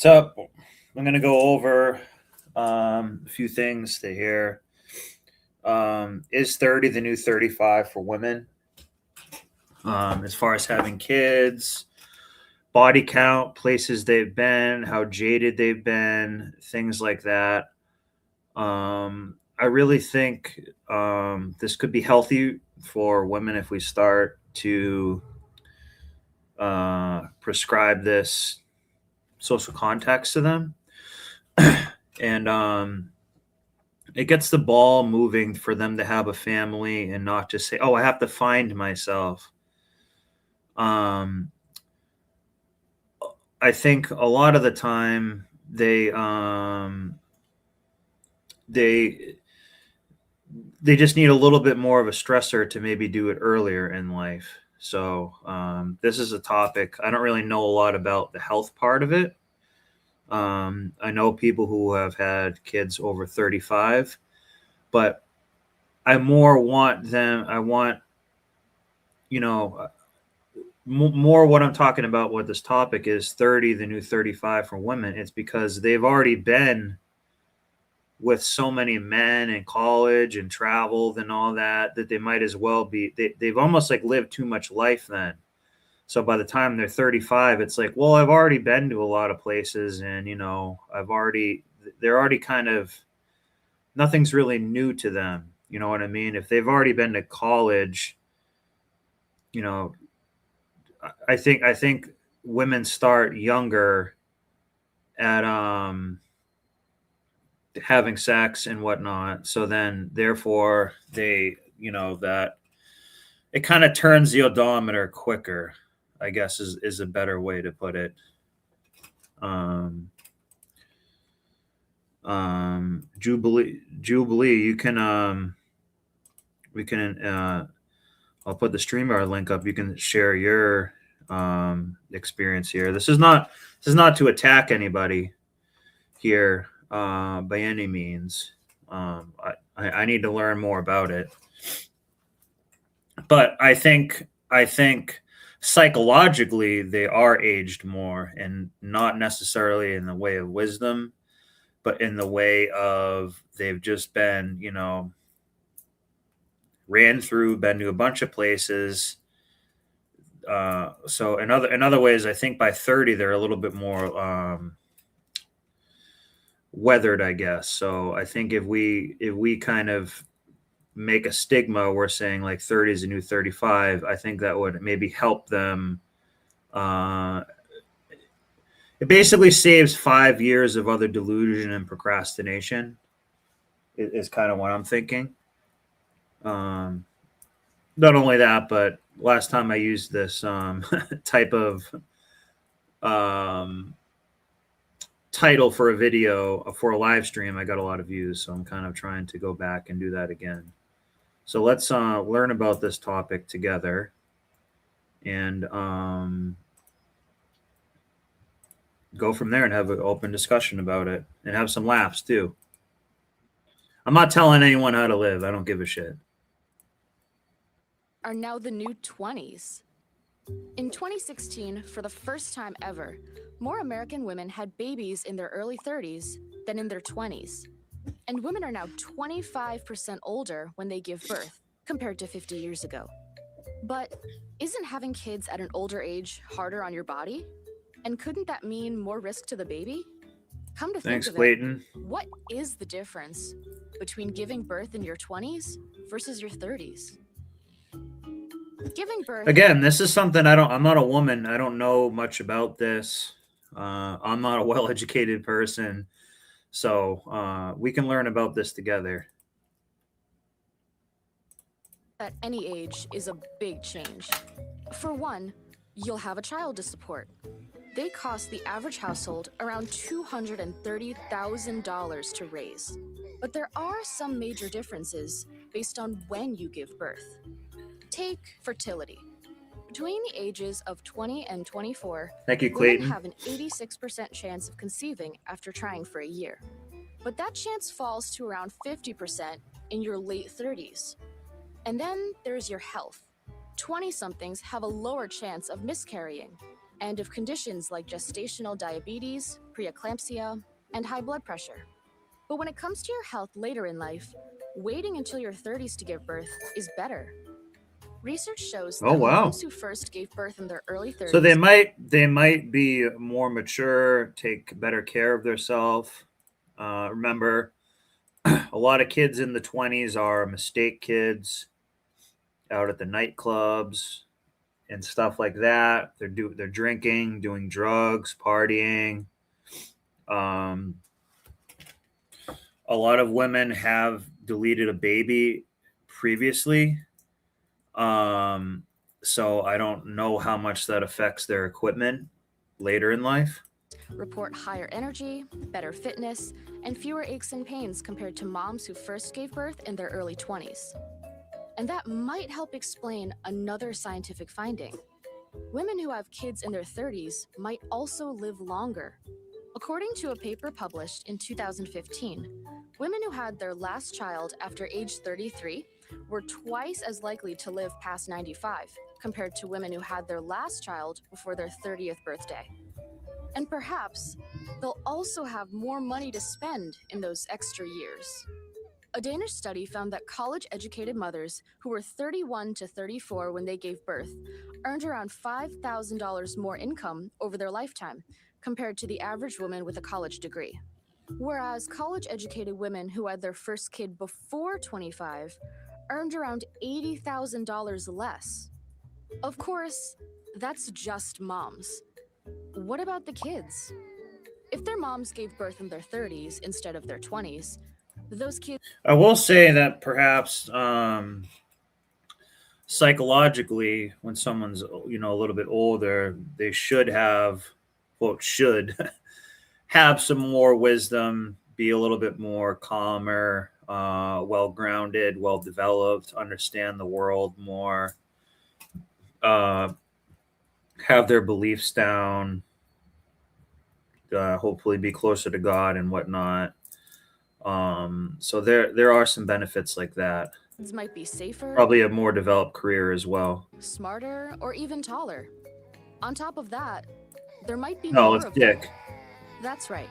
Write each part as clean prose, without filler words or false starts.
So I'm going to go over a few things to hear. Is 30 the new 35 for women? As far as having kids, body count, places they've been, how jaded they've been, things like that. I really think this could be healthy for women if we start to prescribe this social context to them. And it gets the ball moving for them to have a family and not just say, oh, I have to find myself. I think a lot of the time they just need a little bit more of a stressor to maybe do it earlier in life. So this is a topic I don't really know a lot about the health part of it. I know people who have had kids over 35, but I more want them. I want, more what I'm talking about with this topic is 30, the new 35 for women. It's because they've already been with so many men in college and traveled and all that they might as well be. They've almost like lived too much life then. So by the time they're 35, it's like, well, I've already been to a lot of places, and they're already kind of, nothing's really new to them. You know what I mean? If they've already been to college, I think women start younger at having sex and whatnot. So then, therefore, that it kind of turns the odometer quicker, I guess is a better way to put it. Jubilee, you can we can I'll put the StreamYard link up. You can share your experience here. This is not to attack anybody here by any means. I need to learn more about it, but I think psychologically they are aged more, and not necessarily in the way of wisdom, but in the way of they've just been, ran through, been to a bunch of places. So in other ways, I think by 30 they're a little bit more weathered, I guess. So I think if we kind of make a stigma, we're saying like 30 is a new 35. I think that would maybe help them. It basically saves 5 years of other delusion and procrastination. Is kind of what I'm thinking. Not only that, but last time I used this type of title for a video for a live stream, I got a lot of views. So I'm kind of trying to go back and do that again. So let's learn about this topic together, and go from there and have an open discussion about it, and have some laughs too. I'm not telling anyone how to live. I don't give a shit. Are now the new 20s. In 2016, for the first time ever, more American women had babies in their early 30s than in their 20s. And women are now 25% older when they give birth, compared to 50 years ago. But isn't having kids at an older age harder on your body? And couldn't that mean more risk to the baby? Come to Thanks, think of Clayton. it, what is the difference between giving birth in your 20s versus your 30s? Giving birth. Again, this is something I'm not a woman. I don't know much about this. I'm not a well-educated person. So we can learn about this together. At any age is a big change. For one, you'll have a child to support. They cost the average household around $230,000 to raise. But there are some major differences based on when you give birth. Take fertility. Between the ages of 20 and 24, Thank you, women Clayton. have an 86% chance of conceiving after trying for a year. But that chance falls to around 50% in your late 30s. And then there's your health. 20-somethings have a lower chance of miscarrying. and of conditions like gestational diabetes, preeclampsia, and high blood pressure. But when it comes to your health later in life, waiting until your 30s to give birth is better. Research shows Oh that wow. moms who first gave birth in their early So 30s they might be more mature, take better care of themselves. Remember, a lot of kids in the 20s are mistake kids out at the nightclubs and stuff like that. They're drinking, doing drugs, partying. Um, a lot of women have deleted a baby previously. Um, so I don't know how much that affects their equipment later in life. report higher energy, better fitness, and fewer aches and pains compared to moms who first gave birth in their early 20s. And that might help explain another scientific finding. Women who have kids in their 30s might also live longer. According to a paper published in 2015, women who had their last child after age 33 were twice as likely to live past 95 compared to women who had their last child before their 30th birthday. And perhaps they'll also have more money to spend in those extra years. A Danish study found that college educated mothers who were 31 to 34 when they gave birth earned around $5,000 more income over their lifetime compared to the average woman with a college degree. Whereas college educated women who had their first kid before 25 earned around $80,000 less. Of course, that's just moms. What about the kids? If their moms gave birth in their 30s instead of their 20s, those kids I will say that perhaps psychologically, when someone's a little bit older, they should have, quote, should have some more wisdom, be a little bit more calmer, well grounded, well developed, understand the world more, uh, have their beliefs down, hopefully be closer to God and whatnot. So there are some benefits like that. might be safer, Probably a more developed career as well. smarter, or even taller. On top of that, there might be No, more it's of them. Dick. That's right.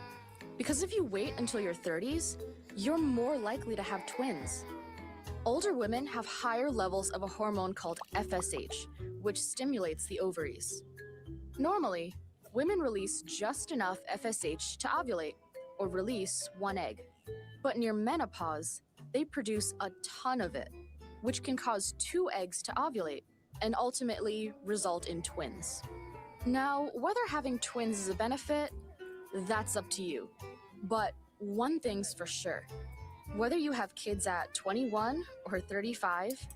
Because if you wait until your 30s, you're more likely to have twins. Older women have higher levels of a hormone called FSH, which stimulates the ovaries. Normally, women release just enough FSH to ovulate, or release one egg. But near menopause, they produce a ton of it, which can cause two eggs to ovulate and ultimately result in twins. Now, whether having twins is a benefit, that's up to you. But one thing's for sure, whether you have kids at 21 or 35,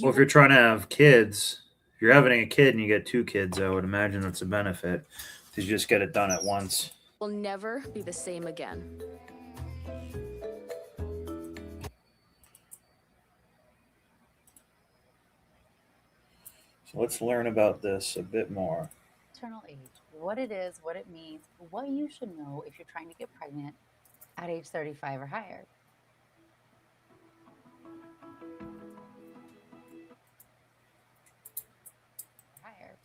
Well, you if you're will trying to have kids, if you're having a kid and you get two kids, I would imagine that's a benefit to just get it done at once. never be the same again. So let's learn about this a bit more. Maternal age, what it is, what it means, what you should know if you're trying to get pregnant at age 35 or higher. Higher.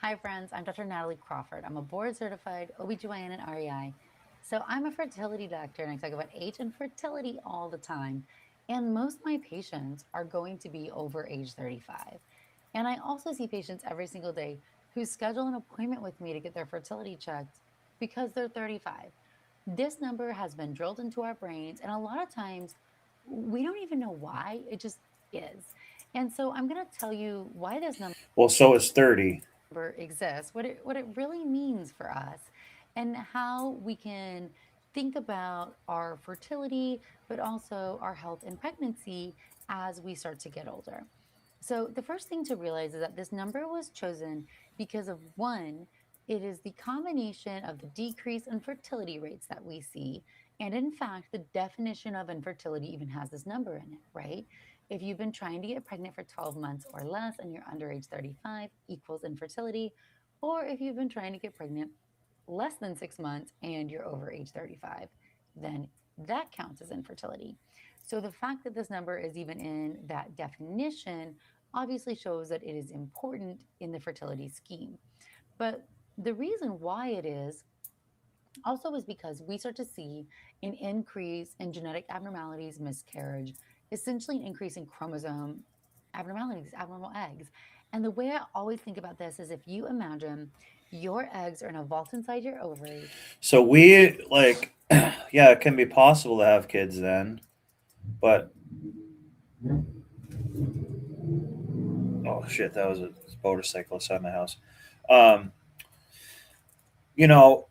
Hi, friends. I'm Dr. Natalie Crawford. I'm a board certified OBGYN and REI. So I'm a fertility doctor and I talk about age and fertility all the time. And most of my patients are going to be over age 35. And I also see patients every single day who schedule an appointment with me to get their fertility checked because they're 35. This number has been drilled into our brains, and a lot of times we don't even know why, it just is. And so I'm going to tell you why this number Well, so is 30. exists, what it really means for us, and how we can think about our fertility, but also our health and pregnancy as we start to get older. So the first thing to realize is that this number was chosen because of one, it is the combination of the decrease in fertility rates that we see. And in fact, the definition of infertility even has this number in it, right? If you've been trying to get pregnant for 12 months or less and you're under age 35 equals infertility, or if you've been trying to get pregnant less than 6 months and you're over age 35, then that counts as infertility. So the fact that this number is even in that definition obviously shows that it is important in the fertility scheme. But The reason why it is also is because we start to see an increase in genetic abnormalities, miscarriage, essentially an increase in chromosome abnormalities, abnormal eggs. And the way I always think about this is if you imagine your eggs are in a vault inside your ovary. So we like, yeah, it can be possible to have kids then, but oh shit, that was a motorcycle outside my house. Um, you know,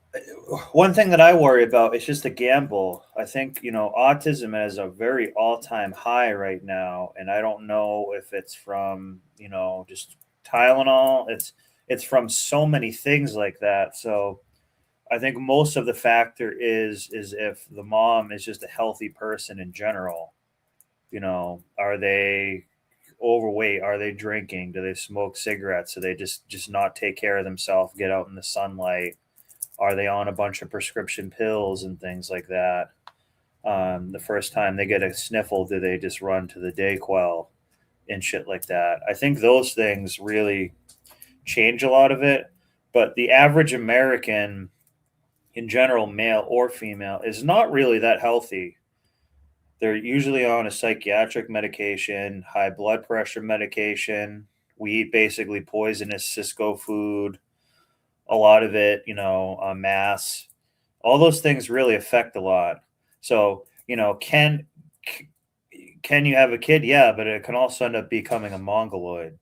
one thing that I worry about is just a gamble. I think, autism is a very all-time high right now, and I don't know if it's from, just Tylenol. It's from so many things like that. So I think most of the factor is if the mom is just a healthy person in general. Are they overweight? Are they drinking? Do they smoke cigarettes? Do they just not take care of themselves, get out in the sunlight? Are they on a bunch of prescription pills and things like that? The first time they get a sniffle, do they just run to the Dayquil and shit like that? I think those things really change a lot of it. But the average American, in general, male or female, is not really that healthy. They're usually on a psychiatric medication, high blood pressure medication. We eat basically poisonous Cisco food, a lot of it, mass. All those things really affect a lot. So, can you have a kid? Yeah, but it can also end up becoming a mongoloid.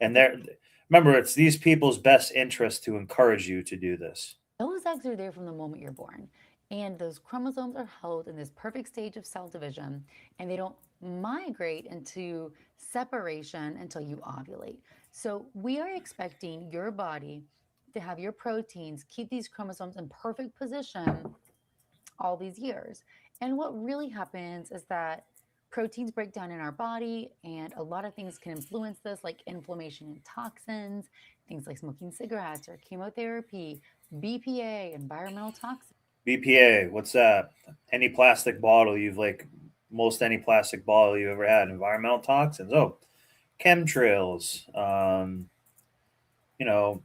And they're remember, it's these people's best interest to encourage you to do this. Those eggs are there from the moment you're born. And those chromosomes are held in this perfect stage of cell division, and they don't migrate into separation until you ovulate. So, we are expecting your body to have your proteins keep these chromosomes in perfect position all these years. And what really happens is that proteins break down in our body, and a lot of things can influence this, like inflammation and toxins, things like smoking cigarettes or chemotherapy, BPA, environmental toxins. BPA, what's that? Any plastic bottle you've like most any plastic bottle you ever had, environmental toxins. Oh, chemtrails, you know,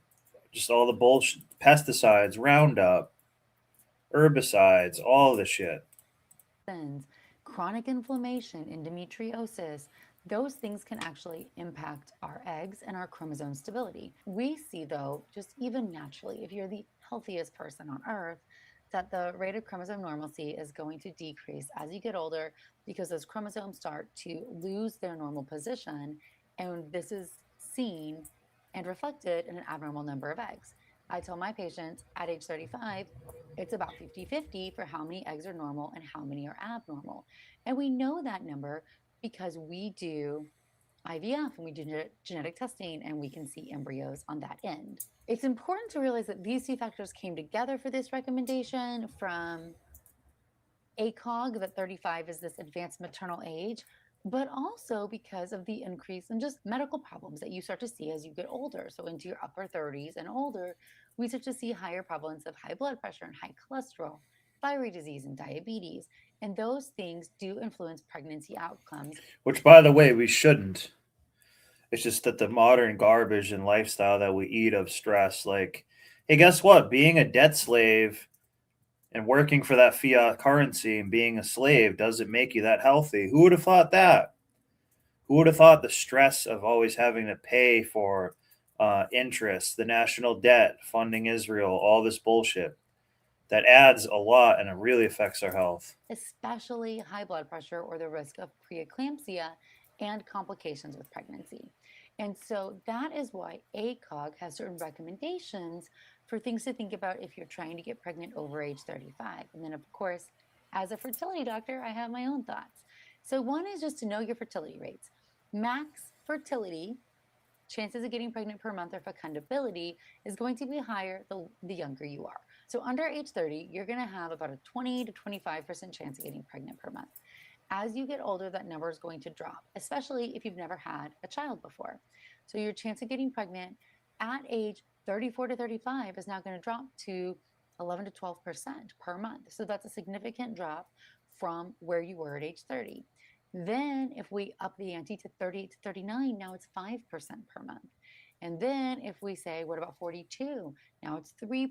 just all the bullshit, pesticides, Roundup, herbicides, all the shit. Chronic inflammation, endometriosis, those things can actually impact our eggs and our chromosome stability. We see, though, just even naturally, if you're the healthiest person on earth, that the rate of chromosome normalcy is going to decrease as you get older because those chromosomes start to lose their normal position. And this is seen and reflected in an abnormal number of eggs. I tell my patients at age 35, it's about 50-50 for how many eggs are normal and how many are abnormal. And we know that number because we do IVF and we do genetic testing and we can see embryos on that end. It's important to realize that these two factors came together for this recommendation from ACOG, that 35 is this advanced maternal age, but also because of the increase in just medical problems that you start to see as you get older. So, into your upper 30s and older, we start to see higher prevalence of high blood pressure and high cholesterol, thyroid disease, and diabetes. And those things do influence pregnancy outcomes. Which, by the way, we shouldn't. It's just that the modern garbage and lifestyle that we eat of stress, like, hey, guess what? Being a debt slave and working for that fiat currency and being a slave doesn't make you that healthy. Who would have thought that? Who would have thought the stress of always having to pay for interest, the national debt, funding Israel, all this bullshit that adds a lot and it really affects our health. Especially high blood pressure or the risk of preeclampsia and complications with pregnancy. And so that is why ACOG has certain recommendations for things to think about if you're trying to get pregnant over age 35. And then, of course, as a fertility doctor, I have my own thoughts. So, one is just to know your fertility rates. Max fertility, chances of getting pregnant per month or fecundability, is going to be higher the younger you are. So under age 30, you're going to have about a 20 to 25% chance of getting pregnant per month. As you get older, that number is going to drop, especially if you've never had a child before. So your chance of getting pregnant at age 34 to 35 is now going to drop to 11 to 12% per month. So that's a significant drop from where you were at age 30. Then, if we up the ante to 38 to 39, now it's 5% per month. And then if we say, what about 42? Now it's 3%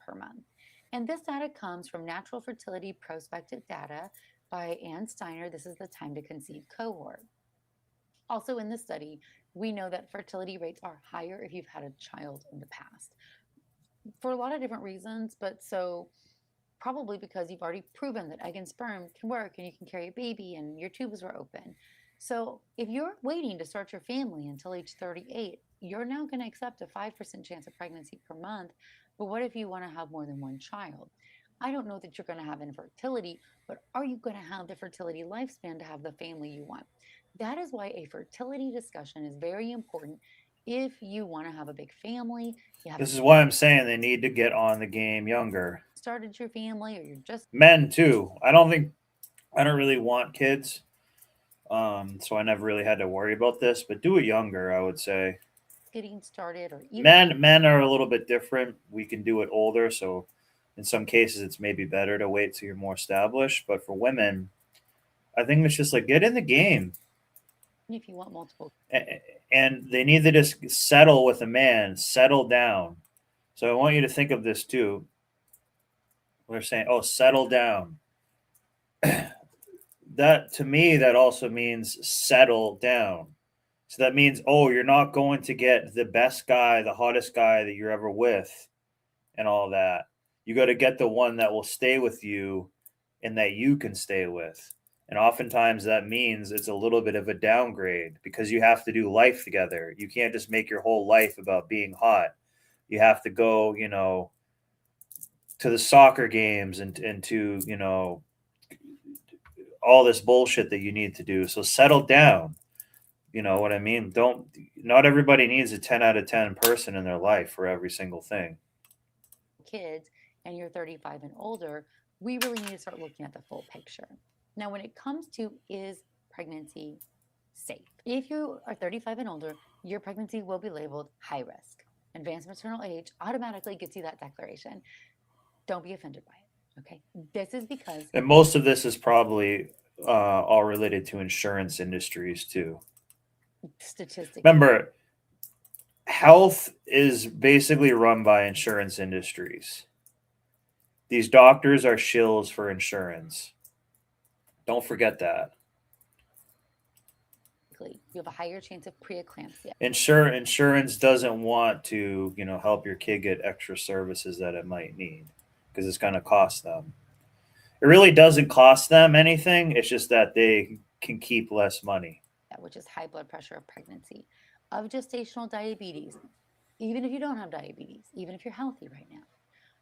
per month. And this data comes from Natural Fertility Prospective Data by Ann Steiner. This is the time to conceive cohort. Also in the study, we know that fertility rates are higher if you've had a child in the past for a lot of different reasons, but so probably because you've already proven that egg and sperm can work and you can carry a baby and your tubes were open. So if you're waiting to start your family until age 38, you're now going to accept a 5% chance of pregnancy per month. But what if you want to have more than one child? I don't know that you're going to have infertility, but are you going to have the fertility lifespan to have the family you want? That is why a fertility discussion is very important if you want to have a big family. This is why I'm saying they need to get on the game younger. Started your family, or you're just men too. I don't really want kids. So I never really had to worry about this, but do it younger, I would say. getting started, or even Men are a little bit different. We can do it older, so in some cases it's maybe better to wait till you're more established. But for women, I think it's just like get in the game. if you want multiple. And they need to just settle with a man, settle down. So I want you to think of this too. We're saying, oh, settle down. That to me, that also means settle down. So that means, oh, you're not going to get the best guy, the hottest guy that you're ever with, and all that. You got to get the one that will stay with you and that you can stay with. And oftentimes that means it's a little bit of a downgrade because you have to do life together. You can't just make your whole life about being hot. You have to go, to the soccer games and to, all this bullshit that you need to do. So settle down. You know what I mean? Not everybody needs a 10 out of 10 person in their life for every single thing. Kids and you're 35 and older, we really need to start looking at the full picture. Now, when it comes to is pregnancy safe? If you are 35 and older, your pregnancy will be labeled high risk. Advanced maternal age automatically gets you that declaration. Don't be offended by it. Okay. This is because. And most of this is probably all related to insurance industries too. Statistically. Remember, health is basically run by insurance industries. These doctors are shills for insurance. Don't forget that. You have a higher chance of preeclampsia. Insurance doesn't want to, help your kid get extra services that it might need because it's going to cost them. It really doesn't cost them anything. It's just that they can keep less money. Which is high blood pressure of pregnancy, of gestational diabetes, even if you don't have diabetes, even if you're healthy right now,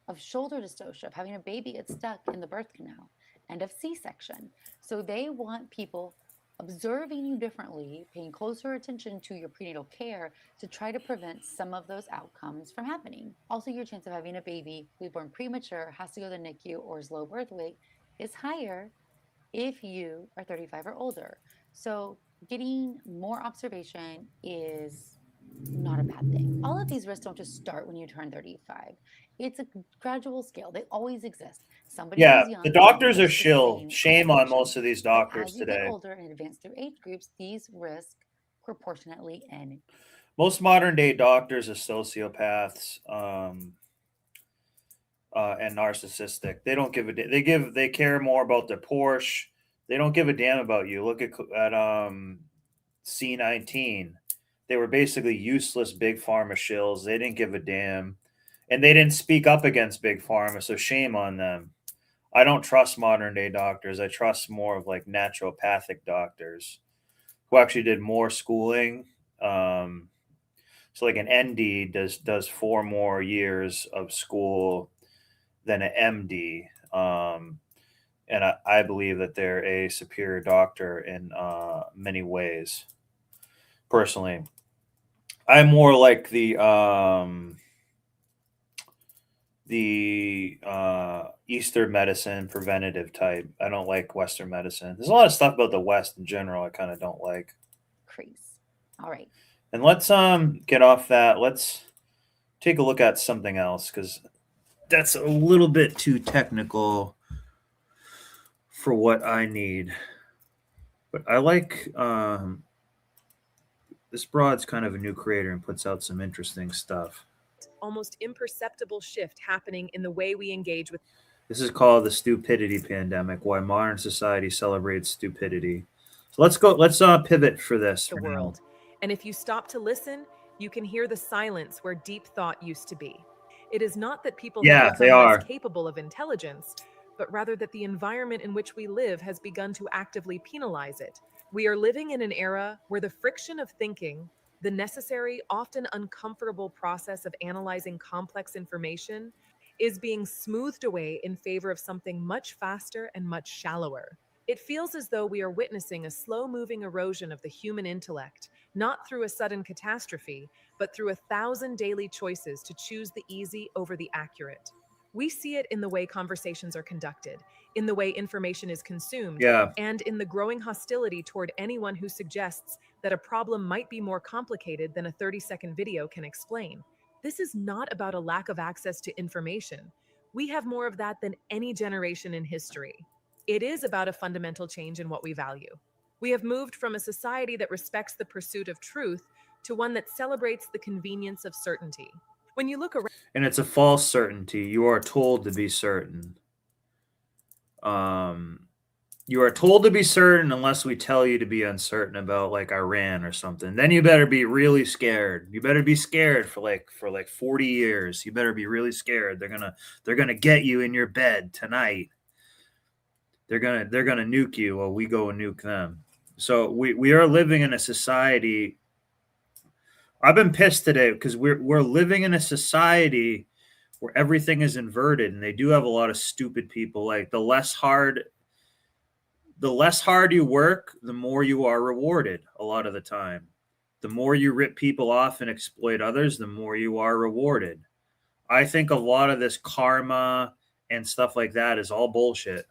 of shoulder dystocia, of having a baby get stuck in the birth canal, and of C-section. So they want people observing you differently, paying closer attention to your prenatal care to try to prevent some of those outcomes from happening. Also, your chance of having a baby who's born premature, has to go to the NICU, or is low birth weight is higher if you are 35 or older. So getting more observation is not a bad thing. All of these risks don't just start when you turn 35. It's a gradual scale. They always exist. Somebody who's young, the doctors are shill. Shame on most of these doctors as you today. get older and advance through age groups, these risks proportionately end. Most modern day doctors are sociopaths and narcissistic. They don't give a they care more about their Porsche. They don't give a damn about you. Look at C19. They were basically useless big pharma shills. They didn't give a damn. And they didn't speak up against big pharma, so shame on them. I don't trust modern day doctors. I trust more of like naturopathic doctors who actually did more schooling. So like an ND does 4 more years of school than an MD. And I believe that they're a superior doctor in many ways. Personally, I'm more like the Eastern medicine preventative type. I don't like Western medicine. There's a lot of stuff about the West in general I kind of don't like. Crease. All right. And let's get off that. Let's take a look at something else because that's a little bit too technical for what I need. But I like This broad's kind of a new creator and puts out some interesting stuff. Almost imperceptible shift happening in the way we engage with. This is called the stupidity pandemic, why modern society celebrates stupidity. So let's pivot for this The for world. now. And if you stop to listen, you can hear the silence where deep thought used to be. It is not that people have Yeah, they become less are. capable of intelligence, but rather that the environment in which we live has begun to actively penalize it. We are living in an era where the friction of thinking, the necessary, often uncomfortable process of analyzing complex information, is being smoothed away in favor of something much faster and much shallower. It feels as though we are witnessing a slow-moving erosion of the human intellect, not through a sudden catastrophe, but through 1,000 daily choices to choose the easy over the accurate. We see it in the way conversations are conducted, in the way information is consumed, Yeah. and in the growing hostility toward anyone who suggests that a problem might be more complicated than a 30-second video can explain. This is not about a lack of access to information. We have more of that than any generation in history. It is about a fundamental change in what we value. We have moved from a society that respects the pursuit of truth to one that celebrates the convenience of certainty. When you look around, And it's a false certainty. You are told to be certain. You are told to be certain unless we tell you to be uncertain about like Iran or something. Then you better be really scared. You better be scared for like 40 years. You better be really scared. They're gonna get you in your bed tonight. They're gonna nuke you while we go and nuke them. So we are living in a society. I've been pissed today because we're living in a society where everything is inverted, and they do have a lot of stupid people. Like the less hard you work, the more you are rewarded a lot of the time. The more you rip people off and exploit others, the more you are rewarded. I think a lot of this karma and stuff like that is all bullshit.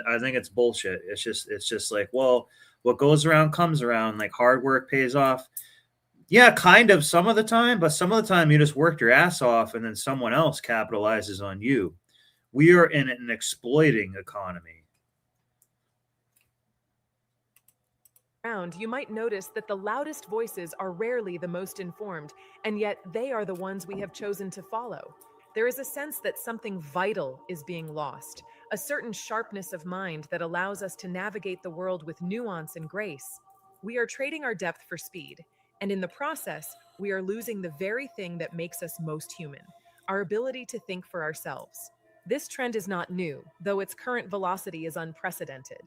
I think it's bullshit. It's just like, well, what goes around comes around. Like hard work pays off. Yeah, kind of some of the time, but some of the time you just worked your ass off and then someone else capitalizes on you. We are in an exploiting economy. you might notice that the loudest voices are rarely the most informed, and yet they are the ones we have chosen to follow. There is a sense that something vital is being lost, a certain sharpness of mind that allows us to navigate the world with nuance and grace. We are trading our depth for speed, and in the process, we are losing the very thing that makes us most human, our ability to think for ourselves. This trend is not new, though its current velocity is unprecedented.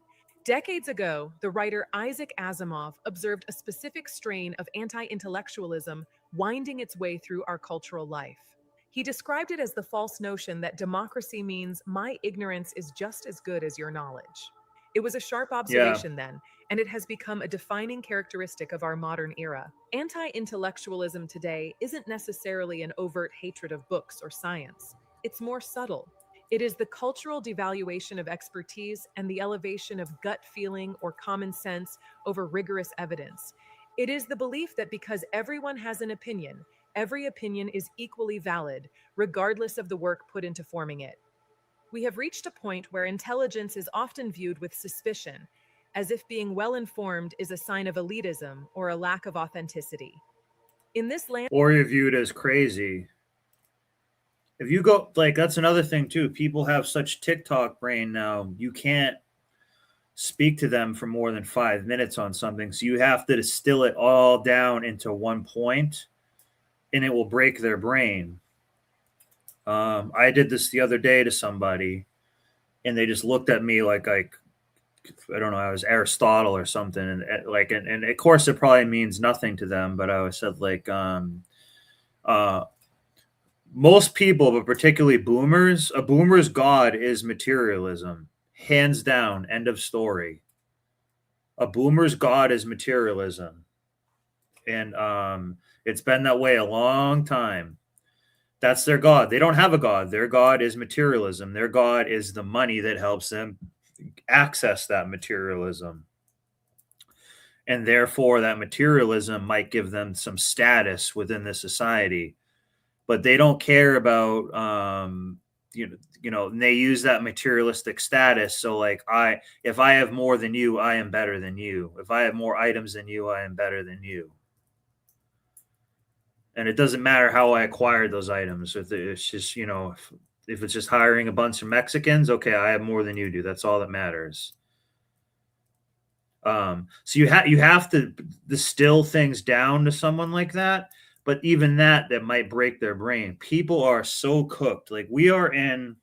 Decades ago, the writer Isaac Asimov observed a specific strain of anti-intellectualism winding its way through our cultural life. He described it as the false notion that democracy means my ignorance is just as good as your knowledge. It was a sharp observation then, and it has become a defining characteristic of our modern era. Anti-intellectualism today isn't necessarily an overt hatred of books or science. It's more subtle. It is the cultural devaluation of expertise and the elevation of gut feeling or common sense over rigorous evidence. It is the belief that because everyone has an opinion, every opinion is equally valid, regardless of the work put into forming it. We have reached a point where intelligence is often viewed with suspicion, as if being well informed is a sign of elitism or a lack of authenticity. In this land, Or you're viewed as crazy. If you go, like, that's another thing too. People have such TikTok brain now. You can't speak to them for more than 5 minutes on something. So you have to distill it all down into one point, and it will break their brain. I did this the other day to somebody, and they just looked at me like I don't know, I was Aristotle or something, and of course it probably means nothing to them, but I said like, most people, but particularly boomers, a boomer's god is materialism, hands down, end of story. A boomer's god is materialism, and it's been that way a long time. That's their god. They don't have a god. Their god is materialism. Their god is the money that helps them access that materialism. And therefore, that materialism might give them some status within the society. But they don't care about, and they use that materialistic status. So like, if I have more than you, I am better than you. If I have more items than you, I am better than you. And it doesn't matter how I acquired those items. If it's just, if it's just hiring a bunch of Mexicans, okay, I have more than you do. That's all that matters. So you have to distill things down to someone like that, but even that might break their brain. People are so cooked. Like, we are in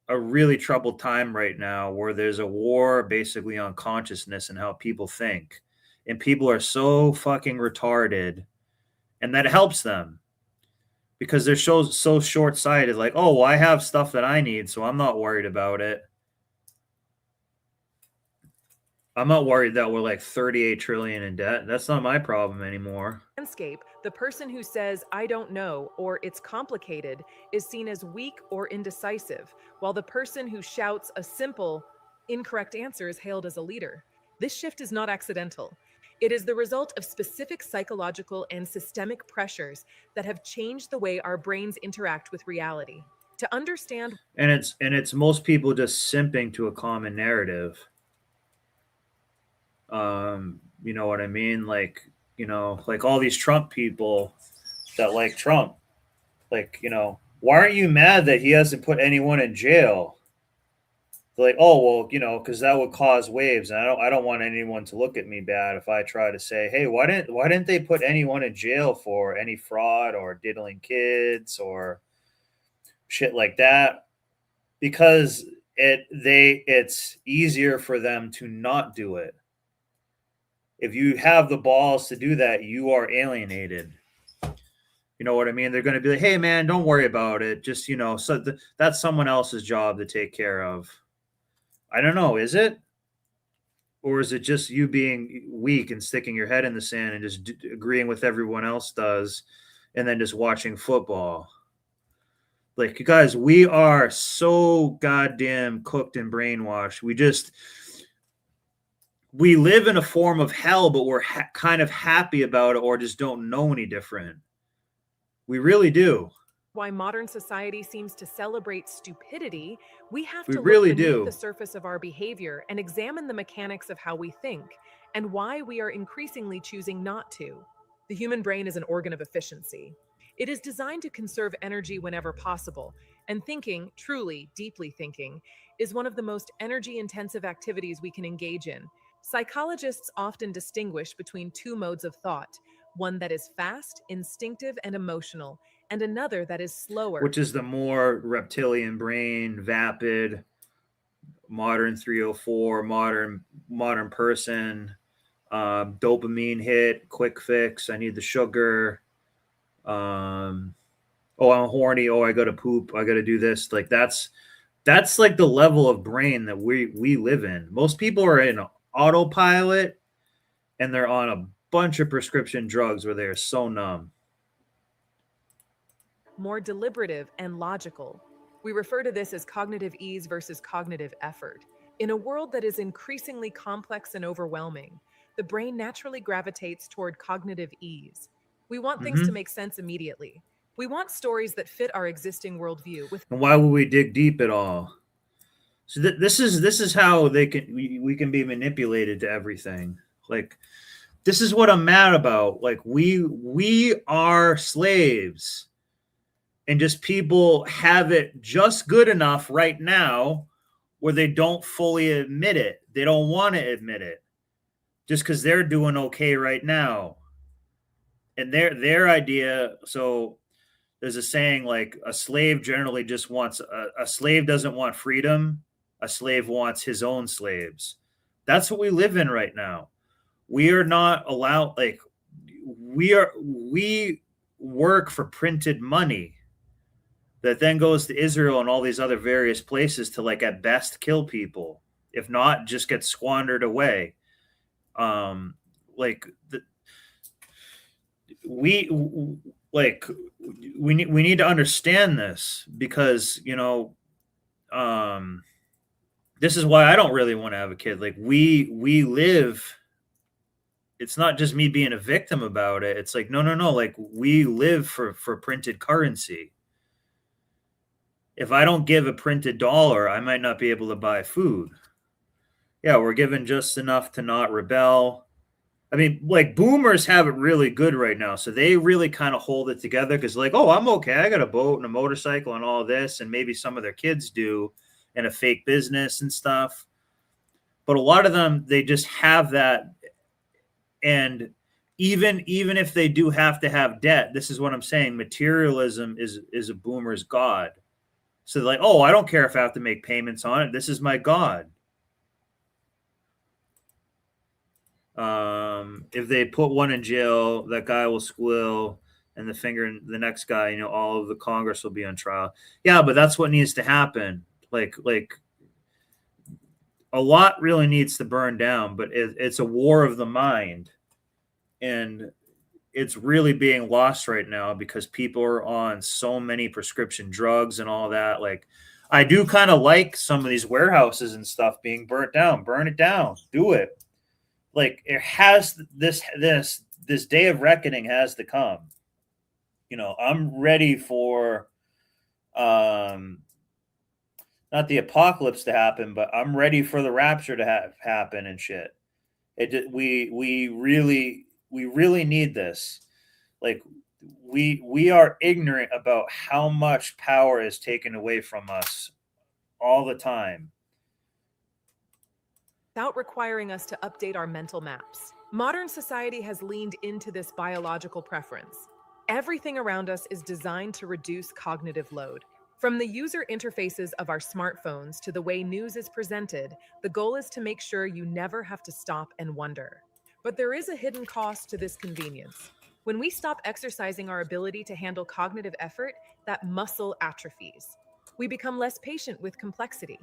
a really troubled time right now where there's a war basically on consciousness and how people think, and people are so fucking retarded, and that helps them because they're so short-sighted. Like, oh, well, I have stuff that I need, so I'm not worried about it. I'm not worried that we're like 38 trillion in debt. That's not my problem anymore. Landscape, the person who says, I don't know, or it's complicated, is seen as weak or indecisive, while the person who shouts a simple, incorrect answer is hailed as a leader. This shift is not accidental. It is the result of specific psychological and systemic pressures that have changed the way our brains interact with reality. To understand, And it's most people just simping to a common narrative. You know what I mean? Like, like all these Trump people that like Trump. Like, why aren't you mad that he hasn't put anyone in jail? They're like, oh, well, because that would cause waves, and I don't want anyone to look at me bad if I try to say, hey, why didn't they put anyone in jail for any fraud or diddling kids or shit like that? Because it's easier for them to not do it. If you have the balls to do that, you are alienated. You know what I mean? They're going to be like, hey, man, don't worry about it. Just, that's someone else's job to take care of. I don't know. Is it? Or is it just you being weak and sticking your head in the sand and just agreeing with everyone else does and then just watching football? Like, you guys, we are so goddamn cooked and brainwashed. We live in a form of hell, but we're kind of happy about it or just don't know any different. We really do. why modern society seems to celebrate stupidity, we have We to really look beneath do. the surface of our behavior and examine the mechanics of how we think and why we are increasingly choosing not to. The human brain is an organ of efficiency. It is designed to conserve energy whenever possible, and thinking, truly, deeply thinking, is one of the most energy-intensive activities we can engage in. Psychologists often distinguish between two modes of thought, one that is fast, instinctive, and emotional, and another that is slower. Which is the more reptilian brain, vapid, modern 304, modern person, dopamine hit, quick fix. I need the sugar. Oh, I'm horny. Oh, I got to poop. I got to do this. Like, that's like the level of brain that we live in. Most people are in autopilot and they're on a bunch of prescription drugs where they are so numb. More deliberative and logical. We refer to this as cognitive ease versus cognitive effort. In a world that is increasingly complex and overwhelming, the brain naturally gravitates toward cognitive ease. We want things to make sense immediately. We want stories that fit our existing worldview. And why would we dig deep at all? So this is how we can be manipulated to everything. Like, this is what I'm mad about. Like, we are slaves, and just people have it just good enough right now where they don't fully admit it. They don't want to admit it just because they're doing okay right now. And their idea. So there's a saying, like, a slave generally just wants a slave doesn't want freedom. A slave wants his own slaves. That's what we live in right now. We are not allowed, like, we work for printed money that then goes to Israel and all these other various places to, like, at best kill people. If not, just get squandered away. We need to understand this because, this is why I don't really want to have a kid. Like, we live, it's not just me being a victim about it. It's like, no. Like, we live for printed currency. If I don't give a printed dollar, I might not be able to buy food. Yeah, we're given just enough to not rebel. I mean, like boomers have it really good right now. So they really kind of hold it together because, like, oh, I'm okay. I got a boat and a motorcycle and all this. And maybe some of their kids do and a fake business and stuff. But a lot of them, they just have that. And even if they do have to have debt, this is what I'm saying. Materialism is a boomer's god. So they're like, oh, I don't care if I have to make payments on it. This is my god. If they put one in jail, that guy will squeal, and the next guy, you know, all of the Congress will be on trial. Yeah, but that's what needs to happen. Like a lot really needs to burn down, but it's a war of the mind, and it's really being lost right now because people are on so many prescription drugs and all that. Like, I do kind of like some of these warehouses and stuff being burnt down. Burn it down. Do it. Like, it has this day of reckoning has to come. You know, I'm ready for not the apocalypse to happen, but I'm ready for the rapture to happen and shit. We really need this. Like, we are ignorant about how much power is taken away from us all the time without requiring us to update our mental maps. Modern society has leaned into this biological preference. Everything around us is designed to reduce cognitive load. From the user interfaces of our smartphones to the way news is presented, the goal is to make sure you never have to stop and wonder. But there is a hidden cost to this convenience. When we stop exercising our ability to handle cognitive effort, that muscle atrophies. We become less patient with complexity.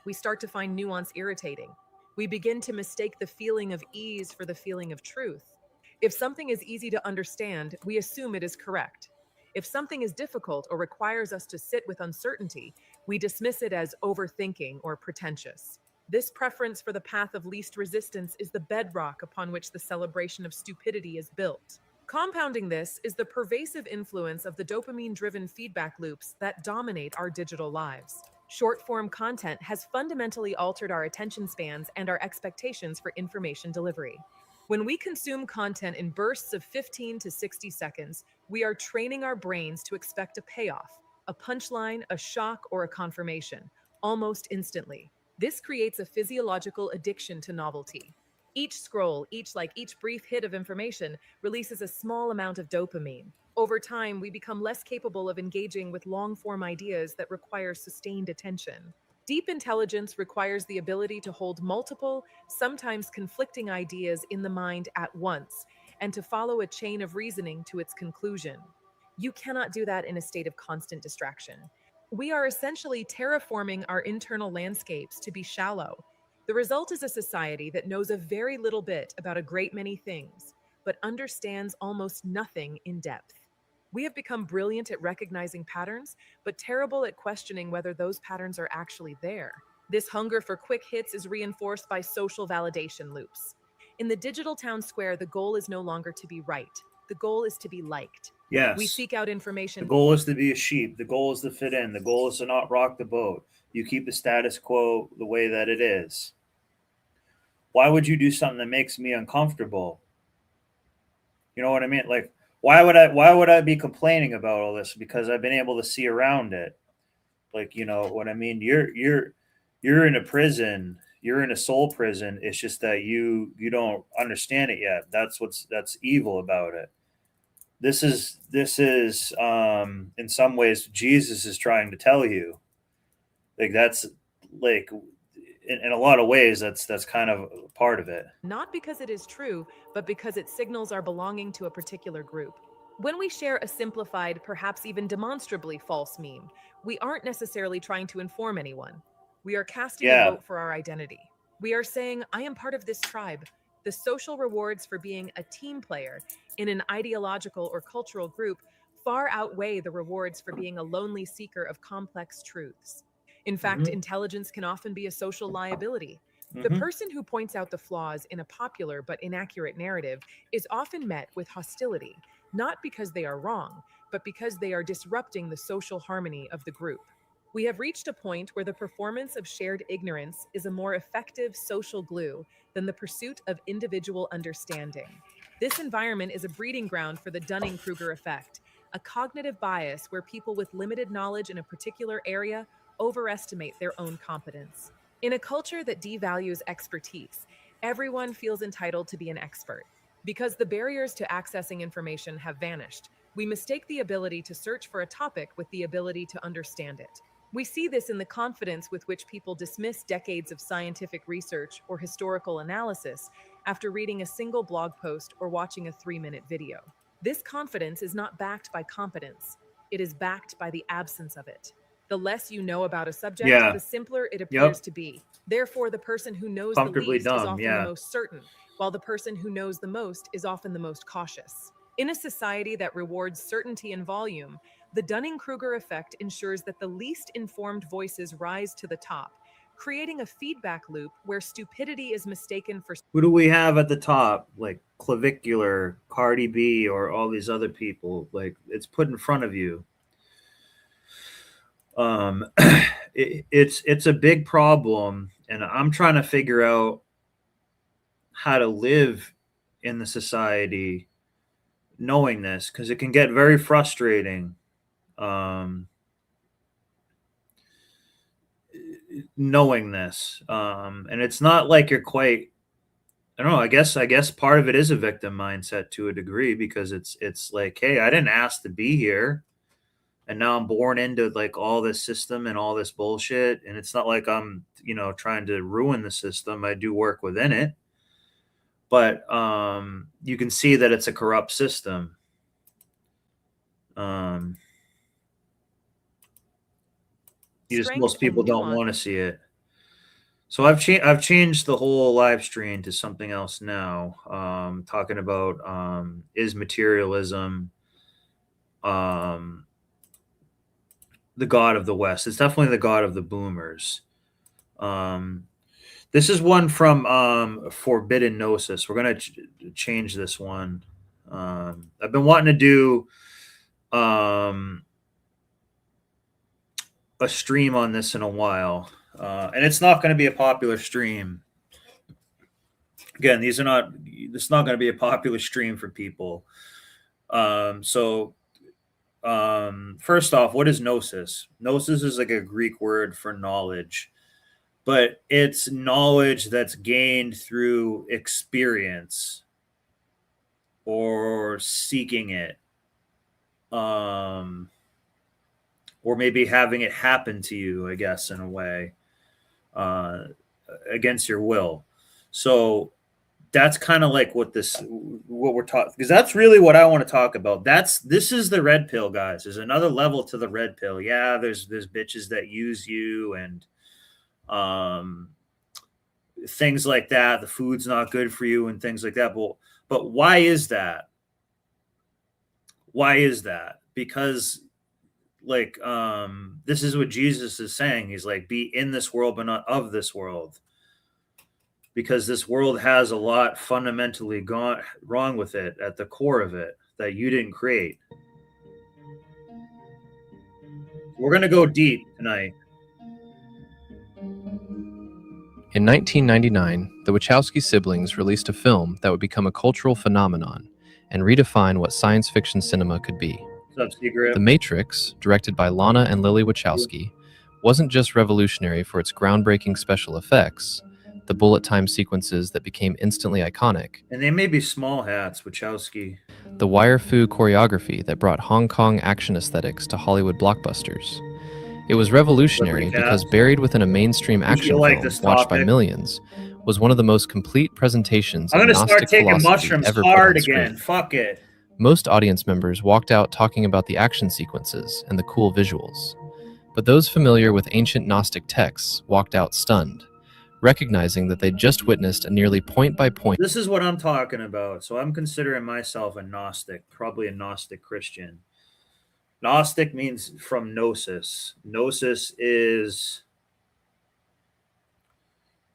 We start to find nuance irritating. We begin to mistake the feeling of ease for the feeling of truth. If something is easy to understand, we assume it is correct. If something is difficult or requires us to sit with uncertainty, we dismiss it as overthinking or pretentious. This preference for the path of least resistance is the bedrock upon which the celebration of stupidity is built. Compounding this is the pervasive influence of the dopamine-driven feedback loops that dominate our digital lives. Short-form content has fundamentally altered our attention spans and our expectations for information delivery. When we consume content in bursts of 15 to 60 seconds, we are training our brains to expect a payoff, a punchline, a shock, or a confirmation, almost instantly. This creates a physiological addiction to novelty. Each scroll, each brief hit of information releases a small amount of dopamine. Over time, we become less capable of engaging with long-form ideas that require sustained attention. Deep intelligence requires the ability to hold multiple, sometimes conflicting ideas in the mind at once, and to follow a chain of reasoning to its conclusion. You cannot do that in a state of constant distraction. We are essentially terraforming our internal landscapes to be shallow. The result is a society that knows a very little bit about a great many things, but understands almost nothing in depth. We have become brilliant at recognizing patterns, but terrible at questioning whether those patterns are actually there. This hunger for quick hits is reinforced by social validation loops. In the digital town square, the goal is no longer to be right. The goal is to be liked. Yes. We seek out The information. goal is to be a sheep. The goal is to fit in. The goal is to not rock the boat. You keep the status quo the way that it is. Why would you do something that makes me uncomfortable? You know what I mean? Like, why would I be complaining about all this? Because I've been able to see around it. Like, you know what I mean? You're in a prison. You're in a soul prison. It's just that you don't understand it yet. That's evil about it. This is in some ways Jesus is trying to tell you. Like, that's like in a lot of ways that's kind of part of it. Not because it is true, but because it signals our belonging to a particular group. When we share a simplified, perhaps even demonstrably false meme, we aren't necessarily trying to inform anyone. We are casting a vote for our identity. We are saying, I am part of this tribe. The social rewards for being a team player in an ideological or cultural group far outweigh the rewards for being a lonely seeker of complex truths. In fact, intelligence can often be a social liability. The person who points out the flaws in a popular but inaccurate narrative is often met with hostility, not because they are wrong, but because they are disrupting the social harmony of the group. We have reached a point where the performance of shared ignorance is a more effective social glue than the pursuit of individual understanding. This environment is a breeding ground for the Dunning-Kruger effect, a cognitive bias where people with limited knowledge in a particular area overestimate their own competence. In a culture that devalues expertise, everyone feels entitled to be an expert. Because the barriers to accessing information have vanished, we mistake the ability to search for a topic with the ability to understand it. We see this in the confidence with which people dismiss decades of scientific research or historical analysis after reading a single blog post or watching a 3-minute video. This confidence is not backed by competence, it is backed by the absence of it. The less you know about a subject, Yeah. the simpler it appears Yep. to be. Therefore, the person who knows the Comfortably least is dumb. often the Yeah. most certain, while the person who knows the most is often the most cautious. In a society that rewards certainty and volume, the Dunning-Kruger effect ensures that the least informed voices rise to the top, creating a feedback loop where stupidity is mistaken for Who do we have at the top? Like Clavicular, Cardi B, or all these other people? Like, it's put in front of you. It's a big problem, and I'm trying to figure out how to live in the society knowing this, because it can get very frustrating. Knowing this, and it's not like you're quite. I don't know. I guess part of it is a victim mindset to a degree, because it's like, hey, I didn't ask to be here, and now I'm born into like all this system and all this bullshit. And it's not like I'm trying to ruin the system. I do work within it, but you can see that it's a corrupt system. Most people don't want to see it. So I've changed the whole live stream to something else now. Talking about is materialism the god of the West? It's definitely the god of the boomers. This is one from Forbidden Gnosis. We're gonna change this one. I've been wanting to do a stream on this in a while, and it's not going to be a popular stream. Again, this is not going to be a popular stream for people. So first off, what is gnosis? Gnosis is like a Greek word for knowledge, but it's knowledge that's gained through experience or seeking it, or maybe having it happen to you, I guess, in a way, against your will. So that's kind of like what we're talking, because that's really what I want to talk about. This is the red pill, guys. There's another level to the red pill. Yeah, there's bitches that use you and things like that. The food's not good for you and things like that. But why is that? Why is that? Because like this is what Jesus is saying. He's like, be in this world but not of this world, because this world has a lot fundamentally gone wrong with it at the core of it that you didn't create. We're going to go deep tonight. In 1999, the Wachowski siblings released a film that would become a cultural phenomenon and redefine what science fiction cinema could be. What's up, Secret? The Matrix, directed by Lana and Lily Wachowski, wasn't just revolutionary for its groundbreaking special effects, the bullet time sequences that became instantly iconic, and they may be small hats, Wachowski, the wire-fu choreography that brought Hong Kong action aesthetics to Hollywood blockbusters. It was revolutionary because buried within a mainstream action film watched by millions was one of the most complete presentations of Gnostic philosophy ever put on screen. Fuck it. Most audience members walked out talking about the action sequences and the cool visuals. But those familiar with ancient Gnostic texts walked out stunned, recognizing that they'd just witnessed a nearly point-by-point. This is what I'm talking about. So I'm considering myself a Gnostic, probably a Gnostic Christian. Gnostic means from gnosis. Gnosis is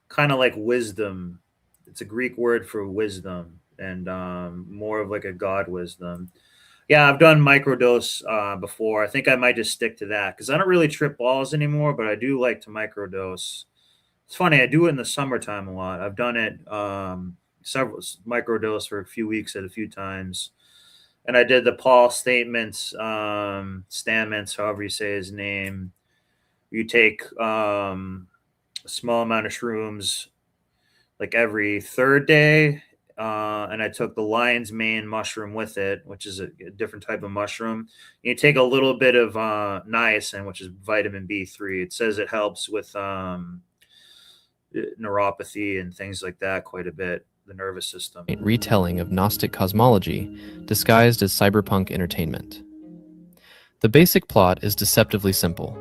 kind of like wisdom. It's a Greek word for wisdom, and more of like a God wisdom. Yeah, I've done microdose before. I think I might just stick to that because I don't really trip balls anymore, but I do like to microdose. It's funny, I do it in the summertime a lot. I've done it several microdose for a few weeks at a few times. And I did the Paul Stamets, however you say his name. You take a small amount of shrooms like every third day. And I took the lion's mane mushroom with it, which is a different type of mushroom. You take a little bit of niacin, which is vitamin B3. It says it helps with neuropathy and things like that quite a bit, the nervous system. Retelling of Gnostic cosmology disguised as cyberpunk entertainment. The basic plot is deceptively simple.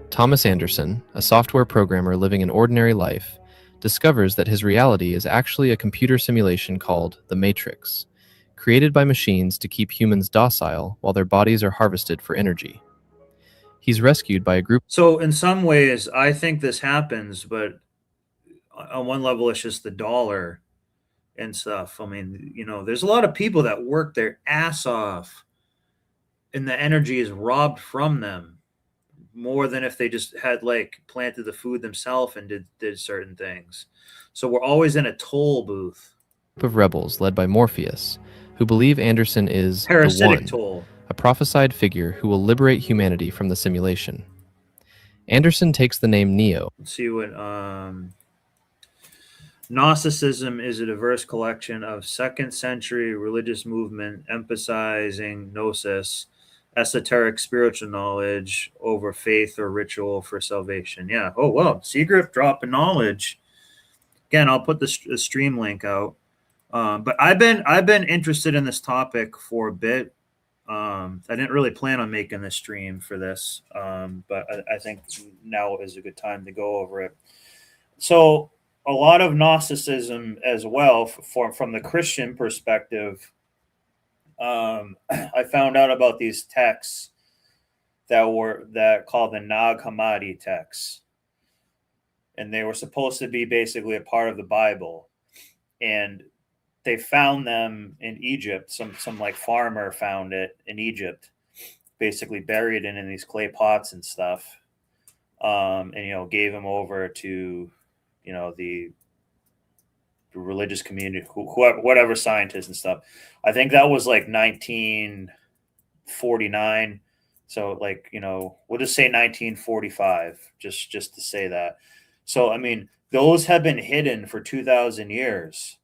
Thomas Anderson, a software programmer living an ordinary life, discovers that his reality is actually a computer simulation called The Matrix, created by machines to keep humans docile while their bodies are harvested for energy. He's rescued by a group. So in some ways, I think this happens, but on one level, it's just the dollar and stuff. I mean, there's a lot of people that work their ass off and the energy is robbed from them more than if they just had like planted the food themselves and did certain things. So we're always in a toll booth. Of rebels led by Morpheus, who believe Anderson is Parasitic the One, toll. a prophesied figure who will liberate humanity from the simulation. Anderson takes the name Neo. Let's see what Gnosticism is a diverse collection of second-century religious movement emphasizing gnosis, esoteric spiritual knowledge over faith or ritual for salvation. Yeah. Oh, well, Seagrip drop of knowledge. Again, I'll put the stream link out. But I've been interested in this topic for a bit. I didn't really plan on making this stream for this, but I think now is a good time to go over it. So a lot of Gnosticism as well, from the Christian perspective, I found out about these texts that called the Nag Hammadi texts, and they were supposed to be basically a part of the Bible, and they found them in Egypt. Some like farmer found it in Egypt, basically buried in these clay pots and stuff, and gave them over to the religious community, whatever scientists and stuff. I think that was like 1949. So like, we'll just say 1945, just to say that. So, I mean, those have been hidden for 2,000 years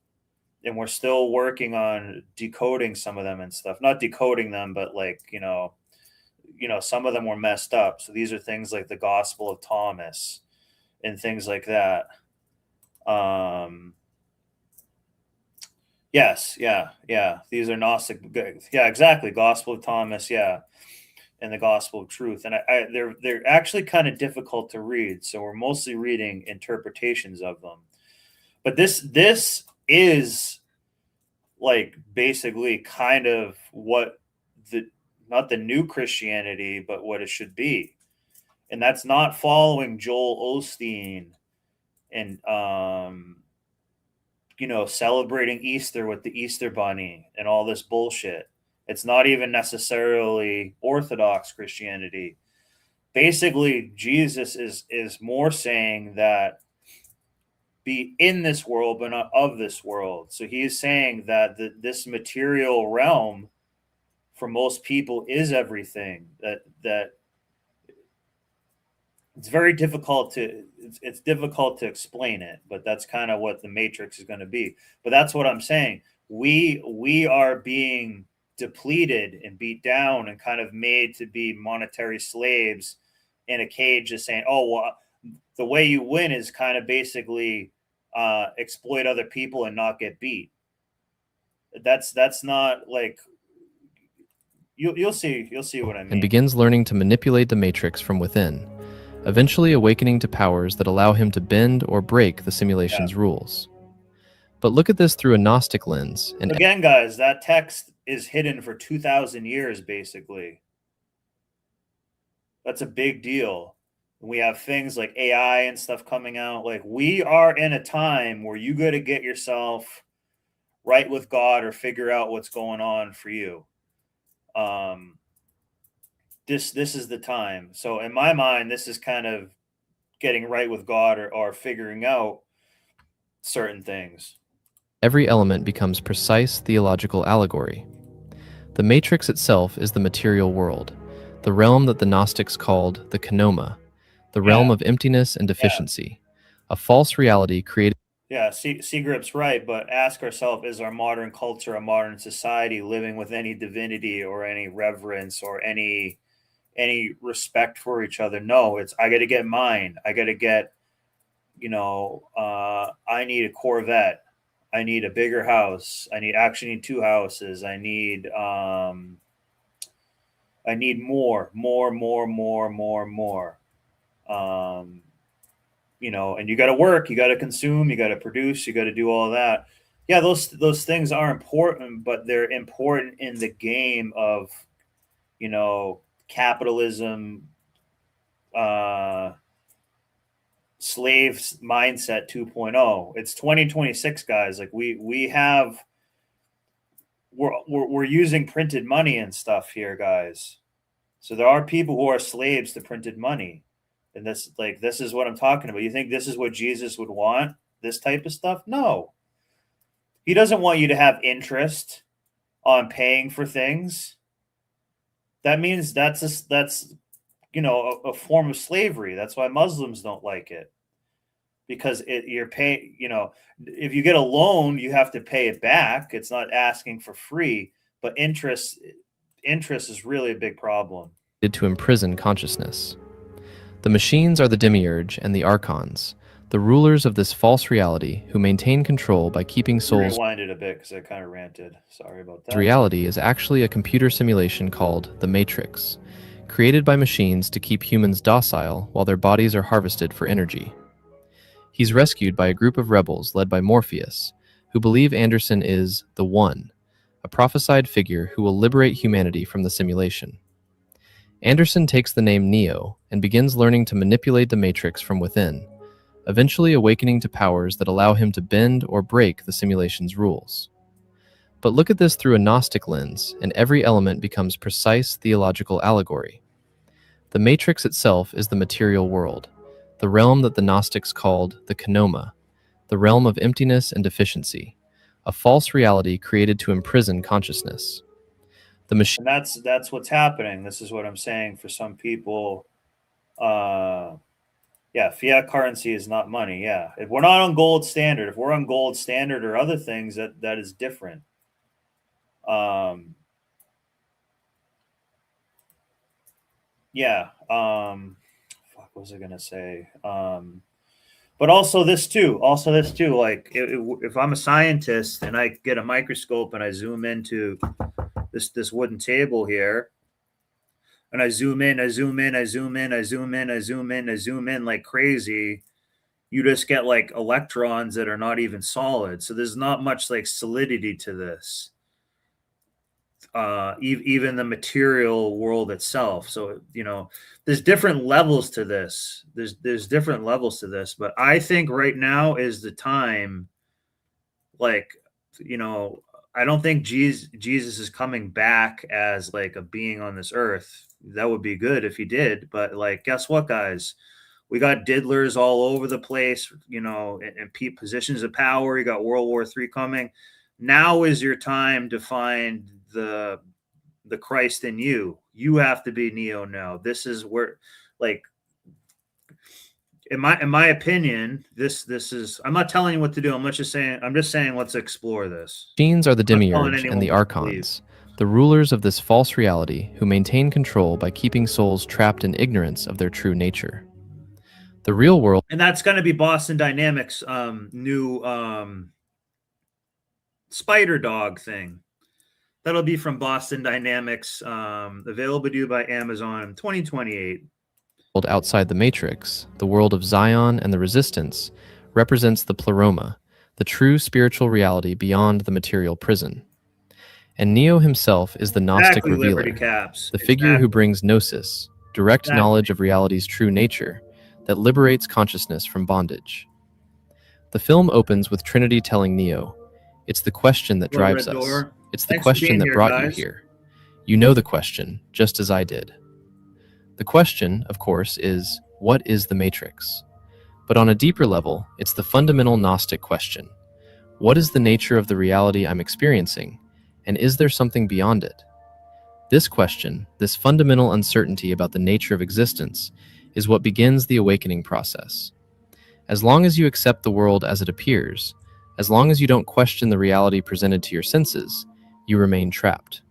and we're still working on decoding some of them and stuff, not decoding them, but like, some of them were messed up. So these are things like the Gospel of Thomas and things like that. Yes, yeah. These are Gnostic. Yeah, exactly. Gospel of Thomas, yeah, and the Gospel of Truth, and they're actually kind of difficult to read. So we're mostly reading interpretations of them. But this is like basically kind of what not the new Christianity, but what it should be, and that's not following Joel Osteen and celebrating Easter with the Easter Bunny and all this bullshit. It's not even necessarily Orthodox Christianity. Basically, Jesus is more saying that be in this world, but not of this world. So he is saying that this material realm for most people is everything. That it's very difficult to explain it, but that's kind of what the Matrix is going to be. But that's what I'm saying. We are being depleted and beat down and kind of made to be monetary slaves in a cage, just saying, oh, well, the way you win is kind of basically exploit other people and not get beat. That's not like you'll see what I mean. And begins learning to manipulate the Matrix from within, eventually awakening to powers that allow him to bend or break the simulation's rules. But look at this through a Gnostic lens. And again, guys, that text is hidden for 2,000 years, basically. That's a big deal. We have things like AI and stuff coming out. Like, we are in a time where you got to get yourself right with God or figure out what's going on for you. This is the time. So in my mind, this is kind of getting right with God, or figuring out certain things. Every element becomes precise theological allegory. The matrix itself is the material world, the realm that the Gnostics called the kenoma, the realm of emptiness and deficiency, a false reality created. Yeah, Seagrip's right, but ask ourselves, is our modern culture, a modern society living with any divinity or any reverence or any respect for each other? No, it's, I got to get mine. I got to get, I need a Corvette. I need a bigger house. I actually need two houses. I need more. And you got to work, you got to consume, you got to produce, you got to do all that. Yeah, those things are important, but they're important in the game of, capitalism, slaves mindset 2.0. It's 2026, guys. Like we're using printed money and stuff here, guys. So there are people who are slaves to printed money. And this is what I'm talking about. You think this is what Jesus would want? This type of stuff? No. He doesn't want you to have interest on paying for things. That means that's a form of slavery. That's why Muslims don't like it. Because you're paying, if you get a loan, you have to pay it back. It's not asking for free, but interest is really a big problem. To imprison consciousness. The machines are the demiurge and the archons, the rulers of this false reality who maintain control by keeping souls. Rewind it a bit because I kind of ranted. Sorry about that. Reality is actually a computer simulation called the Matrix, created by machines to keep humans docile while their bodies are harvested for energy. He's rescued by a group of rebels led by Morpheus, who believe Anderson is the One, a prophesied figure who will liberate humanity from the simulation. Anderson takes the name Neo and begins learning to manipulate the Matrix from within, eventually awakening to powers that allow him to bend or break the simulation's rules. But look at this through a Gnostic lens, and every element becomes precise theological allegory. The Matrix itself is the material world, the realm that the Gnostics called the kenoma, the realm of emptiness and deficiency, a false reality created to imprison consciousness. And that's what's happening. This is what I'm saying for some people. Fiat currency is not money. Yeah, if we're not on gold standard, if we're on gold standard or other things, that is different. What was I gonna say? But also this too. Like if I'm a scientist and I get a microscope and I zoom into this wooden table here, and I zoom in like crazy, you just get like electrons that are not even solid. So there's not much like solidity to this. Even the material world itself. So, there's different levels to this. There's different levels to this, but I think right now is the time. Like, I don't think Jesus is coming back as like a being on this earth. That would be good if he did. But like, guess what, guys? We got diddlers all over the place, in positions of power. You got World War III coming. Now is your time to find the Christ in you. You have to be Neo now. This is where, like, in my opinion, this is. I'm not telling you what to do. I'm just saying let's explore this. Machines are the demiurge and the archons, the rulers of this false reality who maintain control by keeping souls trapped in ignorance of their true nature. The real world, and that's going to be Boston Dynamics' new Spider Dog thing. That'll be from Boston Dynamics, available to you by Amazon 2028. Outside the Matrix, the world of Zion and the Resistance, represents the pleroma, the true spiritual reality beyond the material prison. And Neo himself is the Gnostic revealer, the figure who brings gnosis, direct knowledge of reality's true nature, that liberates consciousness from bondage. The film opens with Trinity telling Neo, "It's the question that drives us. It's the question that brought you here. You know the question, just as I did. The question, of course, is, what is the matrix? But on a deeper level, it's the fundamental Gnostic question. What is the nature of the reality I'm experiencing, and is there something beyond it? This question, this fundamental uncertainty about the nature of existence, is what begins the awakening process. As long as you accept the world as it appears, as long as you don't question the reality presented to your senses, you remain trapped.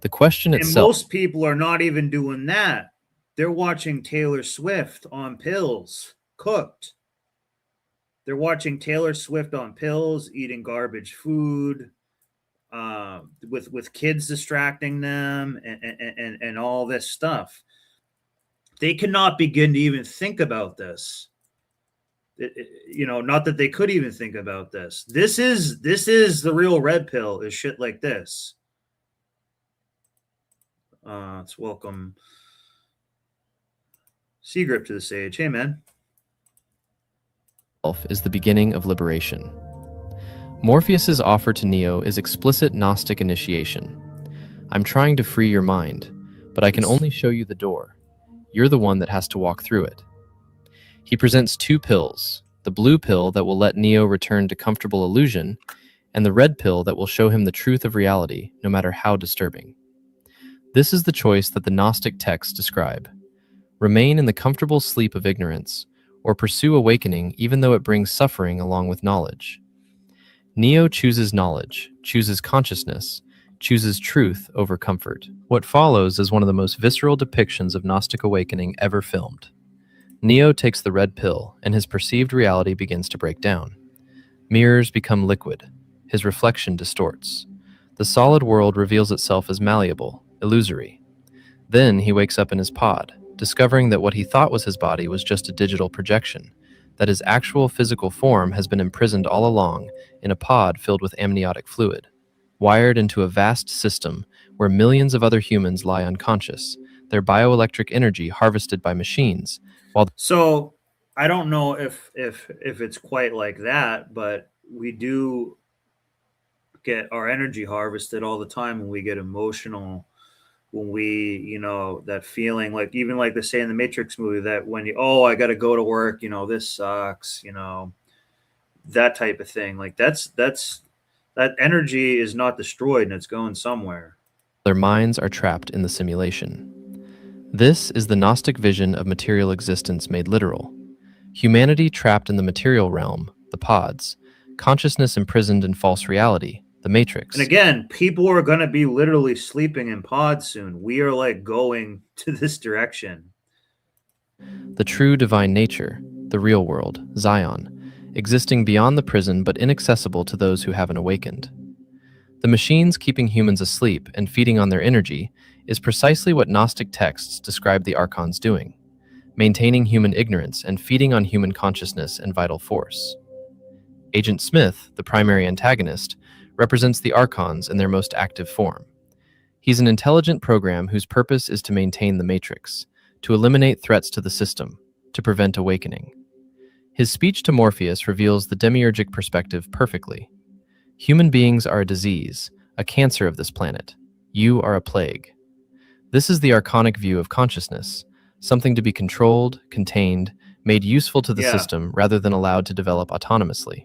The question And itself... most people are not even doing that. They're watching Taylor Swift on pills, cooked. They're watching Taylor Swift on pills, eating garbage food, with kids distracting them, and all this stuff. They cannot begin to even think about this. Not that they could even think about this. This is the real red pill, is shit like this. Let's welcome Seagrip to the stage. Hey, man. Is the beginning of liberation. Morpheus's offer to Neo is explicit Gnostic initiation. I'm trying to free your mind, but I can only show you the door. You're the one that has to walk through it. He presents two pills, the blue pill that will let Neo return to comfortable illusion, and the red pill that will show him the truth of reality, no matter how disturbing. This is the choice that the Gnostic texts describe. Remain in the comfortable sleep of ignorance, or pursue awakening even though it brings suffering along with knowledge. Neo chooses knowledge, chooses consciousness, chooses truth over comfort. What follows is one of the most visceral depictions of Gnostic awakening ever filmed. Neo takes the red pill, and his perceived reality begins to break down. Mirrors become liquid. His reflection distorts. The solid world reveals itself as malleable, illusory. Then he wakes up in his pod, discovering that what he thought was his body was just a digital projection, that his actual physical form has been imprisoned all along in a pod filled with amniotic fluid, wired into a vast system where millions of other humans lie unconscious, their bioelectric energy harvested by machines. So I don't know if it's quite like that, but we do get our energy harvested all the time when we get emotional, when we, that feeling, like even like they say in the Matrix movie, that when I got to go to work, this sucks, that type of thing. Like that energy is not destroyed and it's going somewhere. Their minds are trapped in the simulation. This is the Gnostic vision of material existence made literal. Humanity trapped in the material realm, the pods, consciousness imprisoned in false reality, the matrix. And again, people are going to be literally sleeping in pods soon. We are like going to this direction. The true divine nature, the real world, Zion, existing beyond the prison but inaccessible to those who haven't awakened. The machines keeping humans asleep and feeding on their energy is precisely what Gnostic texts describe the archons doing, maintaining human ignorance and feeding on human consciousness and vital force. Agent Smith, the primary antagonist, represents the archons in their most active form. He's an intelligent program whose purpose is to maintain the matrix, to eliminate threats to the system, to prevent awakening. His speech to Morpheus reveals the demiurgic perspective perfectly. Human beings are a disease, a cancer of this planet. You are a plague. This is the archonic view of consciousness, something to be controlled, contained, made useful to the system rather than allowed to develop autonomously.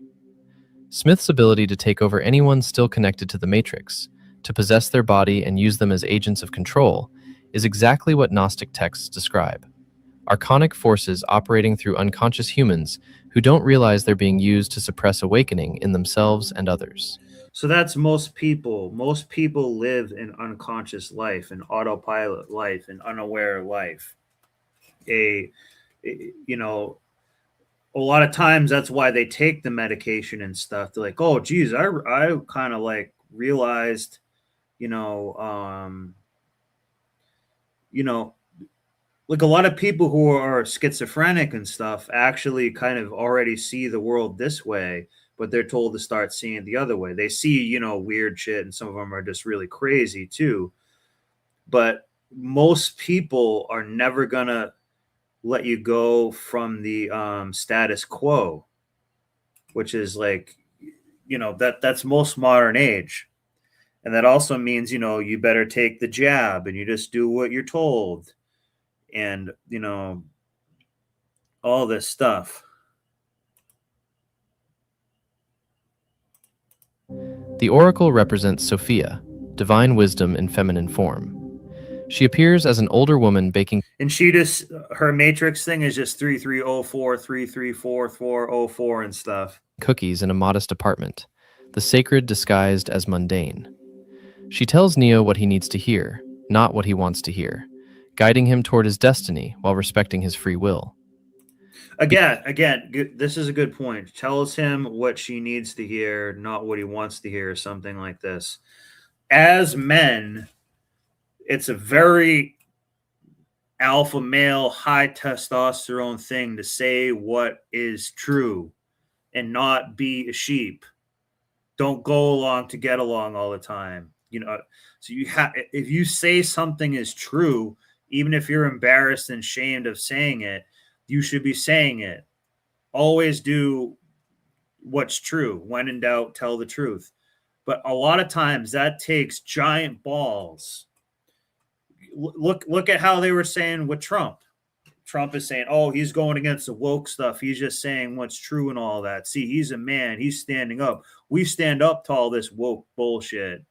Smith's ability to take over anyone still connected to the matrix, to possess their body and use them as agents of control, is exactly what Gnostic texts describe. Archonic forces operating through unconscious humans who don't realize they're being used to suppress awakening in themselves and others. So that's most people. Most people live an unconscious life, an autopilot life, an unaware life. A lot of times that's why they take the medication and stuff. They're like, oh, geez, I kind of like realized, like a lot of people who are schizophrenic and stuff actually kind of already see the world this way, but they're told to start seeing it the other way. They see, weird shit, and some of them are just really crazy too. But most people are never going to let you go from the status quo, which is like, that's most modern age. And that also means, you better take the jab and you just do what you're told. And, all this stuff. The oracle represents Sophia, divine wisdom in feminine form. She appears as an older woman baking. And her matrix thing is just 3304, 334404 and stuff. Cookies in a modest apartment, the sacred disguised as mundane. She tells Neo what he needs to hear, not what he wants to hear, guiding him toward his destiny while respecting his free will. Again, this is a good point. Tells him what she needs to hear, not what he wants to hear, something like this. As men, it's a very alpha male, high testosterone thing to say what is true and not be a sheep. Don't go along to get along all the time. So if you say something is true, even if you're embarrassed and ashamed of saying it, you should be saying it. Always do what's true. When in doubt, tell the truth. But a lot of times that takes giant balls. Look at how they were saying with Trump. Trump is saying, oh, he's going against the woke stuff. He's just saying what's true and all that. See, he's a man. He's standing up. We stand up to all this woke bullshit.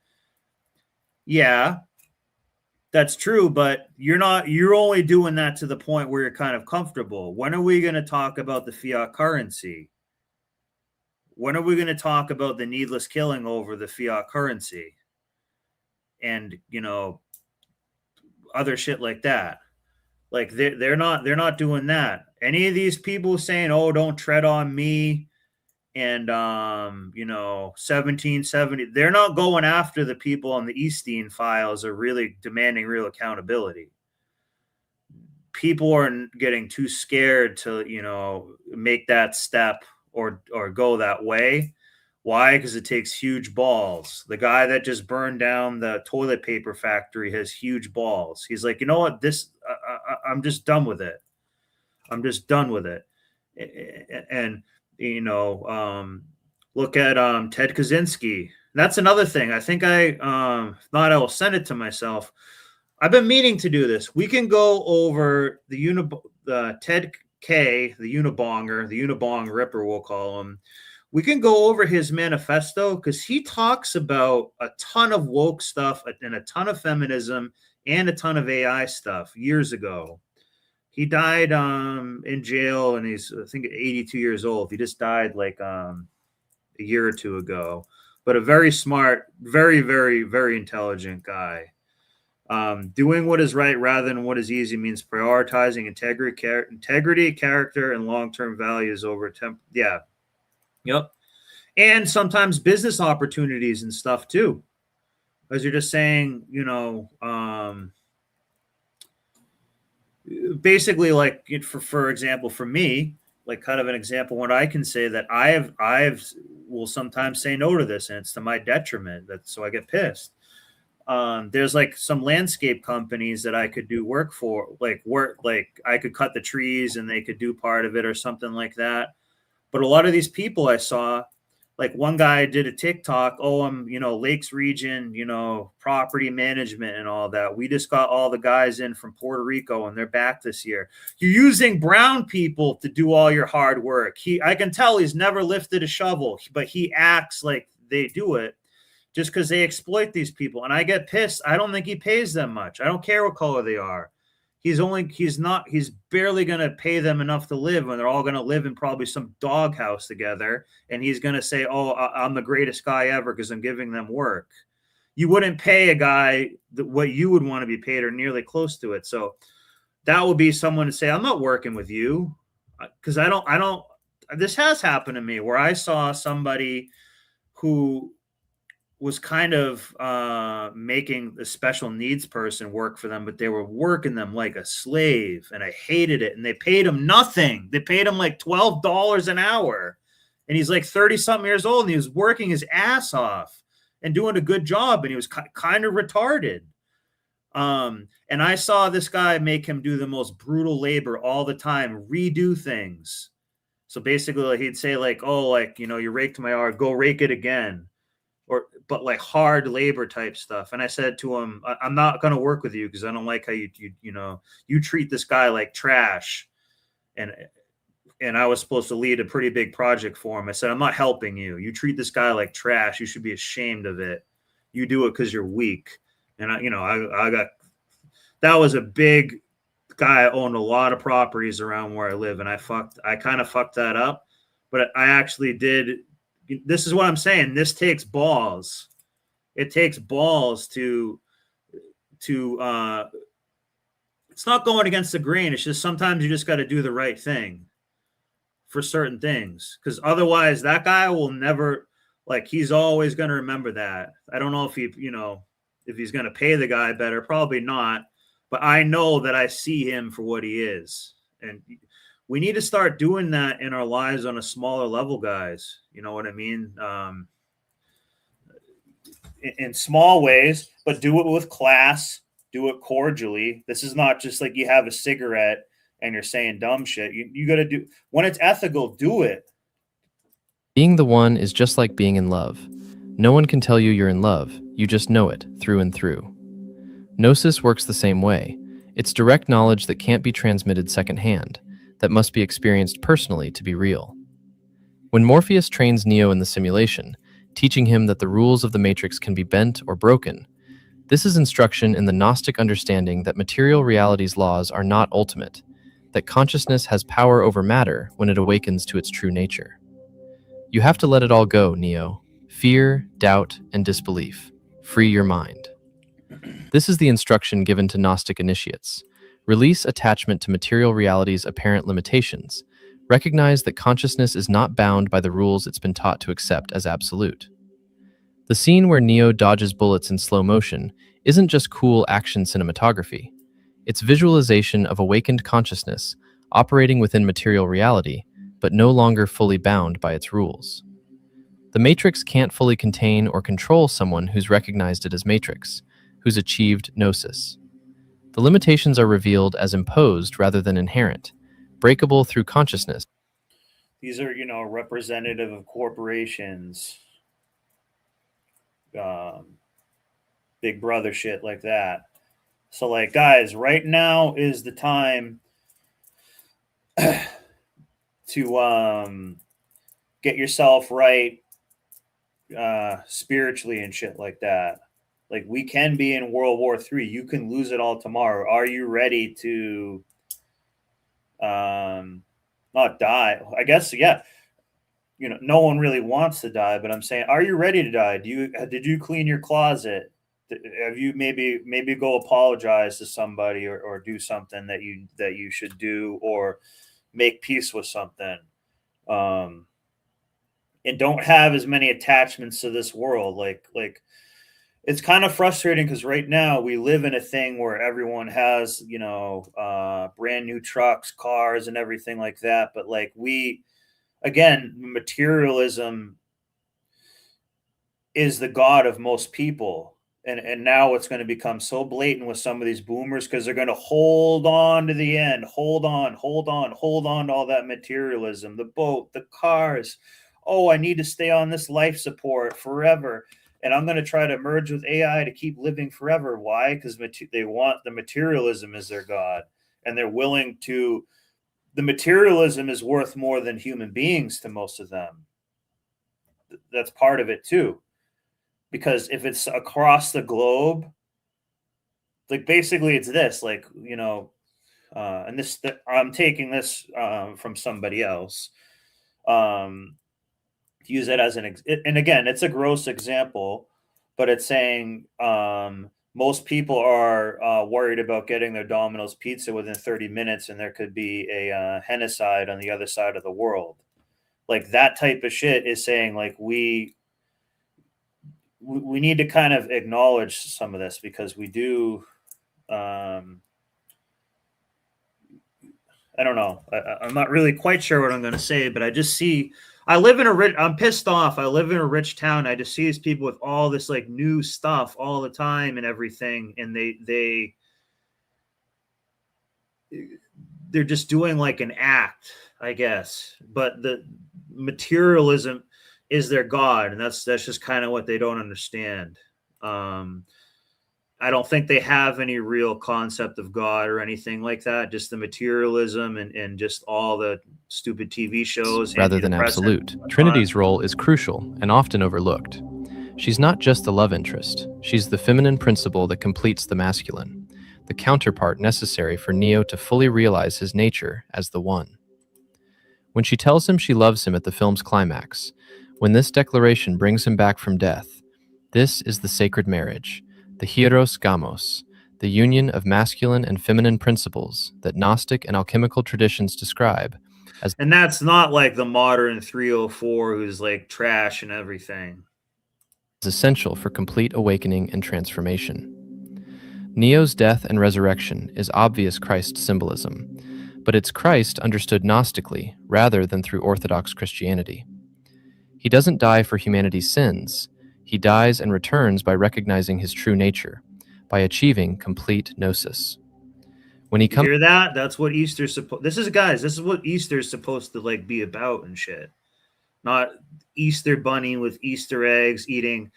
Yeah, that's true, but you're only doing that to the point where you're kind of comfortable. When are we going to talk about the fiat currency? When are we going to talk about the needless killing over the fiat currency? And, other shit like that. Like they're not doing that. Any of these people saying, oh, don't tread on me, and 1770, they're not going after the people on the Epstein files are really demanding real accountability. People are getting too scared to make that step or go that way. Why? Because it takes huge balls. The guy that just burned down the toilet paper factory has huge balls. He's like, you know what, I'm just done with it. I'm just done with it. And look at Ted Kaczynski. That's another thing. I think I thought I will send it to myself. I've been meaning to do this. We can go over the Ted K, the Unibonger, the Unibong Ripper, we'll call him. We can go over his manifesto because he talks about a ton of woke stuff and a ton of feminism and a ton of AI stuff years ago. He died in jail, and he's, I think, 82 years old. He just died like a year or two ago. But a very smart, very, very, very intelligent guy. Doing what is right rather than what is easy means prioritizing integrity, character, and long-term values over yeah. Yep. And sometimes business opportunities and stuff too. As you're just saying, basically, like for example, for me, like kind of an example, what I can say that I will sometimes say no to this, and it's to my detriment. So I get pissed. There's like some landscape companies that I could do work for, like I could cut the trees and they could do part of it or something like that. But a lot of these people I saw, like one guy did a TikTok, oh, I'm, Lakes region, property management and all that. We just got all the guys in from Puerto Rico and they're back this year. You're using brown people to do all your hard work. I can tell he's never lifted a shovel, but he acts like they do it just because they exploit these people. And I get pissed. I don't think he pays them much. I don't care what color they are. He's barely going to pay them enough to live when they're all going to live in probably some doghouse together. And he's going to say, oh, I'm the greatest guy ever because I'm giving them work. You wouldn't pay a guy what you would want to be paid or nearly close to it. So that would be someone to say, I'm not working with you because this has happened to me where I saw somebody who was kind of making the special needs person work for them, but they were working them like a slave, and I hated it. And they paid him nothing. They paid him like $12 an hour, and he's like 30-something years old, and he was working his ass off and doing a good job, and he was kind of retarded. And I saw this guy make him do the most brutal labor all the time, redo things. So basically, he'd say like, oh, like, you raked my yard, go rake it again. but like hard labor type stuff. And I said to him, I'm not going to work with you because I don't like how you treat this guy like trash. And I was supposed to lead a pretty big project for him. I said, I'm not helping you. You treat this guy like trash. You should be ashamed of it. You do it because you're weak. And I got, that was a big guy, owned a lot of properties around where I live. And I kind of fucked that up, but I actually did. This is what I'm saying. This takes balls. It takes balls to it's not going against the grain. It's just sometimes you just got to do the right thing for certain things, because otherwise that guy will never, like, he's always going to remember that. I don't know if if he's going to pay the guy better, probably not, but I know that I see him for what he is. And we need to start doing that in our lives on a smaller level, guys. You know what I mean? In small ways, but do it with class, do it cordially. This is not just like you have a cigarette and you're saying dumb shit. You got to do, when it's ethical, do it. Being the one is just like being in love. No one can tell you you're in love. You just know it through and through. Gnosis works the same way. It's direct knowledge that can't be transmitted secondhand, that must be experienced personally to be real. When Morpheus trains Neo in the simulation, teaching him that the rules of the Matrix can be bent or broken, this is instruction in the Gnostic understanding that material reality's laws are not ultimate, that consciousness has power over matter when it awakens to its true nature. You have to let it all go, Neo. Fear, doubt, and disbelief. Free your mind. This is the instruction given to Gnostic initiates. Release attachment to material reality's apparent limitations. Recognize that consciousness is not bound by the rules it's been taught to accept as absolute. The scene where Neo dodges bullets in slow motion isn't just cool action cinematography. It's visualization of awakened consciousness operating within material reality, but no longer fully bound by its rules. The Matrix can't fully contain or control someone who's recognized it as Matrix, who's achieved Gnosis. The limitations are revealed as imposed rather than inherent, breakable through consciousness. These are, representative of corporations, Big Brother shit like that. So, like, guys, right now is the time to get yourself right spiritually and shit like that. Like, we can be in World War III. You can lose it all tomorrow. Are you ready to not die? I guess, yeah. No one really wants to die, but I'm saying, are you ready to die? Did you clean your closet? Have you maybe go apologize to somebody or do something that you should do, or make peace with something? And don't have as many attachments to this world. Like it's kind of frustrating because right now we live in a thing where everyone has, brand new trucks, cars, and everything like that. But like again, materialism is the god of most people. And now it's going to become so blatant with some of these boomers because they're going to hold on to the end, hold on to all that materialism, the boat, the cars. Oh, I need to stay on this life support forever. And I'm going to try to merge with AI to keep living forever. Why? Because they want the materialism as their god. And they're willing to, the materialism is worth more than human beings to most of them. That's part of it too. Because if it's across the globe, like basically it's this, like, and this, I'm taking this from somebody else. Use it as and again, it's a gross example, but it's saying most people are worried about getting their Domino's pizza within 30 minutes, and there could be a genocide on the other side of the world. Like that type of shit is saying, like, we need to kind of acknowledge some of this because we do. I don't know. I'm not really quite sure what I'm going to say, but I just see. I'm pissed off. I live in a rich town. I just see these people with all this like new stuff all the time and everything, and they're just doing like an act, I guess. But the materialism, is their God, and that's just kind of what they don't understand. I don't think they have any real concept of God or anything like that. Just the materialism and just all the stupid TV shows. Rather than absolute, Trinity's role is crucial and often overlooked. She's not just the love interest. She's the feminine principle that completes the masculine, the counterpart necessary for Neo to fully realize his nature as the one. When she tells him she loves him at the film's climax, when this declaration brings him back from death, this is the sacred marriage, the hieros gamos, the union of masculine and feminine principles that Gnostic and alchemical traditions describe as. And that's not like the modern 304 who's like trash and everything. Is essential for complete awakening and transformation. Neo's death and resurrection is obvious Christ symbolism, but it's Christ understood Gnostically rather than through Orthodox Christianity. He doesn't die for humanity's sins. He dies and returns by recognizing his true nature, by achieving complete gnosis. When he comes, hear that? That's what Easter's supposed. This is what Easter's supposed to like be about and shit. Not Easter bunny with Easter eggs eating.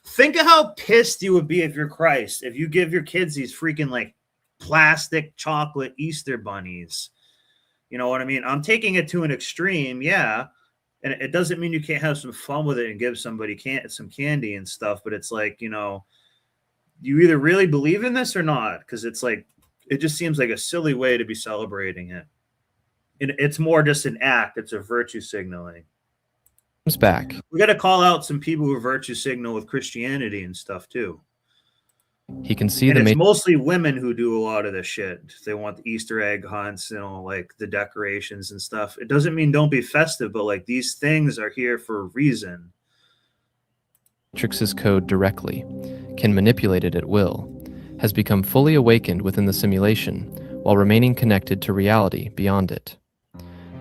Think of how pissed you would be if you're Christ, if you give your kids these freaking like plastic chocolate Easter bunnies. You know what I mean? I'm taking it to an extreme, yeah. And it doesn't mean you can't have some fun with it and give somebody some candy and stuff, but it's like, you know, you either really believe in this or not, because it's like, it just seems like a silly way to be celebrating it. And it's more just an act. It's a virtue signaling. Comes back. We got to call out some people who virtue signal with Christianity and stuff too. He can see and it's mostly women who do a lot of this shit. They want the Easter egg hunts, you know, like the decorations and stuff. It doesn't mean don't be festive, but like these things are here for a reason. Matrix's code directly, can manipulate it at will, has become fully awakened within the simulation while remaining connected to reality beyond it.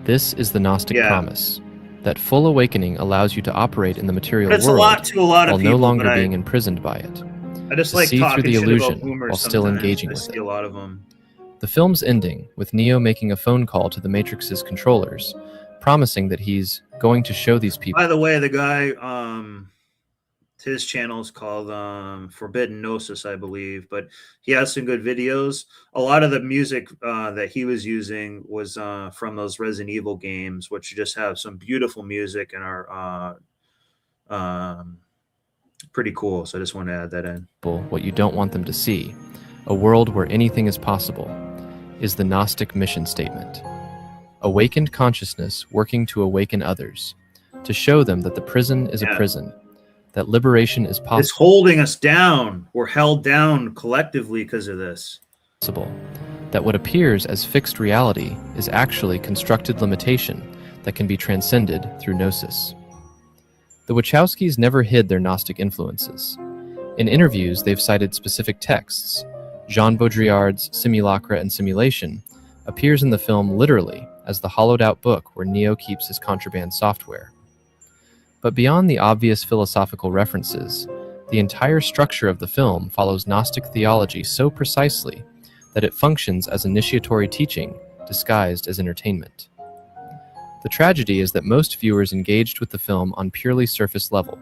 This is the Gnostic promise, that full awakening allows you to operate in the material world while no longer being imprisoned by it. I just to like see through the illusion while still engaging with it. A lot of them. The film's ending, with Neo making a phone call to the Matrix's controllers, promising that he's going to show these people. By the way, the guy, his channel is called Forbidden Gnosis, I believe, but he has some good videos. A lot of the music that he was using was from those Resident Evil games, which just have some beautiful music and are pretty cool. So I just want to add that in. What you don't want them to see, a world where anything is possible, is the Gnostic mission statement. Awakened consciousness working to awaken others, to show them that the prison is a prison, that liberation is possible. It's holding us down. We're held down collectively because of this. That what appears as fixed reality is actually constructed limitation that can be transcended through gnosis. The Wachowskis never hid their Gnostic influences. In interviews, they've cited specific texts. Jean Baudrillard's Simulacra and Simulation appears in the film literally as the hollowed-out book where Neo keeps his contraband software. But beyond the obvious philosophical references, the entire structure of the film follows Gnostic theology so precisely that it functions as initiatory teaching disguised as entertainment. The tragedy is that most viewers engaged with the film on purely surface level.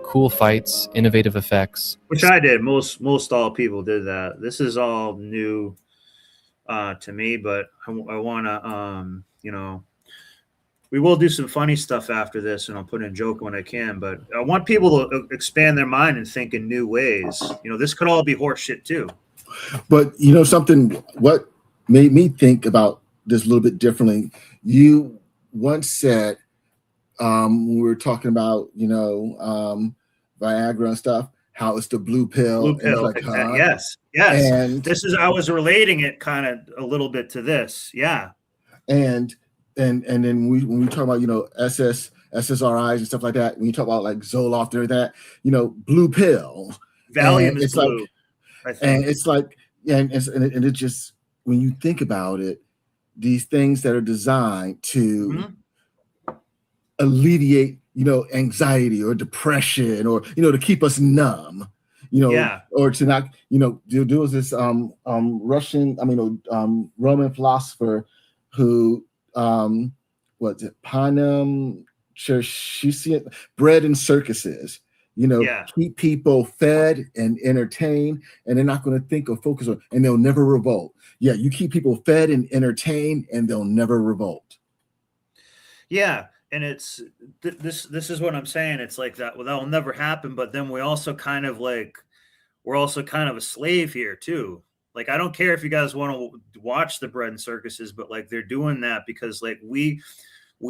Cool fights, innovative effects. Which I did. Most all people did that. This is all new to me, but I want to, you know, we will do some funny stuff after this, and I'll put in a joke when I can, but I want people to expand their mind and think in new ways. You know, this could all be horse shit too. But, you know, what made me think about this a little bit differently, you once said, when we were talking about, you know, Viagra and stuff, how it's the blue pill. Blue pill, like, yes. And I was relating it kind of a little bit to this, yeah. And then when we talk about, you know, SSRIs and stuff like that, when you talk about like Zoloft and that, you know, blue pill. Valium is blue. Like, and it's like, and it just, when you think about it, these things that are designed to alleviate, you know, anxiety or depression, or, you know, to keep us numb, you know, or to not, you know, there was this Roman philosopher who was it Panem sure she's seeing bread and circuses. Keep people fed and entertained, and they're not going to think or focus on, and they'll never revolt. Yeah, you keep people fed and entertained, and they'll never revolt. Yeah, and it's this is what I'm saying. It's like that. Well, that will never happen. But then we're also kind of a slave here too. Like, I don't care if you guys want to watch the bread and circuses, but like they're doing that because like we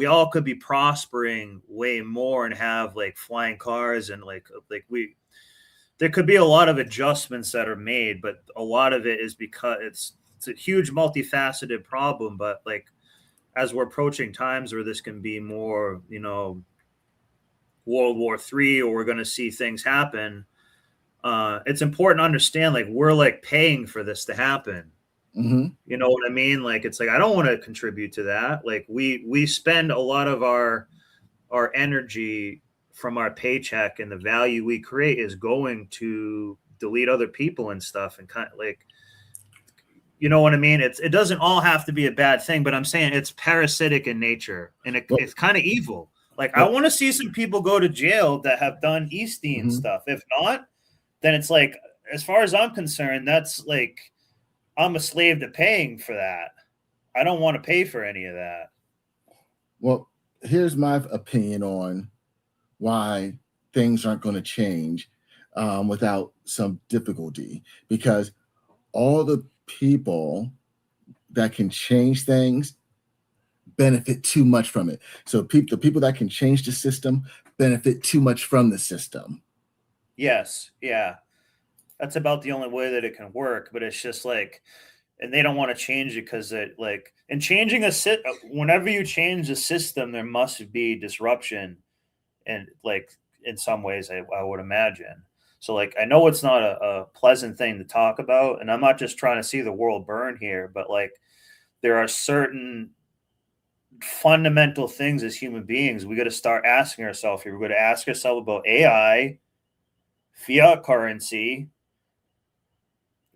all could be prospering way more and have like flying cars and like there could be a lot of adjustments that are made, but a lot of it is because it's a huge multifaceted problem. But like, as we're approaching times where this can be more, World War III, or we're going to see things happen, it's important to understand, like, we're like paying for this to happen. Mm-hmm. You know what I mean? Like, it's like, I don't want to contribute to that. Like, we spend a lot of our energy from our paycheck, and the value we create is going to delete other people and stuff, and kind of like, you know what I mean? It doesn't all have to be a bad thing, but I'm saying it's parasitic in nature, and it's kind of evil. Like, I want to see some people go to jail that have done Eastine stuff. If not, then it's like, as far as I'm concerned, that's like, I'm a slave to paying for that. I don't want to pay for any of that. Well, here's my opinion on why things aren't going to change without some difficulty, because all the people that can change things benefit too much from it. So the people that can change the system benefit too much from the system. Yes. Yeah. That's about the only way that it can work. But it's just like, and they don't want to change it because it like, and changing whenever you change the system, there must be disruption. And like, in some ways, I would imagine. So like, I know it's not a pleasant thing to talk about, and I'm not just trying to see the world burn here, but like, there are certain fundamental things as human beings we got to start asking ourselves here. We're going to ask ourselves about AI, fiat currency,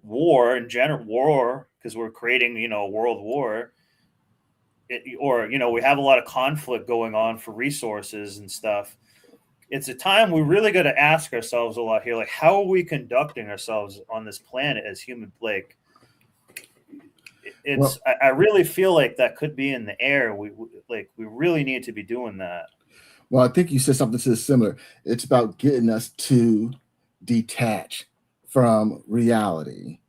war in general, because we're creating, a world war. We have a lot of conflict going on for resources and stuff. It's a time we really got to ask ourselves a lot here. Like, how are we conducting ourselves on this planet as human? Like, I really feel like that could be in the air. We really need to be doing that. Well, I think you said something similar. It's about getting us to detach from reality.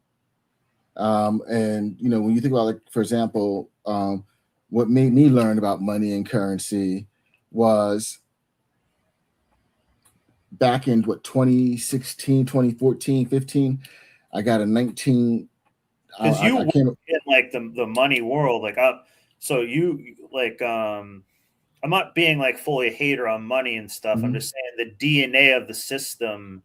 And when you think about, like, for example, what made me learn about money and currency was back in 2016, 2014, 15, I got a 19. Because you work in like the money world, like I'm not being like fully a hater on money and stuff. I'm just saying the DNA of the system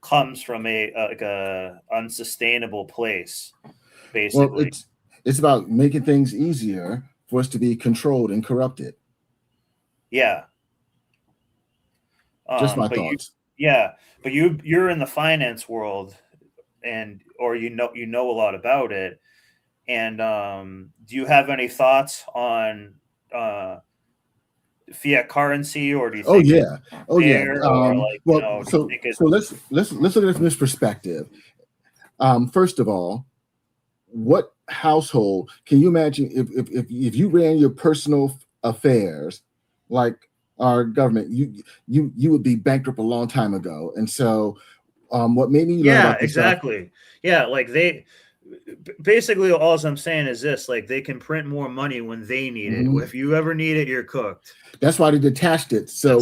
comes from a unsustainable place, basically. Well, it's about making things easier for us to be controlled and corrupted. Yeah. Just my thoughts. But you're in the finance world, or you know a lot about it. And do you have any thoughts on fiat currency, or do you think So let's look at it from this perspective. First of all, what household can you imagine if you ran your personal affairs like our government? You would be bankrupt a long time ago. And so what made me learn about this exactly. Yeah, like they basically, all I'm saying is this: like, they can print more money when they need it. If you ever need it, you're cooked. That's why they detached it. So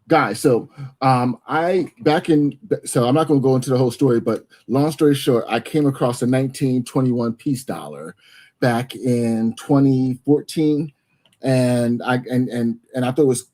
guys, so I'm not going to go into the whole story, but long story short, I came across a 1921 peace dollar back in 2014, and I thought it was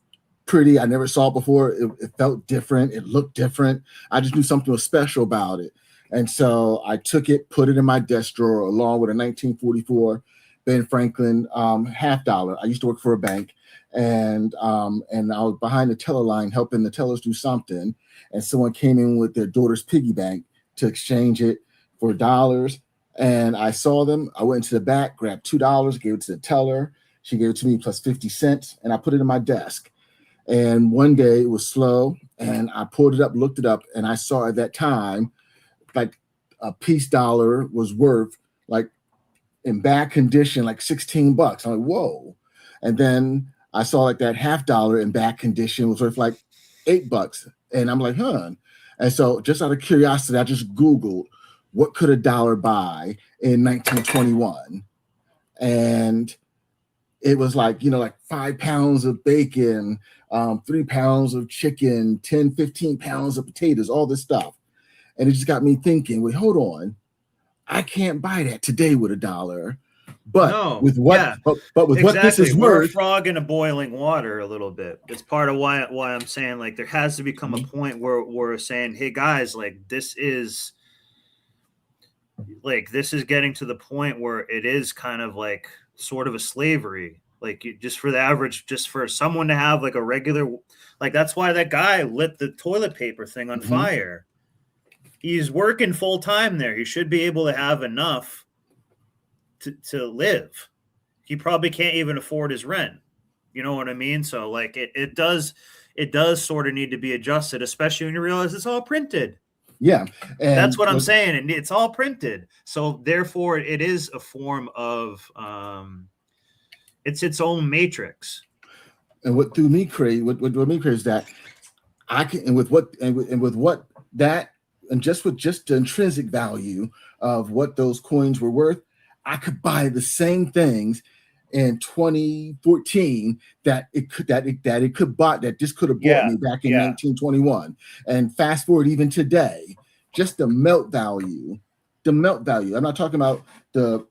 pretty. I never saw it before. It felt different. It looked different. I just knew something was special about it. And so I took it, put it in my desk drawer along with a 1944 Ben Franklin half dollar. I used to work for a bank, and I was behind the teller line helping the tellers do something. And someone came in with their daughter's piggy bank to exchange it for dollars. And I saw them. I went into the back, grabbed $2, gave it to the teller. She gave it to me plus 50 cents, and I put it in my desk. And one day it was slow, and I pulled it up, looked it up, and I saw at that time, like a peace dollar was worth, like in bad condition, like $16. I'm like, whoa. And then I saw like that $50 in bad condition was worth like $8. And I'm like, huh. And so just out of curiosity, I just Googled what could a dollar buy in 1921. And it was like, like 5 pounds of bacon, 3 pounds of chicken, 10, 15 pounds of potatoes, all this stuff. And it just got me thinking, wait, hold on. I can't buy that today with a dollar. But with what but with what this is We're worth. a frog in a boiling water a little bit. It's part of why I'm saying like there has to become a point where we're saying, hey guys, like this is getting to the point where it is kind of like sort of a slavery. Like just for the average, just for someone to have like a regular, like that's why that guy lit the toilet paper thing on fire. He's working full time there. He should be able to have enough to live. He probably can't even afford his rent. You know what I mean? So like it does sort of need to be adjusted, especially when you realize it's all printed. Yeah. And that's what I'm saying. And it's all printed. So therefore it is a form of it's its own matrix. And what threw me crazy, what me crazy is that I can, and with what that, and just with just the intrinsic value of what those coins were worth, I could buy the same things in 2014 that this could have bought me back in 1921. And fast forward even today, just the melt value. I'm not talking about the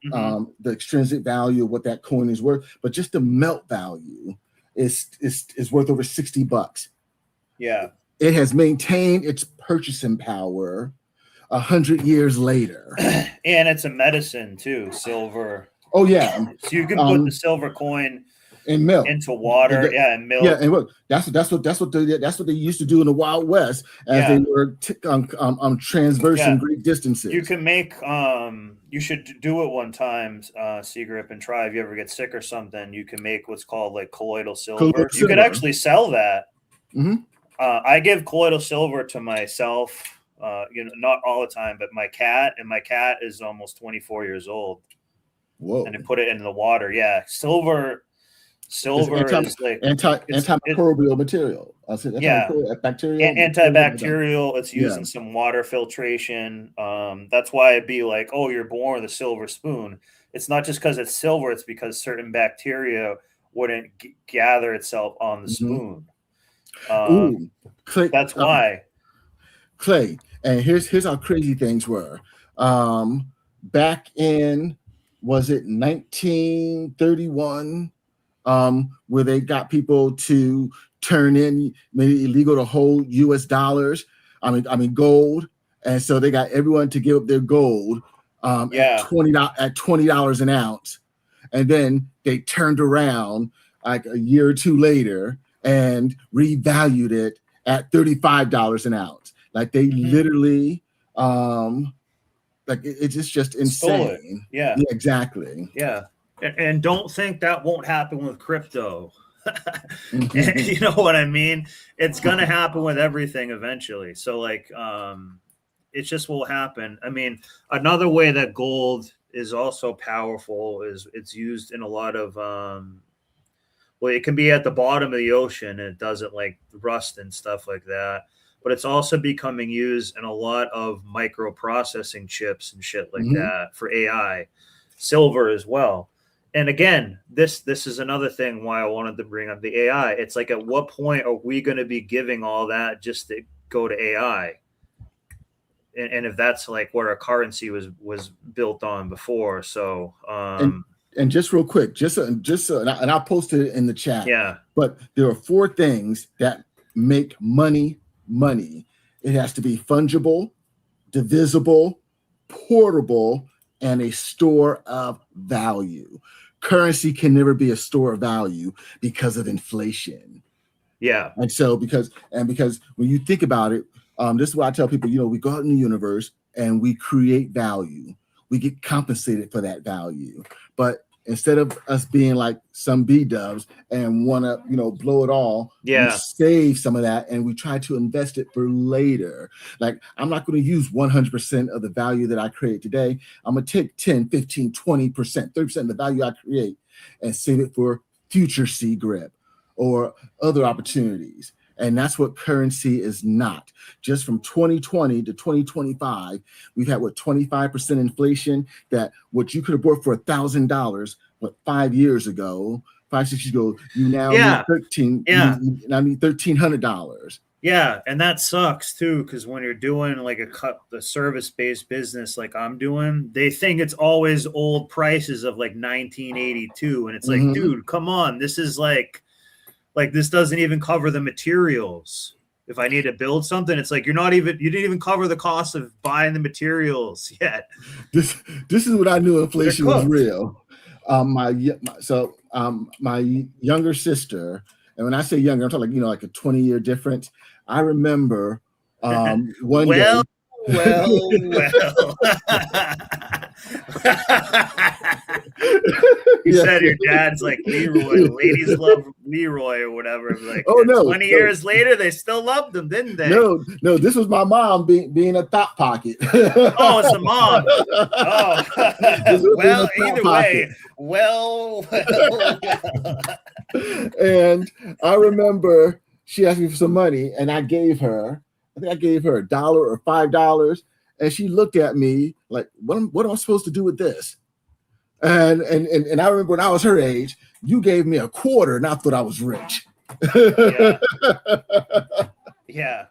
extrinsic value of what that coin is worth, but just the melt value is worth over $60. Yeah. It has maintained its purchasing power 100 years later. And it's a medicine too, silver. Oh yeah. So you can put the silver coin in milk into water, and milk. Yeah, and look, that's what they used to do in the Wild West as they were transversing great distances. You can make you should do it one time, Seagrip, and try if you ever get sick or something. You can make what's called like colloidal silver. You could actually sell that. I give colloidal silver to myself. Not all the time, but my cat is almost 24 years old. Whoa. And I put it in the water. Yeah. Silver is like antimicrobial material. I said antibacterial. It's used in some water filtration. That's why it'd be like, oh, you're born with a silver spoon. It's not just because it's silver, it's because certain bacteria wouldn't gather itself on the spoon. Clay, that's why. Clay, and here's how crazy things were. Back in, was it 1931, where they got people to turn in, made it illegal to hold US dollars. I mean gold. And so they got everyone to give up their gold at $20 an ounce. And then they turned around like a year or two later and revalued it at $35 an ounce. Like they literally, it's just insane. Yeah, exactly. Yeah, and don't think that won't happen with crypto. You know what I mean? It's gonna happen with everything eventually. So like, it just will happen. I mean, another way that gold is also powerful is it's used in a lot of it can be at the bottom of the ocean and it doesn't like rust and stuff like that. But it's also becoming used in a lot of microprocessing chips and shit like that for AI, silver as well. And again, this is another thing why I wanted to bring up the AI. It's like, at what point are we going to be giving all that just to go to AI? And if that's like what our currency was built on before. So, and just real quick, and I'll post it in the chat. Yeah. But there are 4 things that make money. It has to be fungible, divisible, portable, and a store of value. Currency can never be a store of value because of inflation. Yeah. And so because when you think about it, this is why I tell people, we go out in the universe and we create value. We get compensated for that value. But instead of us being like some B-dubs and want to, blow it all, we save some of that and we try to invest it for later. Like, I'm not going to use 100% of the value that I create today. I'm going to take 10, 15, 20%, 30% of the value I create and save it for future C-grip or other opportunities. And that's what currency is not. Just from 2020 to 2025, we've had 25% inflation, that what you could have bought for $1,000, 5 years ago, 5, 6 years ago, you now need you now need $1,300. Yeah, and that sucks too, because when you're doing like the service-based business like I'm doing, they think it's always old prices of like 1982, and it's like, dude, come on, this is like this doesn't even cover the materials. If I need to build something, it's like you didn't even cover the cost of buying the materials yet. This is what I knew inflation was real. My younger sister, and when I say younger, I'm talking like a 20-year difference. I remember one day. Well. You said your dad's like Leroy. Ladies love Leroy or whatever. Like, 20 years later, they still loved him, didn't they? No. This was my mom being a thought pocket. Oh, it's the mom. Oh, well, either way. Well. And I remember she asked me for some money, and I gave her. I think I gave her $1 or $5, and she looked at me like, "What am I supposed to do with this?" And I remember when I was her age, you gave me a quarter, and I thought I was rich. Yeah.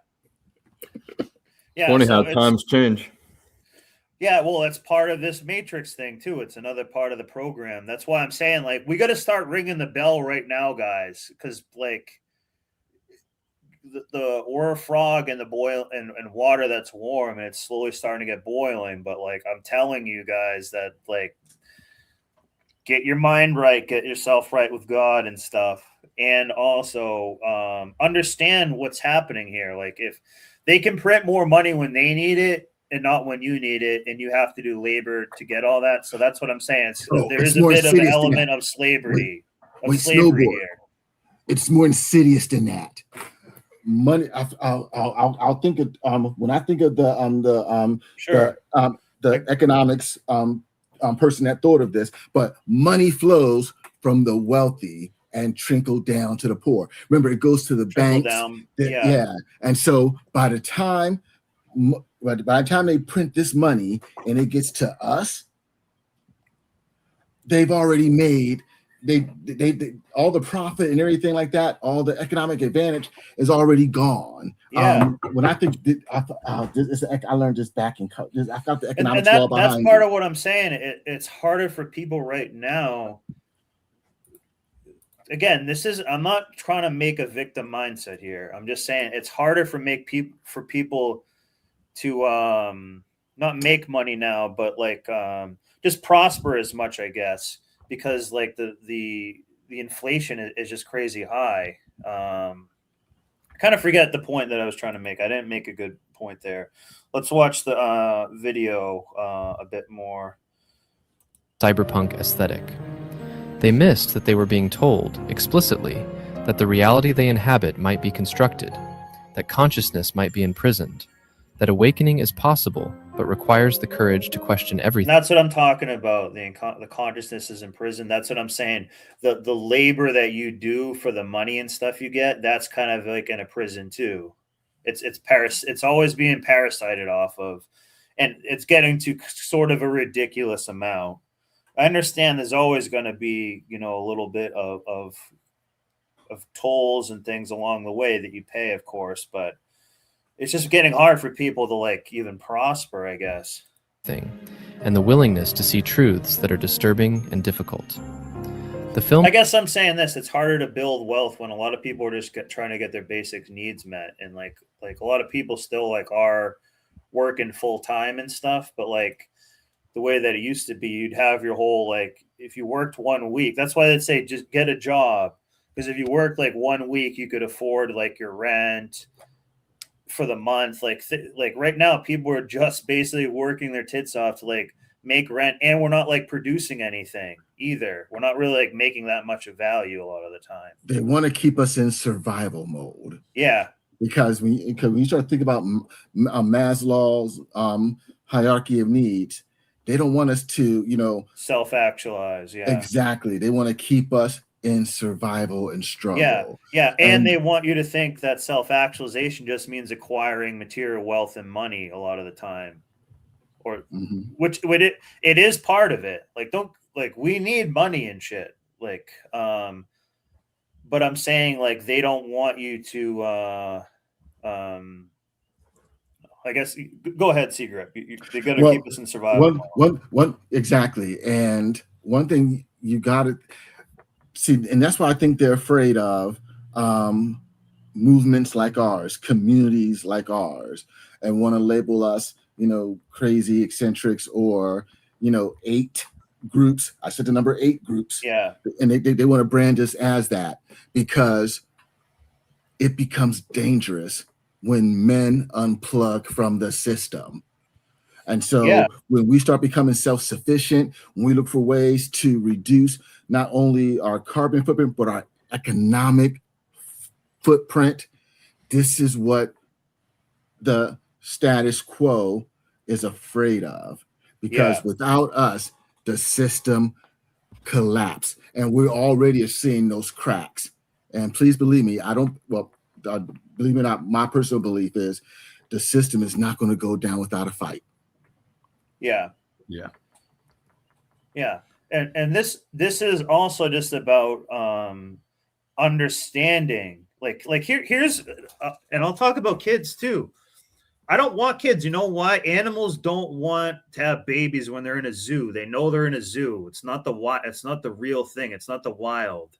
Funny how times change. Yeah, well, it's part of this matrix thing too. It's another part of the program. That's why I'm saying, like, we got to start ringing the bell right now, guys, because like the or frog and the boil and water that's warm, and it's slowly starting to get boiling. But like, I'm telling you guys that, like, get your mind right, get yourself right with God and stuff, and also understand what's happening here. Like, if they can print more money when they need it and not when you need it, and you have to do labor to get all that. So that's what I'm saying. There is a bit of an element of slavery. Slavery here. It's more insidious than that. Money. I'll think of when I think of the economics person that thought of this, but money flows from the wealthy and trickle down to the poor. Remember, it goes to the banks. And so by the time they print this money and it gets to us, they've already made they all the profit and everything like that, all the economic advantage is already gone. When I think I learned this back in college. I got the economics law behind. That's part of what I'm saying. It's harder for people right now. Again, I'm not trying to make a victim mindset here. I'm just saying it's harder for people to not make money now, but like just prosper as much, I guess, because like the inflation is just crazy high. I kind of forget the point that I was trying to make. I didn't make a good point there. Let's watch the video a bit more. Cyberpunk aesthetic. They missed that they were being told, explicitly, that the reality they inhabit might be constructed, that consciousness might be imprisoned, that awakening is possible, but requires the courage to question everything. That's what I'm talking about. The consciousness is imprisoned. That's what I'm saying. The labor that you do for the money and stuff you get, that's kind of like in a prison too. It's always being parasited off of, and it's getting to sort of a ridiculous amount. I understand there's always going to be, a little bit of tolls and things along the way that you pay, of course, but it's just getting hard for people to like even prosper, I guess. And the willingness to see truths that are disturbing and difficult. The film. I guess I'm saying this: it's harder to build wealth when a lot of people are just trying to get their basic needs met, and like a lot of people still like are working full time and stuff, but like the way that it used to be, you'd have your whole, like, if you worked 1 week, that's why they'd say just get a job, because if you worked like 1 week, you could afford like your rent for the month. Like right now, people are just basically working their tits off to like make rent, and we're not like producing anything either. We're not really like making that much of value a lot of the time. They want to keep us in survival mode. Yeah. Because when you start thinking about Maslow's hierarchy of needs, they don't want us to, self-actualize. Yeah, exactly. They want to keep us in survival and struggle. Yeah. And they want you to think that self-actualization just means acquiring material wealth and money a lot of the time, or which it is part of it. Like we need money and shit. Like, but I'm saying like they don't want you to. I guess go ahead, Secret. They're going to keep us in survival. One exactly. And one thing you got to see, and that's why I think they're afraid of movements like ours, communities like ours, and want to label us, crazy eccentrics or, 8 groups. I said the number 8 groups. Yeah. And they want to brand us as that because it becomes dangerous when men unplug from the system. And so when we start becoming self-sufficient, when we look for ways to reduce not only our carbon footprint, but our economic footprint, this is what the status quo is afraid of. Because without us, the system collapse. And we're already seeing those cracks. And please believe me, believe it or not, my personal belief is the system is not going to go down without a fight. Yeah. And this is also just about understanding. Like here's and I'll talk about kids too. I don't want kids. You know why? Animals don't want to have babies when they're in a zoo. They know they're in a zoo. It's not the real thing. It's not the wild.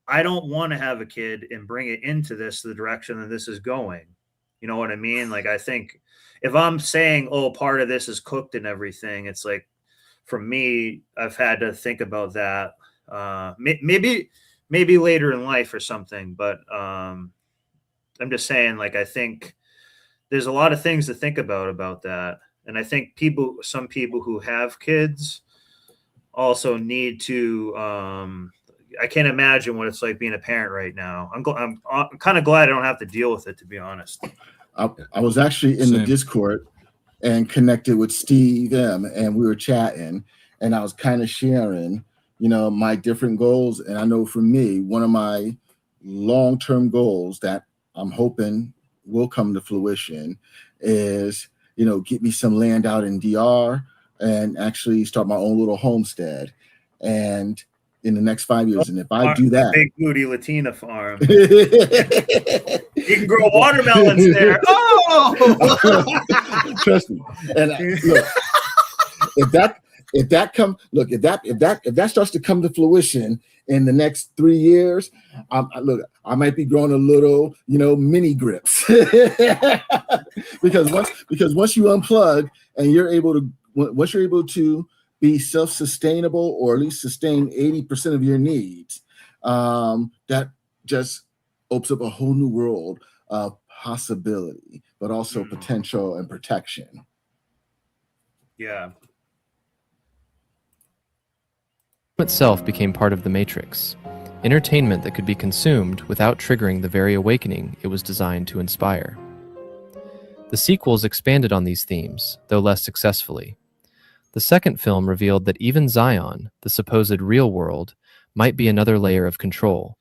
I don't want to have a kid and bring it into the direction that this is going. You know what I mean? Like, I think if I'm saying, part of this is cooked and everything, it's like, for me, I've had to think about that. Maybe later in life or something, but I'm just saying, like, I think there's a lot of things to think about that. And I think some people who have kids also need to, I can't imagine what it's like being a parent right now. I'm kind of glad I don't have to deal with it, to be honest. I was actually in the Discord and connected with Steve M, and we were chatting, and I was kind of sharing, my different goals. And I know for me, one of my long-term goals that I'm hoping will come to fruition is, get me some land out in DR and actually start my own little homestead. And in the next 5 years, and if I do that, big booty Latina farm, you can grow watermelons there. Oh, trust me. And look, if that starts to come to fruition in the next 3 years, I might be growing a little, mini grips, because once you unplug and you're able to be self-sustainable, or at least sustain 80% of your needs, that just opens up a whole new world of possibility, but also potential and protection. Yeah. Itself became part of the Matrix, entertainment that could be consumed without triggering the very awakening it was designed to inspire. The sequels expanded on these themes, though less successfully. The second film revealed that even Zion, the supposed real world, might be another layer of control.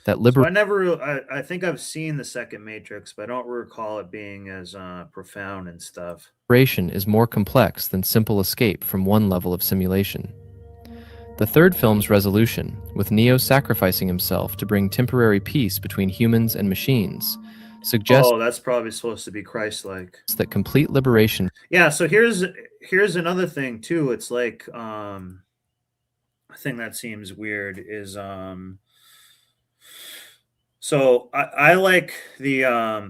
I think I've seen the second Matrix, but I don't recall it being as profound and stuff. Liberation is more complex than simple escape from one level of simulation. The third film's resolution, with Neo sacrificing himself to bring temporary peace between humans and machines, suggests that's probably supposed to be Christ-like. That complete liberation. Yeah, so here's another thing too. It's like a thing that seems weird is so I like the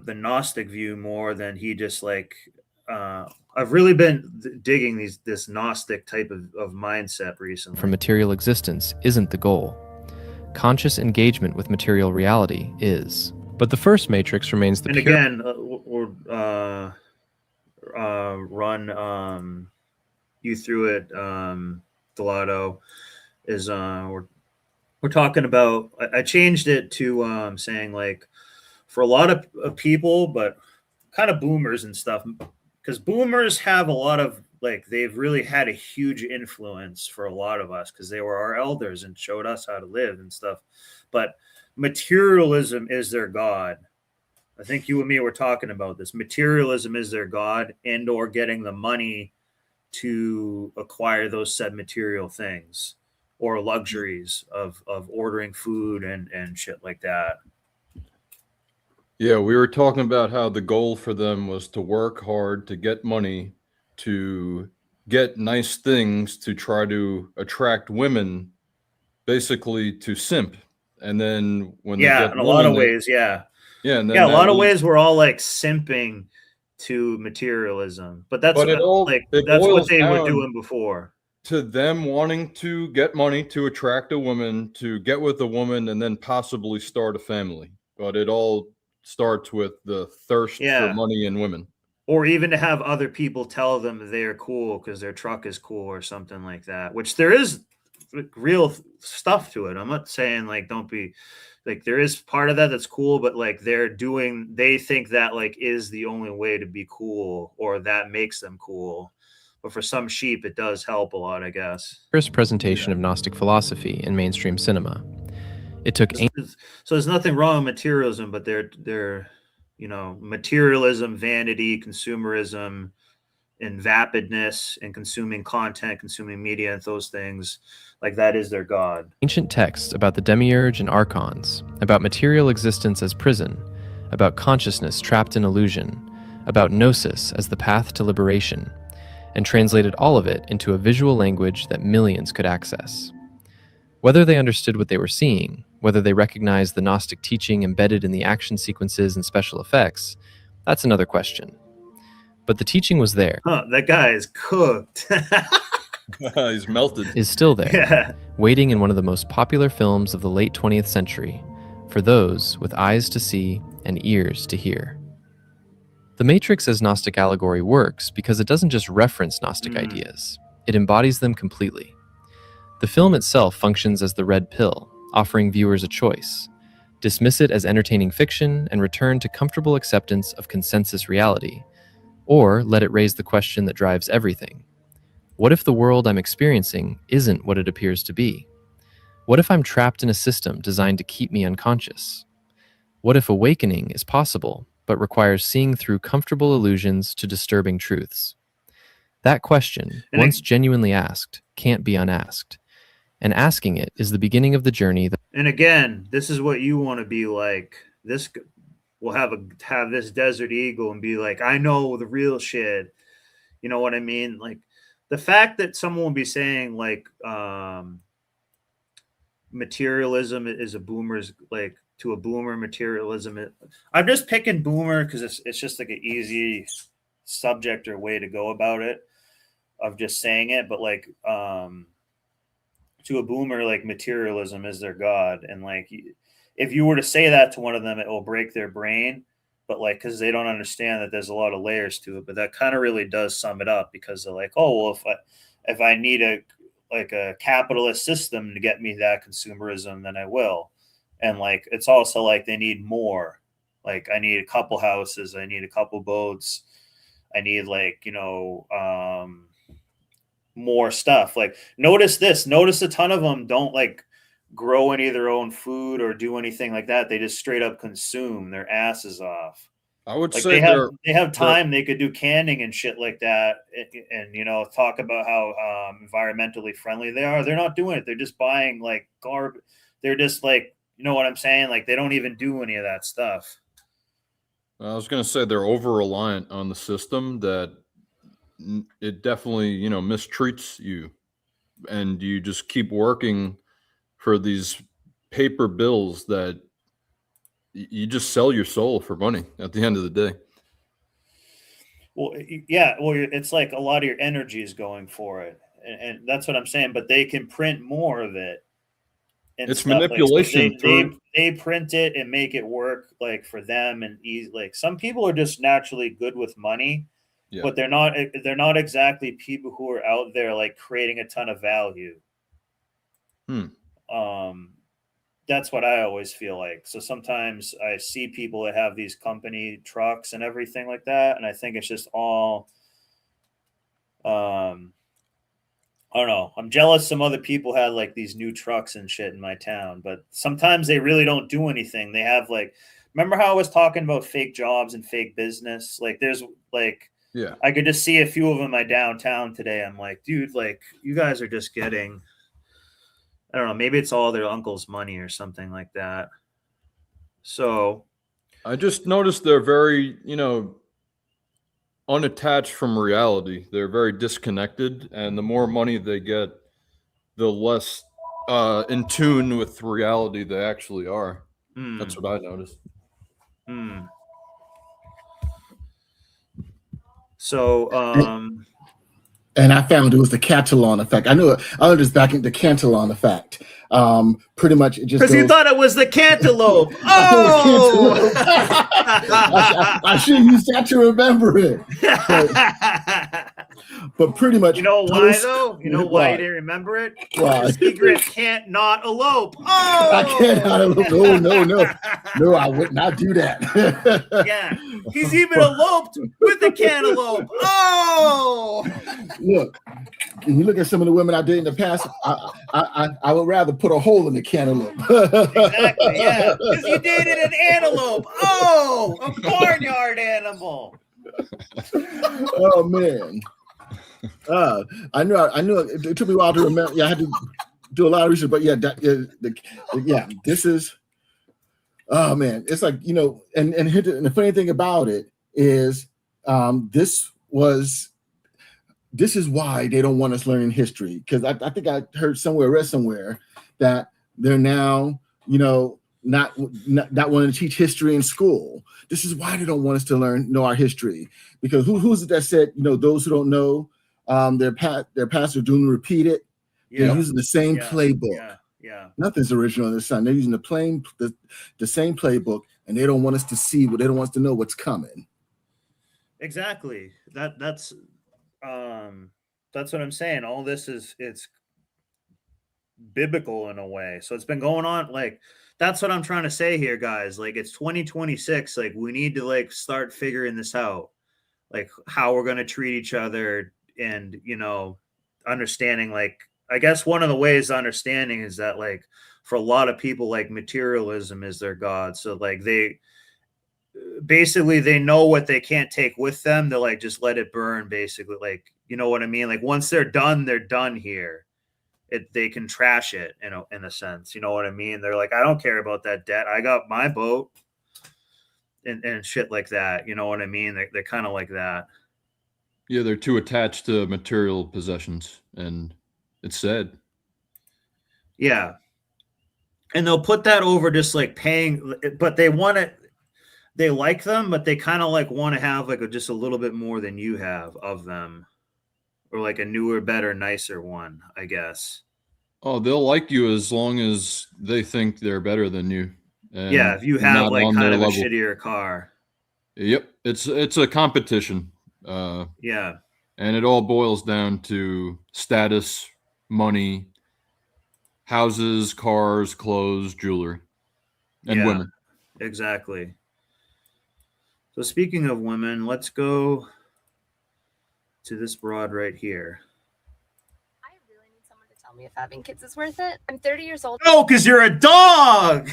Gnostic view more than he just like I've really been digging this Gnostic type of mindset recently. From material existence isn't the goal. Conscious engagement with material reality is. But the first Matrix remains the pure... again, run you threw it, Delado, is we're talking about. I changed it to saying like for a lot of people, but kind of boomers and stuff, because boomers have a lot of like they've really had a huge influence for a lot of us because they were our elders and showed us how to live and stuff. But materialism is their god. I think you and me were talking about this. Materialism is their god, and or getting the money to acquire those said material things or luxuries of ordering food and shit like that. Yeah, we were talking about how the goal for them was to work hard, to get money, to get nice things, to try to attract women, basically to simp. And then when they get in a lot of women, ways, yeah. Yeah, and then Yeah, a lot of ways we're all like simping to materialism, but that's But it that's what boils they were down doing before. to them wanting to get money to attract a woman, to get with a woman, and then possibly start a family. But it all starts with the thirst for money and women. Or even to have other people tell them they're cool because their truck is cool or something like that, which there is real stuff to it. I'm not saying like don't be like there is part of that that's cool, but like they think that like is the only way to be cool or that makes them cool. But for some sheep, it does help a lot, I guess. First presentation of Gnostic philosophy in mainstream cinema. It took so there's nothing wrong with materialism, but they're materialism, vanity, consumerism, and vapidness, and consuming content, consuming media, and those things, like that is their god. Ancient texts about the demiurge and archons, about material existence as prison, about consciousness trapped in illusion, about gnosis as the path to liberation, and translated all of it into a visual language that millions could access. Whether they understood what they were seeing, whether they recognized the Gnostic teaching embedded in the action sequences and special effects, that's another question. But the teaching was there. That guy is cooked. He's melted. Is still there, waiting in one of the most popular films of the late 20th century, for those with eyes to see and ears to hear. The Matrix as Gnostic allegory works because it doesn't just reference Gnostic ideas, it embodies them completely. The film itself functions as the red pill, offering viewers a choice: dismiss it as entertaining fiction and return to comfortable acceptance of consensus reality, or let it raise the question that drives everything. What if the world I'm experiencing isn't what it appears to be? What if I'm trapped in a system designed to keep me unconscious? What if awakening is possible, but requires seeing through comfortable illusions to disturbing truths? That question, once genuinely asked, can't be unasked. And asking it is the beginning of the journey. And again, this is what you want to be like. This will have this desert eagle and be like, I know the real shit. You know what I mean? Like the fact that someone will be saying like materialism is a boomer's like to a boomer materialism. I'm just picking boomer because it's just like an easy subject or way to go about it of just saying it. But like to a boomer, like materialism is their god. And like if you were to say that to one of them, it will break their brain. But like, because they don't understand that there's a lot of layers to it. But that kind of really does sum it up because they're like, oh, well, if I need a capitalist system to get me that consumerism, then I will. And like, it's also like they need more. Like I need a couple houses. I need a couple boats. I need like, more stuff. Like notice a ton of them don't like grow any of their own food or do anything like that. They just straight up consume their asses off. I would like say they have time. They could do canning and shit like that, and talk about how environmentally friendly they are. They're not doing it. They're just buying like garbage. They're just like, you know what I'm saying? Like they don't even do any of that stuff. I was going to say they're over reliant on the system that it definitely, mistreats you, and you just keep working for these paper bills that you just sell your soul for money at the end of the day. Well, yeah. Well, it's like a lot of your energy is going for it. And that's what I'm saying. But they can print more of it. And it's manipulation. Like, so they print it and make it work like for them and easy. Like some people are just naturally good with money. but they're not exactly people who are out there like creating a ton of value. That's what I always feel like. So sometimes I see people that have these company trucks and everything like that, and I think it's just all I don't know. I'm jealous some other people had like these new trucks and shit in my town, but sometimes they really don't do anything. They have like, remember how I was talking about fake jobs and fake business? Like there's like, I could just see a few of them in my downtown today. I'm like, dude, like you guys are just getting, I don't know, maybe it's all their uncle's money or something like that. So I just noticed they're very, unattached from reality. They're very disconnected, and the more money they get, the less in tune with reality they actually are. That's what I noticed. So and I found it was the Catalan effect. I knew this back in the Cantillon effect. Pretty much it just because you thought it was the cantaloupe. Oh, I should use that to remember it. But pretty much, you know why though? You know why you didn't remember it? Why? The secret can't not elope. Oh, I can't not elope. No, I would not do that. Yeah, he's even eloped with the cantaloupe. Oh, look. When you look at some of the women I did in the past, I would rather put a hole in the cantaloupe. Exactly, yeah. Because you dated an antelope. Oh, a barnyard animal. Oh man. I knew it took me a while to remember. Yeah, I had to do a lot of research, but this is. Oh man, it's like and the funny thing about it is, this is why they don't want us learning history, because I think I read somewhere that they're now, not wanting to teach history in school. This is why they don't want us to know our history, because who's it that said, those who don't know their past are doomed to repeat it. Yeah. They're using the same playbook. Yeah. Nothing's original in the sun. They're using the same playbook, and they don't want us to see they don't want us to know what's coming. Exactly. That's what I'm saying. All this it's biblical in a way. So it's been going on. Like, that's what I'm trying to say here, guys. Like, it's 2026. Like, we need to like start figuring this out, like how we're going to treat each other, and understanding, like, I guess one of the ways of understanding is that, like, for a lot of people, like, materialism is their god. So like they know what they can't take with them. They're like, just let it burn, basically. Like, you know what I mean? Like, once they're done here. They can trash it, in a sense. You know what I mean? They're like, I don't care about that debt. I got my boat and shit like that. You know what I mean? They're kind of like that. Yeah, they're too attached to material possessions, and it's sad. Yeah. And they'll put that over just like paying, but they want it. They like them, but they kind of like want to have like just a little bit more than you have of them, or like a newer, better, nicer one, I guess. Oh, they'll like you as long as they think they're better than you. Yeah, if you have like kind of a shittier car. Yep, it's a competition. Yeah. And it all boils down to status, money, houses, cars, clothes, jewelry, and women. Exactly. So speaking of women, let's go to this broad right here. I really need someone to tell me if having kids is worth it. I'm 30 years old. Oh, because you're a dog.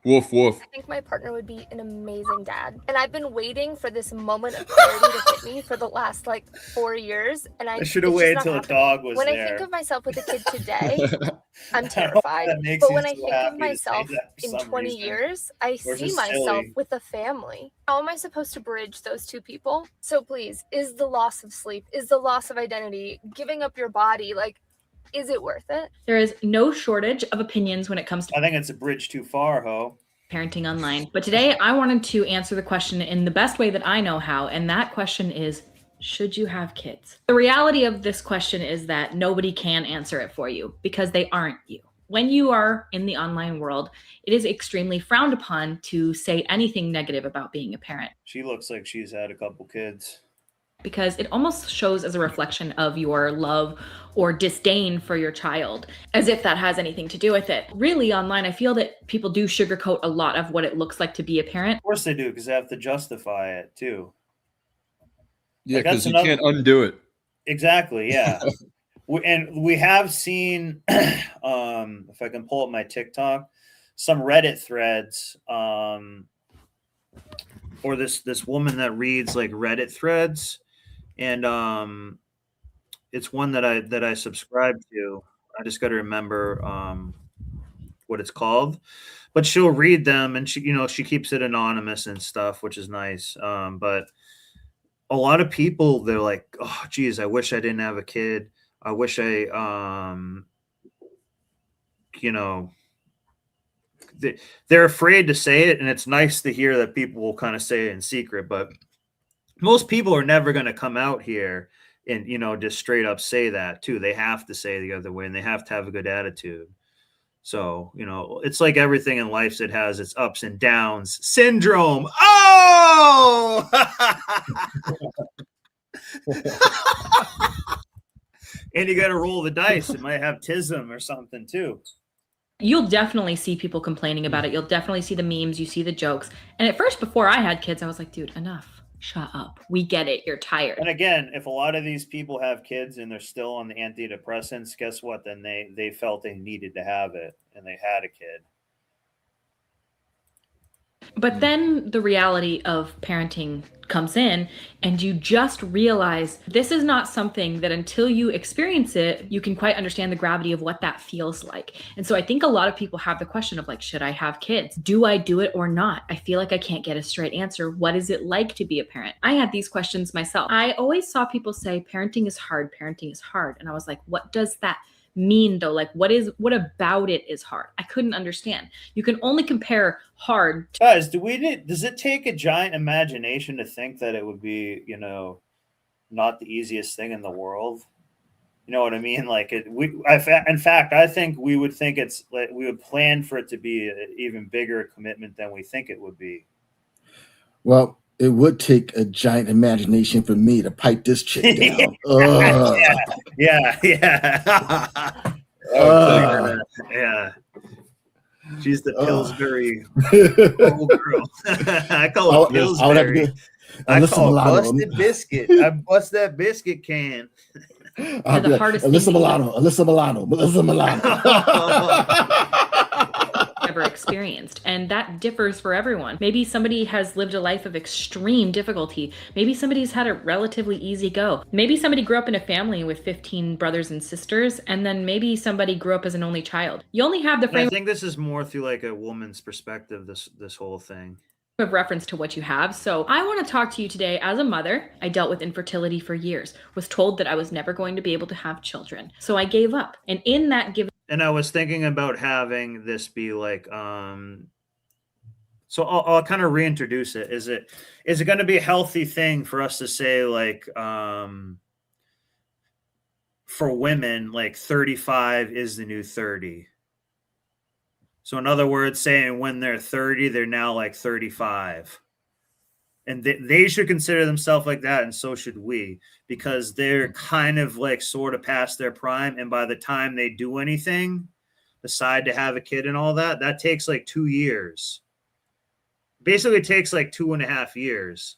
Woof, woof. I think my partner would be an amazing dad. And I've been waiting for this moment of clarity to hit me for the last 4 years. And I should have waited until a dog was there. When I think of myself with a kid today, I'm terrified. But when I think of myself in 20 years, I see myself with a family. How am I supposed to bridge those two people? So please, is the loss of sleep, is the loss of identity, giving up your body, is it worth it? There is no shortage of opinions when it comes to I think it's a bridge too far, Ho. Parenting online. But today I wanted to answer the question in the best way that I know how. And that question is, should you have kids? The reality of this question is that nobody can answer it for you because they aren't you. When you are in the online world, it is extremely frowned upon to say anything negative about being a parent. She looks like she's had a couple kids. because it almost shows as a reflection of your love or disdain for your child, as if that has anything to do with it. Really, online, I feel that people do sugarcoat a lot of what it looks like to be a parent. Of course they do, because they have to justify it too. Yeah, because you can't undo it. Exactly, yeah. we have seen, if I can pull up my TikTok, some Reddit threads, or this woman that reads like Reddit threads, and it's one that I subscribe to. I just got to remember what it's called, but she'll read them, and she keeps it anonymous and stuff, which is nice. But a lot of people, they're like, oh geez, I wish I didn't have a kid. I wish they're afraid to say it, and it's nice to hear that people will kind of say it in secret, but most people are never going to come out here and just straight up say that too. They have to say the other way, and they have to have a good attitude. So it's like everything in life that has its ups and downs. Syndrome. Oh. And you got to roll the dice. It might have tism or something too. You'll definitely see people complaining about it. You'll definitely see the memes. You see the jokes. And at first, before I had kids, I was like, dude, enough. Shut up. We get it. You're tired. And again, if a lot of these people have kids and they're still on the antidepressants, guess what? Then they felt they needed to have it, and they had a kid. But then the reality of parenting comes in, and you just realize this is not something that until you experience it, you can quite understand the gravity of what that feels like. And so I think a lot of people have the question of like, should I have kids? Do I do it or not? I feel like I can't get a straight answer. What is it like to be a parent? I had these questions myself. I always saw people say parenting is hard, parenting is hard. And I was like, what does that mean though? Like what about it is hard? I couldn't understand. You can only compare hard to— Guys, does it take a giant imagination to think that it would be not the easiest thing in the world? You know what I mean? Like in fact, I think we would think it's like we would plan for it to be an even bigger commitment than we think it would be. Well, it would take a giant imagination for me to pipe this chick down. Yeah. Yeah. She's the Pillsbury old girl. I call it Pillsbury. I call it busted biscuit. I bust that biscuit can. The hardest Alyssa Milano. ever experienced, and that differs for everyone. Maybe somebody has lived a life of extreme difficulty. Maybe somebody's had a relatively easy go. Maybe somebody grew up in a family with 15 brothers and sisters, and then maybe somebody grew up as an only child. You only have the frame— I think this is more through like a woman's perspective, this whole thing of reference to what you have. So I want to talk to you today as a mother. I dealt with infertility for years, was told that I was never going to be able to have children. So I gave up. And in that and I was thinking about having this be like, so I'll kind of reintroduce it. Is it going to be a healthy thing for us to say like, for women, like 35 is the new 30? So in other words, saying when they're 30, they're now like 35. And they should consider themselves like that, and so should we, because they're kind of like sort of past their prime. And by the time they do anything, decide to have a kid and all that, that takes like 2 years. Basically, it takes like 2.5 years.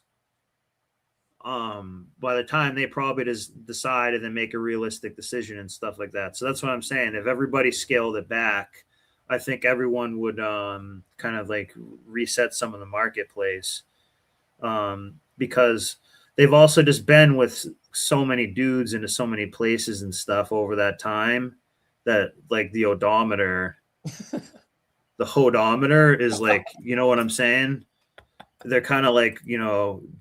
By the time they probably just decide and then make a realistic decision and stuff like that. So that's what I'm saying. If everybody scaled it back, I think everyone would kind of like reset some of the marketplace. Because they've also just been with so many dudes into so many places and stuff over that time that like the hodometer is like, you know what I'm saying? They're kind of like,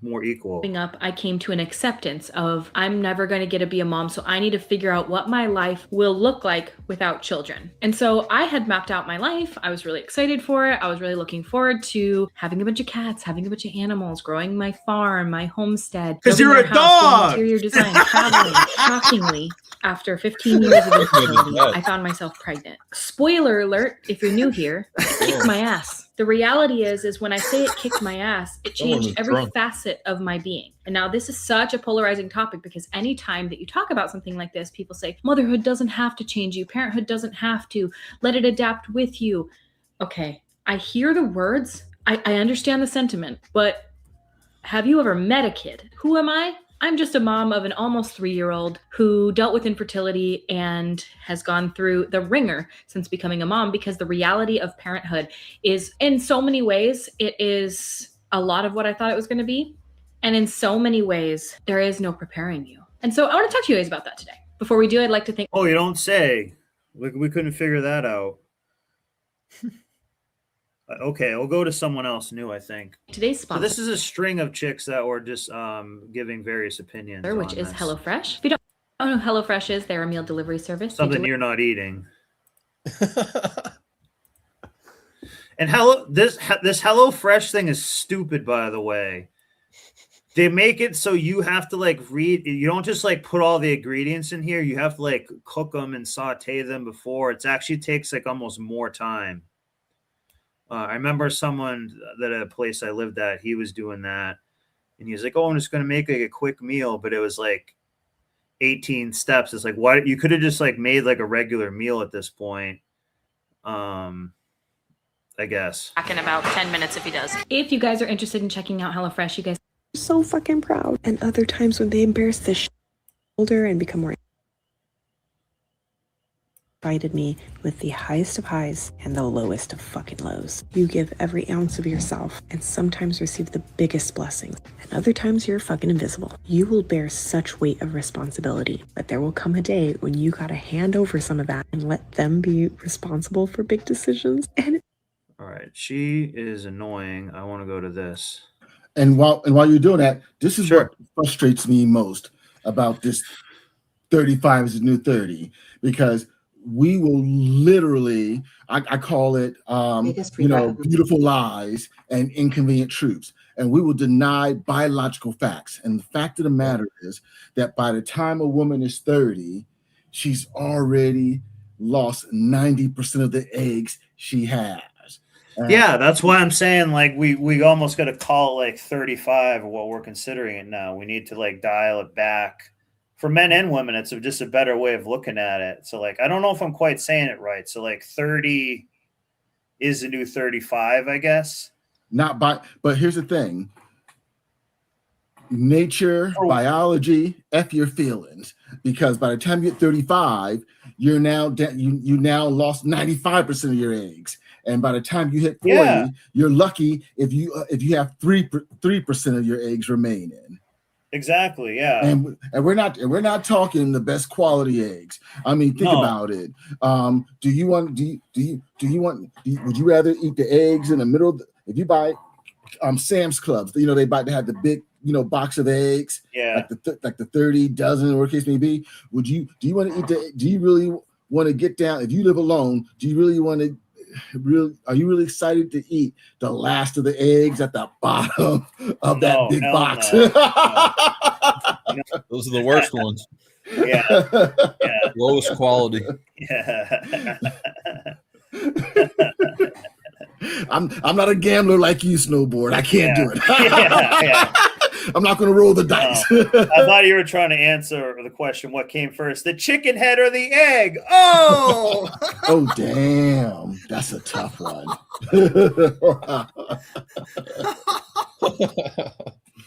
more equal. Up, I came to an acceptance of I'm never going to get to be a mom, so I need to figure out what my life will look like without children. And so I had mapped out my life. I was really excited for it. I was really looking forward to having a bunch of cats, having a bunch of animals, growing my farm, my homestead. Because you're a dog! Interior design, traveling, shockingly. After 15 years of infertility, I found myself pregnant. Spoiler alert, if you're new here, it kicked my ass. The reality is when I say it kicked my ass, it changed every facet of my being. And now this is such a polarizing topic because anytime that you talk about something like this, people say, motherhood doesn't have to change you. Parenthood doesn't have to. Let it adapt with you. Okay, I hear the words. I understand the sentiment, but have you ever met a kid? Who am I? I'm just a mom of an almost 3-year-old who dealt with infertility and has gone through the ringer since becoming a mom, because the reality of parenthood is, in so many ways, it is a lot of what I thought it was going to be. And in so many ways, there is no preparing you. And so I want to talk to you guys about that today. Before we do, I'd like to thank... Oh, you don't say. We couldn't figure that out. Okay, we'll go to someone else new, I think. Today's sponsor. So this is a string of chicks that were just giving various opinions. Which is HelloFresh. If you don't know who HelloFresh is, they're a meal delivery service. Something you're not eating. And this HelloFresh thing is stupid, by the way. They make it so you have to like read. You don't just like put all the ingredients in here. You have to like cook them and saute them before. It actually takes like almost more time. I remember someone that at a place I lived at, he was doing that. And he was like, oh, I'm just going to make like a quick meal. But it was like 18 steps. It's like, why? You could have just like made like a regular meal at this point. I guess. Back in about 10 minutes if he does. If you guys are interested in checking out HelloFresh, you guys are so fucking proud. And other times when they embarrass the older and become more provided me with the highest of highs and the lowest of fucking lows. You give every ounce of yourself and sometimes receive the biggest blessings. And other times you're fucking invisible. You will bear such weight of responsibility, but there will come a day when you gotta hand over some of that and let them be responsible for big decisions. And all right, she is annoying. I want to go to this. And while you're doing that, this is what frustrates me most about this 35 is the new 30, because we will literally, I call it, beautiful lies and inconvenient truths. And we will deny biological facts. And the fact of the matter is that by the time a woman is 30, she's already lost 90% of the eggs she has. Yeah, that's why I'm saying like we almost got to call like 35 what we're considering it now. We need to like dial it back. For men and women, it's just a better way of looking at it. So, like, I don't know if I'm quite saying it right. So, like, 30 is the new 35, I guess. But here's the thing. Nature, biology, F your feelings. Because by the time you get 35, you're now you now lost 95% of your eggs. And by the time you hit 40, you're lucky if you have 3% of your eggs remaining. Exactly. Yeah. And we're not talking the best quality eggs. I mean, think about it. Would you rather eat the eggs in the middle? If you buy Sam's Clubs, they have the big, box of eggs, like the 30 dozen or case may be. Do you want to eat do you really want to get down? If you live alone, do you really want to are you really excited to eat the last of the eggs at the bottom of that big box? No. Those are the worst ones. Yeah. Lowest quality. Yeah. I'm not a gambler like you, Snowboard. I can't do it. Yeah. I'm not going to roll the dice. I thought you were trying to answer the question, what came first, the chicken head or the egg? Oh! Oh, damn. That's a tough one.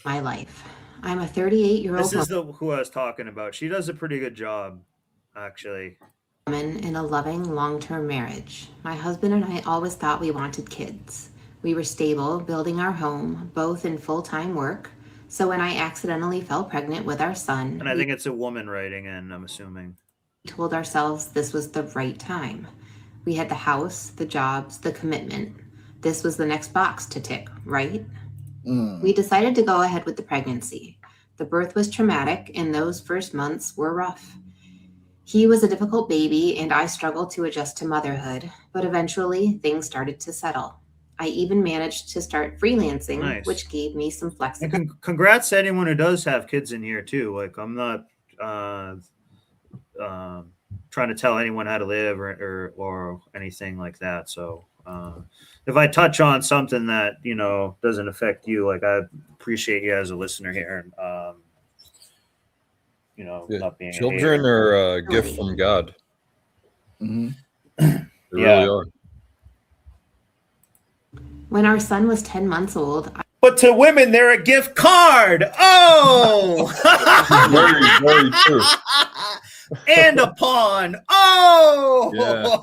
My life. I'm a 38-year-old. This is who I was talking about. She does a pretty good job, actually. Woman in a loving long-term marriage. My husband and I always thought we wanted kids. We were stable, building our home, both in full-time work. So when I accidentally fell pregnant with our son, and I think it's a woman writing in, I'm assuming, we told ourselves this was the right time. We had the house, the jobs, the commitment. This was the next box to tick, right? We decided to go ahead with the pregnancy. The birth was traumatic and those first months were rough. He was a difficult baby and I struggled to adjust to motherhood, but eventually things started to settle. I even managed to start freelancing, which gave me some flexibility. Congrats to anyone who does have kids in here too. Like I'm not trying to tell anyone how to live or anything like that. So if I touch on something that, you know, doesn't affect you, like, I appreciate you as a listener here. You know, not being children are a gift from God. Mm-hmm. They really are. When our son was 10 months old, but to women, they're a gift card. Oh, very, very true. And a pawn. Oh, yeah.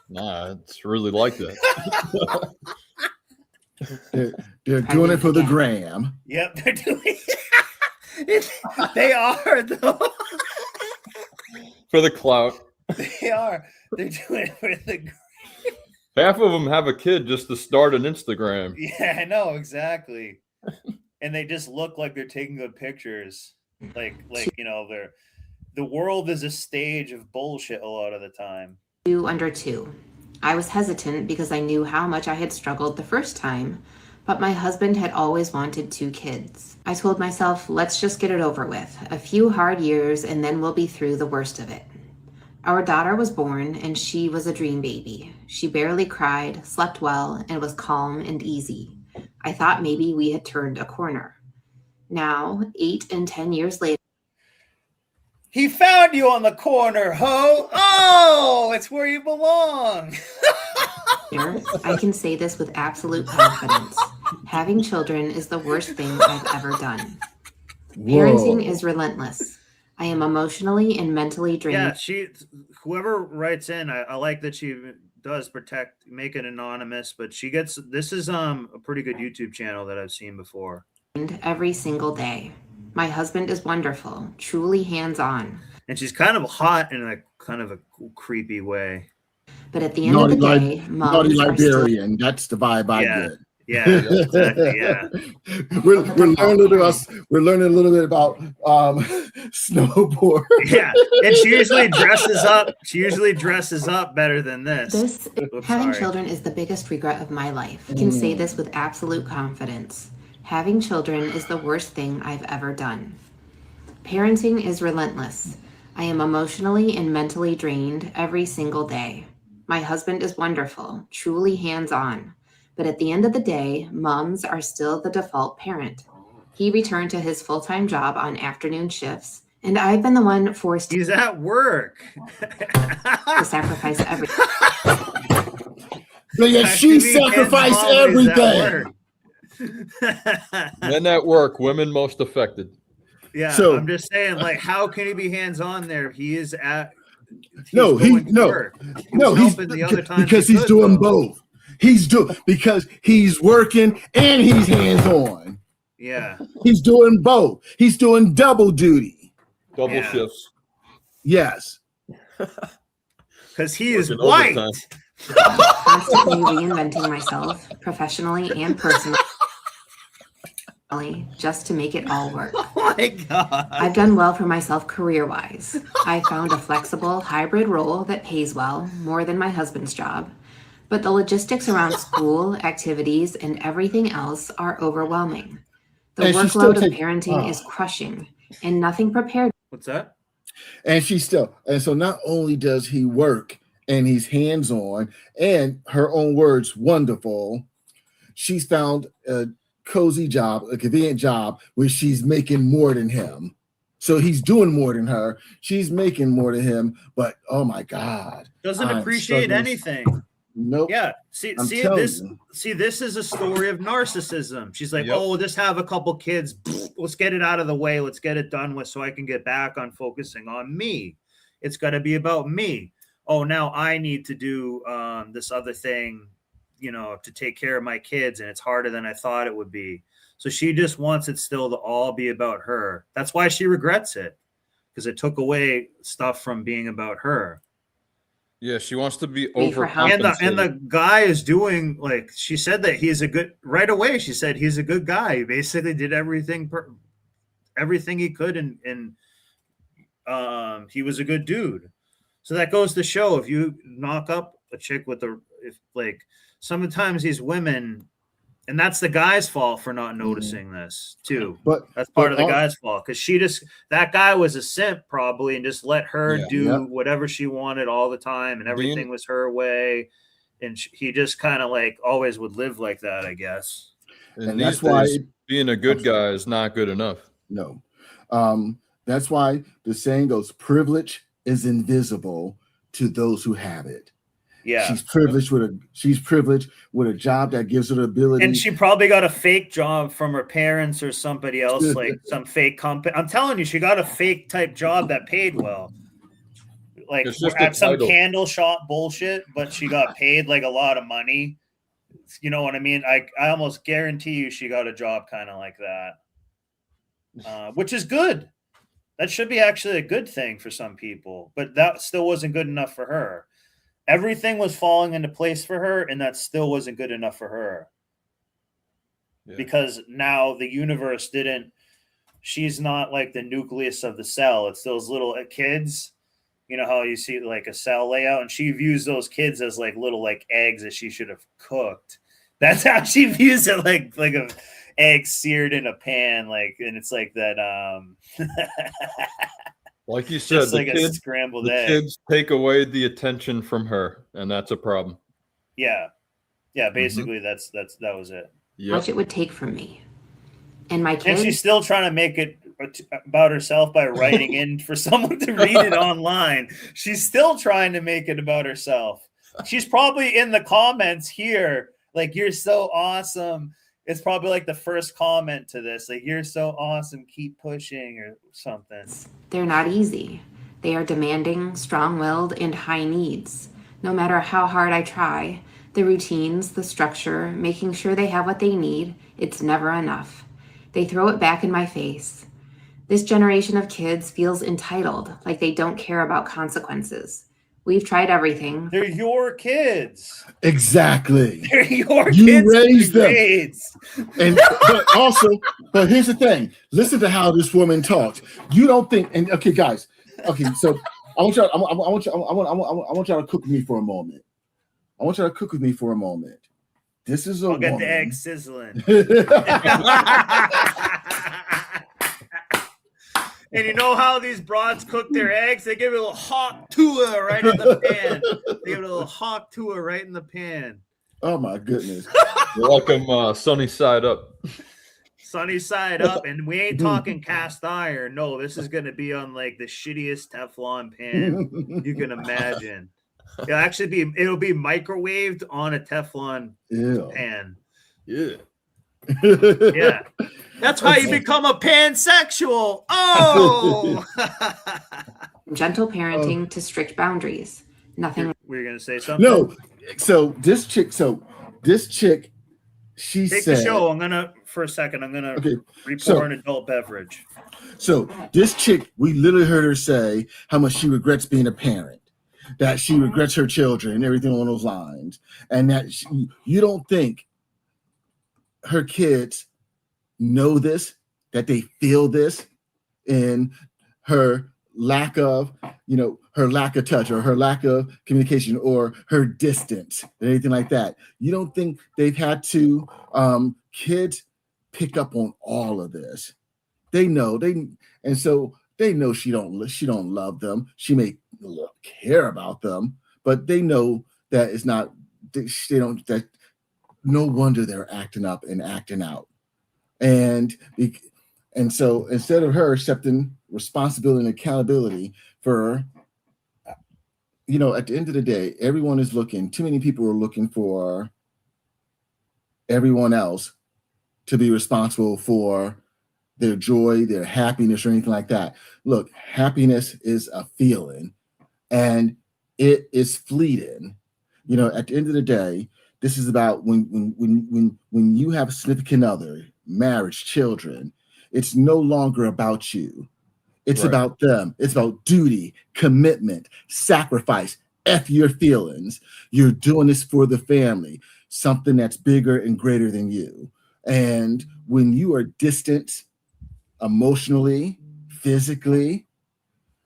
Nah, it's really like that. They're doing it for the gram. Yep, they're doing it. They are, though. For the clout. They are. They're doing it for the gram. Half of them have a kid just to start an Instagram. Yeah, I know, exactly. And they just look like they're taking good pictures. Like you know, the world is a stage of bullshit a lot of the time. Under 2. I was hesitant because I knew how much I had struggled the first time, but my husband had always wanted 2 kids. I told myself, let's just get it over with. A few hard years and then we'll be through the worst of it. Our daughter was born and she was a dream baby. She barely cried, slept well, and was calm and easy. I thought maybe we had turned a corner. Now, 8 and 10 years later, he found you on the corner, ho! Oh, it's where you belong. I can say this with absolute confidence. Having children is the worst thing I've ever done. Parenting is relentless. I am emotionally and mentally drained. Yeah, whoever writes in, I like that she does make it anonymous, but this is a pretty good YouTube channel that I've seen before. Every single day. My husband is wonderful, truly hands-on. And she's kind of hot in a kind of a creepy way. But at the end of the day, naughty Liberian, that's the vibe I get. Yeah, exactly. Yeah. We're learning a little bit about snowboard. Yeah, and she usually dresses up better than this. Having children is the biggest regret of my life. I can say this with absolute confidence. Having children is the worst thing I've ever done. Parenting is relentless. I am emotionally and mentally drained every single day. My husband is wonderful, truly hands-on. But at the end of the day, moms are still the default parent. He returned to his full-time job on afternoon shifts, and I've been the one forced He's at work. to sacrifice everything. But yet she sacrificed everything. Men at work, women most affected. Yeah, so, I'm just saying, like, how can he be hands-on there? He is at because he's doing both. Because he's working and he's hands-on. Yeah. He's doing both. He's doing double duty. Double shifts. Yes. Because he is white. Constantly reinventing myself professionally and personally just to make it all work. Oh my God. I've done well for myself career-wise. I found a flexible hybrid role that pays well, more than my husband's job. But the logistics around school, activities, and everything else are overwhelming. The workload of parenting is crushing, and nothing prepared. What's that? And so not only does he work and he's hands-on, and her own words, wonderful, she's found a cozy job, a convenient job where she's making more than him. So he's doing more than her. She's making more than him, but oh my God. Doesn't appreciate anything. Nope. Yeah. See, this is a story of narcissism. She's like, oh, we'll just have a couple kids. Let's get it out of the way. Let's get it done with so I can get back on focusing on me. It's got to be about me. Oh, now I need to do this other thing, to take care of my kids. And it's harder than I thought it would be. So she just wants it still to all be about her. That's why she regrets it, because it took away stuff from being about her. Yeah, she wants to be overcompensated. And the guy is doing, like, she said that he's a good, right away, she said he's a good guy. He basically did everything he could, and he was a good dude. So that goes to show, if you knock up a chick sometimes these women, And that's the guy's fault for not noticing this too. But that's part of the guy's fault, because that guy was a simp probably and just let her do whatever she wanted all the time, and everything was her way. And he just kind of like always would live like that, I guess. And that's why being a good guy is not good enough. No. That's why the saying goes, privilege is invisible to those who have it. Yeah, she's privileged with a job that gives her the ability. And she probably got a fake job from her parents or somebody else, like some fake company. I'm telling you, she got a fake type job that paid well. Like at some candle shop bullshit, but she got paid like a lot of money. You know what I mean? I almost guarantee you she got a job kind of like that, which is good. That should be actually a good thing for some people, but that still wasn't good enough for her. Everything was falling into place for her, and that still wasn't good enough for her. Yeah. Because now the universe she's not like the nucleus of the cell. It's those little kids. You know how you see like a cell layout, and she views those kids as like little like eggs that she should have cooked. That's how she views it, like a egg seared in a pan, like, and it's like that. Like you said, like a scrambled egg. Kids take away the attention from her, and that's a problem. Yeah, basically that was it. How much it would take from me and my kids. And she's still trying to make it about herself by writing in for someone to read it online. She's still trying to make it about herself. She's probably in the comments here, like, you're so awesome. It's probably like the first comment to this, like, you're so awesome, keep pushing or something. They're not easy. They are demanding, strong-willed, and high needs. No matter how hard I try, the routines, the structure, making sure they have what they need, it's never enough. They throw it back in my face. This generation of kids feels entitled, like they don't care about consequences. We've tried everything. They're your kids. Exactly. They're your you kids. Raised them. And but here's the thing. Listen to how this woman talks. You don't think, and okay, guys. Okay, so I want y'all to cook with me for a moment. This is a woman. Get the egg sizzling. And you know how these broads cook their eggs? They give it a little hot tua right in the pan. Oh my goodness. You're like them sunny side up. Sunny side up, and we ain't talking cast iron. No, this is going to be on like the shittiest Teflon pan you can imagine. It'll be microwaved on a Teflon pan. Yeah. Yeah. That's how you become a pansexual. Oh. Gentle parenting to strict boundaries. Nothing. Were you going to say something? No. So this chick, she Take said, the show. I'm going to pour an adult beverage. So this chick, we literally heard her say how much she regrets being a parent, that she regrets her children and everything along those lines. And that you don't think her kids know this, that they feel this in her lack of touch or her lack of communication or her distance or anything like that. You don't think they've had to kids pick up on all of this. They know so they know she don't love them. She may care about them, but they know that it's not, that no wonder they're acting up and acting out. And so instead of her accepting responsibility and accountability for, at the end of the day, too many people are looking for everyone else to be responsible for their joy, their happiness, or anything like that. Look, happiness is a feeling and it is fleeting. At the end of the day, this is about when you have a significant other, marriage, children, it's no longer about you. It's about them. It's about duty, commitment, sacrifice. F your feelings. You're doing this for the family, something that's bigger and greater than you. And when you are distant emotionally, physically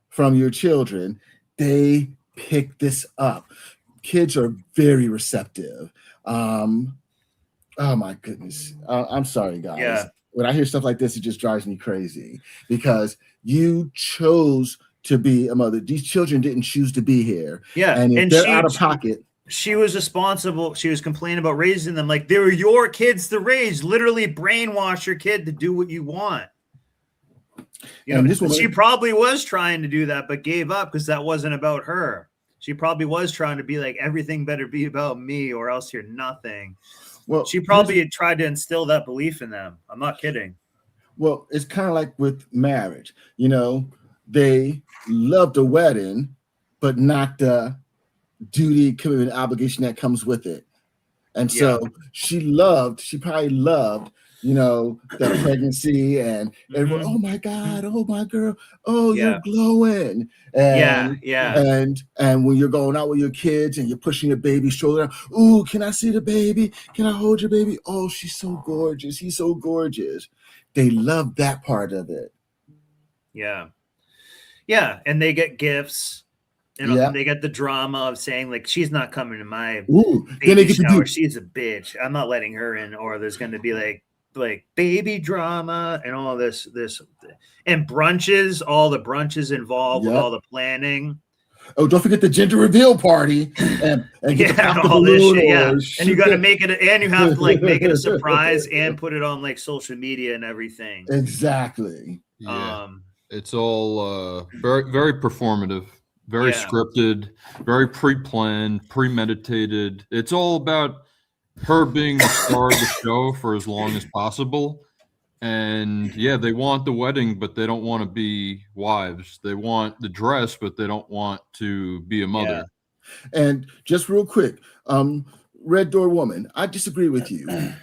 from your children, they pick this up. Kids are very receptive. Oh my goodness. I'm sorry, guys. Yeah. When I hear stuff like this, it just drives me crazy because you chose to be a mother. These children didn't choose to be here. Yeah. And if they're out of pocket. She was responsible. She was complaining about raising them like they were your kids to raise. Literally brainwash your kid to do what you want. You know, she probably was trying to do that, but gave up because that wasn't about her. She probably was trying to be like, everything better be about me or else you're nothing. Well, she probably tried to instill that belief in them. I'm not kidding. Well, it's kind of like with marriage. You know, they love the wedding, but not the duty, commitment, obligation that comes with it. And so she probably loved, you know, the pregnancy and everyone, oh my God, oh my girl, oh, you're glowing. And and when you're going out with your kids and you're pushing your baby stroller, ooh, can I see the baby? Can I hold your baby? Oh, she's so gorgeous. He's so gorgeous. They love that part of it. Yeah. Yeah. And they get gifts. You know, they get the drama of saying like she's not coming to my baby shower. She's a bitch. I'm not letting her in. Or there's going to be like baby drama and all this and brunches. All the brunches involved with all the planning. Oh, don't forget the gender reveal party and get all this shit. Yeah, and you got to make it, and you have to like make it a surprise and put it on like social media and everything. Exactly. Yeah, it's all very very performative. Very scripted, very pre-planned, premeditated. It's all about her being the star of the show for as long as possible. And yeah, they want the wedding, but they don't want to be wives. They want the dress, but they don't want to be a mother. Yeah. And just real quick, Red Door Woman, I disagree with you.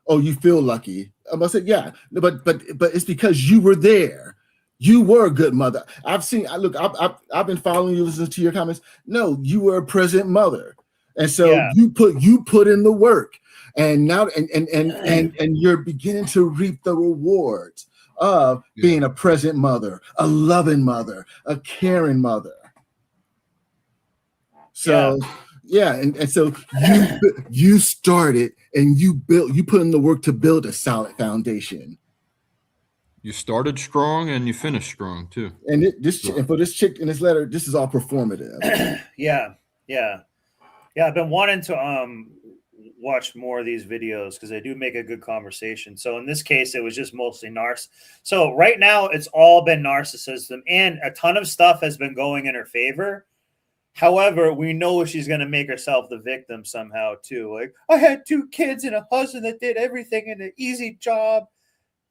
Oh, you feel lucky. I must say, yeah, but it's because you were there. You were a good mother. I've been following you, listening to your comments. No, you were a present mother. And so you put in the work. And now and you're beginning to reap the rewards of being a present mother, a loving mother, a caring mother. So and so you started and you put in the work to build a solid foundation. You started strong and you finished strong too. And for this chick in this letter, this is all performative. Yeah. I've been wanting to watch more of these videos because they do make a good conversation. So in this case, it was just mostly So right now, it's all been narcissism, and a ton of stuff has been going in her favor. However, we know she's going to make herself the victim somehow too. Like, I had 2 kids and a husband that did everything in an easy job,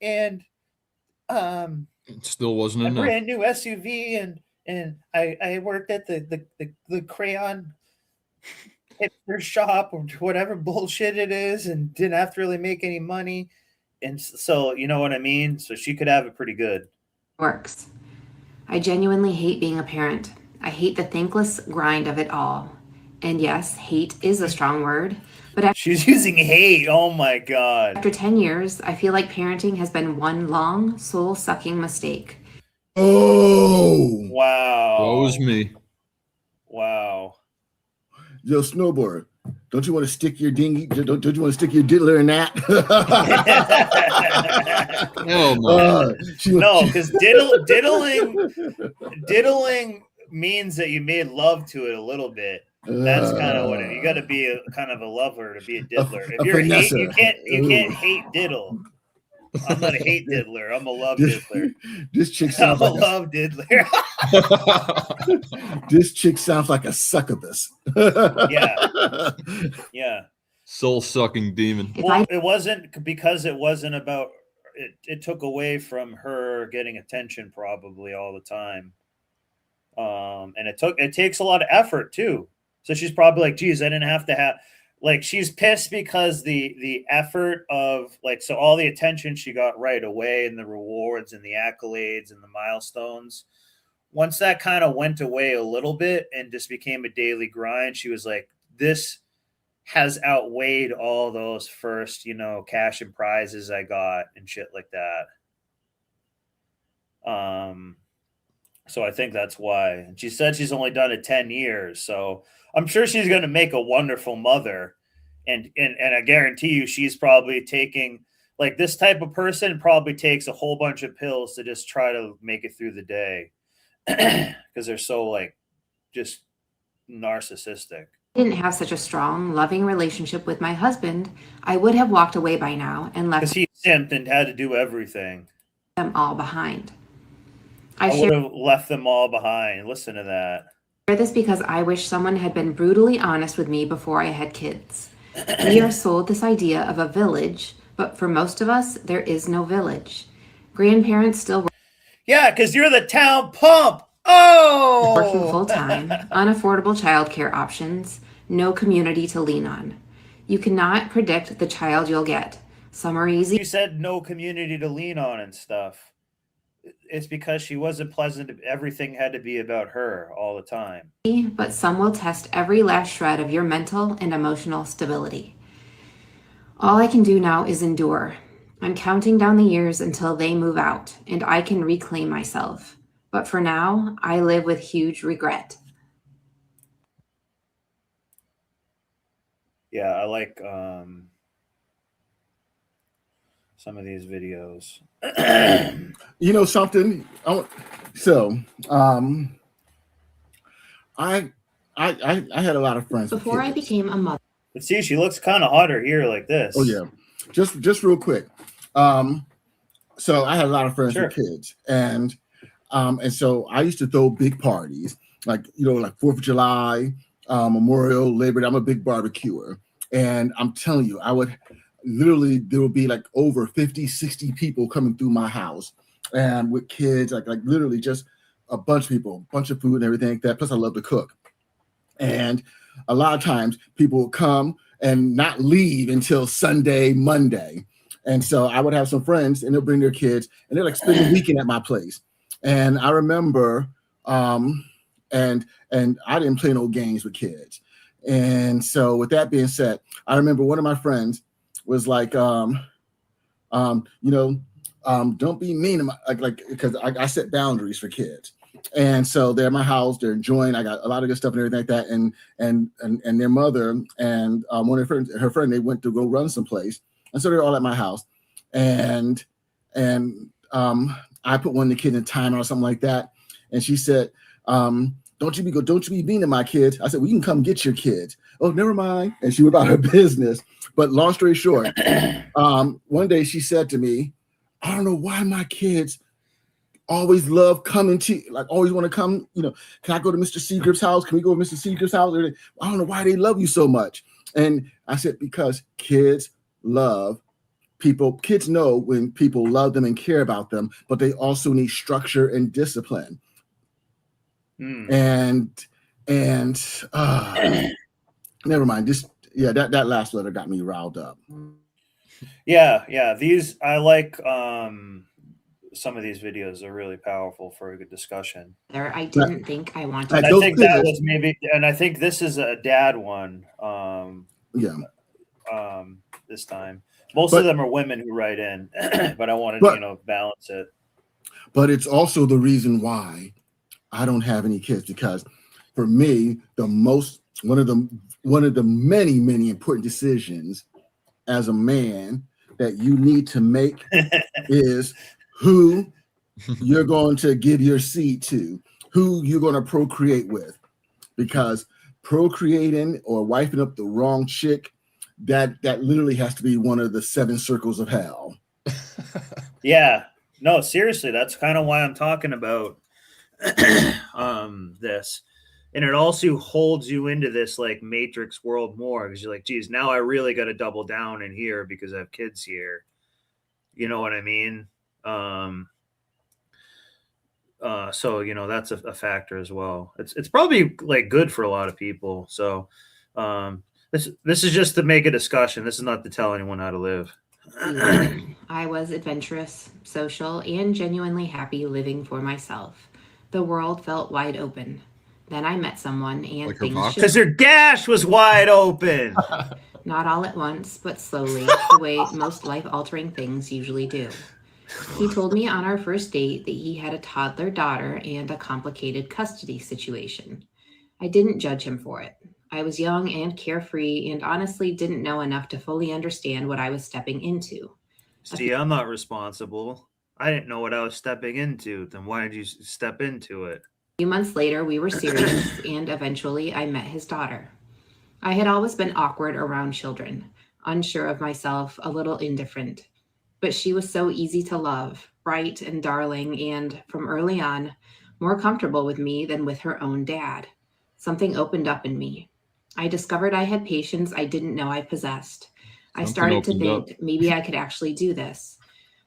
and it still wasn't enough. Brand new SUV, and I worked at the crayon hipster shop or whatever bullshit it is, and didn't have to really make any money. And so, you know what I mean? So she could have it pretty good. Works. I genuinely hate being a parent. I hate the thankless grind of it all. And yes, hate is a strong word. But she's using hate. Oh my God. After 10 years, I feel like parenting has been one long, soul-sucking mistake. Oh. Wow. Woe is me. Wow. Yo, Snowboard, don't you want to stick your dinghy? Don't you want to stick your diddler in that? Hell no. No, because diddling means that you made love to it a little bit. That's kind of what you got to be kind of a lover to be a diddler. If you're you can't hate diddle. I'm not a hate diddler. I'm a love diddler. This chick sounds like a love diddler. This chick sounds like a succubus. Yeah. Soul sucking demon. Well, it wasn't because it wasn't about it. It took away from her getting attention probably all the time. And it takes a lot of effort too. So she's probably like, geez, I didn't have to have, like, she's pissed because the effort of, like, so all the attention she got right away and the rewards and the accolades and the milestones, once that kind of went away a little bit and just became a daily grind, she was like, this has outweighed all those first, cash and prizes I got and shit like that. So I think that's why. And she said she's only done it 10 years. So I'm sure she's going to make a wonderful mother. And I guarantee you she's probably taking, like, this type of person probably takes a whole bunch of pills to just try to make it through the day because they're so, like, just narcissistic. I didn't have such a strong, loving relationship with my husband, I would have walked away by now and left because he simped and had to do everything. Them all behind. I would have left them all behind. Listen to that. I share this because I wish someone had been brutally honest with me before I had kids. We are sold this idea of a village, but for most of us, there is no village. Grandparents still work. Yeah, because you're the town pump. Oh! Working full-time, unaffordable childcare options, no community to lean on. You cannot predict the child you'll get. Some are easy. You said no community to lean on and stuff. It's because she wasn't pleasant. Everything had to be about her all the time. But some will test every last shred of your mental and emotional stability. All I can do now is endure. I'm counting down the years until they move out and I can reclaim myself. But for now, I live with huge regret. Yeah, I like some of these videos. You know something? I had a lot of friends before I became a mother. But see, she looks kind of hotter here like this. Oh yeah, just real quick. So I had a lot of friends with kids, and so I used to throw big parties, like 4th of July, Memorial, Labor Day. I'm a big barbecuer, and I'm telling you, I would literally, there would be like over 50, 60 people coming through my house, and with kids, like literally just a bunch of people, a bunch of food and everything like that. Plus I love to cook. And a lot of times people would come and not leave until Sunday, Monday. And so I would have some friends and they'll bring their kids and they're like spending the weekend at my place. And I remember, and I didn't play no games with kids. And so with that being said, I remember one of my friends was like, don't be mean to my, like, because I set boundaries for kids. And so they're at my house, they're enjoying, I got a lot of good stuff and everything like that. And their mother and one of her friend, they went to go run someplace. And so they're all at my house. And I put one of the kids in timeout or something like that. And she said, don't you be mean to my kids. I said, well, you can come get your kids. Oh, never mind. And she went about her business. But long story short, one day she said to me, I don't know why my kids always love coming to, like, always want to come, can I go to Mr. Seagrip's house? Can we go to Mr. Seagrip's house? I don't know why they love you so much. And I said, because kids love people. Kids know when people love them and care about them, but they also need structure and discipline. And never mind. That last letter got me riled up. Yeah. These, I like some of these videos are really powerful for a good discussion. I didn't think I wanted. I think that was maybe, and I think this is a dad one. This time, most of them are women who write in, but I wanted to balance it. But it's also the reason why I don't have any kids, because for me, one of the many important decisions as a man that you need to make is who you're going to give your seed to, who you're going to procreate with, because procreating or wiping up the wrong chick, that literally has to be one of the 7 circles of hell. Yeah, no, seriously, that's kind of why I'm talking about this. And it also holds you into this like matrix world more, because you're like, geez, now I really got to double down in here because I have kids here. You know what I mean? So that's a factor as well. It's probably like good for a lot of people. So this is just to make a discussion. This is not to tell anyone how to live. I was adventurous, social, and genuinely happy living for myself. The world felt wide open. Then I met someone and things because her gash was wide open. Not all at once, but slowly, the way most life-altering things usually do. He told me on our first date that he had a toddler daughter and a complicated custody situation. I didn't judge him for it. I was young and carefree and honestly didn't know enough to fully understand what I was stepping into. See, I'm not responsible. I didn't know what I was stepping into. Then why did you step into it? A few months later, we were serious, and eventually I met his daughter. I had always been awkward around children, unsure of myself, a little indifferent. But she was so easy to love, bright and darling, and from early on, more comfortable with me than with her own dad. Something opened up in me. I discovered I had patience I didn't know I possessed. I started to think maybe I could actually do this.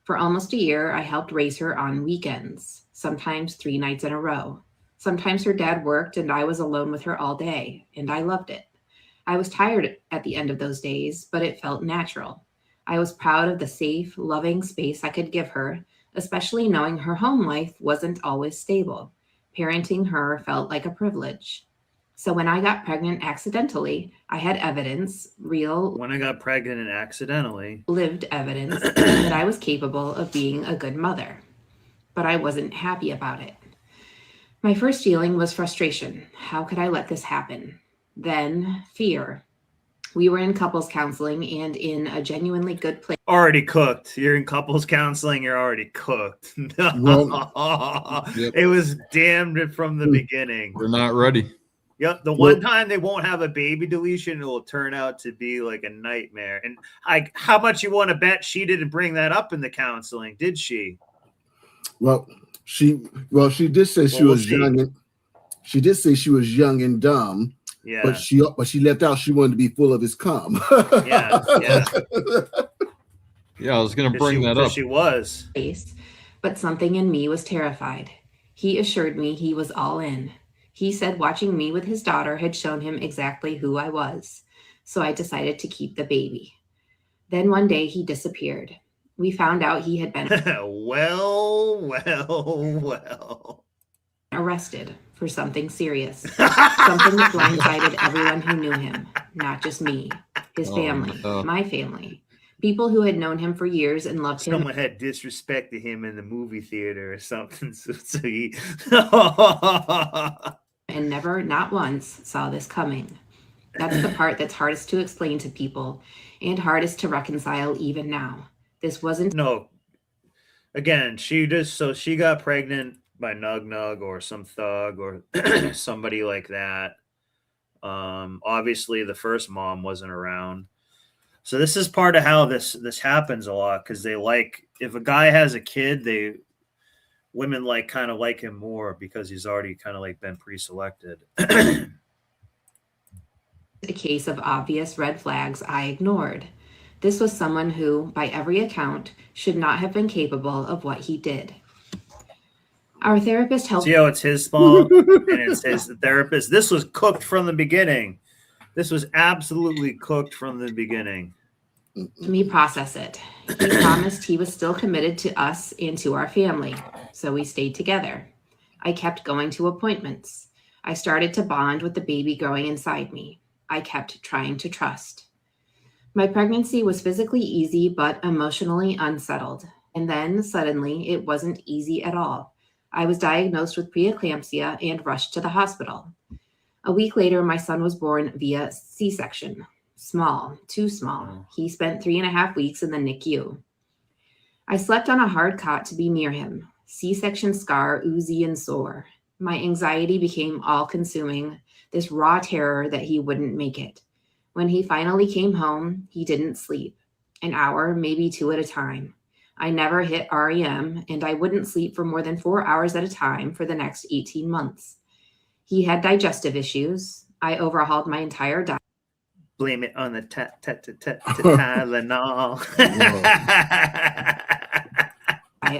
For almost a year, I helped raise her on weekends, sometimes 3 nights in a row. Sometimes her dad worked and I was alone with her all day, and I loved it. I was tired at the end of those days, but it felt natural. I was proud of the safe, loving space I could give her, especially knowing her home life wasn't always stable. Parenting her felt like a privilege. So when I got pregnant accidentally, I had evidence, real, when I got pregnant and accidentally, lived evidence that I was capable of being a good mother. But I wasn't happy about it. My first feeling was frustration. How could I let this happen? Then fear. We were in couples counseling and in a genuinely good place. Already cooked. You're in couples counseling, you're already cooked. It was damned from the beginning. We're not ready. Yep. The one time they won't have a baby deletion, it will turn out to be like a nightmare. And how much you want to bet she didn't bring that up in the counseling, did she? Well, she did say she was young. And, she did say she was young and dumb. Yeah. But she left out she wanted to be full of his cum. Yeah. Yeah, I was going to bring that up. She was. But something in me was terrified. He assured me he was all in. He said watching me with his daughter had shown him exactly who I was. So I decided to keep the baby. Then one day he disappeared. We found out he had been well. arrested for something serious. Something that blindsided everyone who knew him, not just me, his family, my family. People who had known him for years and loved him. Someone had disrespected him in the movie theater or something. So he and never, not once, saw this coming. That's the part that's hardest to explain to people and hardest to reconcile even now. This wasn't. No. Again, she got pregnant by Nug or some thug or somebody like that. Obviously, the first mom wasn't around. So this is part of how this happens a lot, because they like, if a guy has a kid, women kind of like him more because he's already kind of like been pre-selected. A case of obvious red flags I ignored. This was someone who, by every account, should not have been capable of what he did. Our therapist helped. See how it's his fault and it's his therapist. This was cooked from the beginning. This was absolutely cooked from the beginning. Me process it. He promised he was still committed to us and to our family, so we stayed together. I kept going to appointments. I started to bond with the baby growing inside me. I kept trying to trust. My pregnancy was physically easy, but emotionally unsettled. And then suddenly it wasn't easy at all. I was diagnosed with preeclampsia and rushed to the hospital. A week later, my son was born via C-section. Small, too small. He spent 3.5 weeks in the NICU. I slept on a hard cot to be near him. C-section scar, oozy and sore. My anxiety became all-consuming, this raw terror that he wouldn't make it. When he finally came home, he didn't sleep. An hour, maybe 2 at a time. I never hit REM, and I wouldn't sleep for more than 4 hours at a time for the next 18 months. He had digestive issues. I overhauled my entire diet. Blame it on the Tylenol.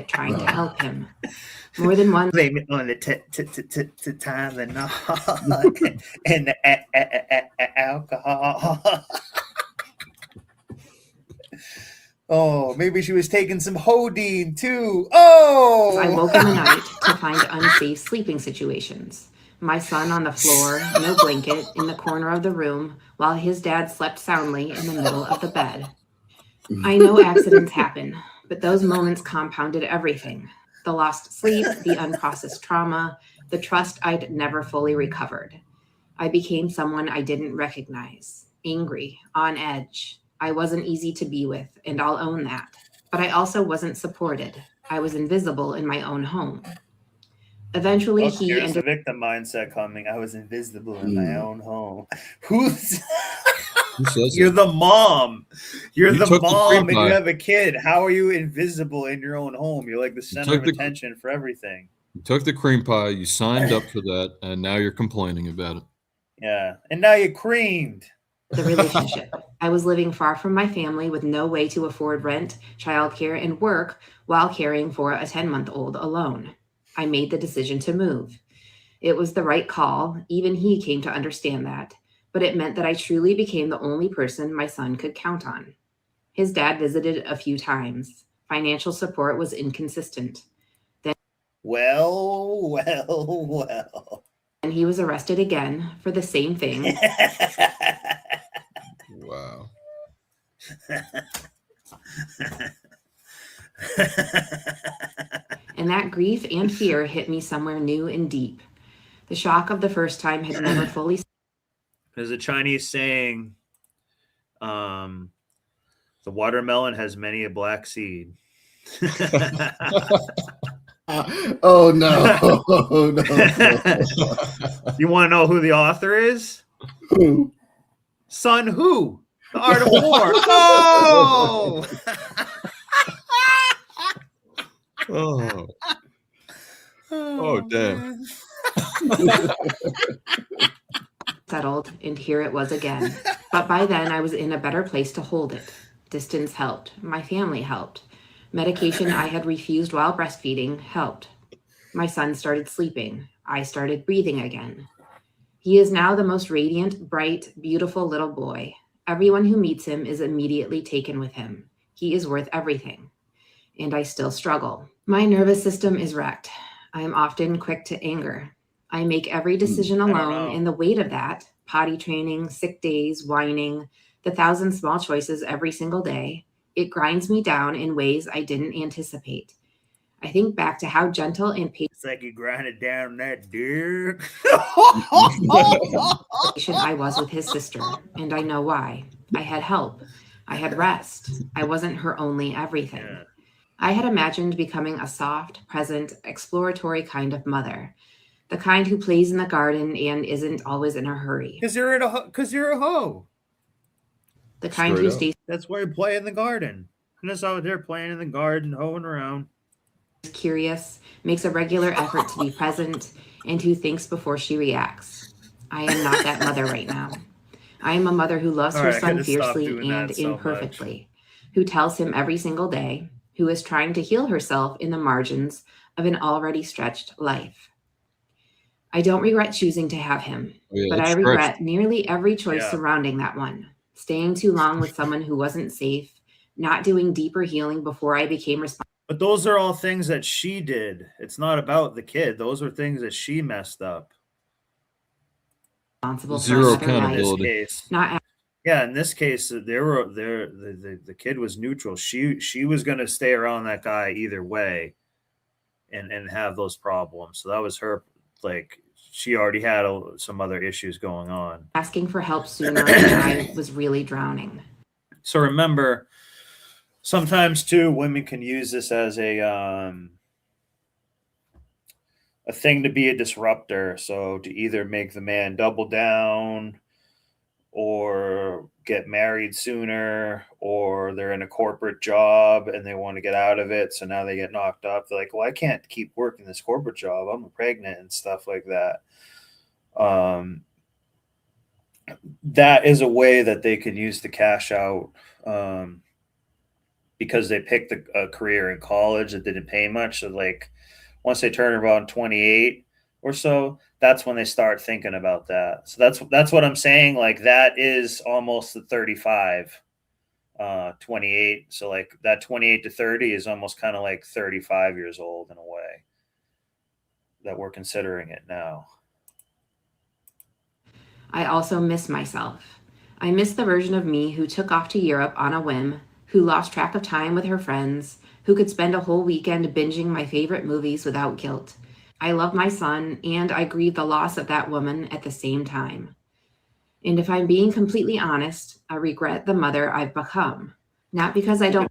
Trying to help him. More than one. Blame it on the Tylenol and the alcohol. Oh, maybe she was taking some Hodine too. Oh! I woke in the night to find unsafe sleeping situations. My son on the floor, no blanket, in the corner of the room, while his dad slept soundly in the middle of the bed. I know accidents happen, but those moments compounded everything. The lost sleep, the unprocessed trauma, the trust I'd never fully recovered. I became someone I didn't recognize, angry, on edge. I wasn't easy to be with, and I'll own that. But I also wasn't supported. I was invisible in my own home. Eventually, here's the victim mindset coming. I was invisible in my own home. Who's... You're the mom. You're the mom and you have a kid. How are you invisible in your own home? You're like the center of attention for everything. You took the cream pie, you signed up for that, and now you're complaining about it. Yeah. And now you creamed. The relationship. I was living far from my family with no way to afford rent, childcare, and work while caring for a 10-month-old alone. I made the decision to move. It was the right call. Even he came to understand that. But it meant that I truly became the only person my son could count on. His dad visited a few times. Financial support was inconsistent. Then, well. And he was arrested again for the same thing. Wow. And that grief and fear hit me somewhere new and deep. The shock of the first time had never fully... There's a Chinese saying, the watermelon has many a black seed. Oh, no. No. You want to know who the author is? Who? Sun Hu, The Art of War. Oh! Oh, damn. Settled, and here it was again. But by then I was in a better place to hold it. Distance helped. My family helped. Medication I had refused while breastfeeding helped. My son started sleeping. I started breathing again. He is now the most radiant, bright, beautiful little boy. Everyone who meets him is immediately taken with him. He is worth everything. And I still struggle. My nervous system is wrecked. I am often quick to anger. I make every decision alone, and the weight of that, potty training, sick days, whining, the 1,000 small choices every single day, it grinds me down in ways I didn't anticipate. I think back to how gentle and patient... It's like you grinded down that dick. I was with his sister, and I know why. I had help. I had rest. I wasn't her only everything. Yeah. I had imagined becoming a soft, present, exploratory kind of mother. The kind who plays in the garden and isn't always in a hurry. Because you're a hoe. The kind who stays... That's why you play in the garden. And just out there playing in the garden, hoeing around. Curious, makes a regular effort to be present, and who thinks before she reacts. I am not that mother right now. I am a mother who loves her son fiercely and imperfectly, who tells him every single day, who is trying to heal herself in the margins of an already stretched life. I don't regret choosing to have him, but I regret nearly every choice surrounding that one. Staying too long with someone who wasn't safe, not doing deeper healing before I became responsible. But those are all things that she did. It's not about the kid. Those are things that she messed up. Zero accountability. In this case, the kid was neutral. She was going to stay around that guy either way, and have those problems. So that was her. Like, she already had some other issues going on. Asking for help sooner, and I was really drowning. So remember, sometimes too, women can use this as a thing to be a disruptor. So to either make the man double down, or get married sooner, or they're in a corporate job and they want to get out of it. So now they get knocked up. They're like, well, I can't keep working this corporate job. I'm pregnant and stuff like that. That is a way that they can use to cash out, because they picked a career in college that didn't pay much. So like once they turn around 28 or so, that's when they start thinking about that. So that's what I'm saying. Like, that is almost the 35, 28. So like that 28 to 30 is almost kind of like 35 years old in a way that we're considering it now. I also miss myself. I miss the version of me who took off to Europe on a whim, who lost track of time with her friends, who could spend a whole weekend binging my favorite movies without guilt. I love my son, and I grieve the loss of that woman at the same time. And if I'm being completely honest, I regret the mother I've become. Not because I don't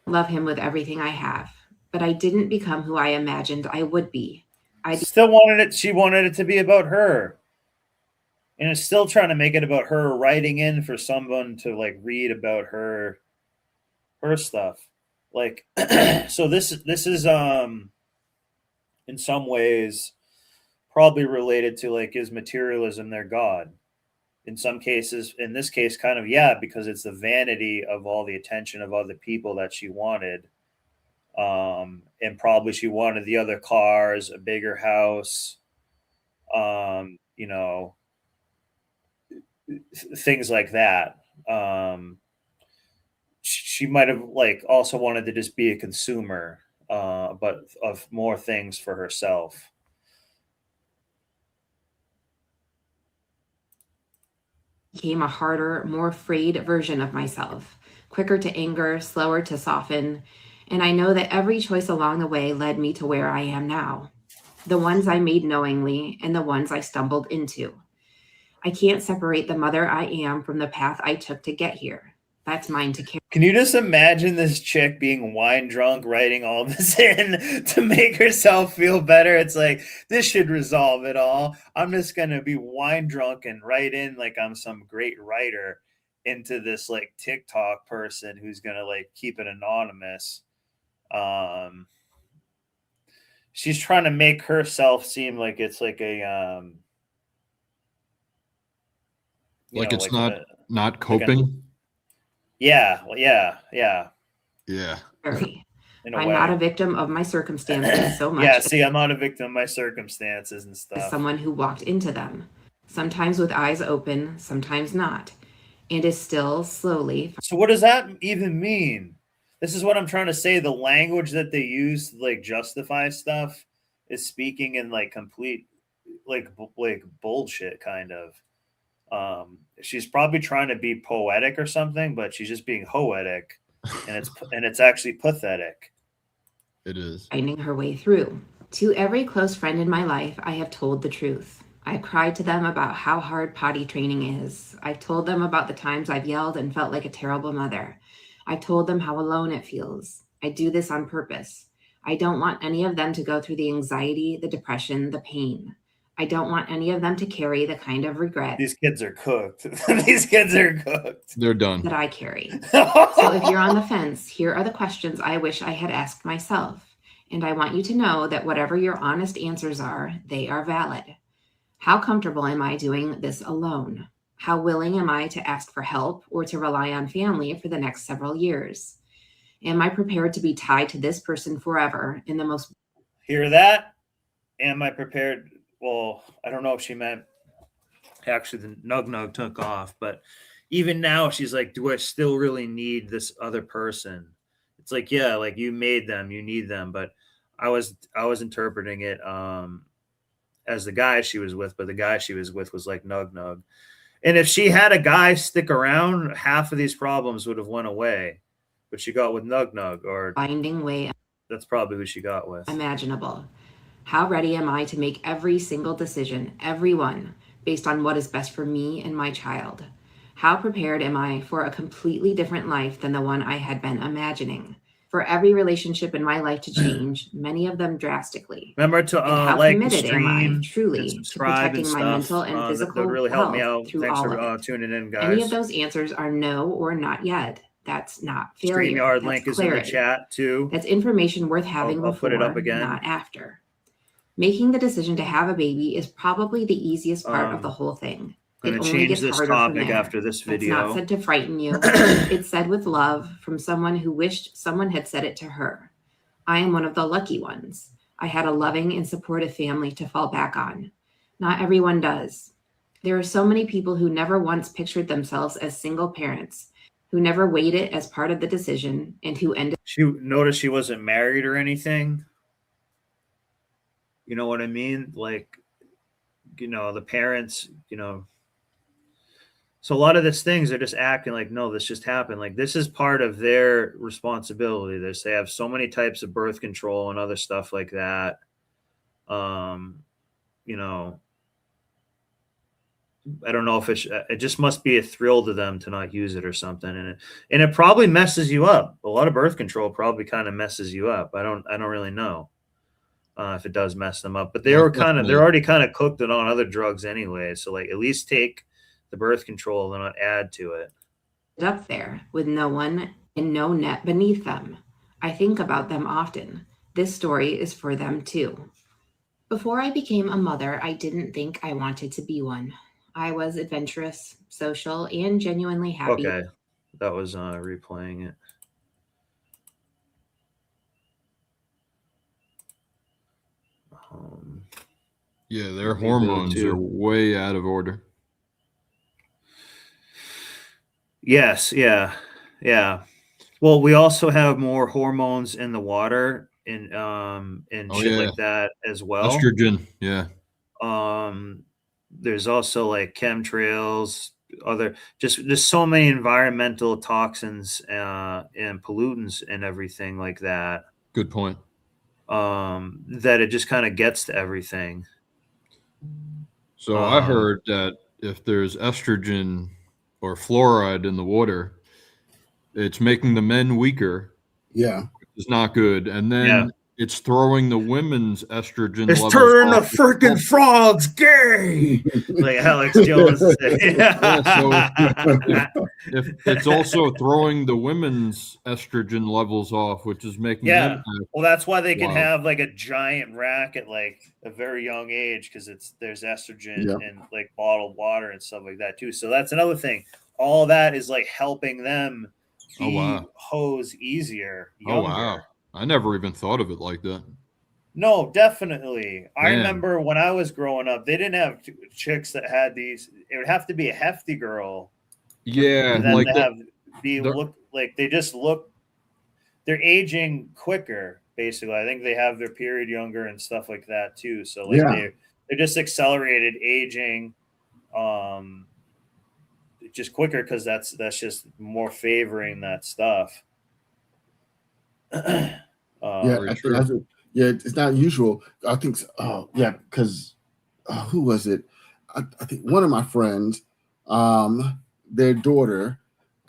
love him with everything I have, but I didn't become who I imagined I would be. She wanted it to be about her. And it's still trying to make it about her, writing in for someone to like read about her stuff. Like so this is in some ways probably related to like, is materialism their god? In some cases, in this case, kind of, yeah, because it's the vanity of all the attention of other people that she wanted. And probably she wanted the other cars, a bigger house, you know, things like that. She might have like also wanted to just be a consumer, but of more things for herself. Became a harder, more afraid version of myself, quicker to anger, slower to soften. And I know that every choice along the way led me to where I am now. The ones I made knowingly and the ones I stumbled into. I can't separate the mother I am from the path I took to get here. That's mine to carry. Can you just imagine this chick being wine drunk, writing all this in to make herself feel better? It's like, this should resolve it all. I'm just going to be wine drunk and write in like I'm some great writer into this like TikTok person who's going to like keep it anonymous. She's trying to make herself seem like it's like a, like it's not coping. Yeah. I'm not a victim of my circumstances so much. Yeah, see, I'm not a victim of my circumstances and stuff. As someone who walked into them, sometimes with eyes open, sometimes not, and is still slowly. So what does that even mean? This is what I'm trying to say. The language that they use to like justify stuff is speaking in like complete like bullshit kind of. She's probably trying to be poetic or something, but she's just being hoetic, and it's actually pathetic. It is. Finding her way through. To every close friend in my life, I have told the truth. I've cried to them about how hard potty training is. I've told them about the times I've yelled and felt like a terrible mother. I've told them how alone it feels. I do this on purpose. I don't want any of them to go through the anxiety, the depression, the pain. I don't want any of them to carry the kind of regret. These kids are cooked. These kids are cooked. They're done. That I carry. So if you're on the fence, here are the questions I wish I had asked myself. And I want you to know that whatever your honest answers are, they are valid. How comfortable am I doing this alone? How willing am I to ask for help or to rely on family for the next several years? Am I prepared to be tied to this person forever in the most... Hear that? Am I prepared... Well, I don't know if she meant actually the nug took off, but even now she's like, do I still really need this other person? It's like, yeah, like you made them, you need them. But I was interpreting it as the guy she was with, but the guy she was with was like nug. And if she had a guy stick around, half of these problems would have went away. But she got with nug or finding way. That's probably who she got with. Imaginable. How ready am I to make every single decision, every one, based on what is best for me and my child? How prepared am I for a completely different life than the one I had been imagining? For every relationship in my life to change, many of them drastically. Remember to how like committed stream, am I truly to protecting my mental and physical that would really help me health out. through Thanks all for of it? tuning in, guys. Any of those answers are no or not yet. That's not failure. StreamYard That's link clarity. is in the chat too. That's information worth having I'll before, put it up again. not after. Making the decision to have a baby is probably the easiest part of the whole thing. I'm going to change this topic after this video. It's not said to frighten you. It's said with love from someone who wished someone had said it to her. I am one of the lucky ones. I had a loving and supportive family to fall back on. Not everyone does. There are so many people who never once pictured themselves as single parents, who never weighed it as part of the decision, and who ended. She noticed she wasn't married or anything. You know what I mean? Like, you know, the parents, you know. So a lot of these things are just acting like, no, this just happened. Like, this is part of their responsibility. They have so many types of birth control and other stuff like that. You know, I don't know if it just must be a thrill to them to not use it or something, and it probably messes you up. A lot of birth control probably kind of messes you up. I don't really know if it does mess them up, but they're already kind of cooked it on other drugs anyway. So like at least take the birth control and not add to it. Up there with no one and no net beneath them. I think about them often. This story is for them too. Before I became a mother, I didn't think I wanted to be one. I was adventurous, social, and genuinely happy. Okay, that was replaying it. Yeah, their hormones are way out of order. Yes, yeah. Well, we also have more hormones in the water and shit like that as well. Estrogen, yeah. There's also like chemtrails, there's so many environmental toxins and pollutants and everything like that. Good point. That it just kind of gets to everything. So I heard that if there's estrogen or fluoride in the water, it's making the men weaker. Yeah. Which is not good. And then it's throwing the women's estrogen levels. It's turning the freaking frogs gay. Like Alex Jones said. If it's also throwing the women's estrogen levels off, which is making them well, that's why they can have like a giant rack at like a very young age, because there's estrogen in like bottled water and stuff like that too. So that's another thing. All that is like helping them be hoes easier. Younger. Oh wow. I never even thought of it like that. No, definitely. I remember when I was growing up, they didn't have chicks that had these. It would have to be a hefty girl. Yeah, like they just look. They're aging quicker. Basically, I think they have their period younger and stuff like that too. So like they're just accelerated aging, just quicker because that's just more favoring that stuff. It's not usual. I think because who was it? I think one of my friends, their daughter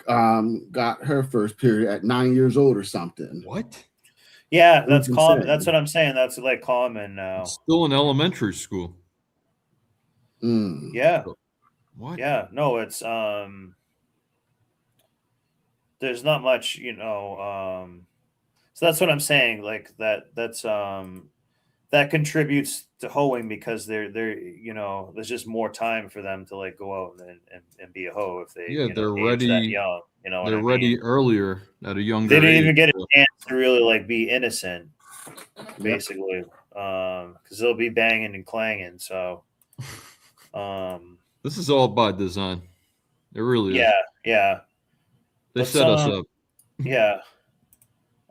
got her first period at 9 years old or something. What? Yeah, that's common. That's what I'm saying. That's like common now. It's still in elementary school. Yeah. What? Yeah. No, it's there's not much, so that's what I'm saying. Like that's that contributes to hoeing because they're there's just more time for them to like go out and be a hoe if they they're ready that young. They're ready earlier at a younger age. They didn't even get a chance to really like be innocent, basically, because they'll be banging and clanging. So this is all by design. It really is. Yeah. They set us up. Yeah.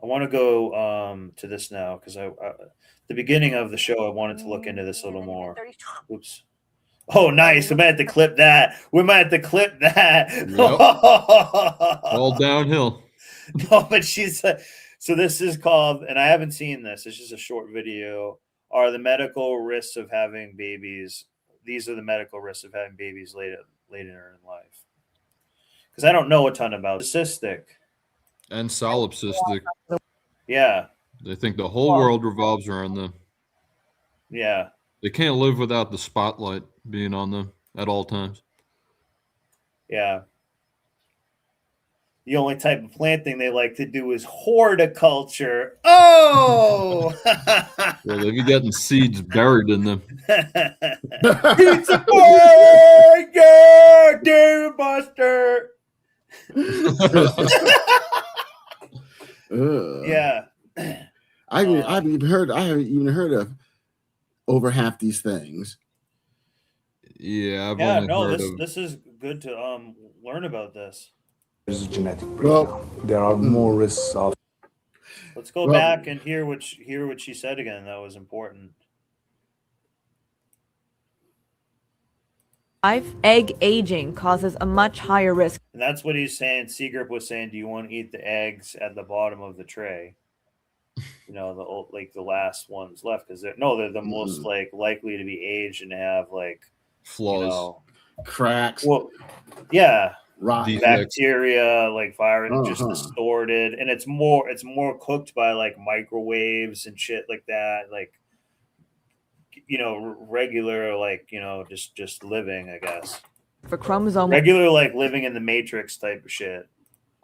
I want to go to this now because the beginning of the show, I wanted to look into this a little more. Oops. Oh, nice. We might have to clip that. Yep. All downhill. No, but so this is called, and I haven't seen this. It's just a short video. Are the medical risks of having babies? These are the medical risks of having babies later in life. Because I don't know a ton about cystic. And solipsistic. Yeah. They think the whole world revolves around them. Yeah. They can't live without the spotlight being on them at all times. Yeah. The only type of planting they like to do is horticulture. Oh! Well, they be getting seeds buried in them. Pizza boy! Yeah! David Buster! Yeah. I haven't even heard of over half these things. Yeah, this is good to learn about this. There's a genetic breakdown. There are more risks of. Let's go back and hear what she said again. That was important. Egg aging causes a much higher risk. And that's what he's saying. Seagrip was saying, do you want to eat the eggs at the bottom of the tray? The last ones left, because they're the most like likely to be aged and have like flaws. cracks. Well, yeah. Rotten Bacteria, like virus, just distorted, and it's more cooked by like microwaves and shit like that, like regular, like just living, I guess. For chromosomal regular, like living in the Matrix type of shit.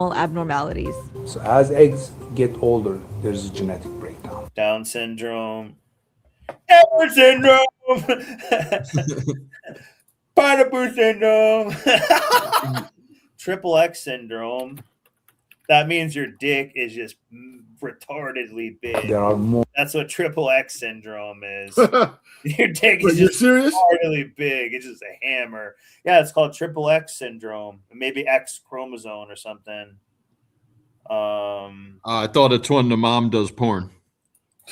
Abnormalities. So as eggs get older, there's a genetic breakdown. Down syndrome. Down syndrome. Pineapple syndrome. Triple X syndrome. That means your dick is just retardedly big. There are more. That's what Triple X syndrome is. Your dick is just retardedly big. It's just a hammer. Yeah, it's called Triple X syndrome. Maybe X chromosome or something. I thought it's when the mom does porn.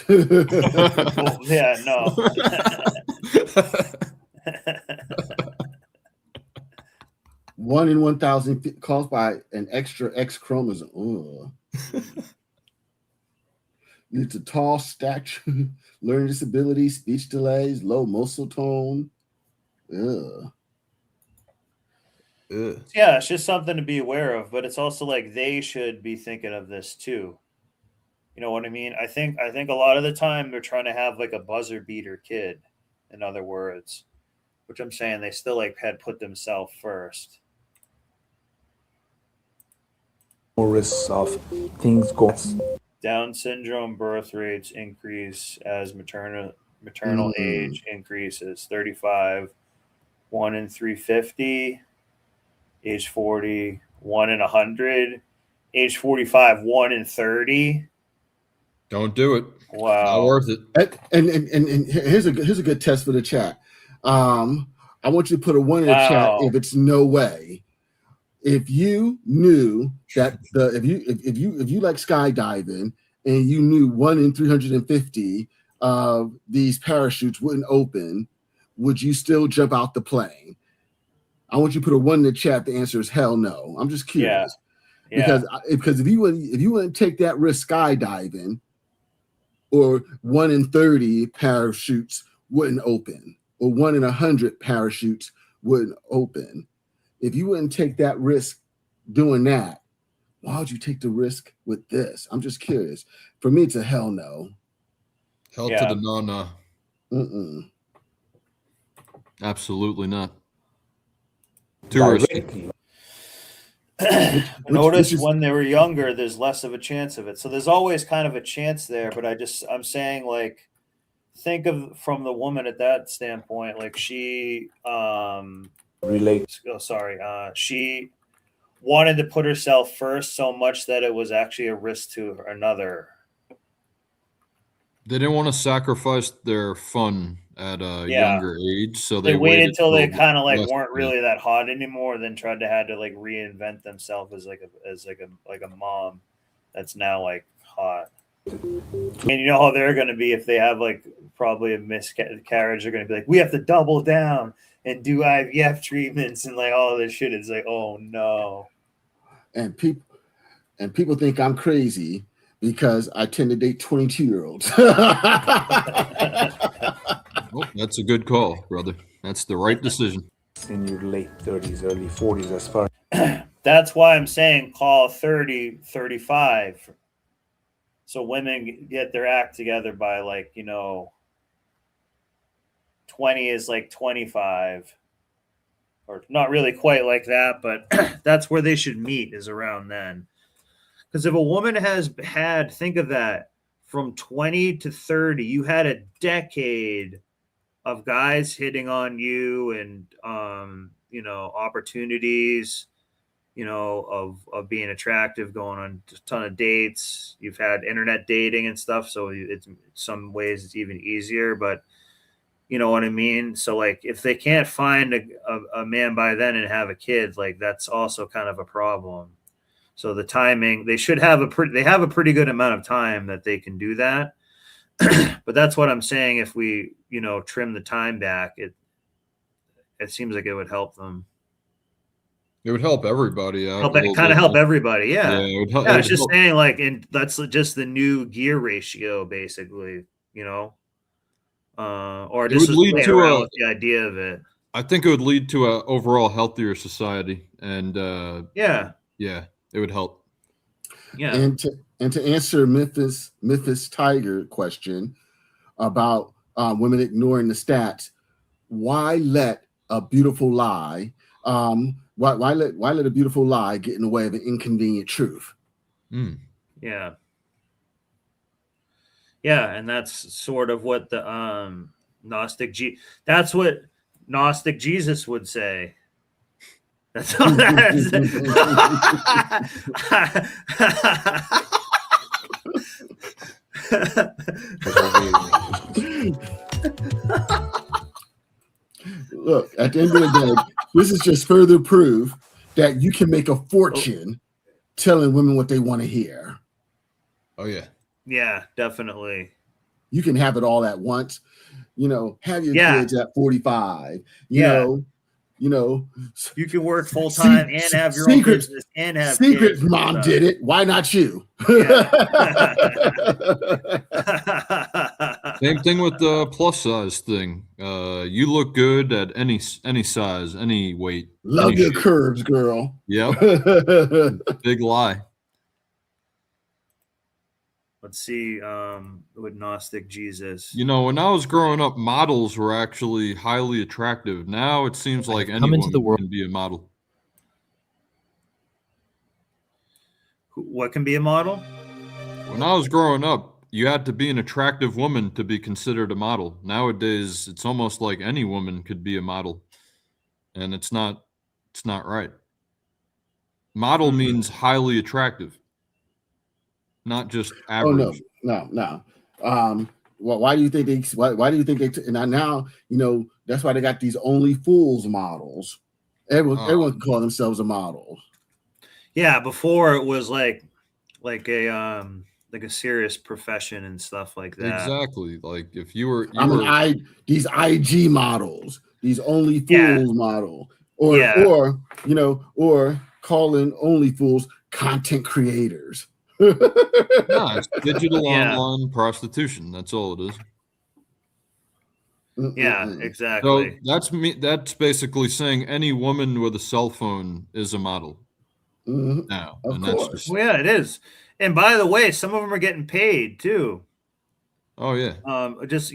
Well, yeah, no. One in 1,000 caused by an extra X chromosome. Leads to tall stature, learning disability, speech delays, low muscle tone. Ugh. Yeah, it's just something to be aware of, but it's also like they should be thinking of this too. You know what I mean? I think a lot of the time they're trying to have like a buzzer beater kid, in other words, which I'm saying they still like had put themselves first. More risks of things go. Down syndrome birth rates increase as maternal age increases. 35, 1 in 350. Age 40, 1 in 100. Age 45, 1 in 30. Don't do it. Wow, not worth it. And here's a good test for the chat. I want you to put a 1 in the chat if it's no way. If you knew that if you like skydiving and you knew 1 in 350 of these parachutes wouldn't open, would you still jump out the plane? I want you to put a 1 in the chat. The answer is hell no. I'm just curious. Yeah. Because if you wouldn't take that risk skydiving, or 1 in 30 parachutes wouldn't open, or 1 in 100 parachutes wouldn't open. If you wouldn't take that risk doing that, why would you take the risk with this? I'm just curious. For me, it's a hell no. Hell to the no. Absolutely not. Too risky. Notice when they were younger, there's less of a chance of it. So there's always kind of a chance there, but I'm saying, like, think of from the woman at that standpoint, like she she wanted to put herself first so much that it was actually a risk to another. They didn't want to sacrifice their fun at a younger age, so they waited till they kind of like weren't really that hot anymore, then had to like reinvent themselves as a mom that's now like hot. And you know how they're going to be if they have like probably a miscarriage. They're going to be like, we have to double down and do IVF treatments and like all this shit. It's like, oh no. And people think I'm crazy because I tend to date 22-year-olds. Oh, that's a good call, brother. That's the right decision. In your late 30s, early 40s, as far. That's why I'm saying call 30, 35. So women get their act together by 20 is like 25. Or not really quite like that, but that's where they should meet, is around then. Because if a woman has had, think of that, from 20 to 30, you had a decade of guys hitting on you and, opportunities, of being attractive, going on a ton of dates. You've had internet dating and stuff. So it's some ways it's even easier, but you know what I mean? So like, if they can't find a man by then and have a kid, like that's also kind of a problem. So the timing, they have a pretty good amount of time that they can do that. But that's what I'm saying. If we, trim the time back, it seems like it would help them. It would help everybody out. Help everybody. Yeah. I was just saying, like, and that's just the new gear ratio, basically, or just lead to the idea of it. I think it would lead to an overall healthier society, and yeah, it would help. Yeah. And to answer Memphis Tiger question about women ignoring the stats, why let a beautiful lie? Why let a beautiful lie get in the way of an inconvenient truth? Yeah. Yeah, and that's sort of what the that's what Gnostic Jesus would say. That's all that's Look, at the end of the day, this is just further proof that you can make a fortune telling women what they want to hear. Oh, yeah. Yeah, definitely. You can have it all at once. Have your kids at 45. You can work full time and have your own business and have secret. Kids. Mom did it. Why not you? Same thing with the plus size thing. You look good at any size, any weight. Love any your shape. curves, girl. Yep. Big lie. Let's see, with Gnostic Jesus. When I was growing up, models were actually highly attractive. Now it seems like anyone can be a model. What can be a model? When I was growing up, you had to be an attractive woman to be considered a model. Nowadays, it's almost like any woman could be a model, and it's not right. Model means highly attractive, not just average. Oh no. Why do you think they? Why do you think they? And now that's why they got these only fools models. Everyone can call themselves a model. Yeah, before it was like a serious profession and stuff like that. Exactly. Like if you were these IG models, these only fools model, or calling only fools content creators. No, it's digital online prostitution. That's all it is. Yeah, exactly. So that's basically saying any woman with a cell phone is a model. Now, of course. It is. And by the way, some of them are getting paid too. Oh yeah. Just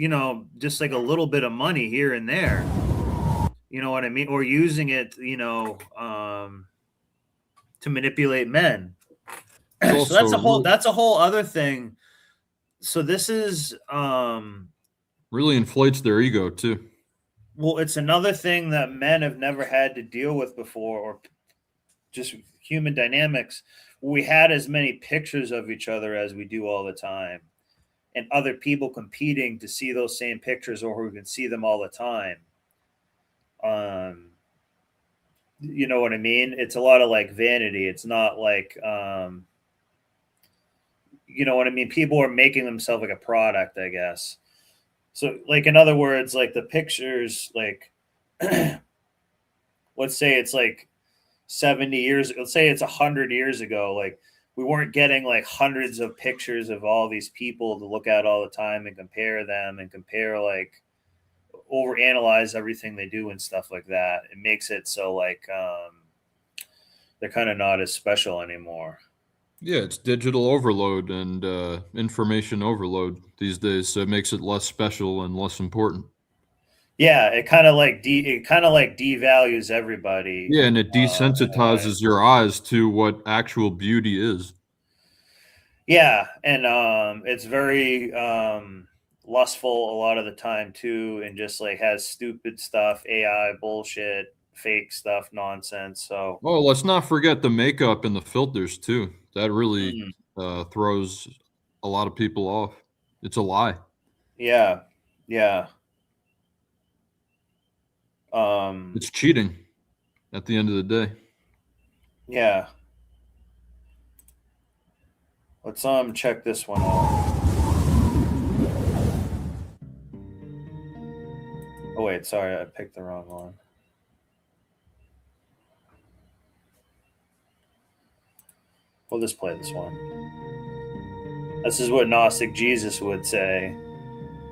like a little bit of money here and there. You know what I mean? Or using it, to manipulate men. So that's a whole other thing. So this is really inflates their ego too. Well, it's another thing that men have never had to deal with before, or just human dynamics. We had as many pictures of each other as we do all the time, and other people competing to see those same pictures, or who can see them all the time. You know what I mean? It's a lot of like vanity. It's not like, you know what I mean? People are making themselves like a product, I guess. So like, in other words, like the pictures, like, let's say it's like 70 years, let's say it's 100 years ago. Like we weren't getting like hundreds of pictures of all these people to look at all the time and compare them and like overanalyze everything they do and stuff like that. It makes it so like they're kind of not as special anymore. Yeah, it's digital overload and information overload these days, so it makes it less special and less important. Yeah, it kind of like devalues everybody. Yeah, and it desensitizes your eyes to what actual beauty is. Yeah, and it's very lustful a lot of the time too, and just like has stupid stuff, AI bullshit, fake stuff, nonsense. So let's not forget the makeup and the filters too. That really throws a lot of people off. It's a lie. Yeah. It's cheating at the end of the day. Yeah. Let's check this one out. Oh wait, sorry, I picked the wrong one. We'll just play this one. This is what Gnostic Jesus would say.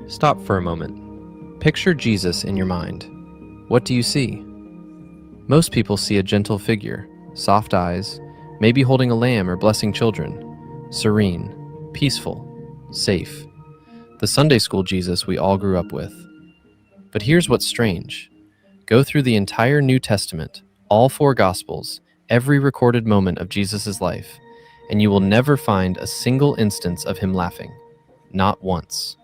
Stop for a moment. Picture Jesus in your mind. What do you see? Most people see a gentle figure, soft eyes, maybe holding a lamb or blessing children, serene, peaceful, safe. The Sunday school Jesus we all grew up with. But here's what's strange. Go through the entire New Testament, all 4 Gospels, every recorded moment of Jesus' life, and you will never find a single instance of him laughing. Not once.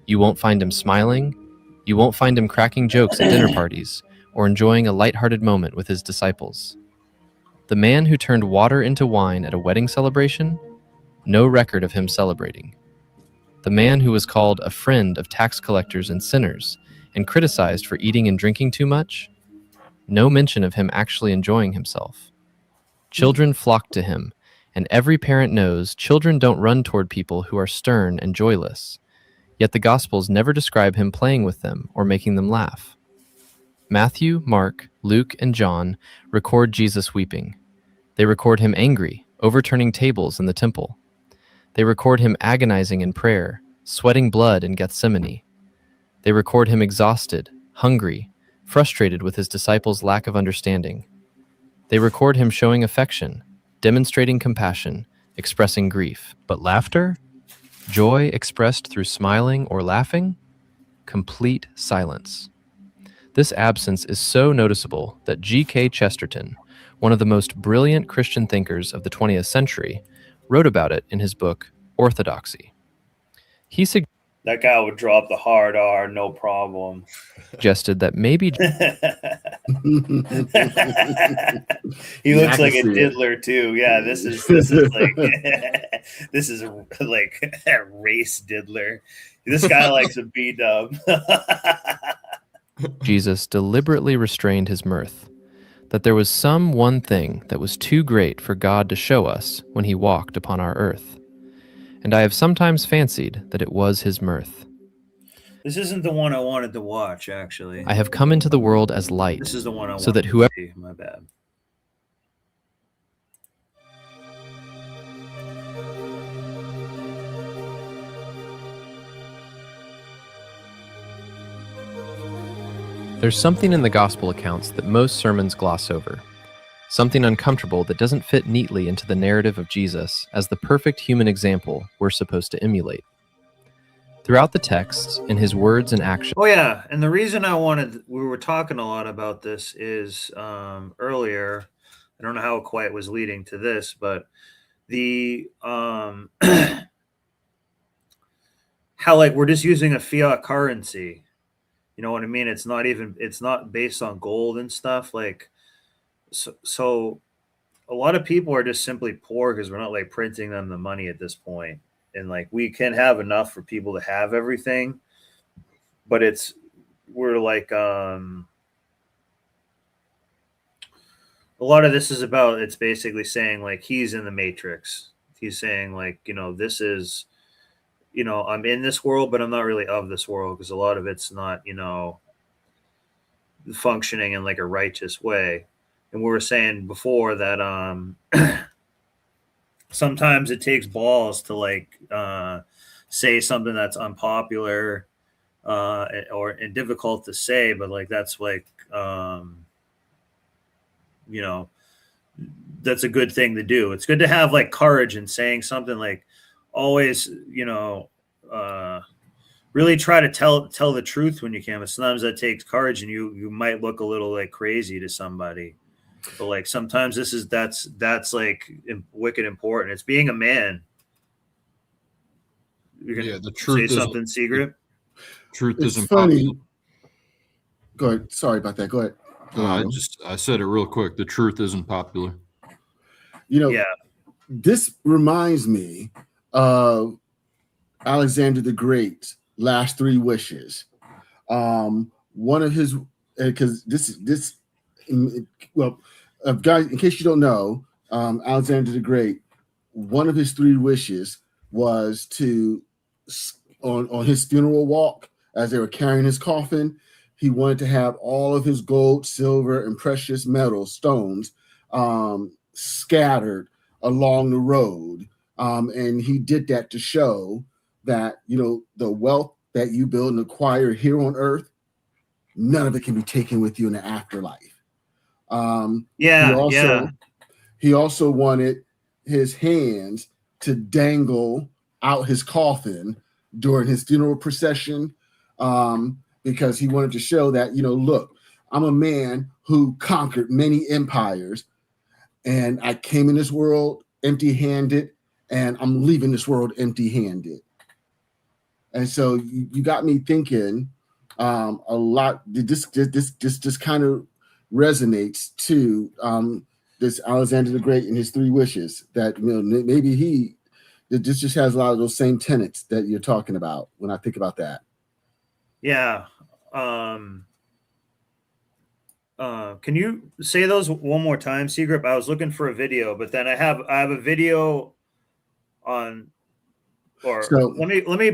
You won't find him smiling. You won't find him cracking jokes at dinner parties or enjoying a lighthearted moment with his disciples. The man who turned water into wine at a wedding celebration? No record of him celebrating. The man who was called a friend of tax collectors and sinners and criticized for eating and drinking too much? No mention of him actually enjoying himself. Children flocked to him, and every parent knows children don't run toward people who are stern and joyless. Yet the Gospels never describe him playing with them or making them laugh. Matthew, Mark, Luke, and John record Jesus weeping. They record him angry, overturning tables in the temple. They record him agonizing in prayer, sweating blood in Gethsemane. They record him exhausted, hungry, frustrated with his disciples' lack of understanding. They record him showing affection, demonstrating compassion, expressing grief. But laughter? Joy expressed through smiling or laughing? Complete silence. This absence is so noticeable that G.K. Chesterton, one of the most brilliant Christian thinkers of the 20th century, wrote about it in his book, Orthodoxy. That guy would drop the hard R, no problem. Suggested that maybe he looks like a diddler too. Yeah, this is like this is like a race diddler. This guy likes a B-dub. Jesus deliberately restrained his mirth, that there was some one thing that was too great for God to show us when he walked upon our earth. And I have sometimes fancied that it was his mirth. This isn't the one I wanted to watch, actually. I have come into the world as light. This is the one I so that whoever. See. My bad. There's something in the gospel accounts that most sermons gloss over. Something uncomfortable that doesn't fit neatly into the narrative of Jesus as the perfect human example we're supposed to emulate. Throughout the texts, in his words and actions. Oh yeah, and the reason we were talking a lot about this is earlier, I don't know how it quite was leading to this, but the how like we're just using a fiat currency. You know what I mean? It's not based on gold and stuff. Like, so a lot of people are just simply poor because we're not like printing them the money at this point. And like, we can have enough for people to have everything, but we're like, a lot of this is about, it's basically saying like, he's in the matrix. He's saying like, this is, I'm in this world, but I'm not really of this world, because a lot of it's not, functioning in like a righteous way. And we were saying before that sometimes it takes balls to like say something that's unpopular or difficult to say, but like that's like that's a good thing to do. It's good to have like courage in saying something, like always, really try to tell the truth when you can. But sometimes that takes courage, and you might look a little like crazy to somebody. But like sometimes that's like wicked important. It's being a man. You're gonna the truth say something secret. Truth It's isn't funny. popular. Go ahead. Sorry about that. Go ahead. I said it real quick. The truth isn't popular. Yeah. This reminds me of Alexander the Great's last 3 wishes. One of his, because guys, in case you don't know, Alexander the Great, one of his 3 wishes was to, on his funeral walk, as they were carrying his coffin, he wanted to have all of his gold, silver, and precious metals, stones, scattered along the road. And he did that to show that, the wealth that you build and acquire here on earth, none of it can be taken with you in the afterlife. He also wanted his hands to dangle out his coffin during his funeral procession, because he wanted to show that, look, I'm a man who conquered many empires, and I came in this world empty-handed, and I'm leaving this world empty-handed. And so you got me thinking a lot. This kind of resonates to this Alexander the Great and his 3 wishes, that maybe this just has a lot of those same tenets that you're talking about when I think about that. Yeah. Can you say those one more time, Seagrip? I was looking for a video, but then I have a video on, or so, let me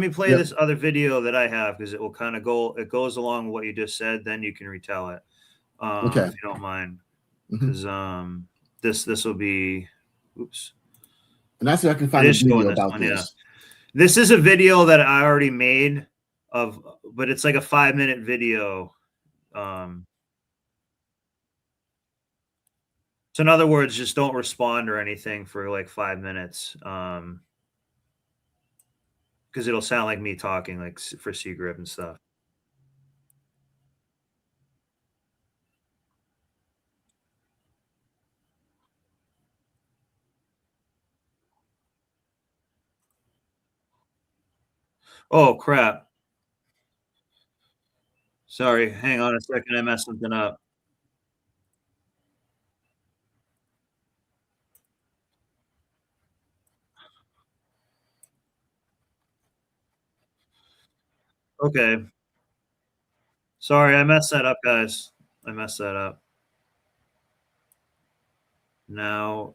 play this other video that I have, because it will kind of it goes along with what you just said. Then you can retell it, if you don't mind, because this will be, oops. And that's what I can find a video about this. Yeah. This is a video that I already made but it's like a 5-minute video. So in other words, just don't respond or anything for like 5 minutes. Because it'll sound like me talking, like for Seagrip and stuff. Oh, crap. Sorry, hang on a second. I messed something up. Okay. Sorry, I messed that up, guys. I messed that up. Now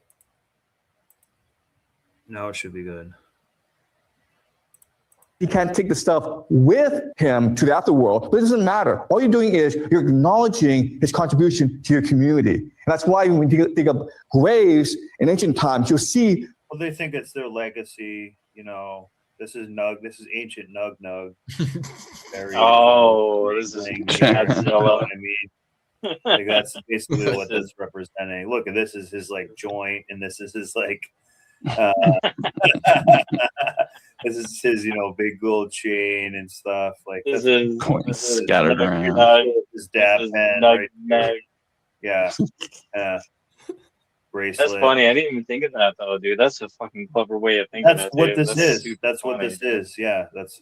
it should be good. He can't take the stuff with him to the afterworld, but it doesn't matter. All you're doing is you're acknowledging his contribution to your community. And that's why when you think of graves in ancient times, you'll see. Well, they think it's their legacy, This is Nug. This is ancient Nug. This is you know what I mean? Like, that's basically what this is representing. Look, this is his like joint, and this is his like. This is his, big gold chain and stuff. Like this is scattered around. His dab pen, right? Yeah. Bracelet. That's funny. I didn't even think of that though, dude. That's a fucking clever way of thinking. That's what this is. That's what this is. Yeah. That's.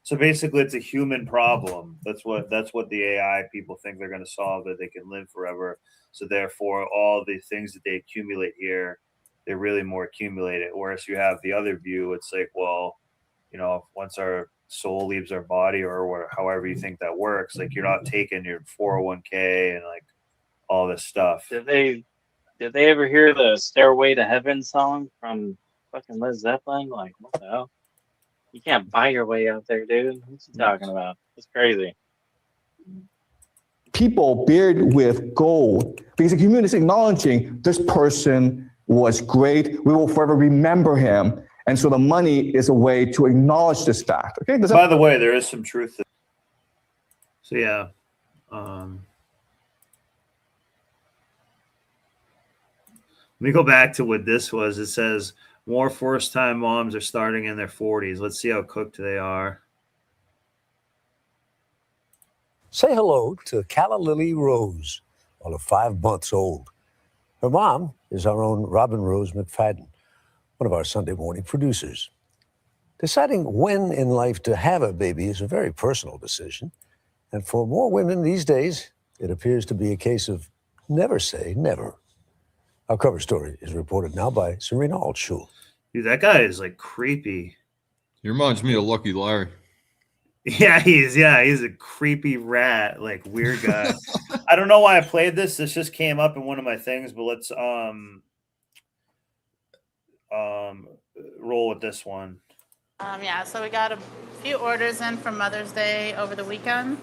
So basically, it's a human problem. That's what the AI people think they're going to solve, that they can live forever. So therefore, all the things that they accumulate here, they really more accumulate it. Whereas you have the other view, it's like, well, once our soul leaves our body, or however you think that works, like you're not taking your 401k and like all this stuff. Did they ever hear the Stairway to Heaven song from fucking Led Zeppelin? Like, what the hell? You can't buy your way out there, dude. What's he talking about? It's crazy. People buried with gold, because the community is acknowledging this person was great. We will forever remember him. And so the money is a way to acknowledge this fact. Okay. By the way, there is some truth. So yeah. Let me go back to what this was. It says more first-time moms are starting in their 40s. Let's see how cooked they are. Say hello to Calla Lily Rose, only 5 months old. Her mom is our own Robin Rose McFadden, one of our Sunday morning producers. Deciding when in life to have a baby is a very personal decision. And for more women these days, it appears to be a case of never say never. Our cover story is reported now by Serena Altschul. Dude, that guy is like creepy. He reminds me of Lucky Larry. Yeah, he's a creepy rat, like weird guy. I don't know why I played this. This just came up in one of my things, but let's roll with this one. So we got a few orders in for Mother's Day over the weekend.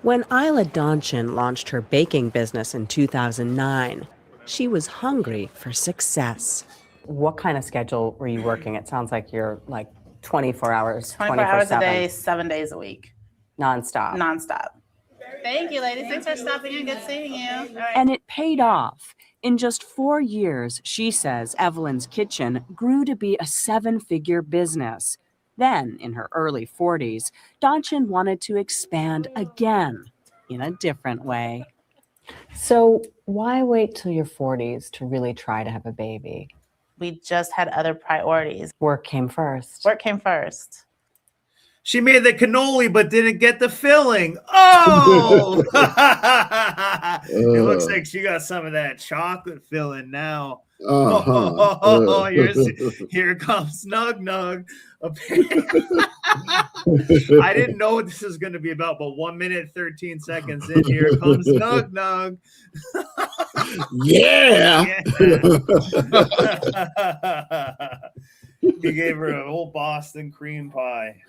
When Isla Donchin launched her baking business in 2009, she was hungry for success. What kind of schedule were you working? It sounds like you're like 24 hours, 24 hours a day, 7 days a week. Nonstop. Nonstop. Thank you, ladies. Thanks for stopping in. Good seeing you. All right. And it paid off. In just 4 years, she says Evelyn's Kitchen grew to be a 7-figure business. Then, in her early 40s, Donchin wanted to expand again in a different way. So why wait till your 40s to really try to have a baby? We just had other priorities. Work came first. Work came first. She made the cannoli but didn't get the filling. Oh! It looks like she got some of that chocolate filling now. Here comes Snug Nug. I didn't know what this was going to be about, but 1 minute, 13 seconds in, here comes Snug Nug. Yeah. He gave her a whole Boston cream pie.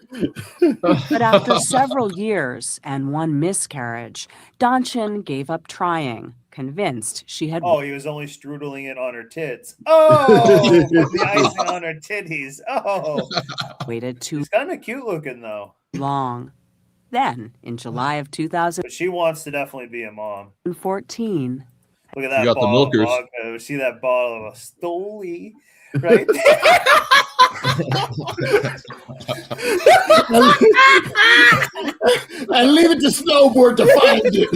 But after several years and 1 miscarriage, Donchin gave up trying, convinced she had... Oh, he was only strudling it on her tits. Oh, the icing on her titties. Oh. Waited too... She's kind of cute looking, though. ...long. Then, in July of 2000... But she wants to definitely be a mom. 14. Look at that bottle of vodka. See that bottle of a Stoli right there? And leave it to Snowboard to find it.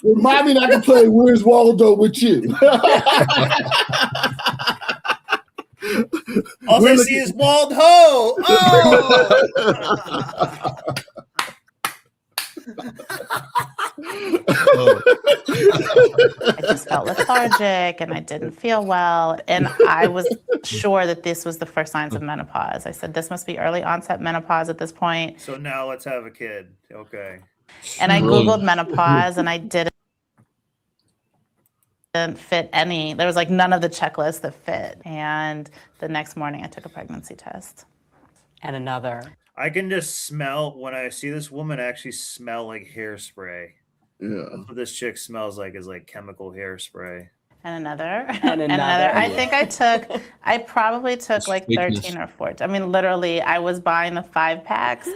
remind me not to play Where's Waldo with you. All I see is Wald Ho. Oh! I just felt lethargic and I didn't feel well. And I was sure that this was the first signs of menopause. I said, this must be early onset menopause at this point. So now let's have a kid. Okay. And I Googled menopause and I didn't fit any. There was like none of the checklists that fit. And the next morning I took a pregnancy test. And another. I can just smell, when I see this woman actually smell like hairspray. Yeah. What this chick smells like is like chemical hairspray. And another. And another. I think I probably took like 13 or 14. I mean, literally, I was buying the 5-packs.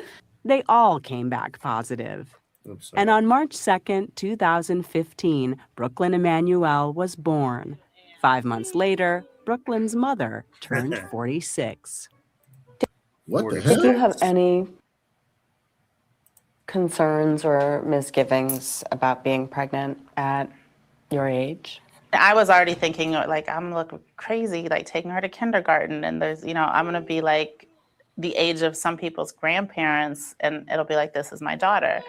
They all came back positive. Oops, and on March 2nd, 2015, Brooklyn Emmanuel was born. 5 months later, Brooklyn's mother turned 46. What the hell? Did you have any concerns or misgivings about being pregnant at your age? I was already thinking, like, I'm looking crazy, like taking her to kindergarten. And there's, I'm going to be like the age of some people's grandparents. And it'll be like, this is my daughter.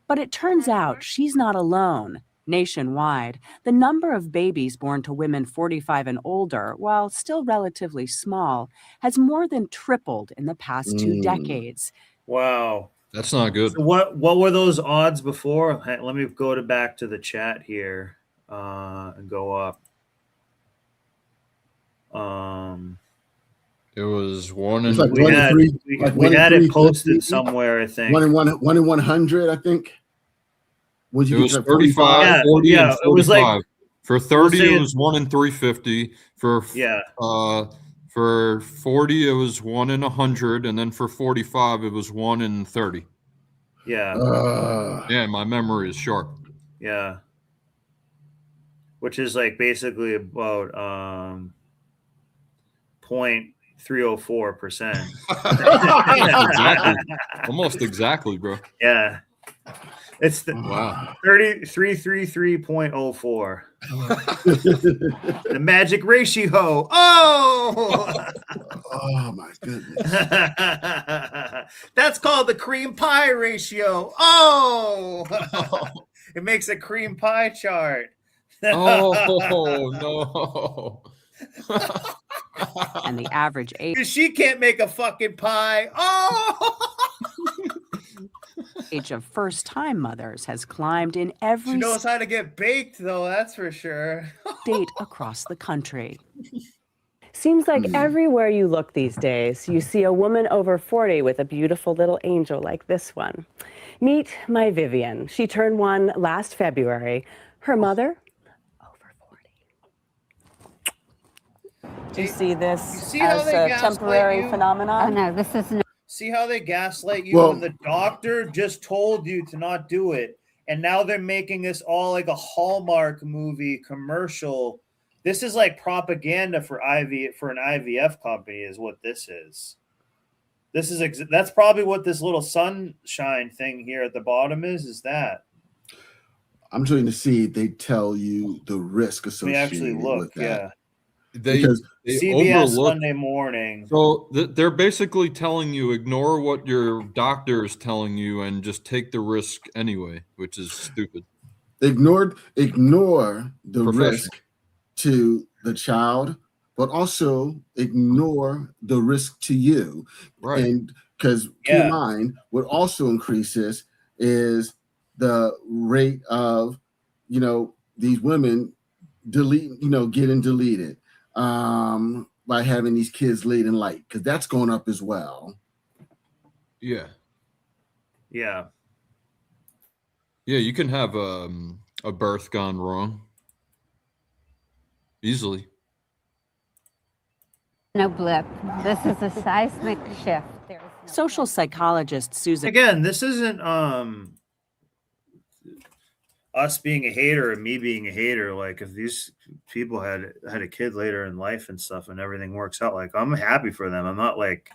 But it turns out she's not alone. Nationwide, the number of babies born to women 45 and older, while still relatively small, has more than tripled in the past 2 decades. Wow. That's not good. So what were those odds before? Let me go back to the chat here and go up. It was 1 in... Like we had it posted somewhere, I think. 1 in 100, I think. It was 35, 40, and 45. It was like, for 30, it was 1 in 350. For 40, it was 1 in 100, and then for 45, it was 1 in 30. Yeah. Yeah, my memory is sharp. Yeah. Which is like basically about 0.304%. Exactly. Almost exactly, bro. Yeah. It's the 333.04. The magic ratio. Oh! Oh my goodness. That's called the cream pie ratio. Oh! It makes a cream pie chart. Oh no. And the average age. She can't make a fucking pie. Oh! Age of first-time mothers has climbed in every She knows how to get baked, though, that's for sure. state across the country. Seems like everywhere you look these days, you see a woman over 40 with a beautiful little angel like this one. Meet my Vivian. She turned 1 last February. Her mother, over 40. you see this as a temporary phenomenon? Oh no, this is no. See how they gaslight you when the doctor just told you to not do it, and now they're making this all like a Hallmark movie commercial. This is like propaganda for an IVF company, is what this is. This is that's probably what this little sunshine thing here at the bottom is that. I'm trying to see. They tell you the risk associated with that. Yeah. They CBS overlook Sunday Morning. So they're basically telling you ignore what your doctor is telling you and just take the risk anyway, which is stupid. Ignore the risk to the child, but also ignore the risk to you. Right. And because keep in mind, what also increases is the rate of, these women getting deleted by having these kids late in life, because that's going up as well. Yeah. Yeah. Yeah, you can have a birth gone wrong easily. No blip. This is a seismic shift. Social psychologist Susan. Again, this isn't us being a hater and me being a hater. Like, if these people had a kid later in life and stuff and everything works out, like, I'm happy for them. I'm not like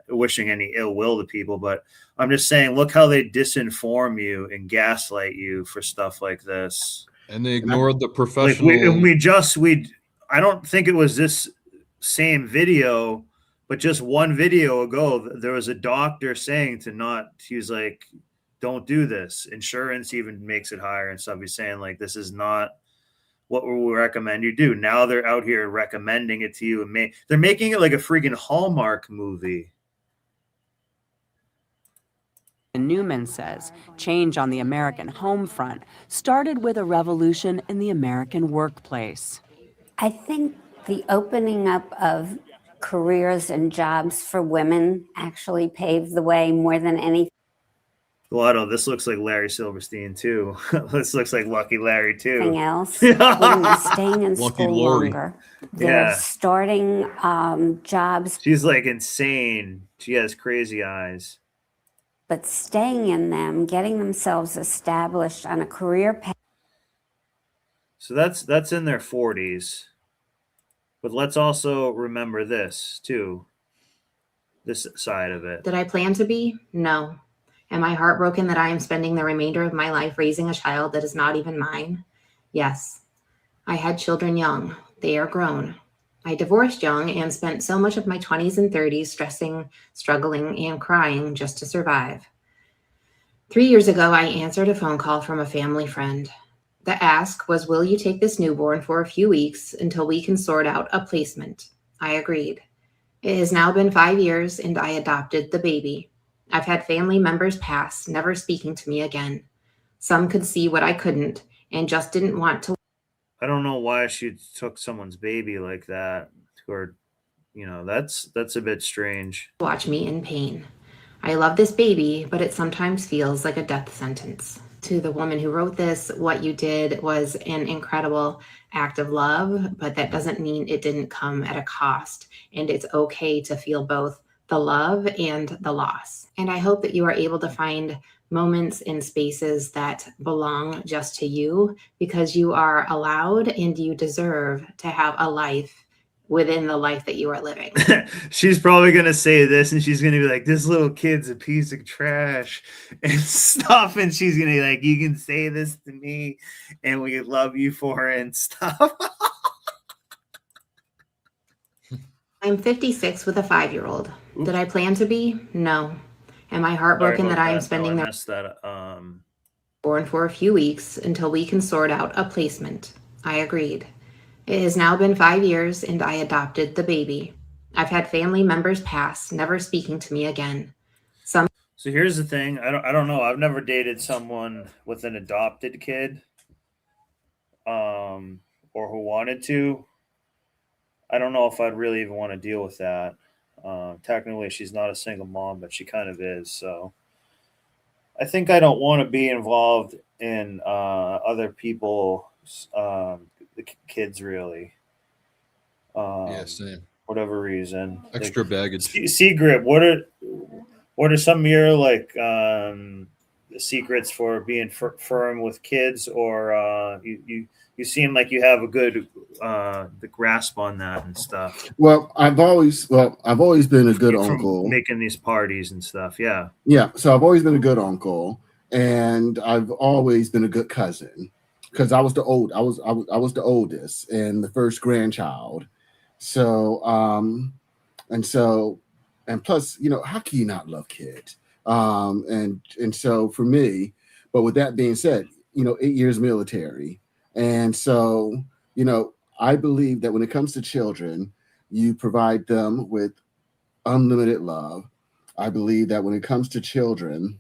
wishing any ill will to people, but I'm just saying, look how they disinform you and gaslight you for stuff like this. And they ignored the professional. Like I don't think it was this same video, but just one video ago, there was a doctor saying he's like, don't do this. Insurance even makes it higher and stuff. He's saying, like, this is not what we recommend you do. Now they're out here recommending it to you, and they're making it like a freaking Hallmark movie. Newman says change on the American home front started with a revolution in the American workplace. I think the opening up of careers and jobs for women actually paved the way more than anything. Lotto, this looks like Larry Silverstein too. This looks like Lucky Larry too. Anything else? Women are staying in school longer. They're starting jobs. She's like insane. She has crazy eyes. But staying in them, getting themselves established on a career path. So that's in their 40s. But let's also remember this too. This side of it. Did I plan to be? No. Am I heartbroken that I am spending the remainder of my life raising a child that is not even mine? Yes. I had children young. They are grown. I divorced young and spent so much of my 20s and 30s stressing, struggling, and crying just to survive. 3 years ago, I answered a phone call from a family friend. The ask was, will you take this newborn for a few weeks until we can sort out a placement? I agreed. It has now been 5 years and I adopted the baby. I've had family members pass, never speaking to me again. Some could see what I couldn't and just didn't want to. I don't know why she took someone's baby like that, or, that's a bit strange. Watch me in pain. I love this baby, but it sometimes feels like a death sentence. To the woman who wrote this, what you did was an incredible act of love, but that doesn't mean it didn't come at a cost. And it's okay to feel both the love and the loss. And I hope that you are able to find moments and spaces that belong just to you, because you are allowed and you deserve to have a life within the life that you are living. She's probably going to say this, and she's going to be like, this little kid's a piece of trash and stuff. And she's going to be like, you can say this to me and we love you for it and stuff. I'm 56 with a 5-year-old. Did I plan to be? No. Am I heartbroken that I am spending born for a few weeks until we can sort out a placement? I agreed. It has now been 5 years and I adopted the baby. I've had family members pass, never speaking to me again. So here's the thing. I don't know. I've never dated someone with an adopted kid, or who wanted to. I don't know if I'd really even want to deal with that. Technically, she's not a single mom, but she kind of is. So I think I don't want to be involved in other people's kids, really. Yeah, same. Whatever reason. Extra baggage. Secret. What are some of your like secrets for being firm with kids, or you seem like you have a good the grasp on that and stuff. Well, I've always been a good uncle. Making these parties and stuff. Yeah. Yeah. So I've always been a good uncle, and I've always been a good cousin because I was the oldest and the first grandchild. So and plus, how can you not love kids? And so for me, but with that being said, 8 years military. And so, I believe that when it comes to children, you provide them with unlimited love. I believe that when it comes to children,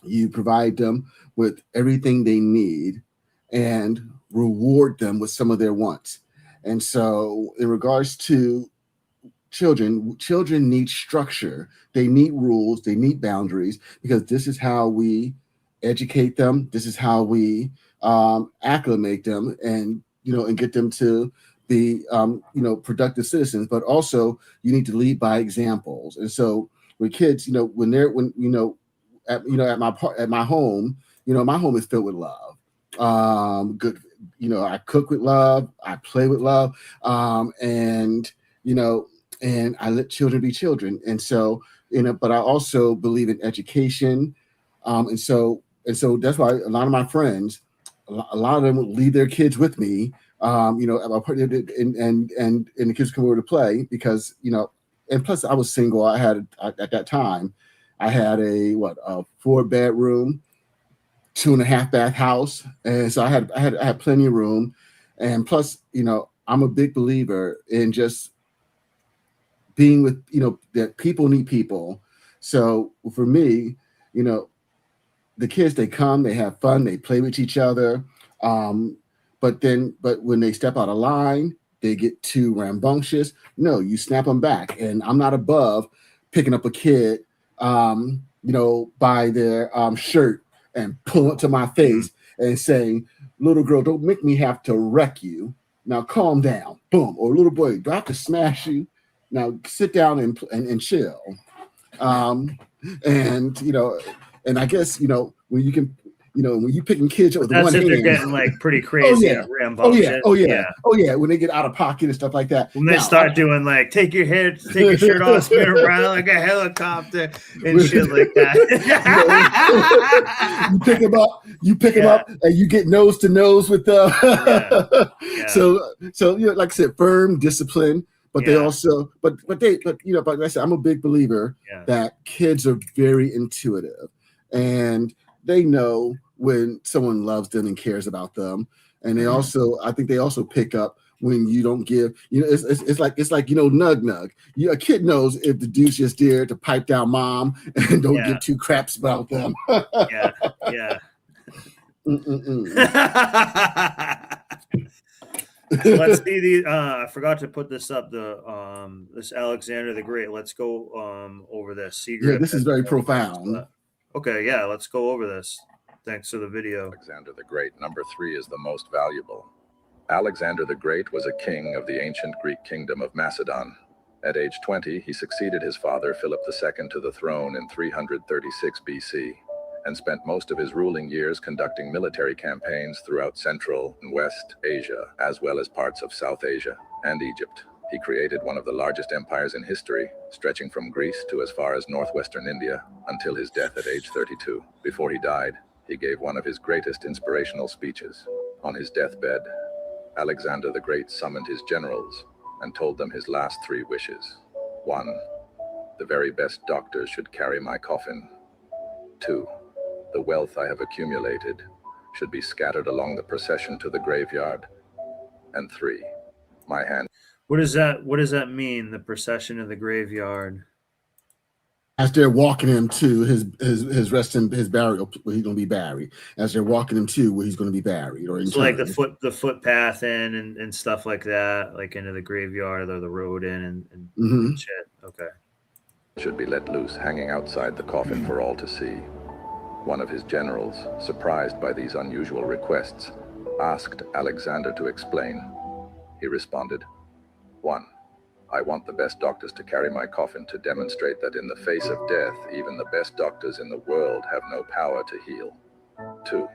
you provide them with everything they need and reward them with some of their wants. And so in regards to children need structure. They need rules. They need boundaries, because this is how we educate them. This is how we acclimate them and get them to be productive citizens. But also you need to lead by examples. And so with kids, at my home, my home is filled with love. Good, I cook with love, I play with love, and I let children be children. And so, but I also believe in education. And so that's why a lot of my friends, a lot of them would leave their kids with me, and the kids come over to play because, and plus I was single. I had, at that time, I had a 4-bedroom, 2.5-bath house. And so I had plenty of room. And plus, I'm a big believer in just being with, that people need people. So for me, the kids, they come, they have fun, they play with each other. But when they step out of line, they get too rambunctious. No, you snap them back. And I'm not above picking up a kid, by their shirt and pull it to my face and saying, "Little girl, don't make me have to wreck you. Now calm down." Boom. Or, "Little boy, do I have to smash you? Now sit down and chill." And I guess, when you can, when you picking kids up with one hand, they're getting like pretty crazy and rambunctious. Oh yeah. When they get out of pocket and stuff like that. When they start doing like, take your shirt off, spin around like a helicopter and shit like that. you pick them up and you get nose to nose with them. So like I said, firm, discipline. But they also, but like I said, I'm a big believer that kids are very intuitive, and they know when someone loves them and cares about them. And they also, I think they also pick up when you don't give, it's like nug nug. A kid knows if the dude's just there to pipe down mom and don't give two craps about them. So let's see the I forgot to put this up, this Alexander the Great. Let's go over this. Secret. This is very profound. Okay, let's go over this. Thanks for the video. Alexander the Great, number 3, is the most valuable. Alexander the Great was a king of the ancient Greek kingdom of Macedon. At age 20, he succeeded his father Philip II to the throne in 336 BC. And spent most of his ruling years conducting military campaigns throughout Central and West Asia, as well as parts of South Asia and Egypt. He created one of the largest empires in history, stretching from Greece to as far as northwestern India, until his death at age 32. Before he died, he gave one of his greatest inspirational speeches. On his deathbed, Alexander the Great summoned his generals and told them his last 3 wishes. 1, the very best doctors should carry my coffin. 2, the wealth I have accumulated should be scattered along the procession to the graveyard. And 3, my hand. What does that mean, the procession of the graveyard? As they're walking him to his burial, where he's going to be buried. As they're walking him to where he's going to be buried, or so like the footpath in and stuff like that, like into the graveyard or the road in and shit. Okay. Should be let loose, hanging outside the coffin for all to see. One of his generals, surprised by these unusual requests, asked Alexander to explain. He responded, 1. I want the best doctors to carry my coffin to demonstrate that in the face of death, even the best doctors in the world have no power to heal. 2.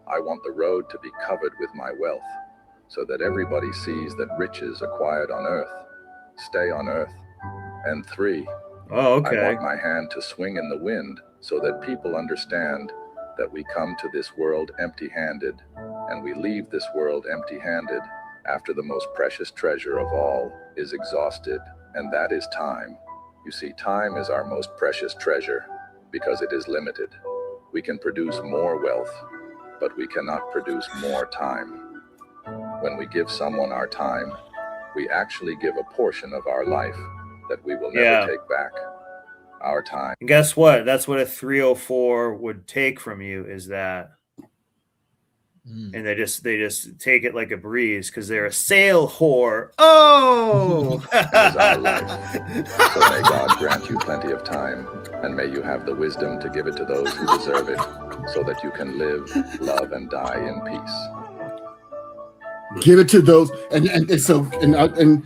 I want the road to be covered with my wealth, so that everybody sees that riches acquired on earth stay on earth. And 3, oh, okay. I want my hand to swing in the wind so that people understand that we come to this world empty-handed, and we leave this world empty-handed after the most precious treasure of all is exhausted, and that is time. You see, time is our most precious treasure because it is limited. We can produce more wealth, but we cannot produce more time. When we give someone our time, we actually give a portion of our life that we will never take back. Our time. And guess what? That's what a 304 would take from you, is that. And they just take it like a breeze because they're a sale whore. Oh, it is our life. So may God grant you plenty of time, and may you have the wisdom to give it to those who deserve it, so that you can live, love, and die in peace. Give it to those, and so Coach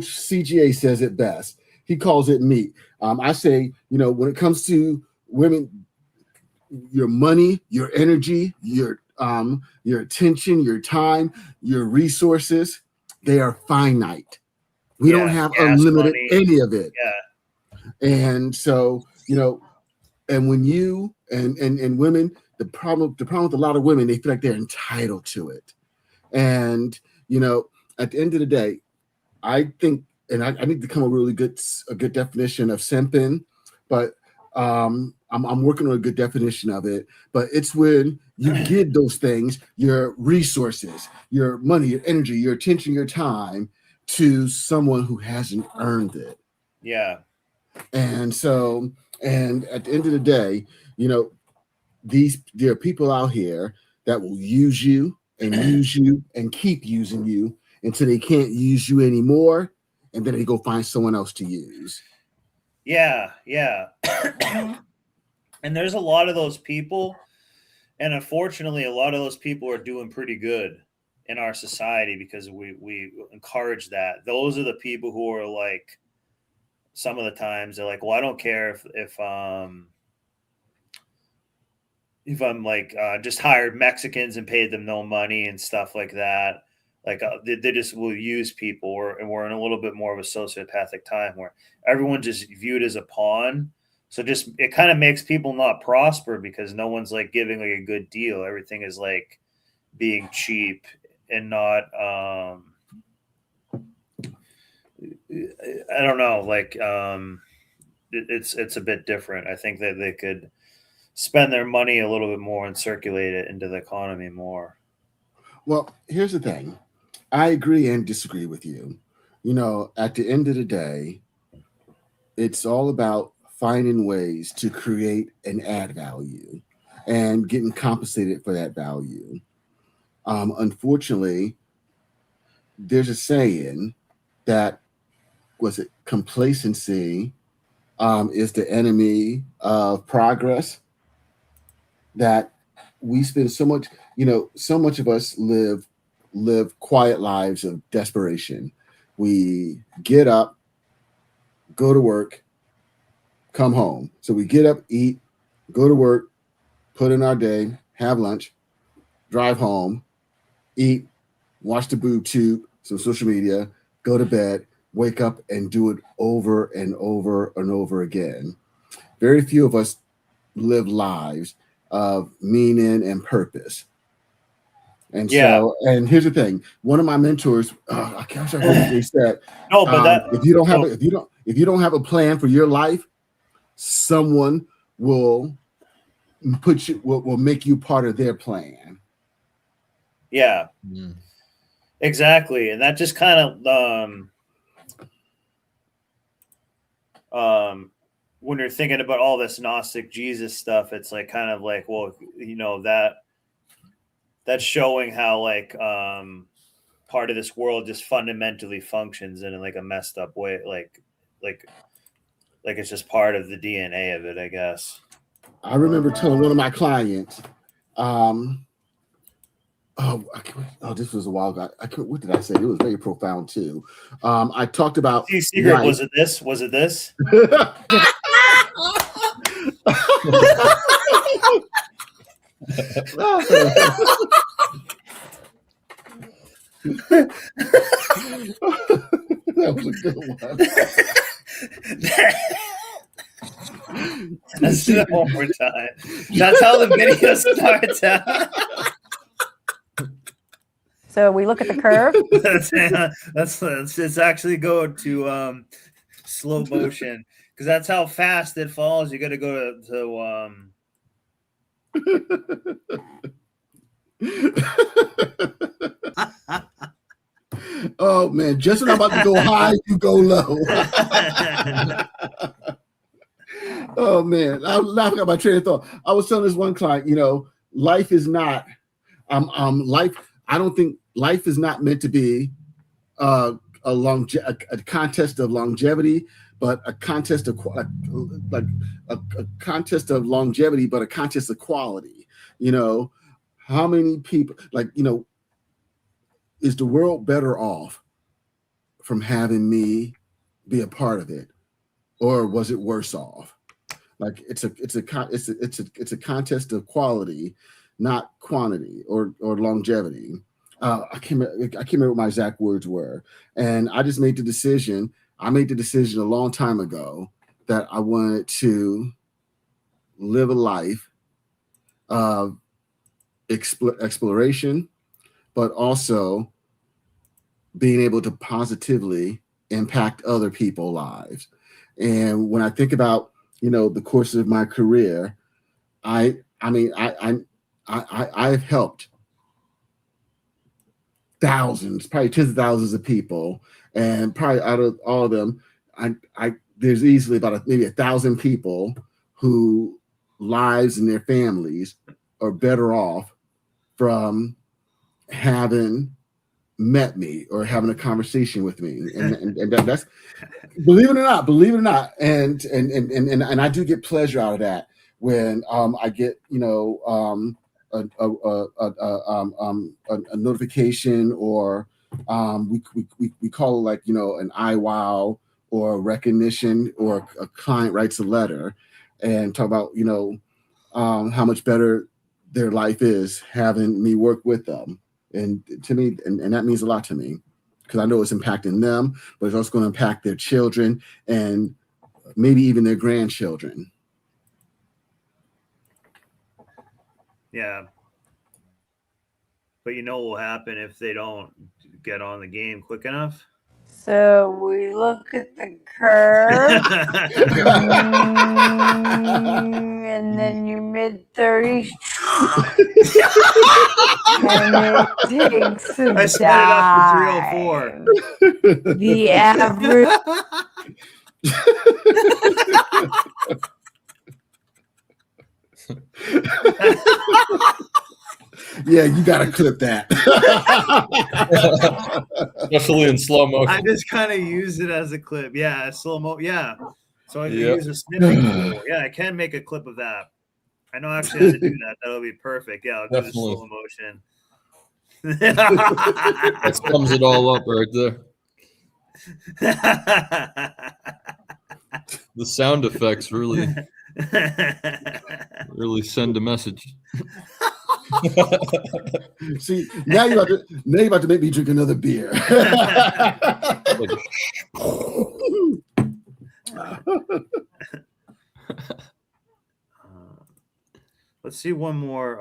CGA says it best. He calls it meat. I say, when it comes to women, your money, your energy, your attention, your time, your resources, they are finite. We don't have unlimited any of it. Yeah. And so, and when you and women, the problem with a lot of women, they feel like they're entitled to it. And at the end of the day, I think, and I need to come up with a good definition of simping, but I'm working on a good definition of it. But it's when you give those things, your resources, your money, your energy, your attention, your time, to someone who hasn't earned it. Yeah. And so, and at the end of the day, there are people out here that will use you and keep using you until they can't use you anymore, and then they go find someone else to use. Yeah. And there's a lot of those people, and unfortunately, a lot of those people are doing pretty good in our society because we encourage that. Those are the people who are like, some of the times they're like, well, I don't care if I'm like just hired Mexicans and paid them no money and stuff like that. Like they just will use people, and we're in a little bit more of a sociopathic time where everyone's just viewed as a pawn. So just it kind of makes people not prosper because no one's like giving like a good deal. Everything is like being cheap and not I don't know, like it's a bit different. I think that they could spend their money a little bit more and circulate it into the economy more. Well, here's the thing. I agree and disagree with you. At the end of the day, it's all about finding ways to create and add value and getting compensated for that value. Unfortunately, there's a saying that, complacency is the enemy of progress. That we spend so much of us live quiet lives of desperation. We get up, go to work, come home. So we get up, eat, go to work, put in our day, have lunch, drive home, eat, watch the boob tube, some social media, go to bed, wake up, and do it over and over and over again. Very few of us live lives of meaning and purpose. And so, and here's the thing. One of my mentors, I can't remember what they said. No, but if you don't have a plan for your life, someone will will make you part of their plan. Yeah, exactly. And that just kind of when you're thinking about all this Gnostic Jesus stuff, it's like kind of like, well, that's showing how like part of this world just fundamentally functions in like a messed up way, like it's just part of the DNA of it, I guess. I remember telling one of my clients, This was a while ago. What did I say? It was very profound too. I talked about secret. Life. Was it this? Was it this? That was a good one. Let's do that one more time. That's how the video starts out. So we look at the curve. Let's actually go to slow motion, because that's how fast it falls. You got to go to Oh man, just when I'm about to go high, you go low. Oh man, I was laughing at my train of thought. I was telling this one client, life is not life. I don't think life is not meant to be a contest of longevity, but a contest of a contest of longevity, but a contest of quality. How many people is the world better off from having me be a part of it, or was it worse off? It's a contest of quality, not quantity or longevity. I can't remember what my exact words were, and I just made the decision. I made the decision a long time ago that I wanted to live a life of exploration, but also being able to positively impact other people's lives. And when I think about, the course of my career, I've helped thousands, probably tens of thousands of people, and probably out of all of them, there's easily about maybe 1,000 people whose lives and their families are better off from having met me or having a conversation with me, and that's believe it or not, and I do get pleasure out of that when I get a notification, or we call it an IWOW or a recognition, or a client writes a letter and talk about how much better their life is having me work with them. And to me, and that means a lot to me, because I know it's impacting them, but it's also going to impact their children and maybe even their grandchildren. Yeah. But what will happen if they don't get on the game quick enough? So we look at the curve, and then your mid-30s, and it takes a I split it up to 304. The average. Yeah, you gotta clip that. Especially in slow motion. I just kind of use it as a clip. Yeah, slow mo. Yeah, so I can use a snipping tool. Yeah, I can make a clip of that. I know actually how to do that. That'll be perfect. Yeah, I'll do the slow motion. That sums it all up right there. The sound effects really send a message. See, now you're about to make me drink another beer. Let's see one more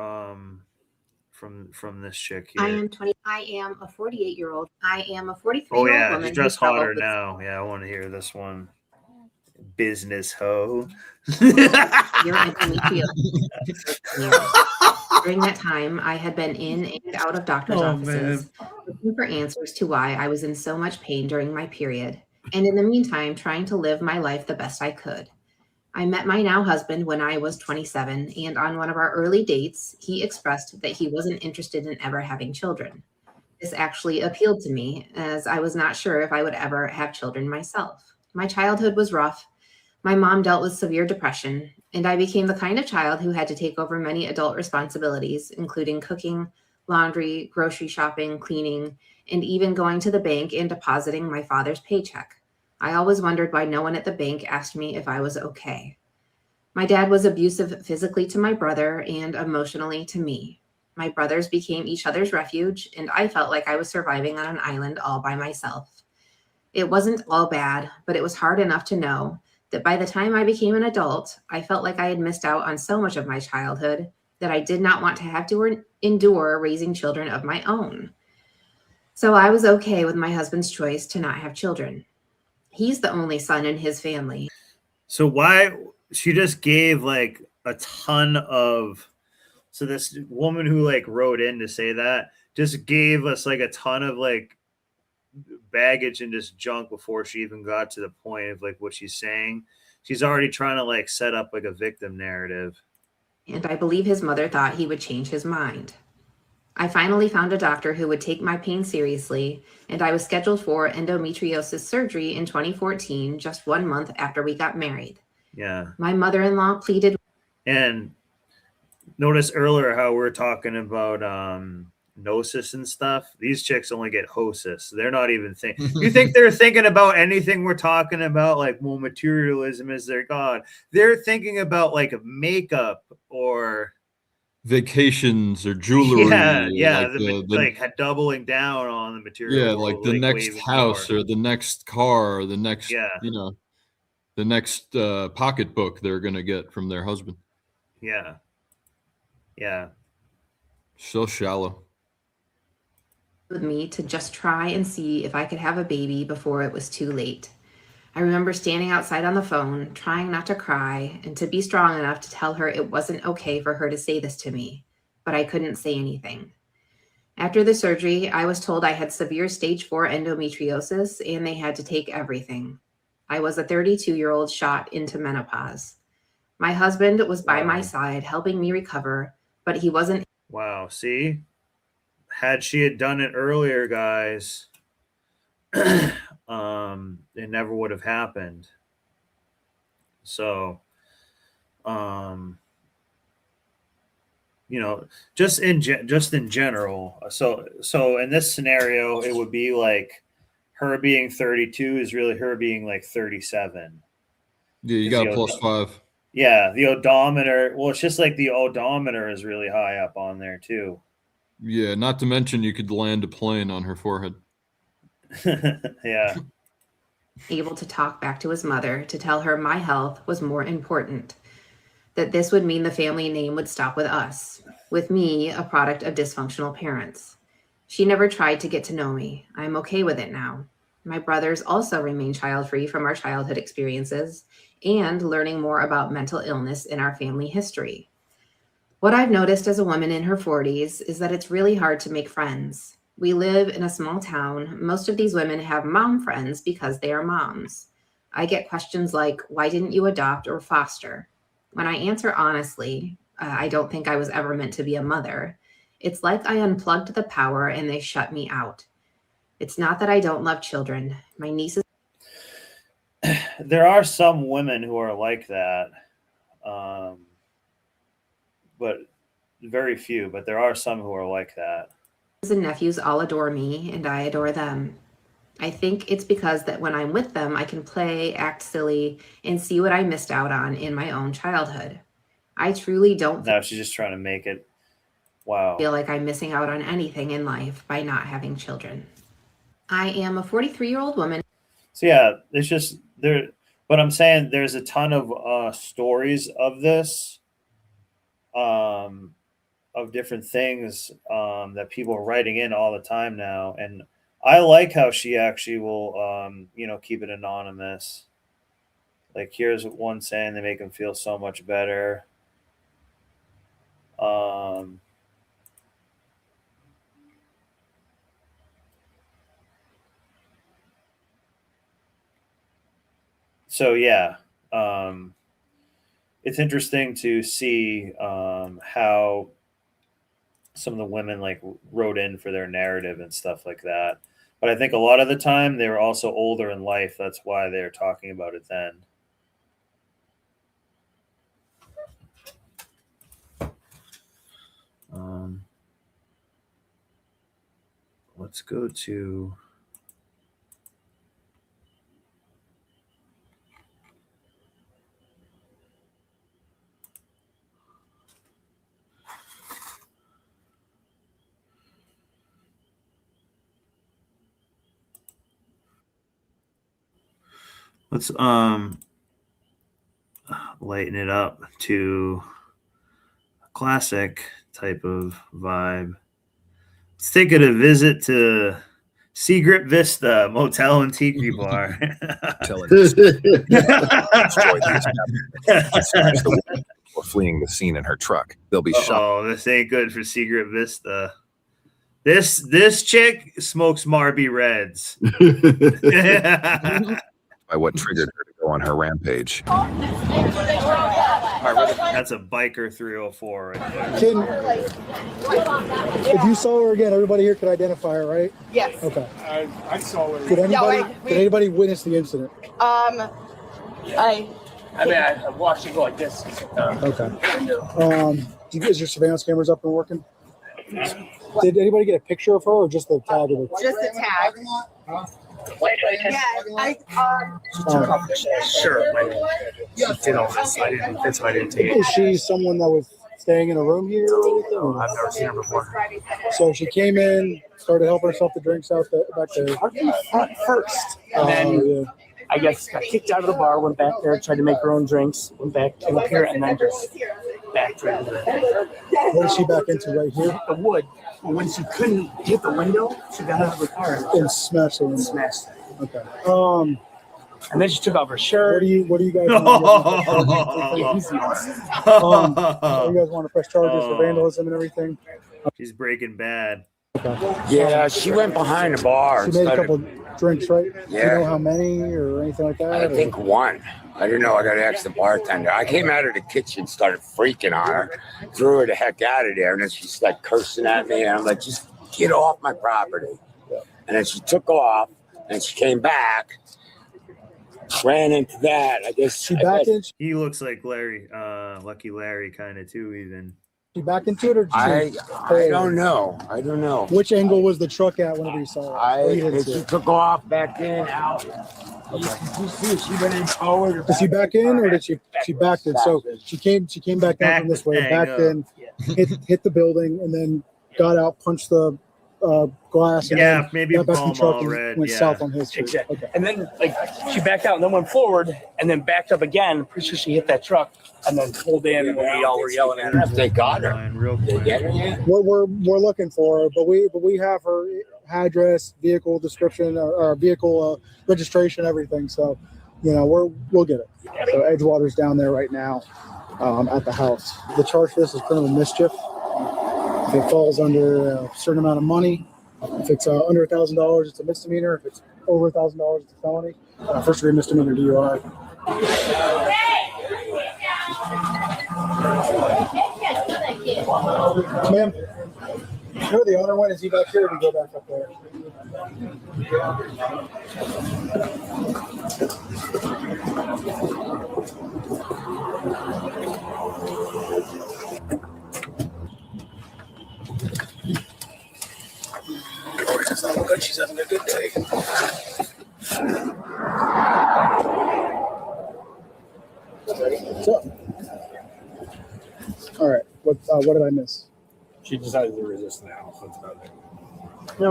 from this chick here. I am 20. I am a 48-year-old. I am a 43-year-old woman. Oh yeah, woman. you dress hotter now. Yeah, I want to hear this one. Business hoe. Your endometriosis. During that time, I had been in and out of doctor's offices, looking for answers to why I was in so much pain during my period, and in the meantime, trying to live my life the best I could. I met my now husband when I was 27, and on one of our early dates, he expressed that he wasn't interested in ever having children. This actually appealed to me, as I was not sure if I would ever have children myself. My childhood was rough. My mom dealt with severe depression, and I became the kind of child who had to take over many adult responsibilities, including cooking, laundry, grocery shopping, cleaning, and even going to the bank and depositing my father's paycheck. I always wondered why no one at the bank asked me if I was okay. My dad was abusive physically to my brother and emotionally to me. My brothers became each other's refuge, and I felt like I was surviving on an island all by myself. It wasn't all bad, but it was hard enough to know that by the time I became an adult, I felt like I had missed out on so much of my childhood that I did not want to have to endure raising children of my own. So I was okay with my husband's choice to not have children. He's the only son in his family. So why she just gave like a ton of, so this woman who like wrote in to say that just gave us like a ton of like baggage and just junk before she even got to the point of like what she's saying. She's already trying to like set up like a victim narrative. And I believe his mother thought he would change his mind. I finally found a doctor who would take my pain seriously, and I was scheduled for endometriosis surgery in 2014, just 1 month after we got married. Yeah. My mother-in-law pleaded. And notice earlier how we're talking about gnosis and stuff. These chicks only get hosis. They're not even thinking. You think they're thinking about anything we're talking about? Like, well, materialism is their god. They're thinking about like makeup or vacations or jewelry. Yeah, like doubling down on the material. Yeah, world, like the next house or the next car or the next, the next pocketbook they're gonna get from their husband. Yeah. Yeah. So shallow. With me to just try and see if I could have a baby before it was too late. I remember standing outside on the phone, trying not to cry and to be strong enough to tell her it wasn't okay for her to say this to me, but I couldn't say anything. After the surgery, I was told I had severe stage 4 endometriosis and they had to take everything. I was a 32-year-old shot into menopause. My husband was by my side helping me recover, but he wasn't. Wow, see? Had she had done it earlier, guys, it never would have happened. So, you know, just in general. So in this scenario, it would be like her being 32 is really her being like 37. Yeah, you got +5. Yeah, the odometer. Well, it's just like the odometer is really high up on there too. Yeah, not to mention you could land a plane on her forehead. Yeah. Able to talk back to his mother to tell her my health was more important, that this would mean the family name would stop with us, with me, a product of dysfunctional parents. She never tried to get to know me. I'm okay with it now. My brothers also remain child-free from our childhood experiences and learning more about mental illness in our family history. What I've noticed as a woman in her 40s is that it's really hard to make friends. We live in a small town. Most of these women have mom friends because they are moms. I get questions like, why didn't you adopt or foster? When I answer honestly, I don't think I was ever meant to be a mother. It's like I unplugged the power and they shut me out. It's not that I don't love children. My nieces. There are some women who are like that. But very few, but there are some who are like that. And nephews all adore me and I adore them. I think it's because that when I'm with them, I can play, act silly, and see what I missed out on in my own childhood. I truly don't. No, she's just trying to make it. Wow. Feel like I'm missing out on anything in life by not having children. I am a 43-year-old woman. So yeah, it's just there. But I'm saying there's a ton of stories of this. Of different things that people are writing in all the time now, and I like how she actually will keep it anonymous. Like here's one saying they make them feel so much better. So yeah, it's interesting to see how some of the women like wrote in for their narrative and stuff like that. But I think a lot of the time they were also older in life. That's why they're talking about it then. let's go to. Let's lighten it up to a classic type of vibe. Let's take it a visit to Secret Vista Motel and Tiki Bar. Or fleeing the scene in her truck. They'll be shot. Oh, this ain't good for Secret Vista. This chick smokes Marby Reds. By what triggered her to go on her rampage. That's a biker 304 right there. If you saw her again, everybody here could identify her, right? Yes. Okay. I saw her. Did anybody witness the incident? I watched it go like this. Okay. Is your surveillance cameras up and working? Did anybody get a picture of her or just the tag of it? Just the tag. Sure. That's why I didn't take it. Is she someone that was staying in a room here or anything? I've never seen her before. So she came in, started helping herself to drinks out back there. First. And then I guess got kicked out of the bar, went back there, tried to make her own drinks, went back, came up here, and then just back to it. What is she back into right here? Hit the wood. But when she couldn't hit the window, she got out of the car and smashed it. Smashed it. Okay. And then she took off her shirt. What do you guys want to press charges for vandalism and everything? She's Breaking Bad. Okay. Yeah, she went behind the bar. She made a couple drinks, right? Yeah. Do you know how many or anything like that? I think one. I don't know. I got to ask the bartender. I came out of the kitchen, started freaking on her, threw her the heck out of there, and then she's like cursing at me, and I'm like, just get off my property. And then she took off, and she came back, ran into that. I guess he looks like Larry, Lucky Larry, kind of too. Even she back into it, or I don't know. I don't know. Which angle was the truck at whenever you saw her? She took off, back in, out. You see, she went in forward. Did she back in, or did she backed in? So she came back down from this way, backed in, hit the building, and then got out, punched the glass. And yeah, maybe got back in the truck and red. went south on his street. Exactly. Okay. And then she backed out and then went forward and then backed up again. Pretty sure she hit that truck and then pulled in and we all were yelling at her. They got her. We're looking for her, but we have her address, vehicle description, or vehicle registration, everything. So, we'll get it. So Edgewater's down there right now at the house. The charge for this is criminal mischief. If it falls under a certain amount of money, if it's under $1,000, it's a misdemeanor. If it's over $1,000, it's a felony. First degree misdemeanor DUI. Ma'am, you know the owner went? Is he back here, or did he go back up there? Oh, good. She's having a good day. What's up? All right. What did I miss? She decided to resist the house. That's about it. No,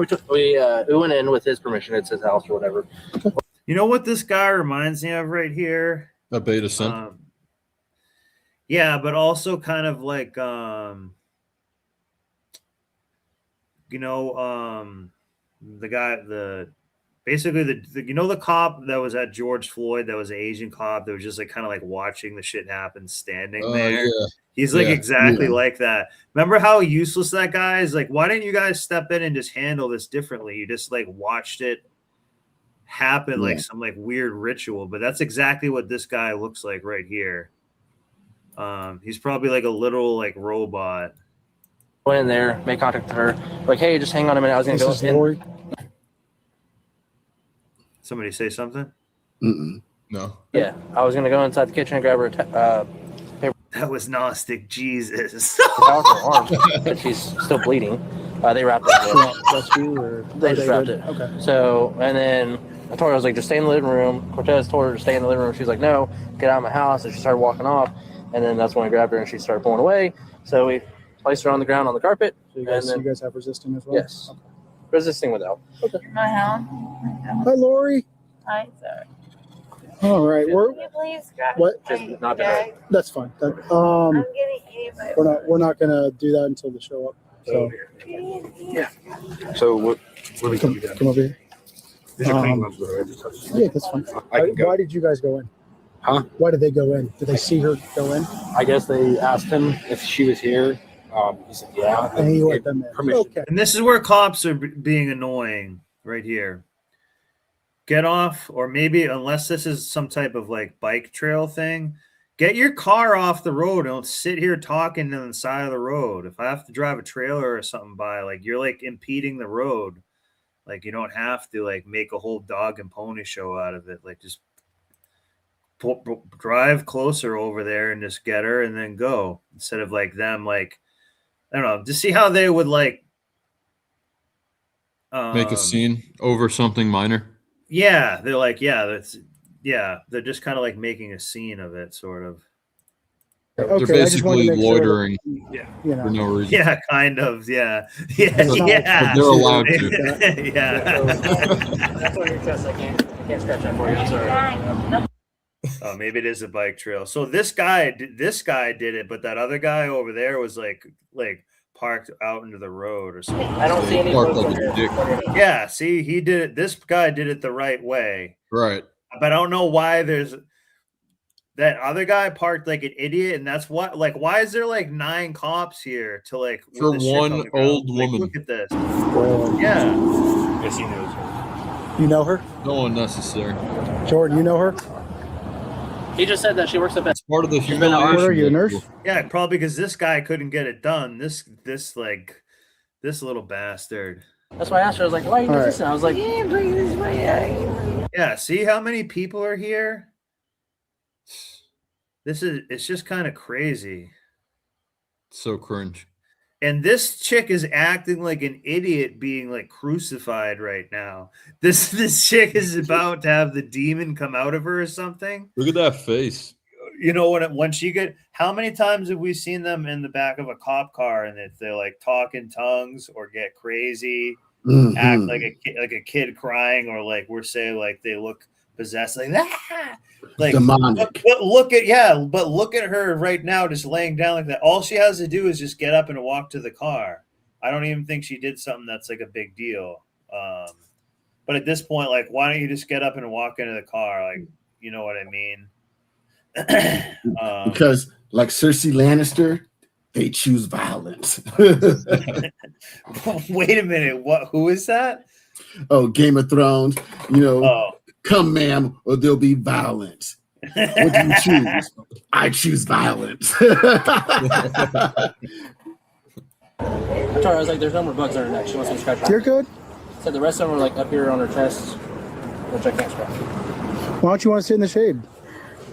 we went in with his permission. It's his house or whatever. You know what this guy reminds me of right here? A beta simp. Yeah, but also kind of like the guy, basically the cop that was at George Floyd, that was an Asian cop that was just like kind of like watching the shit happen, standing there. Yeah. He's like exactly like that. Remember how useless that guy is? Like, why didn't you guys step in and just handle this differently? You just like watched it happen like some like weird ritual. But that's exactly what this guy looks like right here. He's probably like a little like robot. Went in there, made contact with her. Like, hey, just hang on a minute. I was gonna go in. Somebody say something? No. Yeah, I was gonna go inside the kitchen and grab her paper. That was Gnostic Jesus. Her arm, but she's still bleeding. They wrapped it. Rescue or They just wrapped did? it. Okay. So, and then I told her, I was like, just stay in the living room. Cortez told her to stay in the living room. She was like, no, get out of my house. And she started walking off. And then that's when I grabbed her and she started pulling away. So we placed her on the ground on the carpet. So you guys, and then, you guys have resisting as well? yes. Okay. Resisting without. Okay. My home. Hi, Lori. Hi, sir. All right. Can you please grab What? my bag? That's fine. I'm getting eaten by we're not gonna do that until they show up. So yeah. So what do we come over here. Yeah, that's fine. Why did you guys go in? Huh? Why did they go in? Did they see her go in? I guess they asked him if she was here. He said, yeah. And he let them in. Permission. Okay. And this is where cops are being annoying right here. Get off, or maybe unless this is some type of like bike trail thing, get your car off the road. Don't sit here talking on the side of the road. If I have to drive a trailer or something by, like you're like impeding the road. Like you don't have to like make a whole dog and pony show out of it. Like just drive closer over there and just get her and then go, instead of like them like, I don't know, to see how they would like make a scene over something minor. Yeah, they're like, they're just kind of like making a scene of it, sort of. They're basically loitering for no reason. Yeah, kind of. Yeah. But they're allowed to. Yeah. That's on your chest. I can't scratch that for you. I'm sorry. Oh, maybe it is a bike trail. So this guy did it, but that other guy over there was like parked out into the road or something. I don't see any. Yeah, see, he did it. This guy did it the right way. Right. But I don't know why there's that other guy parked like an idiot, and that's what, like, why is there like 9 cops here to like for one old woman? Look at this. Yeah. Yes, he knows her. You know her? No unnecessary. Jordan, you know her? He just said that she works at It's part of the What humiliation. are you, a nurse? Yeah, probably because this guy couldn't get it done. This little bastard. That's why I asked her. I was like, "Why are you doing this?" And I was like, Yeah, bring this way. Yeah, see how many people are here? It's just kind of crazy. So cringe. And this chick is acting like an idiot being like crucified right now. This chick is about to have the demon come out of her or something. Look at that face. You know, when she get, how many times have we seen them in the back of a cop car and they're like talk in tongues or get crazy, act like a kid crying, or like we're saying like they look possessed, like demonic. But look at her right now, just laying down like that. All she has to do is just get up and walk to the car. I don't even think she did something that's like a big deal. But at this point, like, why don't you just get up and walk into the car? Like, you know what I mean? Because like Cersei Lannister, they choose violence. Wait a minute, who is that? Oh, Game of Thrones, you know. Come, ma'am, or there'll be violence. What do you choose? I choose violence. I told her, I was like, "There's no more bugs on her neck. She wants me to scratch her." You're good. So the rest of them are like up here on her chest, which I can't scratch. Why don't you want to sit in the shade?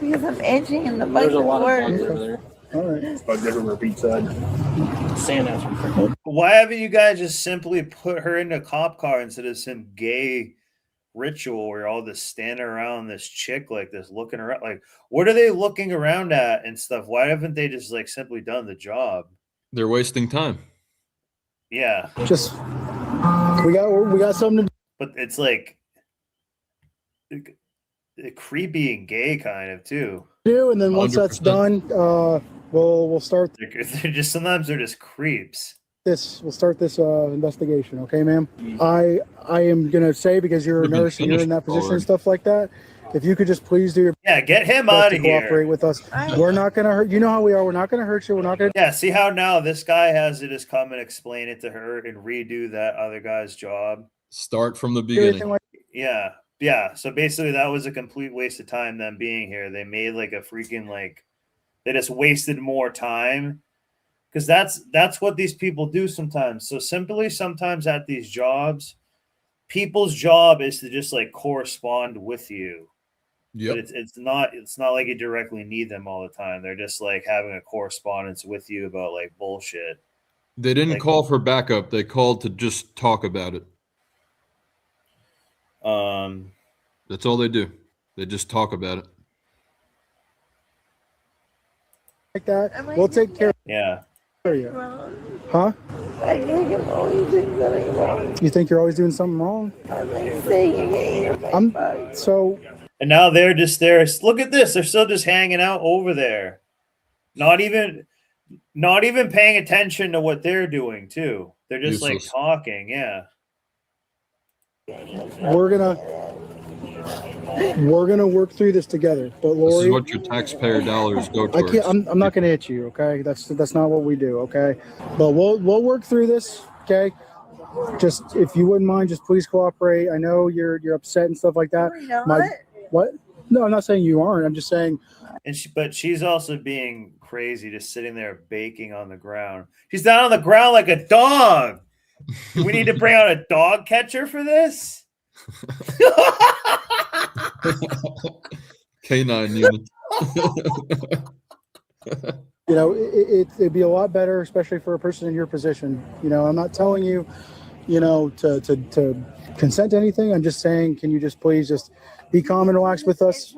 Because I'm edging in the bucket. There's a lot of bugs over there. All right. Bugs everywhere, pizza. Sand ass. Why haven't you guys just simply put her in a cop car instead of some gay ritual where all this standing around this chick like this, looking around? Like, what are they looking around at and stuff? Why haven't they just like simply done the job? They're wasting time. Yeah, just we got something to do. But it's like creepy and gay kind of too. And then once 100%. That's done, we'll start. They're just, sometimes they're just creeps. We'll start this investigation, okay, ma'am? I am gonna say, because you're a nurse and you're in that position and stuff like that, if you could just please do your get him out of here. Cooperate with us. We're not gonna hurt. You know how we are. We're not gonna hurt you. We're not gonna. Yeah. See how now this guy has to just come and explain it to her and redo that other guy's job. Start from the beginning. Yeah. So basically, that was a complete waste of time. Them being here, they made like a freaking like, they just wasted more time. Because that's what these people do sometimes. So simply sometimes at these jobs, people's job is to just like correspond with you. Yep. But it's not like you directly need them all the time. They're just like having a correspondence with you about like bullshit. They didn't Like- call for backup. They called to just talk about it. That's all they do. They just talk about it. Like that, we'll take care Yeah. of you. Huh? I think I'm always doing something wrong. You think you're always doing something wrong? I'm like saying So. And now they're just there. Look at this. They're still just hanging out over there. Not even paying attention to what they're doing too. They're just like Useless. talking. Yeah. We're gonna work through this together. But Lori, This is what your taxpayer dollars go I towards. can't. I'm not gonna hit you. Okay, that's not what we do. Okay, but we'll work through this. Okay, just if you wouldn't mind, just please cooperate. I know you're upset and stuff like that. What? No, I'm not saying you aren't. I'm just saying. But she's also being crazy, just sitting there baking on the ground. She's down on the ground like a dog. Do we need to bring out a dog catcher for this? Canine unit. You know, it'd be a lot better, especially for a person in your position. You know, I'm not telling you, you know, to consent to anything. I'm just saying, can you just please just be calm and relax with us?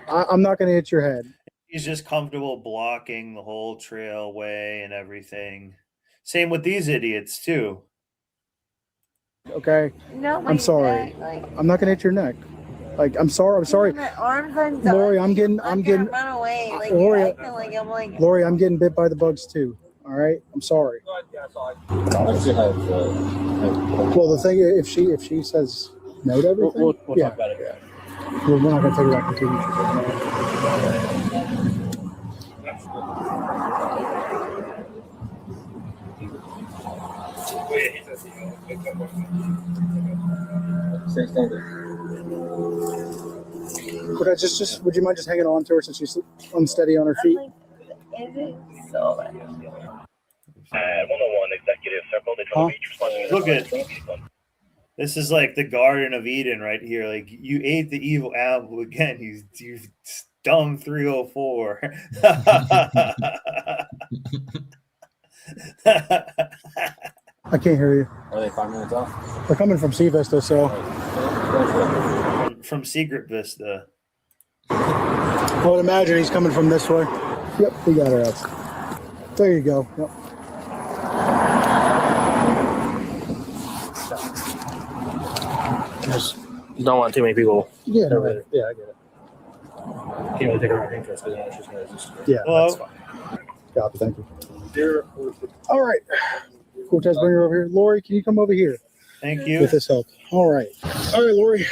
I'm not going to hit your head. He's just comfortable blocking the whole trailway and everything. Same with these idiots too. Okay. No, my I'm sorry. neck, like, I'm not going to hit your neck. Like, I'm sorry. I'm sorry. my arms undone. Lori, I'm getting. Run away. Like, Lori, you're acting like I'm like. Lori, I'm getting bit by the bugs too. All right. I'm sorry. Well, the thing, if she says no to everything, We'll talk about it. Yeah. We're not going to take it back to Could I just would you mind just hanging on to her since she's unsteady on her feet? So Huh? Look at this is like the Garden of Eden right here. Like you ate the evil apple again. You dumb 304. I can't hear you. Are they 5 minutes off? They're coming from Sea Vista, so from Secret Vista. I would imagine he's coming from this way. Yep, we got her out. There you go. Yep. Just don't want too many people. Yeah, no, over there. yeah, I get it. Can't really take her out interest because then she's gonna just. Yeah, Well, that's fine. Copy, thank you. All right. Cortez, bring her over here. Lori, can you come over here? Thank you. With this help. All right. All right, Lori.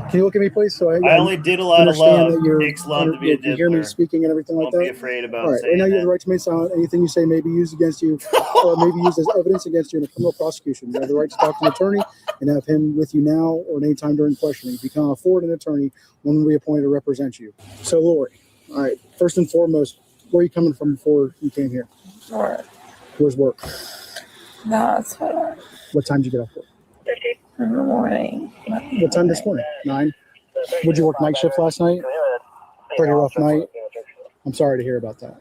Can you look at me, please? So I only did a lot of love. It takes love to be a you hear me diddler. speaking and everything like Don't that. be afraid about All right. saying Right now, you have that. the right to remain silent. Anything you say may be used against you, or may be used as evidence against you in a criminal prosecution. You have the right to talk to an attorney and have him with you now or at any time during questioning. If you cannot afford an attorney, one will be appointed to represent you. So, Lori, all right. First and foremost, where are you coming from before you came here? Work. Where's work? No, it's fine. What time did you get off work? In the morning. What time this morning? 9. Would you work night shift last night? Pretty rough night. I'm sorry to hear about that.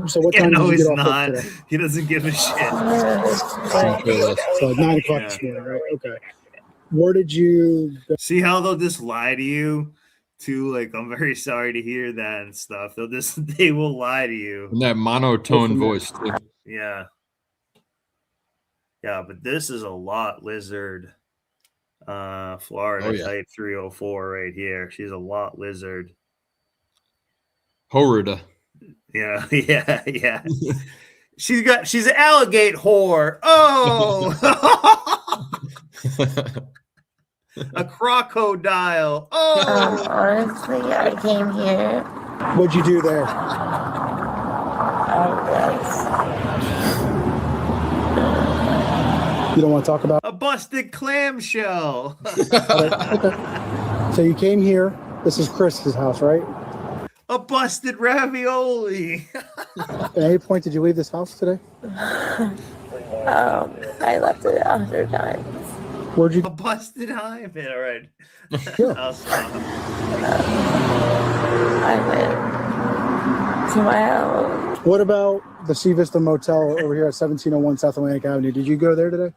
So what time No, did you he's get off not. work today? He doesn't give a shit. So 9 o'clock this morning, right? Okay. Where did you go? See how they'll just lie to you too? Like, I'm very sorry to hear that and stuff. They will lie to you. In that monotone voice, too. Yeah. Yeah, but this is a lot lizard. Florida Oh, yeah. type 304 right here. She's a lot lizard. Horrida. Yeah, yeah. She's an alligator whore. Oh, a crocodile. Oh, Honestly, I came here. What'd you do there? You don't want to talk about a busted clamshell. Okay. So you came here. This is Chris's house, right? A busted ravioli. At any point did you leave this house today? I left it 100 times. Where'd you A busted hymen. All right. Yeah. I'll stop. I went to my house. What about the Sea Vista Motel over here at 1701 South Atlantic Avenue? Did you go there today?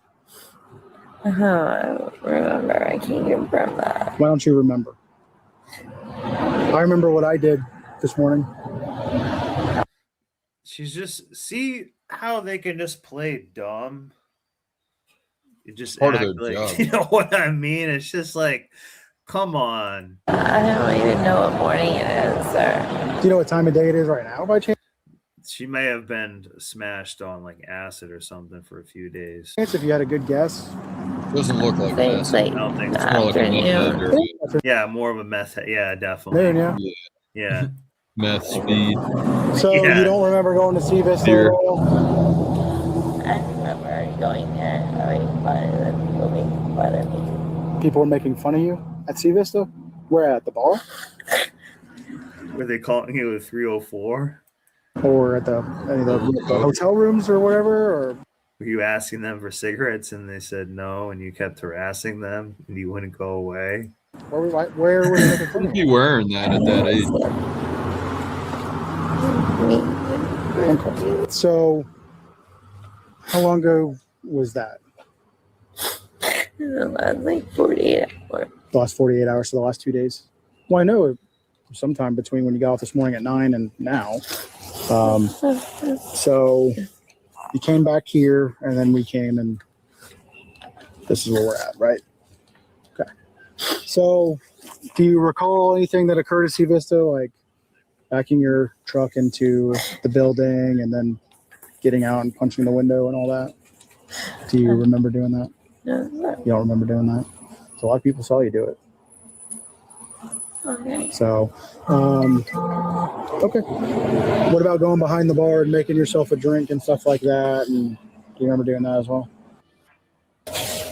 I don't remember. I can't confirm that. Why don't you remember? I remember what I did this morning. She's just, see how they can just play dumb. You just Part of act their like, job. you know what I mean? It's just like, come on. I don't even know what morning it is, sir. Do you know what time of day it is right now by chance? She may have been smashed on like acid or something for a few days. If you had a good guess. Doesn't look like Things that. like I don't think It's more like a meth head or Yeah, more of a meth. Yeah, definitely. There, yeah. Yeah. meth speed. So Yeah. you don't remember going to Sea Vista Beer. at all? I remember going there and having fun and then people making fun of me. People were making fun of you at Sea Vista? Where at the bar? Were they calling you a 304? Or at the hotel rooms or whatever? Or Were you asking them for cigarettes and they said no and you kept harassing them and you wouldn't go away? where were they making fun of You you? wearing that at that age? Okay. So how long ago was that? The last like 48 hours. The last 48 hours, so the last 2 days? Well, I know it was sometime between when you got off this morning at 9 and now. So you came back here and then we came and this is where we're at, right? Okay. So do you recall anything that occurred at Sea Vista, like backing your truck into the building and then getting out and punching the window and all that? Do you remember doing that? No, You don't remember doing that? So a lot of people saw you do it. okay. So, okay. What about going behind the bar and making yourself a drink and stuff like that? And do you remember doing that as well?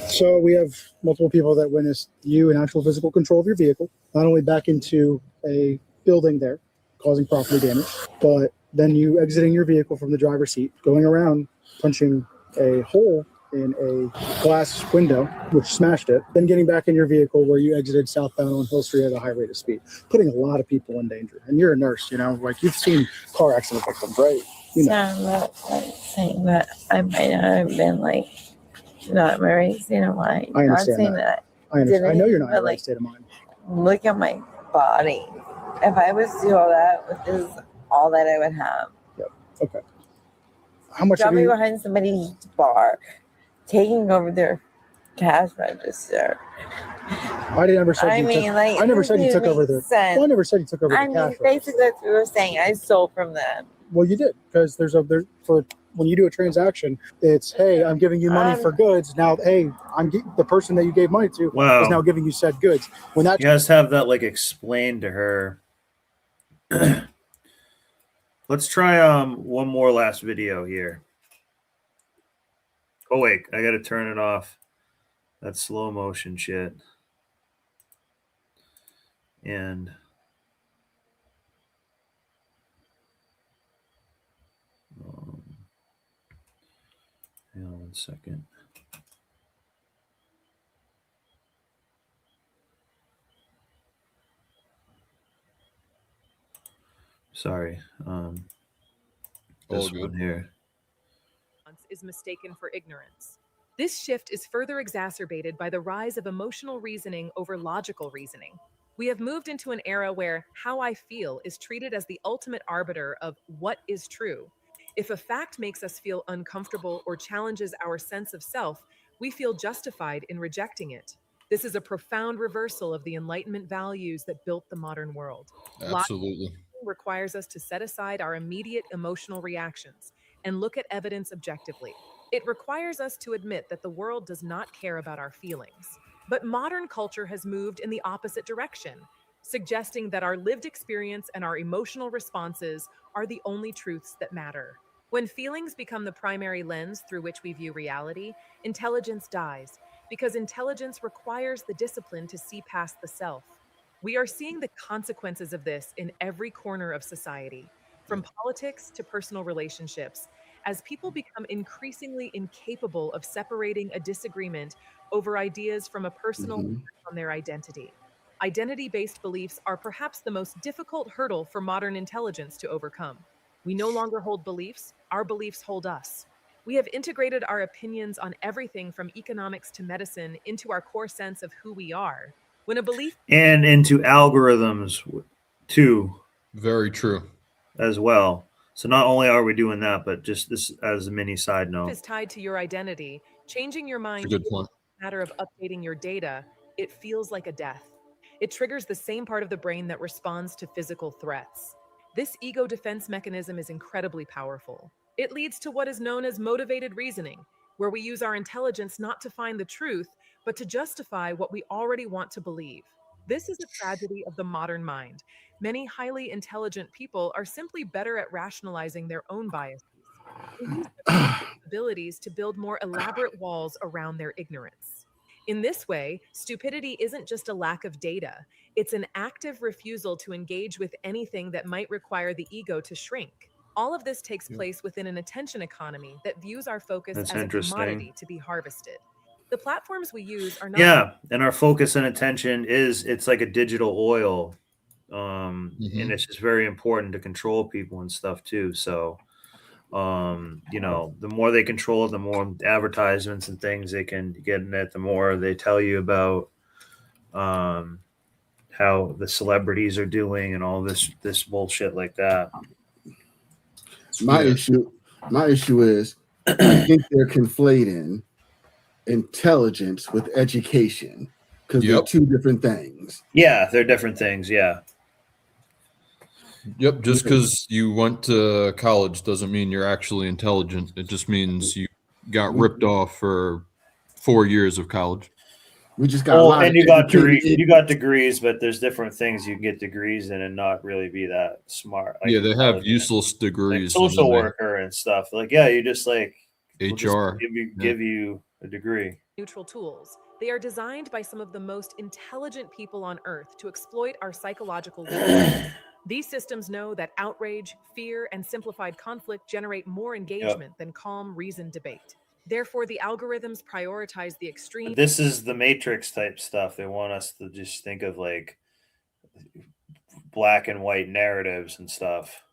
So we have multiple people that witnessed you in actual physical control of your vehicle, not only back into a building there, causing property damage, but then you exiting your vehicle from the driver's seat, going around, punching a hole in a glass window, which smashed it, then getting back in your vehicle where you exited southbound on Hill Street at a high rate of speed, putting a lot of people in danger. And you're a nurse, you know, like you've seen car accident victims, right? You know. So I'm not like saying that I might not have been like not in my right state of mind. I Not understand saying that. that. I understand. I know you're not in But, the right like, state of mind. look at my body. If I was to do all that, this is all that I would have. Yep. Okay. How much have Jumping you? behind somebody's bar, taking over their cash register. I never said I you mean, took. like, I never it said you doesn't took over make their. sense. Well, I never said you took over I the mean, cash register. basically that's what we were saying. I stole from them. Well, you did, because there's for when you do a transaction, it's, hey, I'm giving you money for goods. Now, hey, the person that you gave money to Wow. is now giving you said goods. When that You guys have that like explained to her. Let's try one more last video here. Oh wait, I gotta turn it off. That slow motion shit. And hang on 1 second. Sorry. This one here. Is mistaken for ignorance. This shift is further exacerbated by the rise of emotional reasoning over logical reasoning. We have moved into an era where how I feel is treated as the ultimate arbiter of what is true. If a fact makes us feel uncomfortable or challenges our sense of self, we feel justified in rejecting it. This is a profound reversal of the Enlightenment values that built the modern world. Absolutely. Logic requires us to set aside our immediate emotional reactions and look at evidence objectively. It requires us to admit that the world does not care about our feelings. But modern culture has moved in the opposite direction, suggesting that our lived experience and our emotional responses are the only truths that matter. When feelings become the primary lens through which we view reality, intelligence dies, because intelligence requires the discipline to see past the self. We are seeing the consequences of this in every corner of society, from politics to personal relationships, as people become increasingly incapable of separating a disagreement over ideas from a personal attack on their identity. Identity-based beliefs are perhaps the most difficult hurdle for modern intelligence to overcome. We no longer hold beliefs, our beliefs hold us. We have integrated our opinions on everything from economics to medicine into our core sense of who we are. When a belief And into algorithms too. Very true. As well. So not only are we doing that, but just this as a mini side note. is tied to your identity, changing your mind That's a good isn't point. a matter of updating your data. It feels like a death. It triggers the same part of the brain that responds to physical threats. This ego defense mechanism is incredibly powerful. It leads to what is known as motivated reasoning, where we use our intelligence not to find the truth, but to justify what we already want to believe. This is a tragedy of the modern mind. Many highly intelligent people are simply better at rationalizing their own biases. They use their abilities to build more elaborate walls around their ignorance. In this way, stupidity isn't just a lack of data, it's an active refusal to engage with anything that might require the ego to shrink. All of this takes place within an attention economy that views our focus That's as a interesting. commodity to be harvested. The platforms we use are not Yeah, and our focus and attention it's like a digital oil. And it's just very important to control people and stuff too. So you know, the more they control it, the more advertisements and things they can get in it, the more they tell you about how the celebrities are doing and all this bullshit like that. My issue is I think they're conflating intelligence with education because they're two different things. Yeah, they're different things. Yeah. Yep. Just because you went to college doesn't mean you're actually intelligent. It just means you got ripped off for 4 years of college. We just got a lot and of you got educated degrees, but there's different things you can get degrees in and not really be that smart. Like Yeah, they have useless like degrees. social worker and stuff. Like, yeah, you just like we'll just HR. give you a degree. neutral tools. They are designed by some of the most intelligent people on Earth to exploit our psychological weaknesses. These systems know that outrage, fear, and simplified conflict generate more engagement than calm, reasoned debate. Therefore, the algorithms prioritize the extreme. This is the Matrix type stuff. They want us to just think of like black and white narratives and stuff.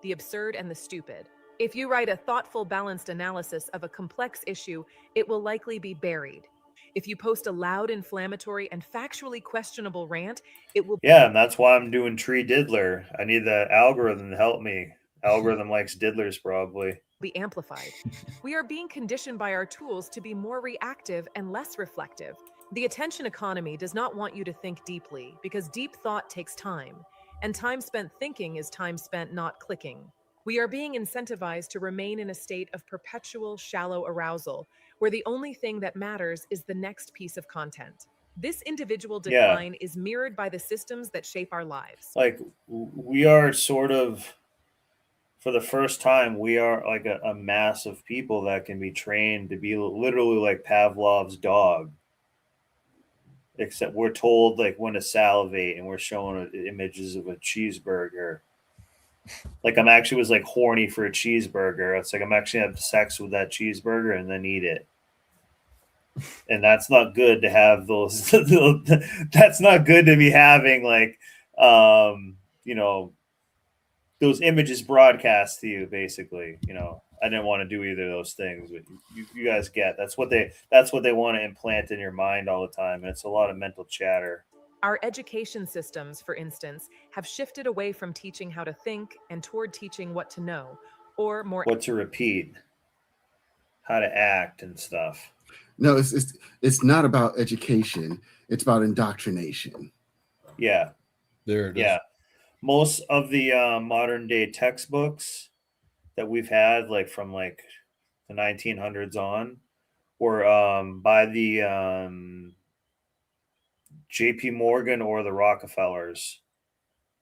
The absurd and the stupid. If you write a thoughtful, balanced analysis of a complex issue, it will likely be buried. If you post a loud, inflammatory, and factually questionable rant, it will. Yeah, and that's why I'm doing Tree Diddler. I need the algorithm to help me. Algorithm likes diddlers probably. Be amplified. We are being conditioned by our tools to be more reactive and less reflective. The attention economy does not want you to think deeply because deep thought takes time, and time spent thinking is time spent not clicking. We are being incentivized to remain in a state of perpetual shallow arousal, where the only thing that matters is the next piece of content. This individual decline is mirrored by the systems that shape our lives. Like we are sort of, for the first time, we are like a mass of people that can be trained to be literally like Pavlov's dog. Except we're told like when to salivate and we're showing images of a cheeseburger. Like I'm actually was like horny for a cheeseburger. It's like I'm actually have sex with that cheeseburger and then eat it. And that's not good to have those. That's not good to be having like, you know, those images broadcast to you. Basically, you know, I didn't want to do either of those things, but you guys get that's what they want to implant in your mind all the time, and it's a lot of mental chatter. Our education systems, for instance, have shifted away from teaching how to think and toward teaching what to know, or more what to repeat, how to act and stuff. No, it's not about education. It's about indoctrination. Yeah. There it is. Yeah. Most of the modern day textbooks that we've had, like from like the 1900s on, were by the J.P. Morgan or the Rockefellers.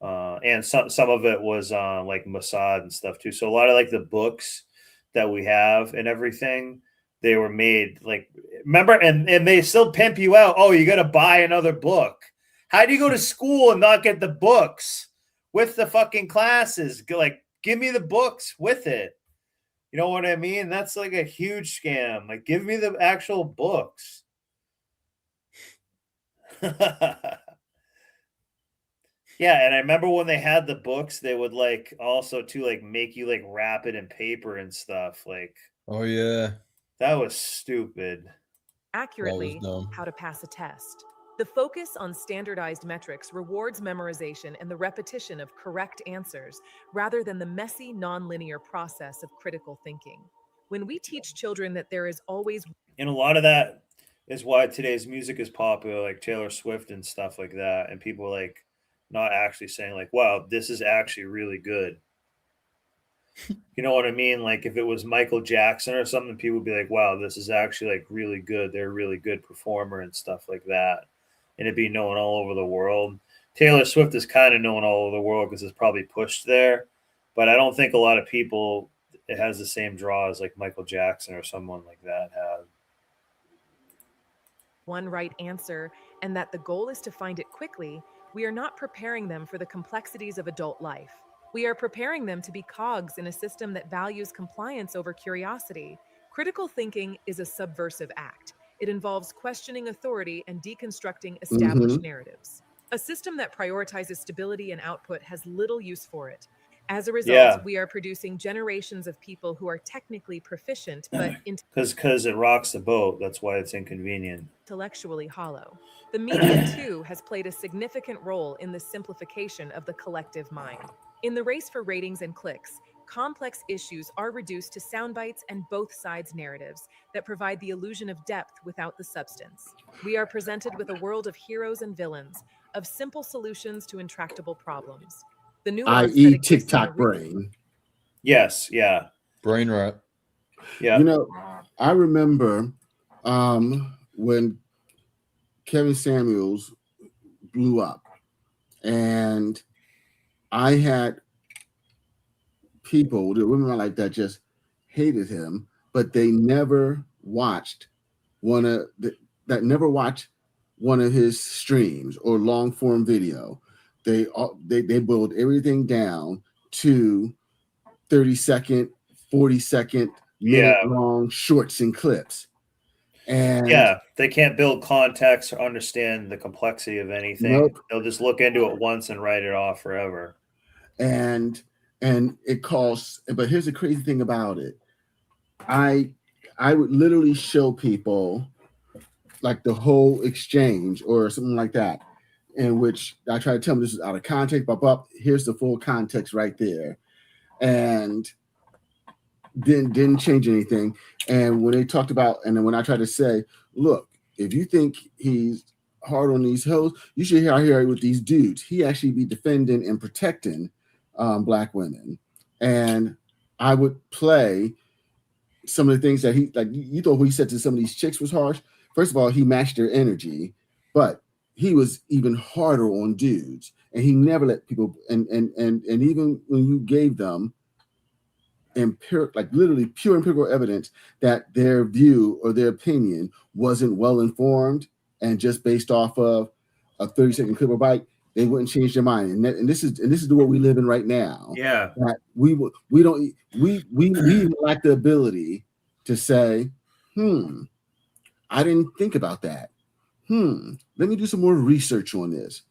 And some of it was like Mossad and stuff too. So a lot of like the books that we have and everything, they were made like, remember, and they still pimp you out. Oh, you got to buy another book. How do you go to school and not get the books with the fucking classes? Like, give me the books with it. You know what I mean? That's like a huge scam. Like, give me the actual books. Yeah, and I remember when they had the books, they would like also to like make you like wrap it in paper and stuff. Like Oh yeah, that was stupid. Accurately, dumb. how to pass a test. The focus on standardized metrics rewards memorization and the repetition of correct answers rather than the messy, nonlinear process of critical thinking. When we teach children that there is always And a lot of that is why today's music is popular, like Taylor Swift and stuff like that. And people like not actually saying like, wow, this is actually really good. You know what I mean? Like if it was Michael Jackson or something, people would be like, wow, this is actually like really good. They're a really good performer and stuff like that. And it'd be known all over the world. Taylor Swift is kind of known all over the world because it's probably pushed there. But I don't think a lot of people it has the same draw as like Michael Jackson or someone like that had. one right answer and that the goal is to find it quickly, we are not preparing them for the complexities of adult life. We are preparing them to be cogs in a system that values compliance over curiosity. Critical thinking is a subversive act. It involves questioning authority and deconstructing established narratives. A system that prioritizes stability and output has little use for it. As a result, Yeah. we are producing generations of people who are technically proficient but Because it rocks the boat. That's why it's inconvenient. intellectually hollow. The media, too, has played a significant role in the simplification of the collective mind. In the race for ratings and clicks, complex issues are reduced to sound bites and both sides narratives that provide the illusion of depth without the substance. We are presented with a world of heroes and villains, of simple solutions to intractable problems. The nuance that i.e. exists in the TikTok brain. Yes, yeah. Brain rot. Yeah. You know, I remember when Kevin Samuels blew up, and I had people, the women like that, just hated him, but they never watched never watched one of his streams or long form video. They boiled everything down to 30-second, 40-second, minute-long shorts and clips. And yeah, they can't build context or understand the complexity of anything. Nope. They'll just look into it once and write it off forever. And it costs. But here's the crazy thing about it. I would literally show people like the whole exchange or something like that, in which I try to tell them this is out of context, but here's the full context right there. And didn't change anything. And when they talked about, and then when I tried to say, look, if you think he's hard on these hoes, you should hear here with these dudes. He actually be defending and protecting Black women. And I would play some of the things that he, like, you thought what he said to some of these chicks was harsh. First of all, he matched their energy, but he was even harder on dudes. And he never let people, and even when you gave them literally pure empirical evidence that their view or their opinion wasn't well informed and just based off of a 30-second clip or bite, they wouldn't change their mind. And this is the world we live in right now. Yeah, that we lack the ability to say, I didn't think about that. Let me do some more research on this.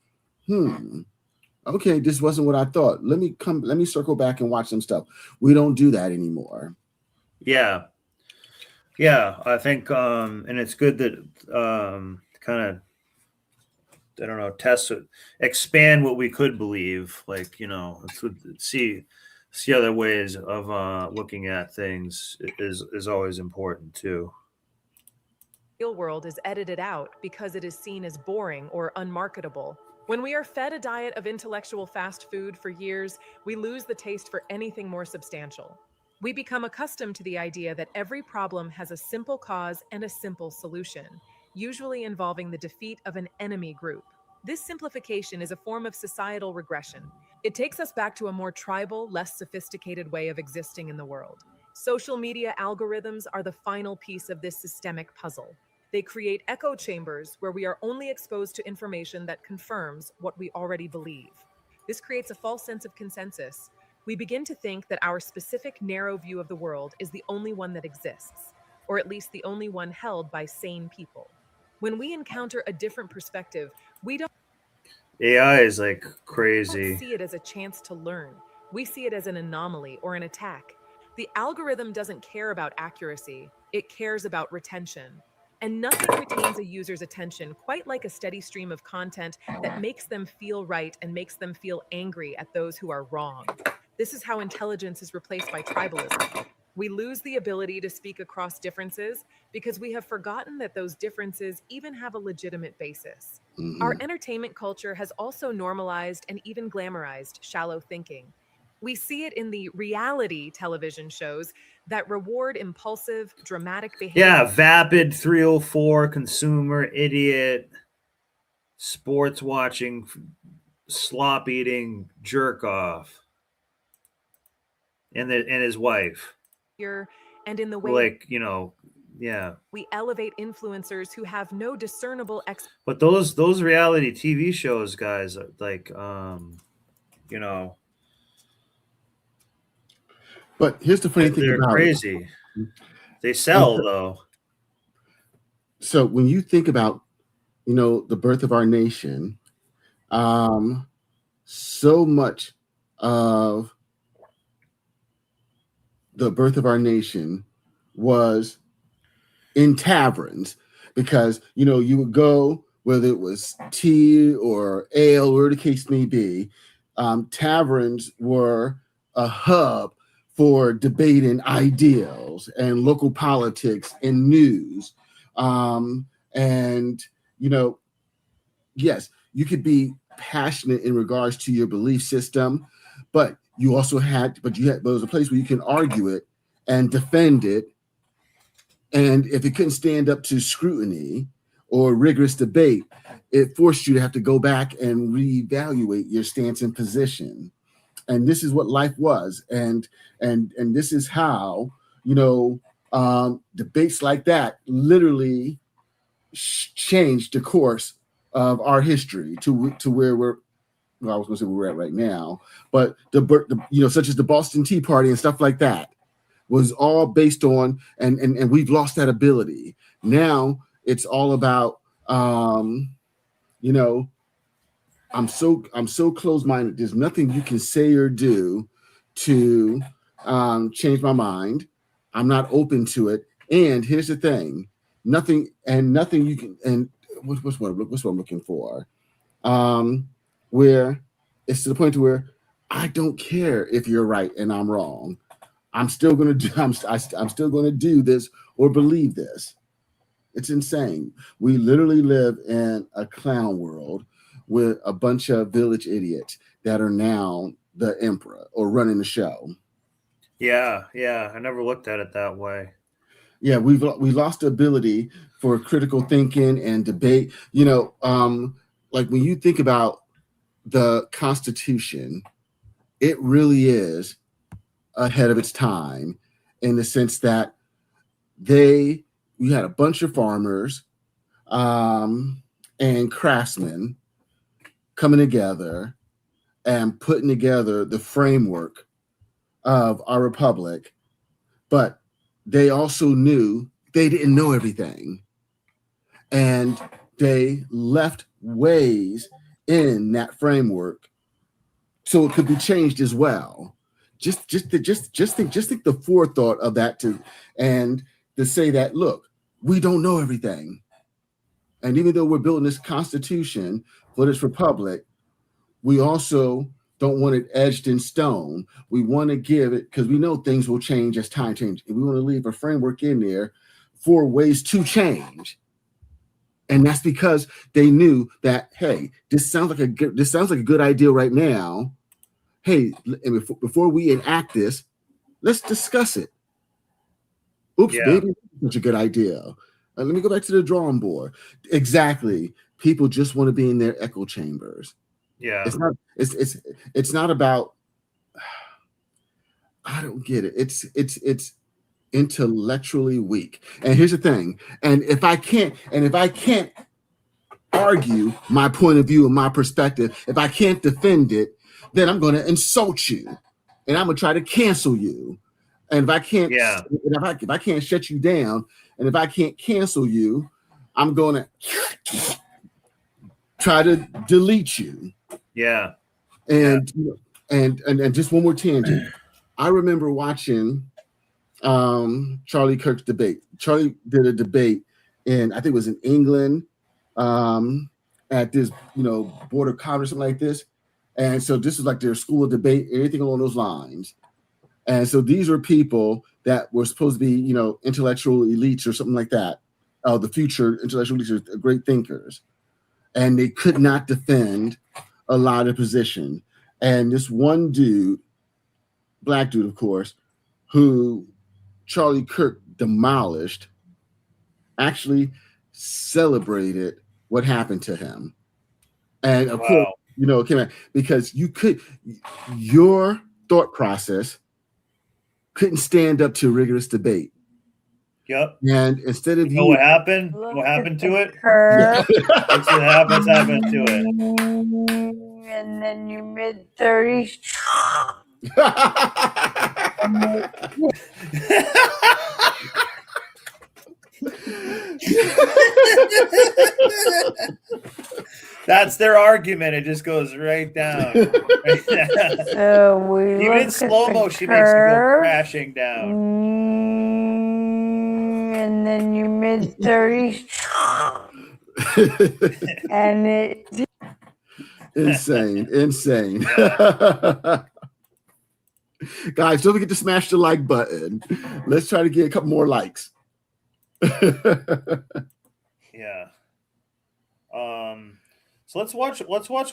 Okay, this wasn't what I thought. Let me circle back and watch some stuff. We don't do that anymore. Yeah. I think, and it's good that kind of, I don't know, expand what we could believe. Like, you know, see other ways of looking at things is always important too. Real world is edited out because it is seen as boring or unmarketable. When we are fed a diet of intellectual fast food for years, we lose the taste for anything more substantial. We become accustomed to the idea that every problem has a simple cause and a simple solution, usually involving the defeat of an enemy group. This simplification is a form of societal regression. It takes us back to a more tribal, less sophisticated way of existing in the world. Social media algorithms are the final piece of this systemic puzzle. They create echo chambers where we are only exposed to information that confirms what we already believe. This creates a false sense of consensus. We begin to think that our specific narrow view of the world is the only one that exists, or at least the only one held by sane people. When we encounter a different perspective, we don't. AI is like We don't crazy. see it as a chance to learn. We see it as an anomaly or an attack. The algorithm doesn't care about accuracy, it cares about retention. And nothing retains a user's attention quite like a steady stream of content that makes them feel right and makes them feel angry at those who are wrong. This is how intelligence is replaced by tribalism. We lose the ability to speak across differences because we have forgotten that those differences even have a legitimate basis. Our entertainment culture has also normalized and even glamorized shallow thinking. We see it in the reality television shows that reward impulsive, dramatic behavior. Yeah, vapid 304, consumer, idiot, sports watching, slop eating, jerk off, and his wife. And in the way Like, you know, yeah. we elevate influencers who have no discernible But those reality TV shows, guys, like you know, But here's the funny thing they're about crazy. it. They sell though. So when you think about, you know, the birth of our nation, so much of the birth of our nation was in taverns, because, you know, you would go, whether it was tea or ale, whatever the case may be, taverns were a hub for debating ideals and local politics and news. And, you know, yes, you could be passionate in regards to your belief system, but there was a place where you can argue it and defend it. And if it couldn't stand up to scrutiny or rigorous debate, it forced you to have to go back and reevaluate your stance and position. And this is what life was. And this is how, you know, debates like that literally changed the course of our history to where we're, well, I was going to say where we're at right now, but the you know, such as the Boston Tea Party and stuff like that was all based on, and we've lost that ability. Now it's all about, you know, I'm so closed-minded. There's nothing you can say or do to change my mind. I'm not open to it. And here's the thing: nothing you can. And what's what I'm looking for? Where it's to the point to where I don't care if you're right and I'm wrong. I'm still going to do. I'm still going to do this or believe this. It's insane. We literally live in a clown world with a bunch of village idiots that are now the emperor or running the show. Yeah, I never looked at it that way. Yeah, we lost the ability for critical thinking and debate. You know, like when you think about the Constitution, it really is ahead of its time in the sense that we had a bunch of farmers and craftsmen coming together and putting together the framework of our republic, but they also knew they didn't know everything, and they left ways in that framework so it could be changed as well. Just think the forethought of that to say that, look, we don't know everything. And even though we're building this Constitution for this republic, we also don't want it edged in stone. We want to give it, because we know things will change as time changes. And we want to leave a framework in there for ways to change. And that's because they knew that, hey, this sounds like a good idea right now. Hey, and before we enact this, let's discuss it. Oops, maybe it's such a good idea. Let me go back to the drawing board. Exactly. People just want to be in their echo chambers. Yeah. It's not about, I don't get it. It's intellectually weak. And here's the thing. And if I can't argue my point of view and my perspective, if I can't defend it, then I'm going to insult you, and I'm going to try to cancel you. And if I can't, if I can't shut you down, and if I can't cancel you, I'm going to try to delete you. Yeah. And and just one more tangent. I remember watching Charlie Kirk's debate. Charlie did a debate in, I think it was in England, at this, board of commerce, something like this. And so this is like their school of debate, anything along those lines. And so these are people that were supposed to be, intellectual elites or something like that. The future intellectual elites are great thinkers. And they could not defend a lot of position. And this one dude, black dude, of course, who Charlie Kirk demolished, actually celebrated what happened to him. And of course, it came out because your thought process couldn't stand up to rigorous debate. Yep. And instead of what happened? What happened to it? What's happened to it? And then your mid-30s. That's their argument. It just goes right down. So we even in slow mo, she makes it go crashing down. And then your mid-30s. And it. Insane. Guys, don't forget to smash the like button. Let's try to get a couple more likes. Yeah. So let's watch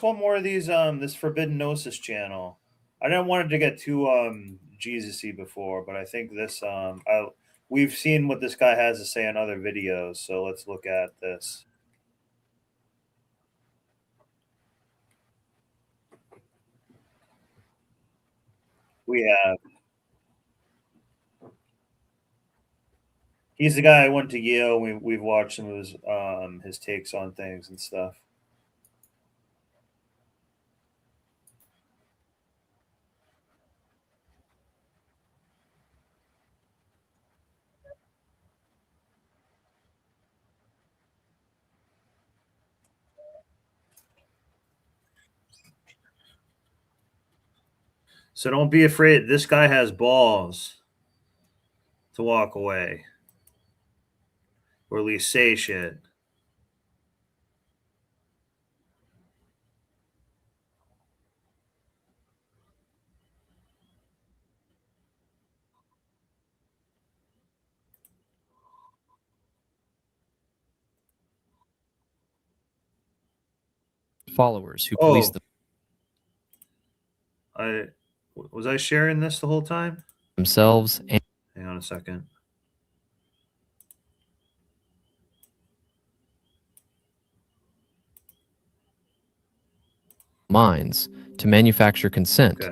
one more of these this Forbidden Gnosis channel. I didn't want it to get too Jesus-y before, but I think this we've seen what this guy has to say in other videos, so let's look at this. We have. He's the guy I went to Yale. We've watched some of his takes on things and stuff. So don't be afraid. This guy has balls to walk away. Or at least say shit. Followers who police Was I sharing this the whole time? themselves and hang on a second. minds to manufacture consent,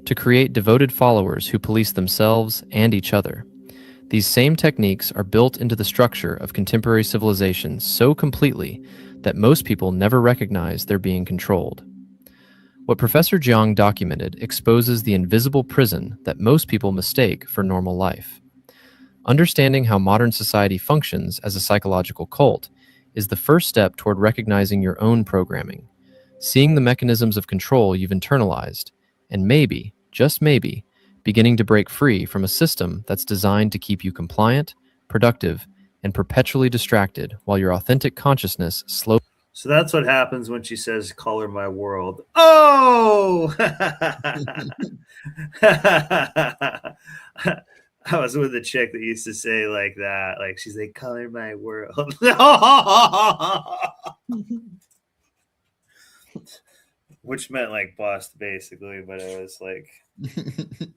to create devoted followers who police themselves and each other. These same techniques are built into the structure of contemporary civilization so completely that most people never recognize they're being controlled. What Professor Jiang documented exposes the invisible prison that most people mistake for normal life. Understanding how modern society functions as a psychological cult is the first step toward recognizing your own programming, seeing the mechanisms of control you've internalized, and maybe, just maybe, beginning to break free from a system that's designed to keep you compliant, productive, and perpetually distracted while your authentic consciousness slowly. So that's what happens when she says, "Color my world." Oh! I was with a chick that used to say like that. Like, she's like, "Color my world." Which meant like bust, basically. But it was like,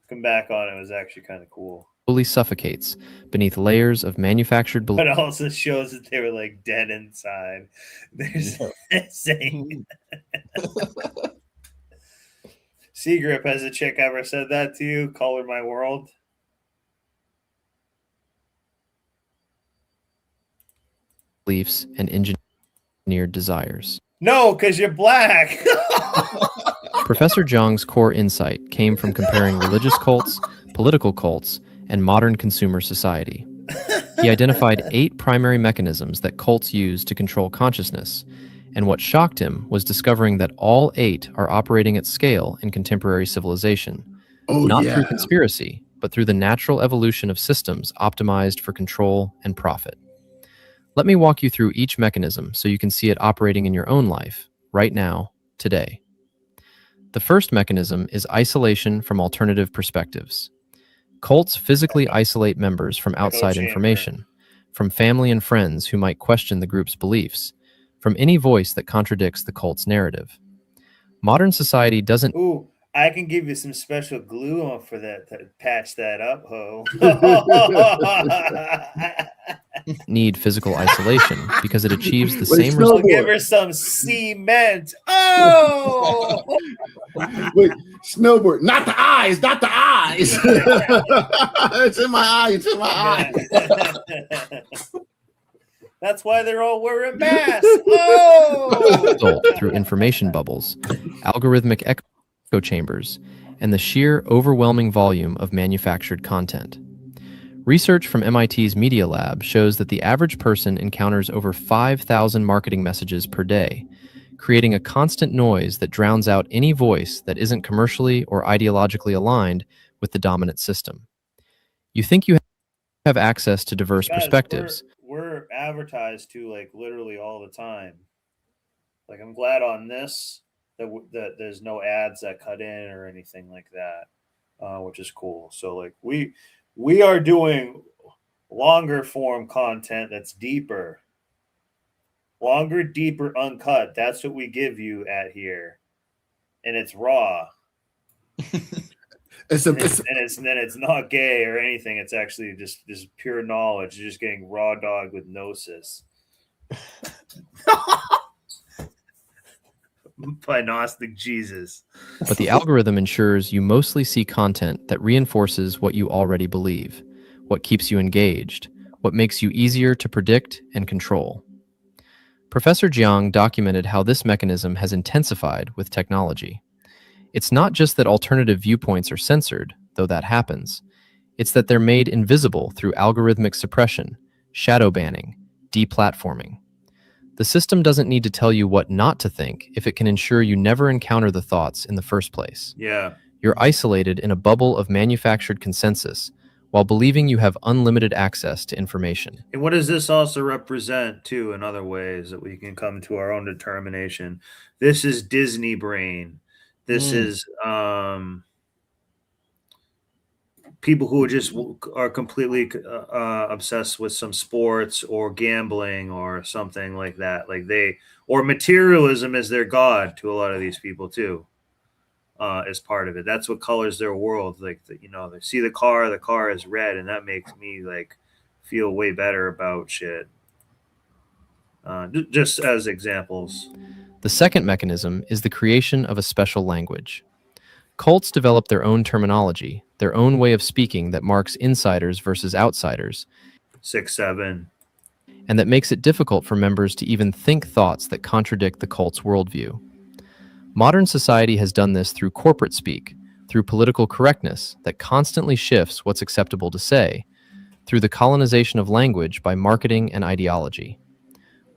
come back on, it was actually kind of cool. Slowly suffocates beneath layers of manufactured But it also shows that they were like dead inside. There's insane. Seagrip, has a chick ever said that to you? Color my world? Beliefs and engineered desires. No, because you're black. Professor Jiang's core insight came from comparing religious cults, political cults, and modern consumer society. He identified 8 primary mechanisms that cults use to control consciousness, And what shocked him was discovering that all 8 are operating at scale in contemporary civilization, not through conspiracy, but through the natural evolution of systems optimized for control and profit. Let me walk you through each mechanism so you can see it operating in your own life, right now, today. The first mechanism is isolation from alternative perspectives. Cults physically isolate members from outside information, from family and friends who might question the group's beliefs, from any voice that contradicts the cult's narrative. Modern society doesn't Ooh, I can give you some special glue on for that to patch that up, ho. need physical isolation because it achieves the Wait, same I'll result. give her some cement. Oh! Wait, snowboard. Not the eyes, not the eyes. It's in my eye, it's in my eye. That's why they're all wearing masks. Oh! Result through information bubbles, algorithmic echo chambers, and the sheer overwhelming volume of manufactured content. Research from MIT's Media Lab shows that the average person encounters over 5,000 marketing messages per day, creating a constant noise that drowns out any voice that isn't commercially or ideologically aligned with the dominant system. You think you have access to diverse Guys, perspectives. We're advertised to like literally all the time. Like I'm glad on this that there's no ads that cut in or anything like that, which is cool. So like we are doing longer form content that's deeper. Longer, deeper, uncut. That's what we give you at here. And it's raw. It's not gay or anything. It's actually just pure knowledge. You're just getting raw dog with gnosis. By Gnostic Jesus. But the algorithm ensures you mostly see content that reinforces what you already believe, what keeps you engaged, what makes you easier to predict and control. Professor Jiang documented how this mechanism has intensified with technology. It's not just that alternative viewpoints are censored, though that happens. It's that they're made invisible through algorithmic suppression, shadow banning, deplatforming. The system doesn't need to tell you what not to think if it can ensure you never encounter the thoughts in the first place. Yeah. You're isolated in a bubble of manufactured consensus while believing you have unlimited access to information. And what does this also represent, too, in other ways that we can come to our own determination? This is Disney brain. This is people who just are completely obsessed with some sports or gambling or something like that. Like or materialism is their god to a lot of these people too, as part of it. That's what colors their world. Like, they see the car is red, and that makes me like feel way better about shit. Just as examples. The second mechanism is the creation of a special language. Cults develop their own terminology, their own way of speaking that marks insiders versus outsiders. 6-7. And that makes it difficult for members to even think thoughts that contradict the cult's worldview. Modern society has done this through corporate speak, through political correctness that constantly shifts what's acceptable to say, through the colonization of language by marketing and ideology.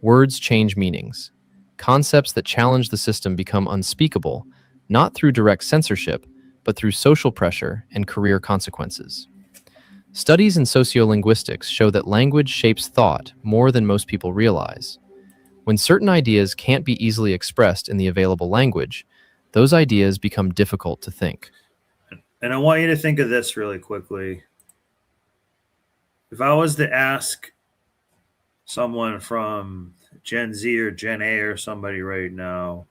Words change meanings. Concepts that challenge the system become unspeakable, not through direct censorship, but through social pressure and career consequences. Studies in sociolinguistics show that language shapes thought more than most people realize. When certain ideas can't be easily expressed in the available language, those ideas become difficult to think. And I want you to think of this really quickly. If I was to ask someone from Gen Z or Gen A or somebody right now,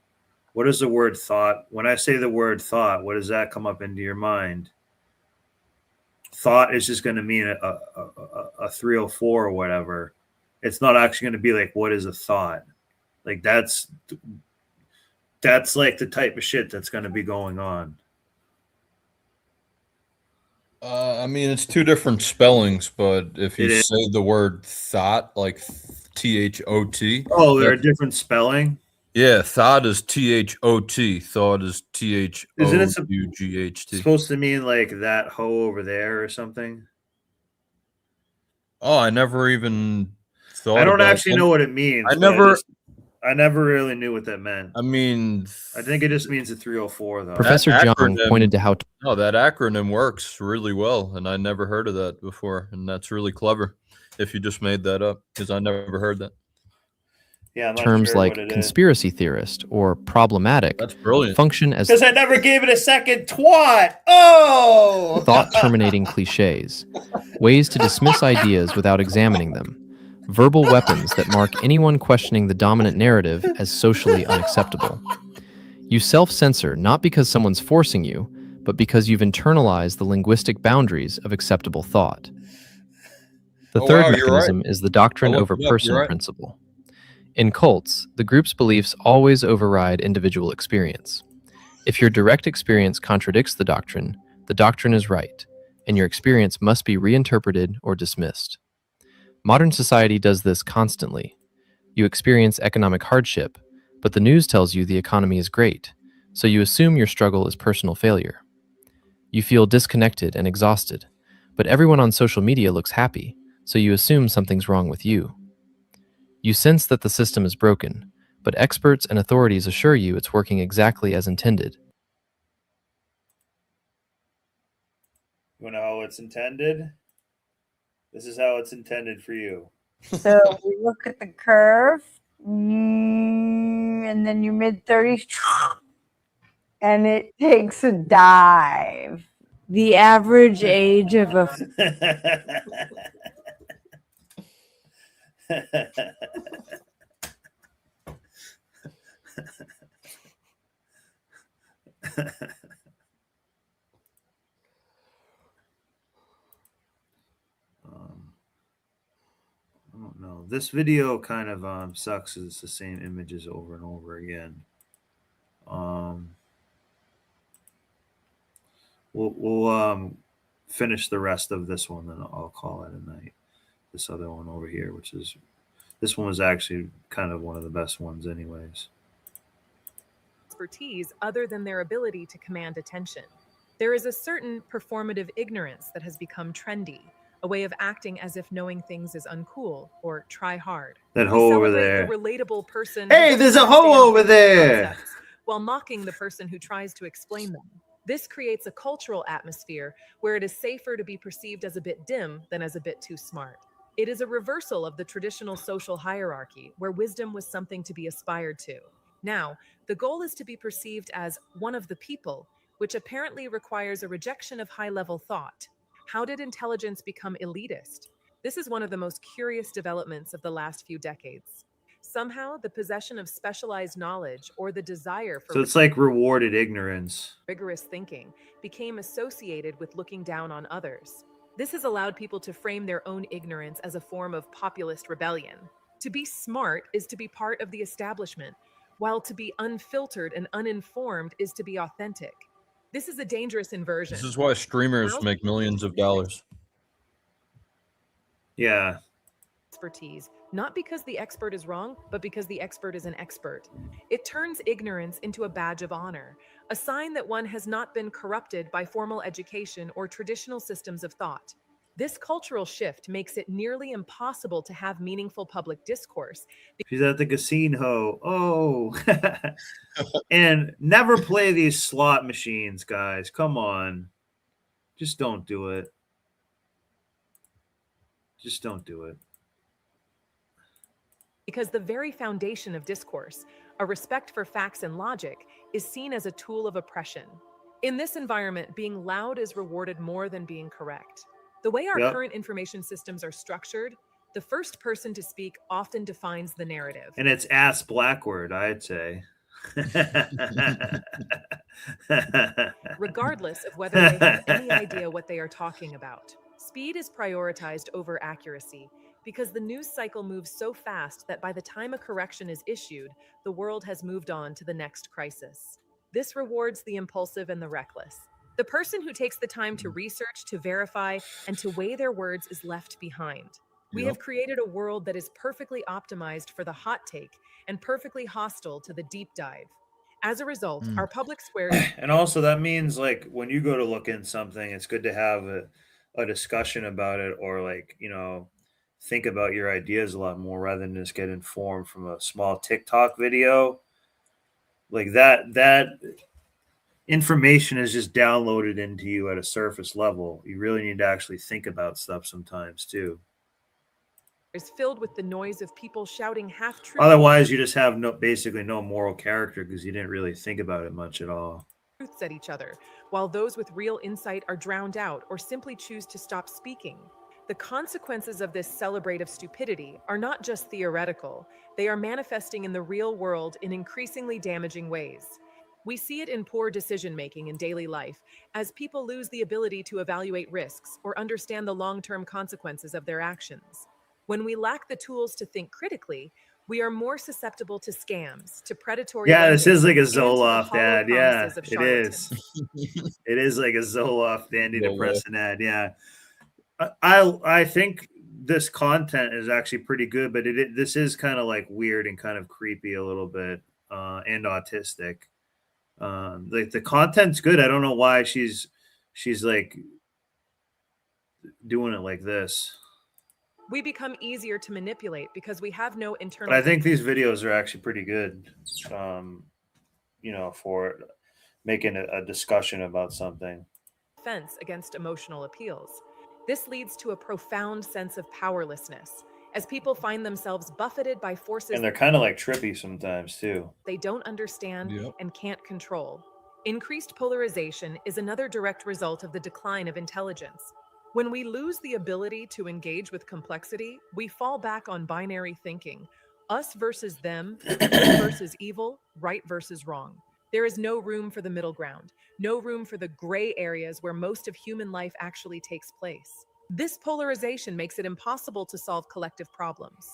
what is the word thought? When I say the word thought, what does that come up into your mind? Thought is just going to mean a 304 or whatever. It's not actually going to be like, what is a thought? Like that's like the type of shit that's going to be going on. I mean, it's two different spellings, but if you say the word thought, like THOT. Oh, they're a different spelling? Yeah, thought is THOT. Thought is THOUGHT. Isn't it supposed to mean like that hoe over there or something? Oh, I never even thought. I don't actually know what it means. I never really knew what that meant. I mean, I think it just means the 304, though. Professor Jung pointed to how no, that acronym works really well, and I never heard of that before, and that's really clever if you just made that up, because I never heard that. Yeah, I'm not terms sure like what it is. conspiracy theorist or problematic That's brilliant. function as Because I never gave it a second twat. Oh! thought-terminating cliches, ways to dismiss ideas without examining them, verbal weapons that mark anyone questioning the dominant narrative as socially unacceptable. You self-censor not because someone's forcing you, but because you've internalized the linguistic boundaries of acceptable thought. The third mechanism is the doctrine over person principle. In cults, the group's beliefs always override individual experience. If your direct experience contradicts the doctrine is right, and your experience must be reinterpreted or dismissed. Modern society does this constantly. You experience economic hardship, but the news tells you the economy is great, so you assume your struggle is personal failure. You feel disconnected and exhausted, but everyone on social media looks happy, so you assume something's wrong with you. You sense that the system is broken, but experts and authorities assure you it's working exactly as intended. You want to know how it's intended? This is how it's intended for you. So we look at the curve, and then your mid-30s, and it takes a dive. The average age of a... I don't know. This video kind of sucks because it's the same images over and over again. We'll finish the rest of this one, then I'll call it a night. This other one over here, this one was actually kind of one of the best ones anyways. Expertise other than their ability to command attention. There is a certain performative ignorance that has become trendy, a way of acting as if knowing things is uncool or try hard. That hoe over there. The relatable person. Hey, there's a hoe over there. While mocking the person who tries to explain them. This creates a cultural atmosphere where it is safer to be perceived as a bit dim than as a bit too smart. It is a reversal of the traditional social hierarchy where wisdom was something to be aspired to. Now, the goal is to be perceived as one of the people, which apparently requires a rejection of high-level thought. How did intelligence become elitist? This is one of the most curious developments of the last few decades. Somehow, the possession of specialized knowledge or the desire for... So it's like rewarded ignorance. Rigorous thinking became associated with looking down on others. This has allowed people to frame their own ignorance as a form of populist rebellion. To be smart is to be part of the establishment, while to be unfiltered and uninformed is to be authentic. This is a dangerous inversion. This is why streamers make millions of dollars. Yeah. Expertise, not because the expert is wrong, but because the expert is an expert. It turns ignorance into a badge of honor, a sign that one has not been corrupted by formal education or traditional systems of thought. This cultural shift makes it nearly impossible to have meaningful public discourse. She's at the casino. Oh. And never play these slot machines, guys. Come on. Just don't do it. Just don't do it. Because the very foundation of discourse, a respect for facts and logic, is seen as a tool of oppression. In this environment, being loud is rewarded more than being correct. The way our current information systems are structured, the first person to speak often defines the narrative. And it's ass Blackward, I'd say. Regardless of whether they have any idea what they are talking about. Speed is prioritized over accuracy because the news cycle moves so fast that by the time a correction is issued, the world has moved on to the next crisis. This rewards the impulsive and the reckless. The person who takes the time to research, to verify, and to weigh their words is left behind. We have created a world that is perfectly optimized for the hot take and perfectly hostile to the deep dive. As a result, our public squares... And also that means like when you go to look in something, it's good to have a discussion about it, or like, you know, think about your ideas a lot more rather than just get informed from a small TikTok video. Like that information is just downloaded into you at a surface level. You really need to actually think about stuff sometimes too. Is filled with the noise of people shouting half-truths. Otherwise, you just have basically no moral character because you didn't really think about it much at all. At each other, while those with real insight are drowned out or simply choose to stop speaking. The consequences of this celebrative stupidity are not just theoretical, they are manifesting in the real world in increasingly damaging ways. We see it in poor decision-making in daily life, as people lose the ability to evaluate risks or understand the long-term consequences of their actions. When we lack the tools to think critically, we are more susceptible to scams, to predatory Yeah, this is like a lending, and to the Zoloft hollow ad. Yeah, promises of it charlatans. is. It is like a Zoloft antidepressant ad. Yeah, I think this content is actually pretty good, but this is kind of like weird and kind of creepy a little bit, and autistic. Like the content's good. I don't know why she's like doing it like this. We become easier to manipulate because we have no internal. But I think these videos are actually pretty good, you know, for making a discussion about something. Defense against emotional appeals. This leads to a profound sense of powerlessness as people find themselves buffeted by forces. And they're kind of like trippy sometimes too. They don't understand and can't control. Increased polarization is another direct result of the decline of intelligence. When we lose the ability to engage with complexity, we fall back on binary thinking. Us versus them, good versus evil, right versus wrong. There is no room for the middle ground, no room for the gray areas where most of human life actually takes place. This polarization makes it impossible to solve collective problems.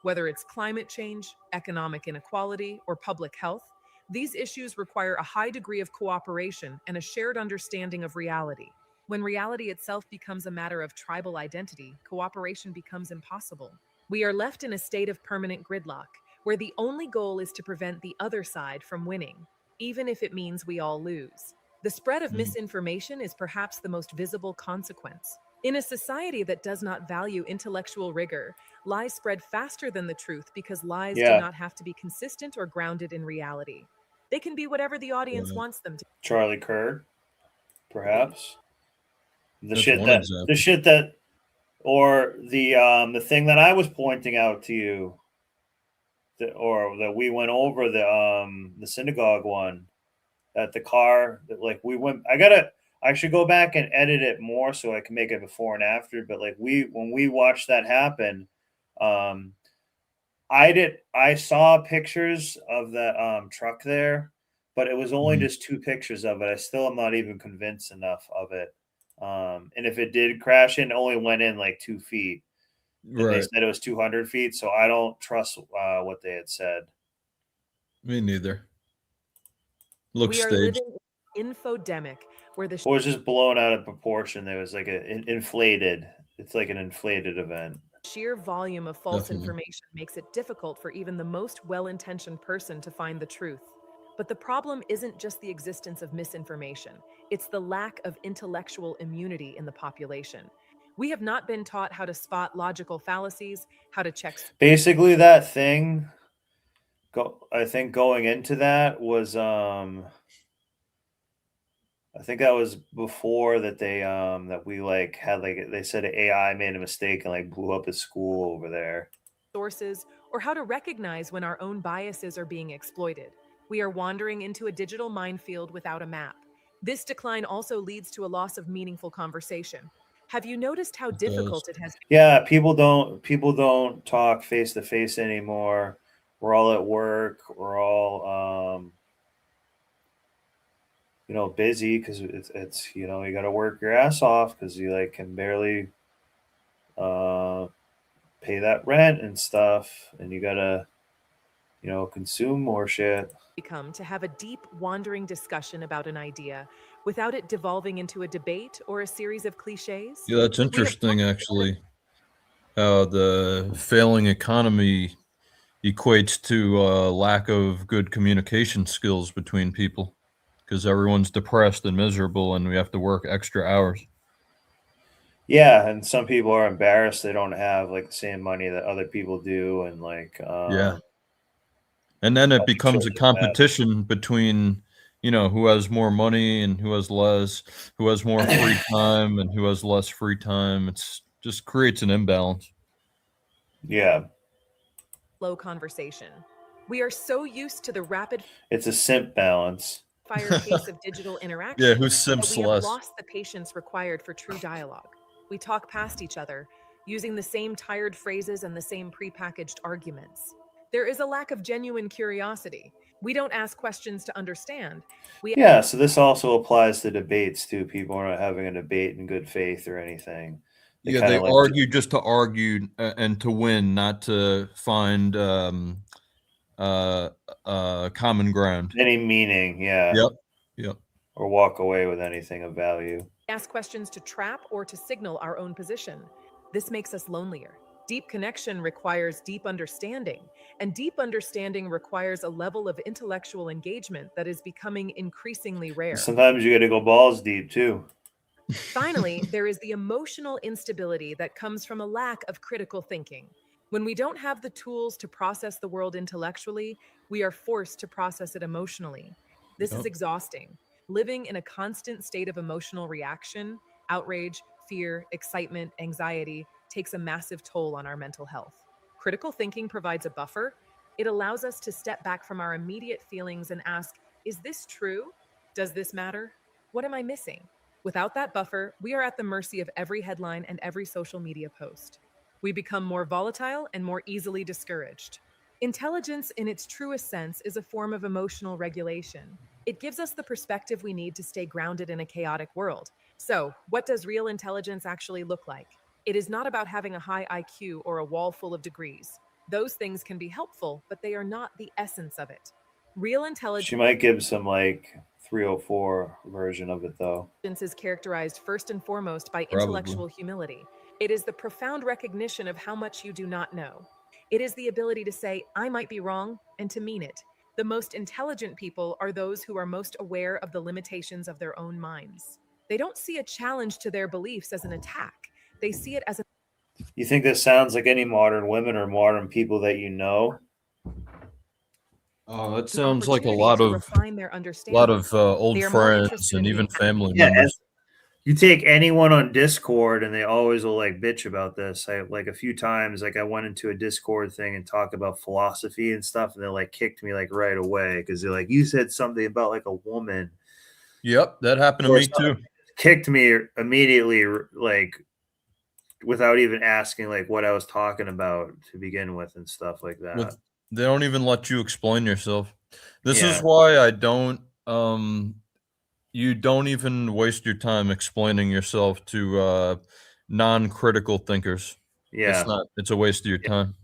Whether it's climate change, economic inequality, or public health, these issues require a high degree of cooperation and a shared understanding of reality. When reality itself becomes a matter of tribal identity, cooperation becomes impossible. We are left in a state of permanent gridlock, where the only goal is to prevent the other side from winning, even if it means we all lose. The spread of misinformation is perhaps the most visible consequence. In a society that does not value intellectual rigor, lies spread faster than the truth because lies do not have to be consistent or grounded in reality. They can be whatever the audience wants them to. Charlie Kirk, perhaps. The That's shit one that example. the shit that, or the thing that I was pointing out to you, or that we went over the synagogue one, that the car that like we went. I should go back and edit it more so I can make it before and after. But like when we watched that happen, I saw pictures of that truck there, but it was only just 2 pictures of it. I still am not even convinced enough of it. And if it did crash in, it only went in like 2 feet. And they said it was 200 feet, so I don't trust what they had said. Me neither. Looks We are staged. living in infodemic, where the It was just blown out of proportion. There was like an inflated. It's like an inflated event. sheer volume of false information makes it difficult for even the most well-intentioned person to find the truth. But the problem isn't just the existence of misinformation. It's the lack of intellectual immunity in the population. We have not been taught how to spot logical fallacies, how to check. Basically, that thing. I think going into that was I think that was before that they that we like had like they said AI made a mistake and like blew up a school over there. Sources, or how to recognize when our own biases are being exploited. We are wandering into a digital minefield without a map. This decline also leads to a loss of meaningful conversation. Have you noticed how difficult it has been? Yeah, people don't talk face to face anymore. We're all at work. We're all busy because it's you got to work your ass off because you like can barely pay that rent and stuff, and you gotta consume more shit. Become to have a deep, wandering discussion about an idea without it devolving into a debate or a series of cliches? Yeah, that's interesting, actually. How the failing economy equates to a lack of good communication skills between people because everyone's depressed and miserable and we have to work extra hours. Yeah, and some people are embarrassed they don't have like the same money that other people do, and like Yeah. And then it other becomes a children have. competition between, who has more money and who has less, who has more free time and who has less free time. It's just creates an imbalance. Yeah, Low conversation. We are so used to the rapid it's a simp balance. fire pace of digital Yeah, interaction who that simps we have less? lost the patience required for true dialogue. We talk past each other, using the same tired phrases and the same prepackaged arguments. There is a lack of genuine curiosity. We don't ask questions to understand. We Yeah, so this also applies to debates too. People are not having a debate in good faith or anything. Yeah, kind they of like argue just to argue and to win, not to find common ground. any meaning, yeah. Yep. Or walk away with anything of value. ask questions to trap or to signal our own position. This makes us lonelier. Deep connection requires deep understanding, and deep understanding requires a level of intellectual engagement that is becoming increasingly rare. Sometimes you got to go balls deep too. Finally, there is the emotional instability that comes from a lack of critical thinking. When we don't have the tools to process the world intellectually, we are forced to process it emotionally. This is Yep. exhausting. Living in a constant state of emotional reaction, outrage, fear, excitement, anxiety takes a massive toll on our mental health. Critical thinking provides a buffer. It allows us to step back from our immediate feelings and ask, is this true? Does this matter? What am I missing? Without that buffer, we are at the mercy of every headline and every social media post. We become more volatile and more easily discouraged. Intelligence, in its truest sense, is a form of emotional regulation. It gives us the perspective we need to stay grounded in a chaotic world. So, what does real intelligence actually look like? It is not about having a high IQ or a wall full of degrees. Those things can be helpful, but they are not the essence of it. Real intelligence. She might give some like 304 version of it though. Is characterized first and foremost by Probably. intellectual humility. It is the profound recognition of how much you do not know. It is the ability to say, I might be wrong, and to mean it. The most intelligent people are those who are most aware of the limitations of their own minds. They don't see a challenge to their beliefs as an attack. They see it as a You think this sounds like any modern women or modern people that you know? Oh, that sounds like a opportunity lot to of refine their understanding. old They are more friends interested and in even being family Yeah, members. you take anyone on Discord and they always will like bitch about this. I like a few times, like I went into a Discord thing and talked about philosophy and stuff, and they like kicked me like right away because they're like, you said something about like a woman. Yep, that happened to Or me too. kicked me immediately, like without even asking like what I was talking about to begin with and stuff like that. They don't even let you explain yourself. This is Yeah. why I don't you don't even waste your time explaining yourself to non-critical thinkers. Yeah. It's a waste of your time.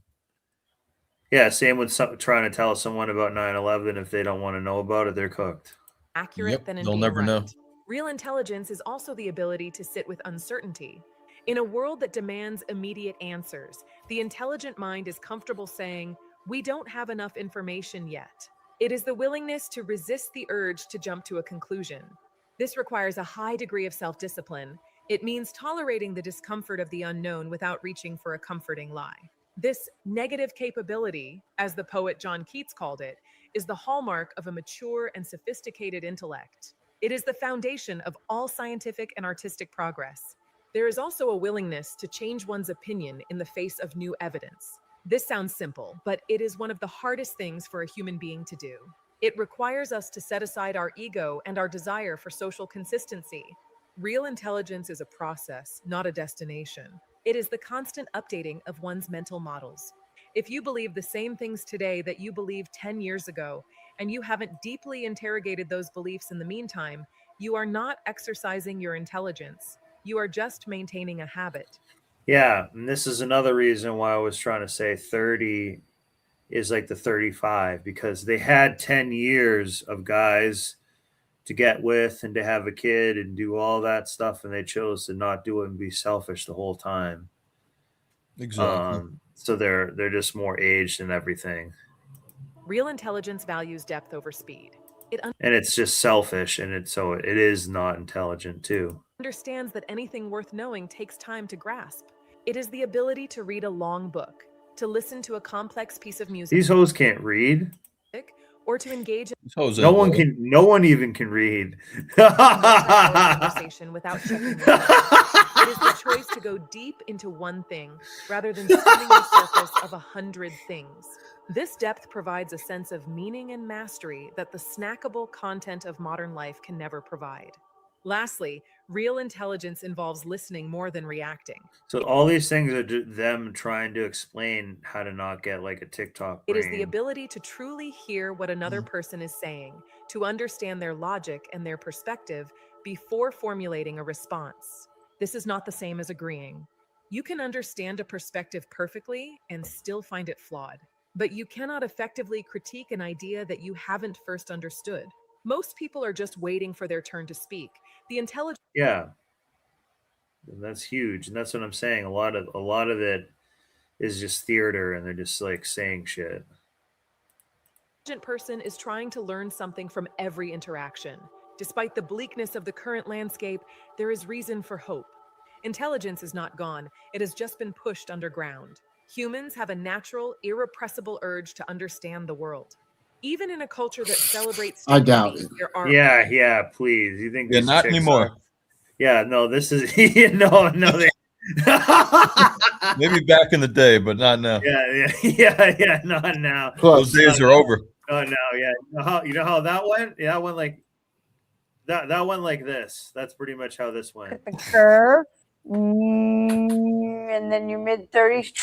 Yeah, same with trying to tell someone about 9/11. If they don't want to know about it, they're cooked. accurate than in they'll being never right. know. Real intelligence is also the ability to sit with uncertainty. In a world that demands immediate answers, the intelligent mind is comfortable saying, we don't have enough information yet. It is the willingness to resist the urge to jump to a conclusion. This requires a high degree of self-discipline. It means tolerating the discomfort of the unknown without reaching for a comforting lie. This negative capability, as the poet John Keats called it, is the hallmark of a mature and sophisticated intellect. It is the foundation of all scientific and artistic progress. There is also a willingness to change one's opinion in the face of new evidence. This sounds simple, but it is one of the hardest things for a human being to do. It requires us to set aside our ego and our desire for social consistency. Real intelligence is a process, not a destination. It is the constant updating of one's mental models. If you believe the same things today that you believed 10 years ago, and you haven't deeply interrogated those beliefs in the meantime, you are not exercising your intelligence. You are just maintaining a habit. Yeah, and this is another reason why I was trying to say 30 is like the 35, because they had 10 years of guys to get with and to have a kid and do all that stuff, and they chose to not do it and be selfish the whole time. Exactly. So they're just more aged and everything. Real intelligence values depth over speed. And it's just selfish, and it is not intelligent too. understands that anything worth knowing takes time to grasp. It is the ability to read a long book, to listen to a complex piece of music. These hoes can't read. Or to engage in No one can. No one even can read. conversation without checking yourself. It is the choice to go deep into one thing rather than skimming the surface of 100 things. This depth provides a sense of meaning and mastery that the snackable content of modern life can never provide. Lastly, real intelligence involves listening more than reacting. So all these things are them trying to explain how to not get like a TikTok It brain. is the ability to truly hear what another person is saying, to understand their logic and their perspective before formulating a response. This is not the same as agreeing. You can understand a perspective perfectly and still find it flawed, but you cannot effectively critique an idea that you haven't first understood. Most people are just waiting for their turn to speak. The intelligent Yeah. And that's huge. And that's what I'm saying. A lot of it is just theater, and they're just like saying shit. person is trying to learn something from every interaction. Despite the bleakness of the current landscape, there is reason for hope. Intelligence is not gone, it has just been pushed underground. Humans have a natural, irrepressible urge to understand the world. Even in a culture that celebrates I doubt stupidity, it. there are Yeah, please. You think Yeah, these not chicks anymore. are- Yeah, no, this is no, they Maybe back in the day, but not now. yeah, not now. Those days are over. Oh no, yeah. You know how that went? Yeah, that went like that went like this. That's pretty much how this went. The curve, and then your mid-30s,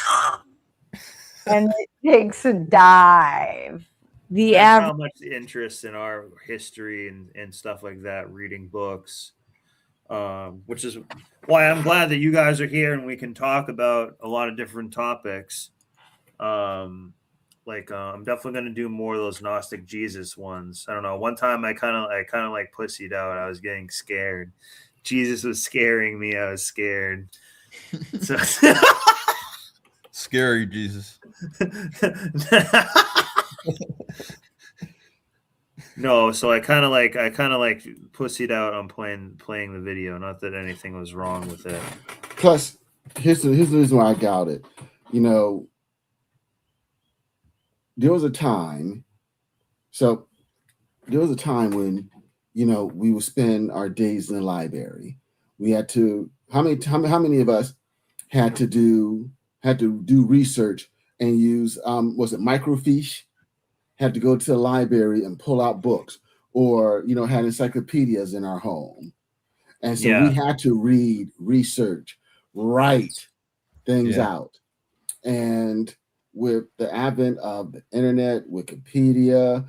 and it takes a dive. The That's average. how much interest in our history and stuff like that, reading books, which is why I'm glad that you guys are here and we can talk about a lot of different topics. I'm definitely going to do more of those Gnostic Jesus ones. I don't know. One time I kind of like pussied out. I was getting scared. Jesus was scaring me. I was scared. So Scary Jesus. No, so I kind of like pussied out on playing the video. Not that anything was wrong with it. Plus, here's the reason why I doubt it. You know, there was a time when, you know, we would spend our days in the library. We had to, how many of us had to do research and use, was it microfiche? Had to go to the library and pull out books, or, you know, had encyclopedias in our home. And so we had to read, research, write things out. And with the advent of the internet, Wikipedia,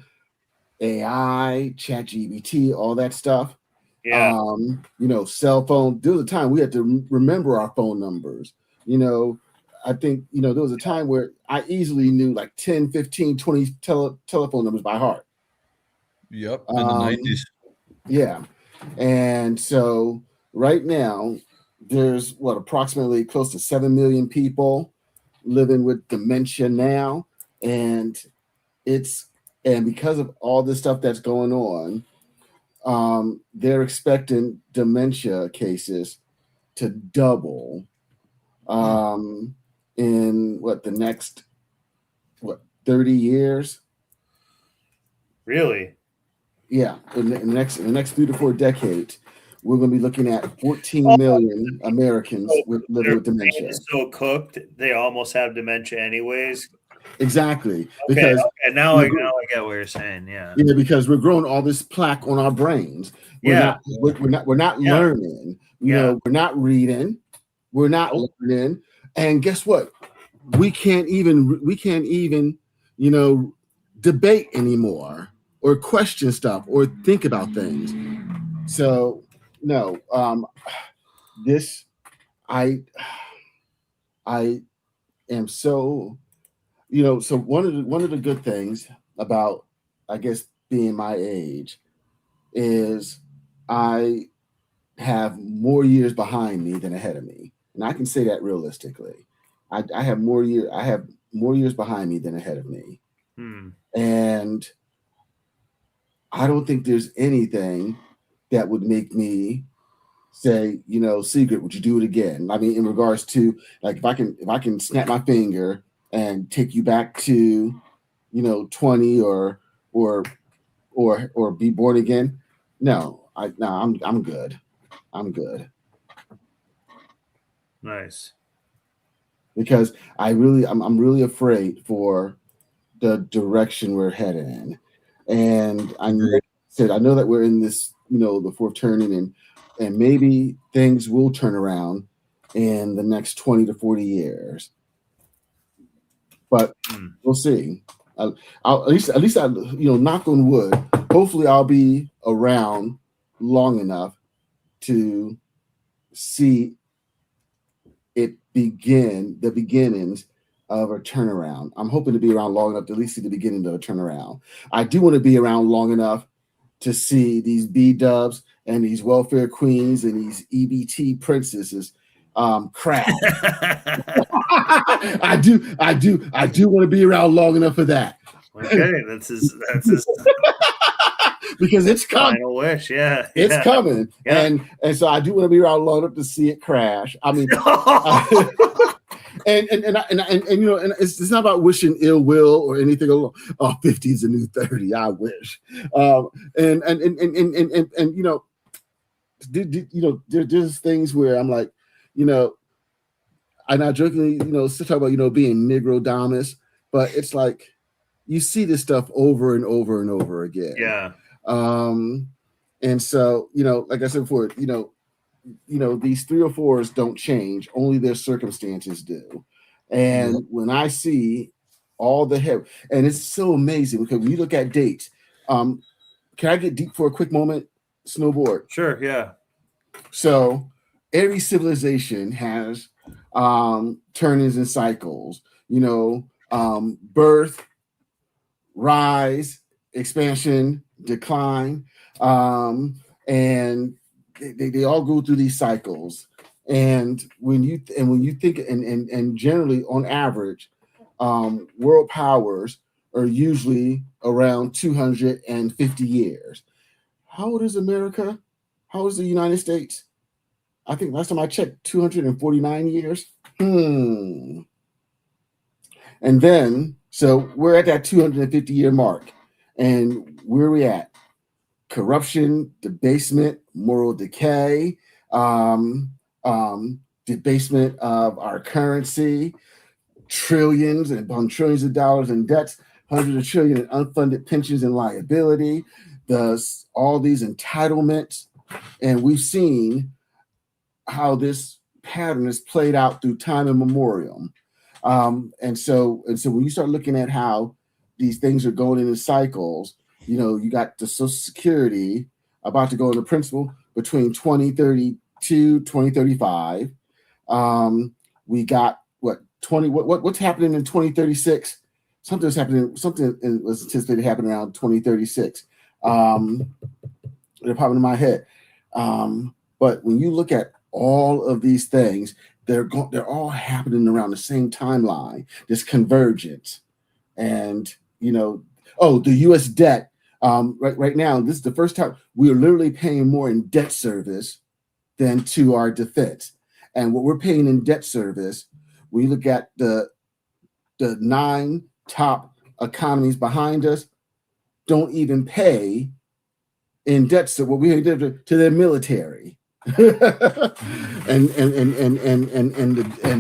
AI, ChatGPT, all that stuff, you know, cell phone, there was a time we had to remember our phone numbers. You know, I think, you know, there was a time where I easily knew like 10, 15, 20 telephone numbers by heart. Yep, in the 90s. Yeah. And so right now, there's approximately close to 7 million people living with dementia now. And because of all this stuff that's going on, they're expecting dementia cases to double in the next 30 years. Really? Yeah, in the next 3 to 4 decades, we're going to be looking at 14 million Americans living with dementia. It's so cooked, they almost have dementia anyways. Exactly, because now I get what you're saying. Yeah, because we're growing all this plaque on our brains. We're not learning. You know, we're not reading. We're not learning. And guess what? We can't even you know, debate anymore, or question stuff, or think about things. So no, I am so, you know, so one of the good things about, I guess, being my age is I have more years behind me than ahead of me, and I can say that realistically. I have more years behind me than ahead of me. And I don't think there's anything that would make me say, Secret, would you do it again? I mean, in regards to like if I can snap my finger and take you back to 20 or be born again. No, I'm good. I'm good. Nice. Because I'm really afraid for the direction we're headed in. And I know that we're in this, the fourth turning and maybe things will turn around in the next 20 to 40 years. But we'll see. I'll at least I knock on wood. Hopefully I'll be around long enough to see it begin, the beginnings of a turnaround. I'm hoping to be around long enough to at least see the beginning of a turnaround. I do want to be around long enough to see these B-dubs and these welfare queens and these EBT princesses crash. I do want to be around long enough for that. Okay, that's his because it's coming. Final wish, yeah. It's coming. Yeah. And so I do want to be around long enough to see it crash. I mean and it's not about wishing ill will or anything along. 50 is a new 30. I wish. There's things where I'm like, I jokingly, still talk about, being Negro Domus, but it's like you see this stuff over and over and over again. Yeah. And so, like I said before, these 3 or 4s don't change, only their circumstances do. And when I see all the help, and it's so amazing because when you look at dates, can I get deep for a quick moment? Snowboard. Sure, yeah. So every civilization has turnings and cycles, birth, rise, expansion, decline, and they all go through these cycles. And when you think and generally on average, world powers are usually around 250 years. How old is America? How old is the United States? I think last time I checked, 249 years. And then, so we're at that 250 year mark. And where are we at? Corruption, debasement, moral decay, debasement of our currency, trillions and upon trillions of dollars in debts, hundreds of trillion in unfunded pensions and liability, all these entitlements. And we've seen how this pattern is played out through time immemorial. And so when you start looking at how these things are going in cycles, you got the Social Security about to go into principle between 2032, 2035. We got what's happening in 2036? Something was anticipated to happen around 2036. They're popping in my head. But when you look at all of these things, they're all happening around the same timeline, this convergence. And, the U.S. debt, right now, this is the first time we are literally paying more in debt service than to our defense. And what we're paying in debt service, when you look at the 9 top economies behind us, don't even pay in debt service what we did to their military. and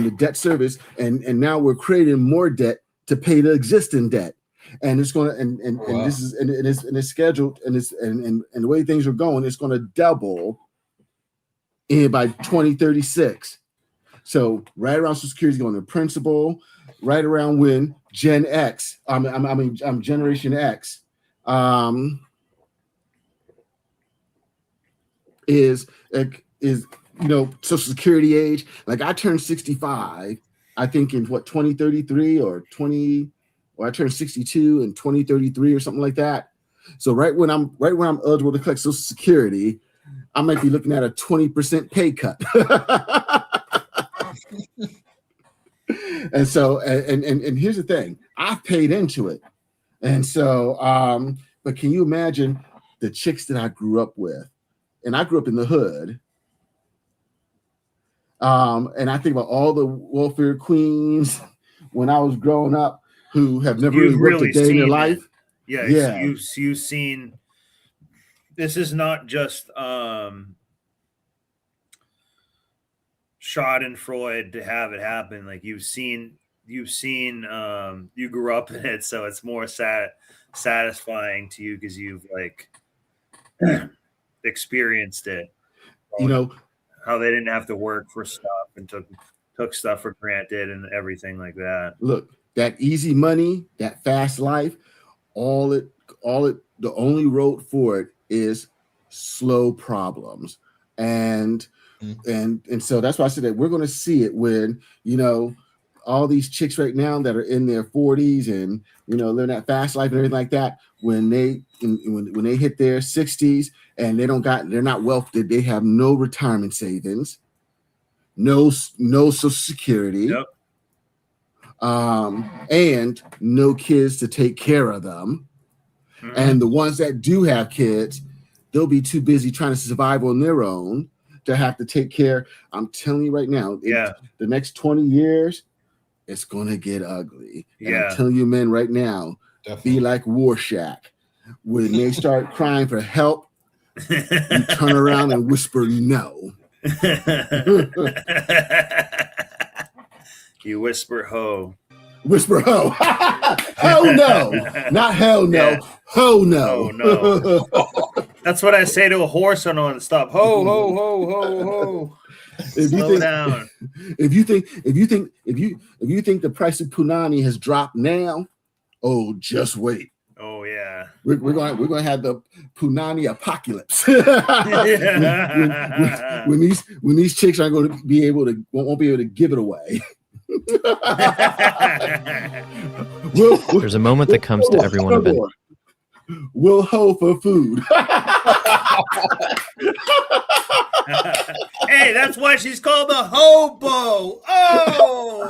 the debt service, and now we're creating more debt to pay the existing debt, and it's going to and this is and it's scheduled and the way things are going, it's going to double by 2036. So right around Social Security is going to principal, right around when Generation X is Social Security age. Like I turned 65, I think in 2033 or I turned 62 in 2033 or something like that. So right when I'm eligible to collect Social Security, I might be looking at a 20% pay cut. And so and here's the thing, I've paid into it. And so but can you imagine the chicks that I grew up with? And I grew up in the hood, And I think about all the welfare queens when I was growing up who have never You've really worked a day in their seen life. it. Yeah, Yeah. you've seen. This is not just Schadenfreude to have it happen. Like you've seen you grew up in it, so it's more satisfying to you because you've like experienced it. You know, how they didn't have to work for stuff and took stuff for granted and everything like that. Look, that easy money, that fast life, the only road for it is slow problems. And so that's why I said that we're going to see it when, all these chicks right now that are in their 40s and, living that fast life and everything like that, when they hit their 60s and they're not wealthy, they have no retirement savings, no Social Security, yep. And no kids to take care of them. Mm-hmm. And the ones that do have kids, they'll be too busy trying to survive on their own to have to take care. I'm telling you right now, the next 20 years, it's going to get ugly. And I'm telling you, men, right now, be like Warshak. When they start crying for help, you turn around and whisper no. You whisper ho. Whisper ho. Ho no. Not hell no. Yeah. Ho no. Oh, no. That's what I say to a horse when I want to stop. Ho, ho, ho, ho, ho. Slow down. If you think the price of punani has dropped now, oh, just wait. Oh yeah, we're going to have the punani apocalypse. when these chicks aren't going to won't be able to give it away. There's a moment that comes to everyone eventually. We'll hoe for food. Hey, that's why she's called a hobo. Oh,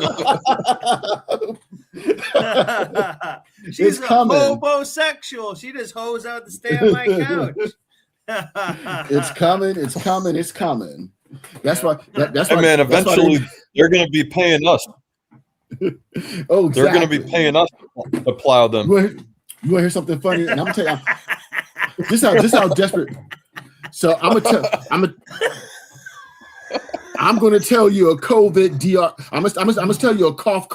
she's hobosexual. She just hoes out to stay on my couch. It's coming. That's why. That's why. Man, eventually they're going to be paying us. Oh, exactly. They're going to be paying us to plow them. You want to hear something funny? And I'm gonna tell you, this how desperate. So I'm gonna tell you a COVID DR. I'm gonna tell you a cough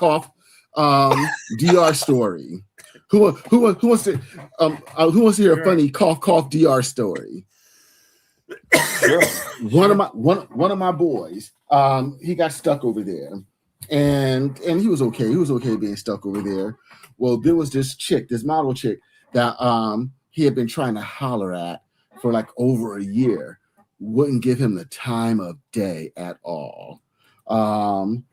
DR story. Who wants to hear a funny cough DR story? Sure. One of my boys, he got stuck over there, and he was okay. He was okay being stuck over there. Well, there was this model chick that he had been trying to holler at for like over a year. Wouldn't give him the time of day at all. And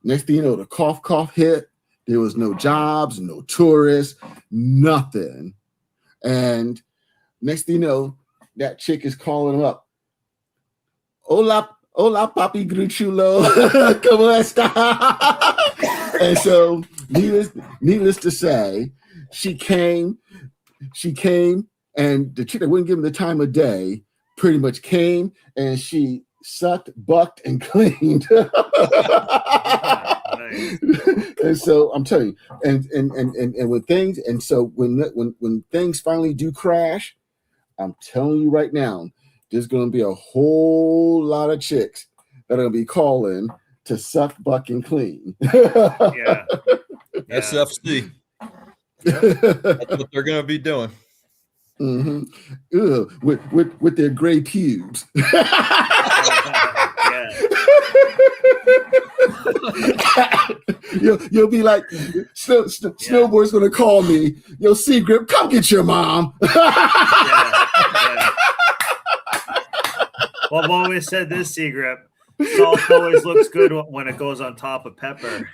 next thing you know, the cough hit. There was no jobs, no tourists, nothing. And next thing you know, that chick is calling him up. Hola, papi gruchulo. ¿Cómo está? And so, needless to say, she came, and the chick that wouldn't give him the time of day pretty much came, and she sucked, bucked, and cleaned. And so I'm telling you, and when things finally do crash, I'm telling you right now, there's going to be a whole lot of chicks that are going to be calling to suck, buck, and clean. Yeah. SFC. That's what they're going to be doing. Mm-hmm. Ugh, with their gray pubes. You'll be like, Snowboard's going to call me. Yo, C-Grip, come get your mom. Well, I've always said this, C-Grip. Salt always looks good when it goes on top of pepper.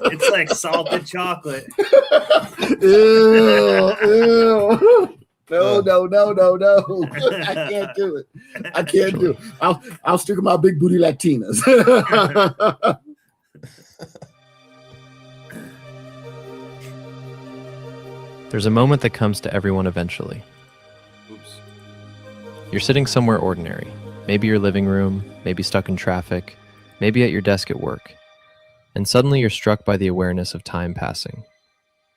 It's like salted chocolate. Ew. No. I can't do it. I'll stick with my big booty Latinas. There's a moment that comes to everyone eventually. Oops. You're sitting somewhere ordinary, maybe your living room, maybe stuck in traffic, maybe at your desk at work, and suddenly you're struck by the awareness of time passing.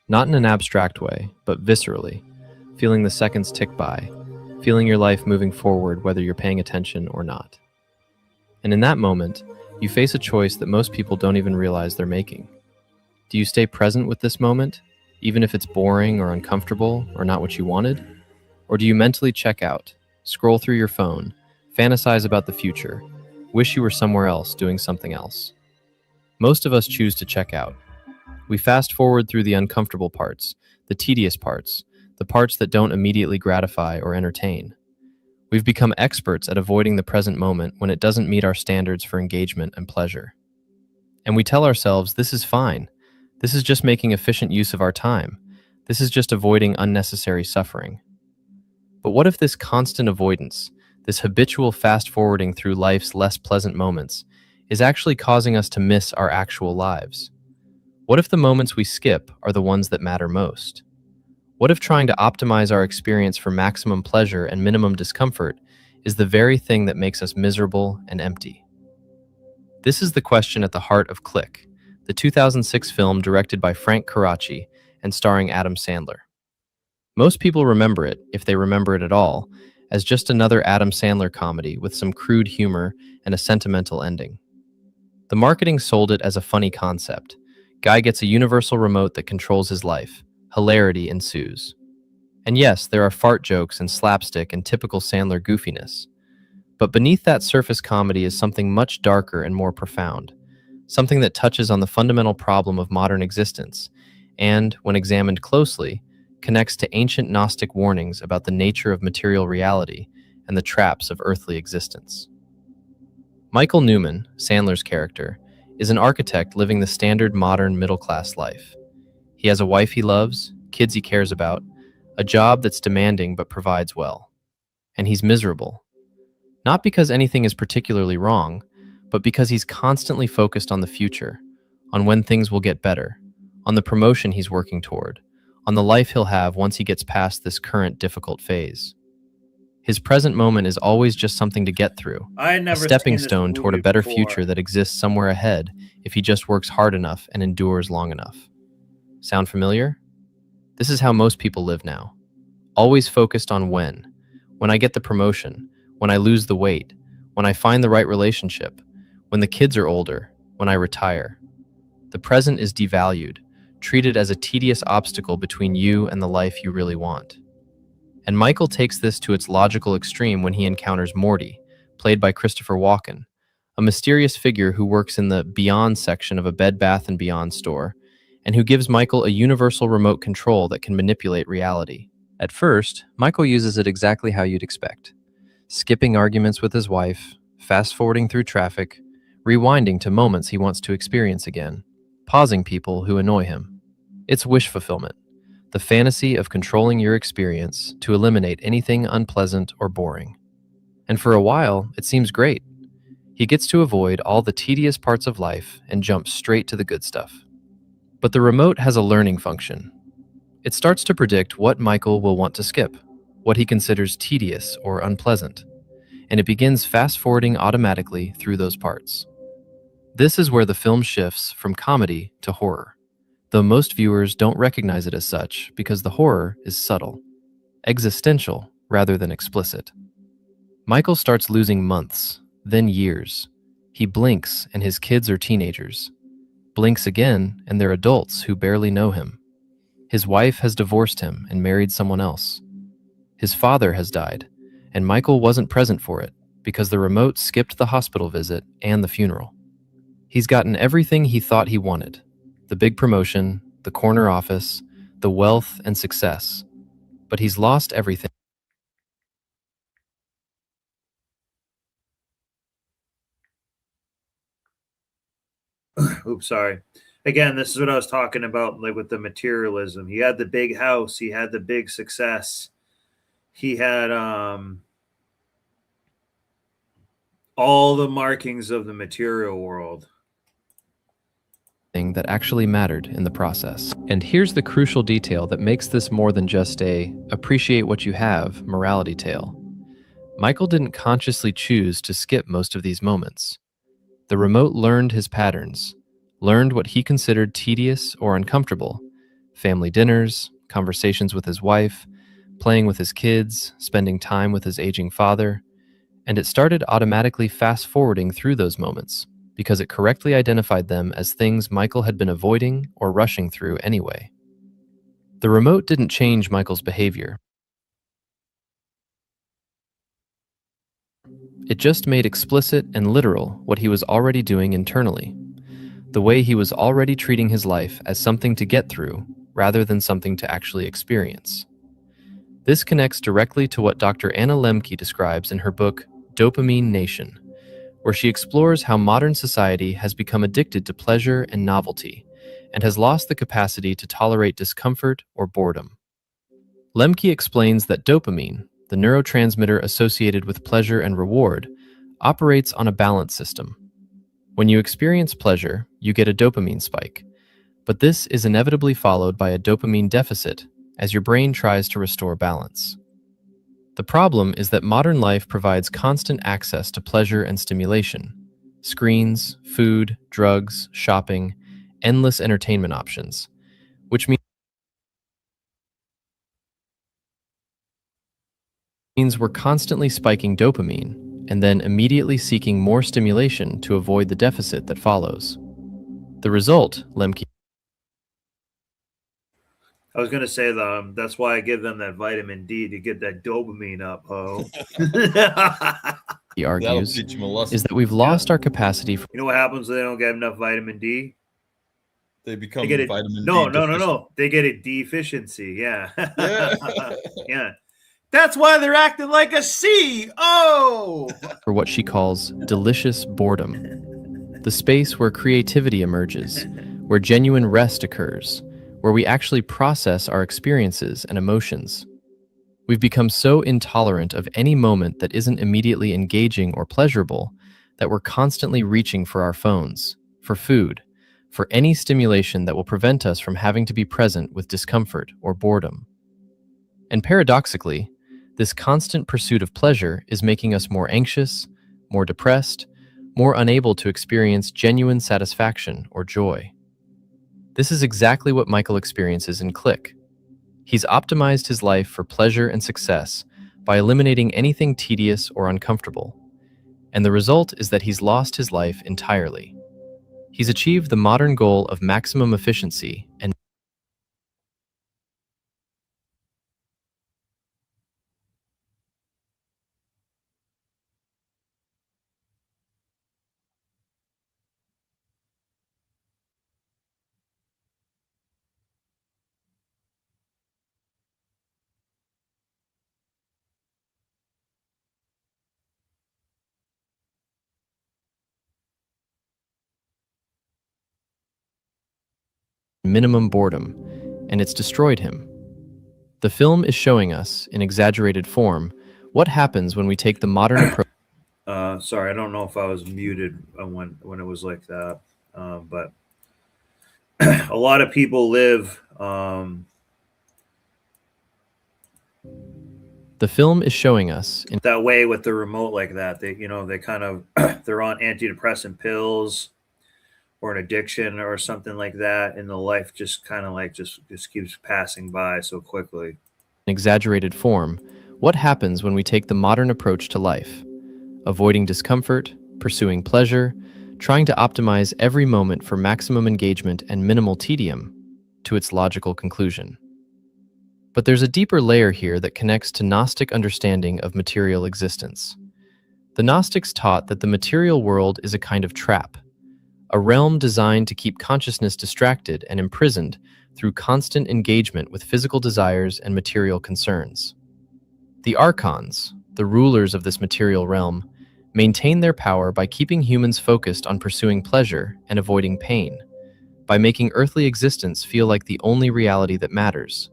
Not in an abstract way, but viscerally, feeling the seconds tick by, feeling your life moving forward whether you're paying attention or not. And in that moment, you face a choice that most people don't even realize they're making. Do you stay present with this moment, even if it's boring or uncomfortable or not what you wanted? Or do you mentally check out, scroll through your phone, fantasize about the future, wish you were somewhere else doing something else? Most of us choose to check out. We fast forward through the uncomfortable parts, the tedious parts, the parts that don't immediately gratify or entertain. We've become experts at avoiding the present moment when it doesn't meet our standards for engagement and pleasure. And we tell ourselves, this is fine. This is just making efficient use of our time. This is just avoiding unnecessary suffering. But what if this constant avoidance, this habitual fast forwarding through life's less pleasant moments, is actually causing us to miss our actual lives? What if the moments we skip are the ones that matter most? What if trying to optimize our experience for maximum pleasure and minimum discomfort is the very thing that makes us miserable and empty? This is the question at the heart of Click, the 2006 film directed by Frank Karachi and starring Adam Sandler. Most people remember it, if they remember it at all, as just another Adam Sandler comedy with some crude humor and a sentimental ending. The marketing sold it as a funny concept. Guy gets a universal remote that controls his life. Hilarity ensues. And yes, there are fart jokes and slapstick and typical Sandler goofiness. But beneath that surface comedy is something much darker and more profound, something that touches on the fundamental problem of modern existence and, when examined closely, connects to ancient Gnostic warnings about the nature of material reality and the traps of earthly existence. Michael Newman, Sandler's character, is an architect living the standard modern middle-class life. He has a wife he loves, kids he cares about, a job that's demanding but provides well. And he's miserable. Not because anything is particularly wrong, but because he's constantly focused on the future, on when things will get better, on the promotion he's working toward, on the life he'll have once he gets past this current difficult phase. His present moment is always just something to get through, I had a never stepping seen this stone toward a movie better before. future that exists somewhere ahead if he just works hard enough and endures long enough. Sound familiar? This is how most people live now. Always focused on when I get the promotion, when I lose the weight, when I find the right relationship, when the kids are older, when I retire. The present is devalued, treated as a tedious obstacle between you and the life you really want. And Michael takes this to its logical extreme when he encounters Morty, played by Christopher Walken, a mysterious figure who works in the Beyond section of a Bed Bath & Beyond store, and who gives Michael a universal remote control that can manipulate reality. At first, Michael uses it exactly how you'd expect. Skipping arguments with his wife, fast-forwarding through traffic, rewinding to moments he wants to experience again, pausing people who annoy him. It's wish fulfillment, the fantasy of controlling your experience to eliminate anything unpleasant or boring. And for a while, it seems great. He gets to avoid all the tedious parts of life and jump straight to the good stuff. But the remote has a learning function. It starts to predict what Michael will want to skip, what he considers tedious or unpleasant, and it begins fast-forwarding automatically through those parts. This is where the film shifts from comedy to horror, though most viewers don't recognize it as such because the horror is subtle, existential rather than explicit. Michael starts losing months, then years. He blinks and his kids are teenagers. Blinks again and they're adults who barely know him. His wife has divorced him and married someone else. His father has died, and Michael wasn't present for it because the remote skipped the hospital visit and the funeral. He's gotten everything he thought he wanted: the big promotion, the corner office, the wealth and success. But he's lost everything. Oops, sorry. Again, this is what I was talking about, like with the materialism. He had the big house, he had the big success, he had all the markings of the material world. thing that actually mattered in the process. And here's the crucial detail that makes this more than just a appreciate what you have morality tale. Michael didn't consciously choose to skip most of these moments. The remote learned his patterns, learned what he considered tedious or uncomfortable: family dinners, conversations with his wife, playing with his kids, spending time with his aging father, and it started automatically fast-forwarding through those moments because it correctly identified them as things Michael had been avoiding or rushing through anyway. The remote didn't change Michael's behavior. It just made explicit and literal what he was already doing internally, the way he was already treating his life as something to get through rather than something to actually experience. This connects directly to what Dr. Anna Lemke describes in her book, Dopamine Nation, where she explores how modern society has become addicted to pleasure and novelty and has lost the capacity to tolerate discomfort or boredom. Lemke explains that dopamine, the neurotransmitter associated with pleasure and reward, operates on a balance system. When you experience pleasure, you get a dopamine spike, but this is inevitably followed by a dopamine deficit as your brain tries to restore balance. The problem is that modern life provides constant access to pleasure and stimulation: screens, food, drugs, shopping, endless entertainment options, which means we're constantly spiking dopamine and then immediately seeking more stimulation to avoid the deficit that follows. The result, Lemke. I was gonna say that's why I give them that vitamin D to get that dopamine up, ho. He argues is that we've lost our capacity for. You know what happens when they don't get enough vitamin D? They become They get vitamin no, D no, no, deficient. no. They get a deficiency. Yeah. Yeah. Yeah. That's why they're acting like a C. Oh. For what she calls delicious boredom, the space where creativity emerges, where genuine rest occurs, where we actually process our experiences and emotions. We've become so intolerant of any moment that isn't immediately engaging or pleasurable that we're constantly reaching for our phones, for food, for any stimulation that will prevent us from having to be present with discomfort or boredom. And paradoxically, this constant pursuit of pleasure is making us more anxious, more depressed, more unable to experience genuine satisfaction or joy. This is exactly what Michael experiences in Click. He's optimized his life for pleasure and success by eliminating anything tedious or uncomfortable. And the result is that he's lost his life entirely. He's achieved the modern goal of maximum efficiency and minimum boredom, and it's destroyed him. The film is showing us, in exaggerated form, what happens when we take the modern approach. Sorry, I don't know if I was muted when it was like that, but a lot of people live. The film is showing us in that way with the remote like that. They kind of they're on antidepressant pills or an addiction or something like that, and the life just kind of like just keeps passing by so quickly. exaggerated form, what happens when we take the modern approach to life? Avoiding discomfort, pursuing pleasure, trying to optimize every moment for maximum engagement and minimal tedium, to its logical conclusion. But there's a deeper layer here that connects to Gnostic understanding of material existence. The Gnostics taught that the material world is a kind of trap, a realm designed to keep consciousness distracted and imprisoned through constant engagement with physical desires and material concerns. The archons, the rulers of this material realm, maintain their power by keeping humans focused on pursuing pleasure and avoiding pain, by making earthly existence feel like the only reality that matters,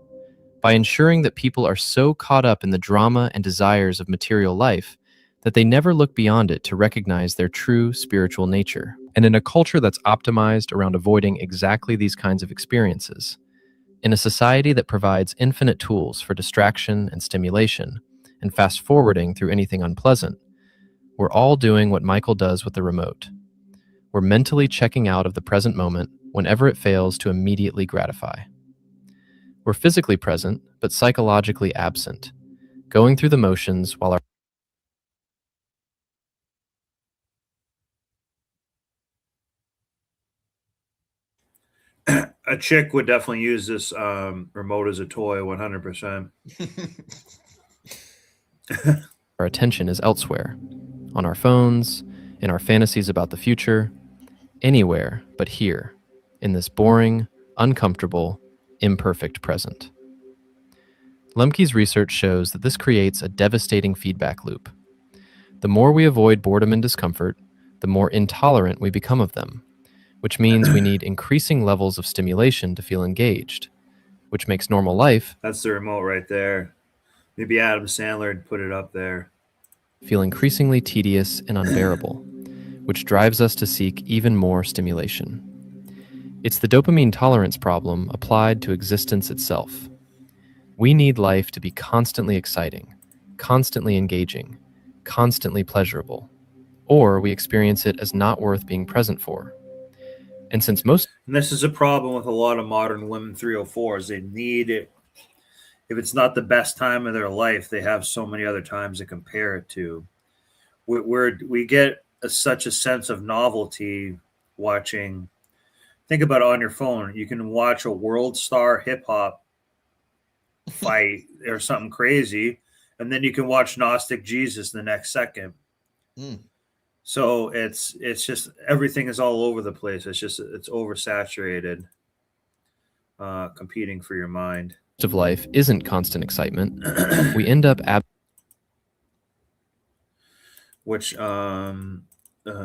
by ensuring that people are so caught up in the drama and desires of material life that they never look beyond it to recognize their true spiritual nature. and in a culture that's optimized around avoiding exactly these kinds of experiences. In a society that provides infinite tools for distraction and stimulation, and fast forwarding through anything unpleasant, we're all doing what Michael does with the remote. We're mentally checking out of the present moment whenever it fails to immediately gratify. We're physically present, but psychologically absent, going through the motions while our A chick would definitely use this remote as a toy, 100%. our attention is elsewhere, on our phones, in our fantasies about the future, anywhere but here, in this boring, uncomfortable, imperfect present. Lemke's research shows that this creates a devastating feedback loop. The more we avoid boredom and discomfort, the more intolerant we become of them, which means we need increasing levels of stimulation to feel engaged, which makes normal life, That's the remote right there. Maybe Adam Sandler would put it up there. feel increasingly tedious and unbearable, which drives us to seek even more stimulation. It's the dopamine tolerance problem applied to existence itself. We need life to be constantly exciting, constantly engaging, constantly pleasurable, or we experience it as not worth being present for. And since most And this is a problem with a lot of modern women 304s. They need it. If it's not the best time of their life, they have so many other times to compare it to. We get such a sense of novelty watching. Think about it on your phone. You can watch a world star hip hop fight or something crazy, and then you can watch Gnostic Jesus the next second. So it's just everything is all over the place. It's oversaturated, competing for your mind. of life isn't constant excitement, we end up Which,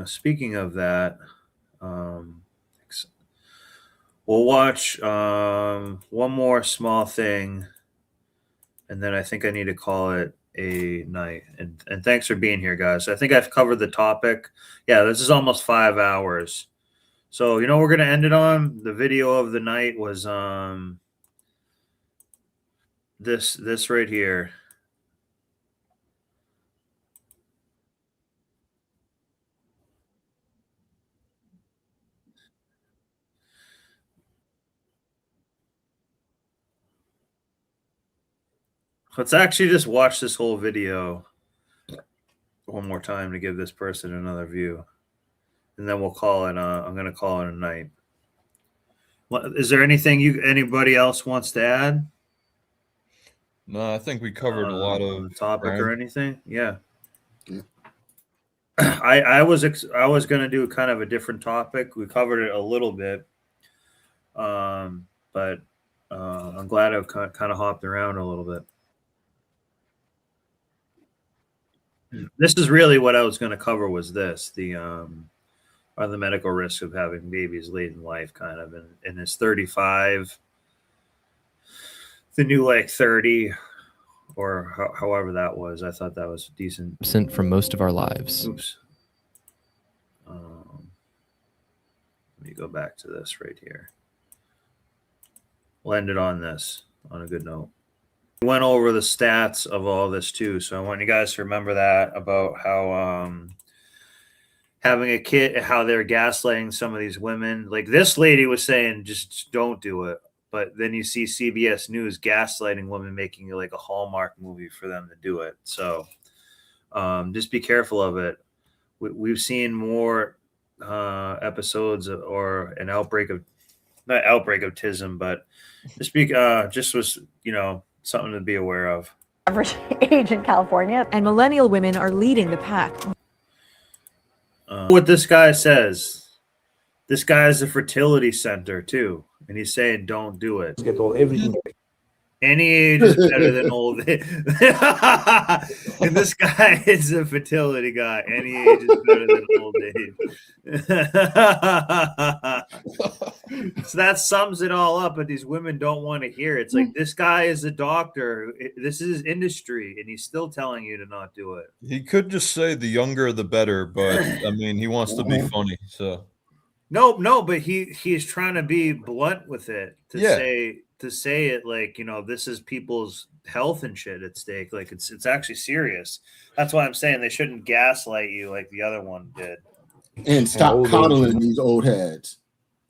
speaking of that, we'll watch one more small thing, and then I think I need to call it a night. And thanks for being here, guys. I think I've covered the topic. Yeah, this is almost 5 hours. So, you know, we're going to end it on. The video of the night was this right here. Let's actually just watch this whole video one more time to give this person another view. And then we'll call it, I'm going to call it a night. Is there anything anybody else wants to add? No, I think we covered a lot of the topic ground. or anything. Yeah. I was going to do kind of a different topic. We covered it a little bit. But I'm glad I've kind of hopped around a little bit. This is really what I was going to cover was this, the are the medical risks of having babies late in life, kind of, and it's 35, the new like 30, or however that was. I thought that was decent. absent from most of our lives. Oops. Let me go back to this right here. We'll end it on this, on a good note. We went over the stats of all this too, so I want you guys to remember that about how having a kid, how they're gaslighting some of these women. Like this lady was saying, just don't do it. But then you see CBS News gaslighting women, making it like a Hallmark movie for them to do it. So just be careful of it. We've seen more episodes or an outbreak of, not outbreak of autism, but just was, you know, something to be aware of. Average age in California. And millennial women are leading the pack. What this guy says, this guy is a fertility center too, and he's saying don't do it. Any age is better than old age. And this guy is a fertility guy. Any age is better than old age. So that sums it all up, but these women don't want to hear it. It's like, this guy is a doctor. This is his industry, and he's still telling you to not do it. He could just say the younger the better, but I mean, he wants to be funny. So No, but he's trying to be blunt with it to Yeah. say it like, this is people's health and shit at stake. Like it's actually serious. That's why I'm saying they shouldn't gaslight you like the other one did. And stop coddling these old heads.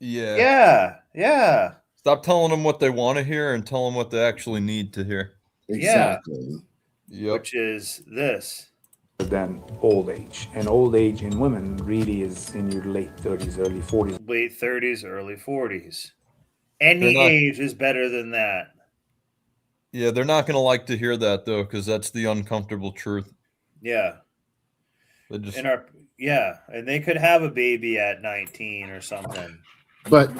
Yeah. Yeah. Stop telling them what they want to hear and tell them what they actually need to hear. Exactly. Yep. Which is this. Than old age. And old age in women really is in your late 30s, early 40s. Late 30s, early 40s. Any age is better than that. Yeah, they're not going to like to hear that, though, because that's the uncomfortable truth. Yeah. They just... and they could have a baby at 19 or something. But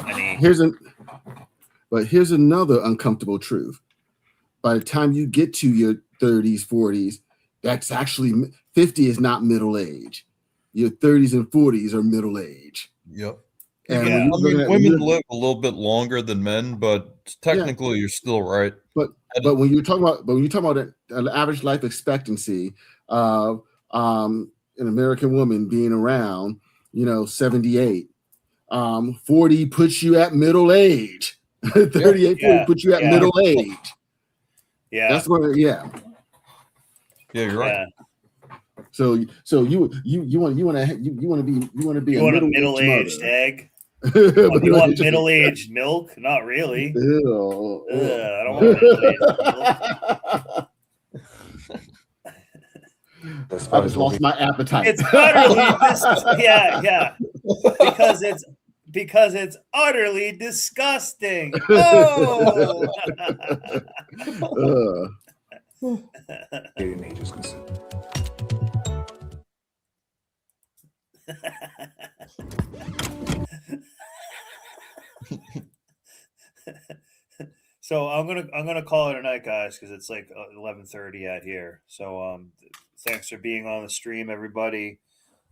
here's another uncomfortable truth. By the time you get to your 30s, 40s, that's actually 50 is not middle age. Your 30s and 40s are middle age. Yep. And women live a little bit longer than men, but technically you're still right. But when you're talking about an average life expectancy of an American woman being around, 78, 40 puts you at middle age. 38, 40 puts you at middle age. Yeah. That's where, Yeah, you're right. So you want to be a middle-aged egg. You want middle-aged milk? Not really. Ew. I don't want middle-aged milk. I just lost my appetite. It's utterly because it's utterly disgusting. Oh. So I'm gonna call it a night, guys, because it's like 11:30 out here. So thanks for being on the stream, everybody.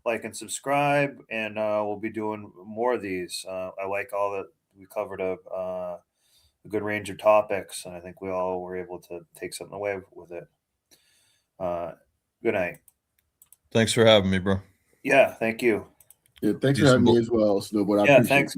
Like and subscribe, and we'll be doing more of these. I like all that we covered a good range of topics, and I think we all were able to take something away with it. Good night. Thanks for having me, bro. Yeah, thank you. Yeah, thanks for having me as well, Snowboard. I appreciate it.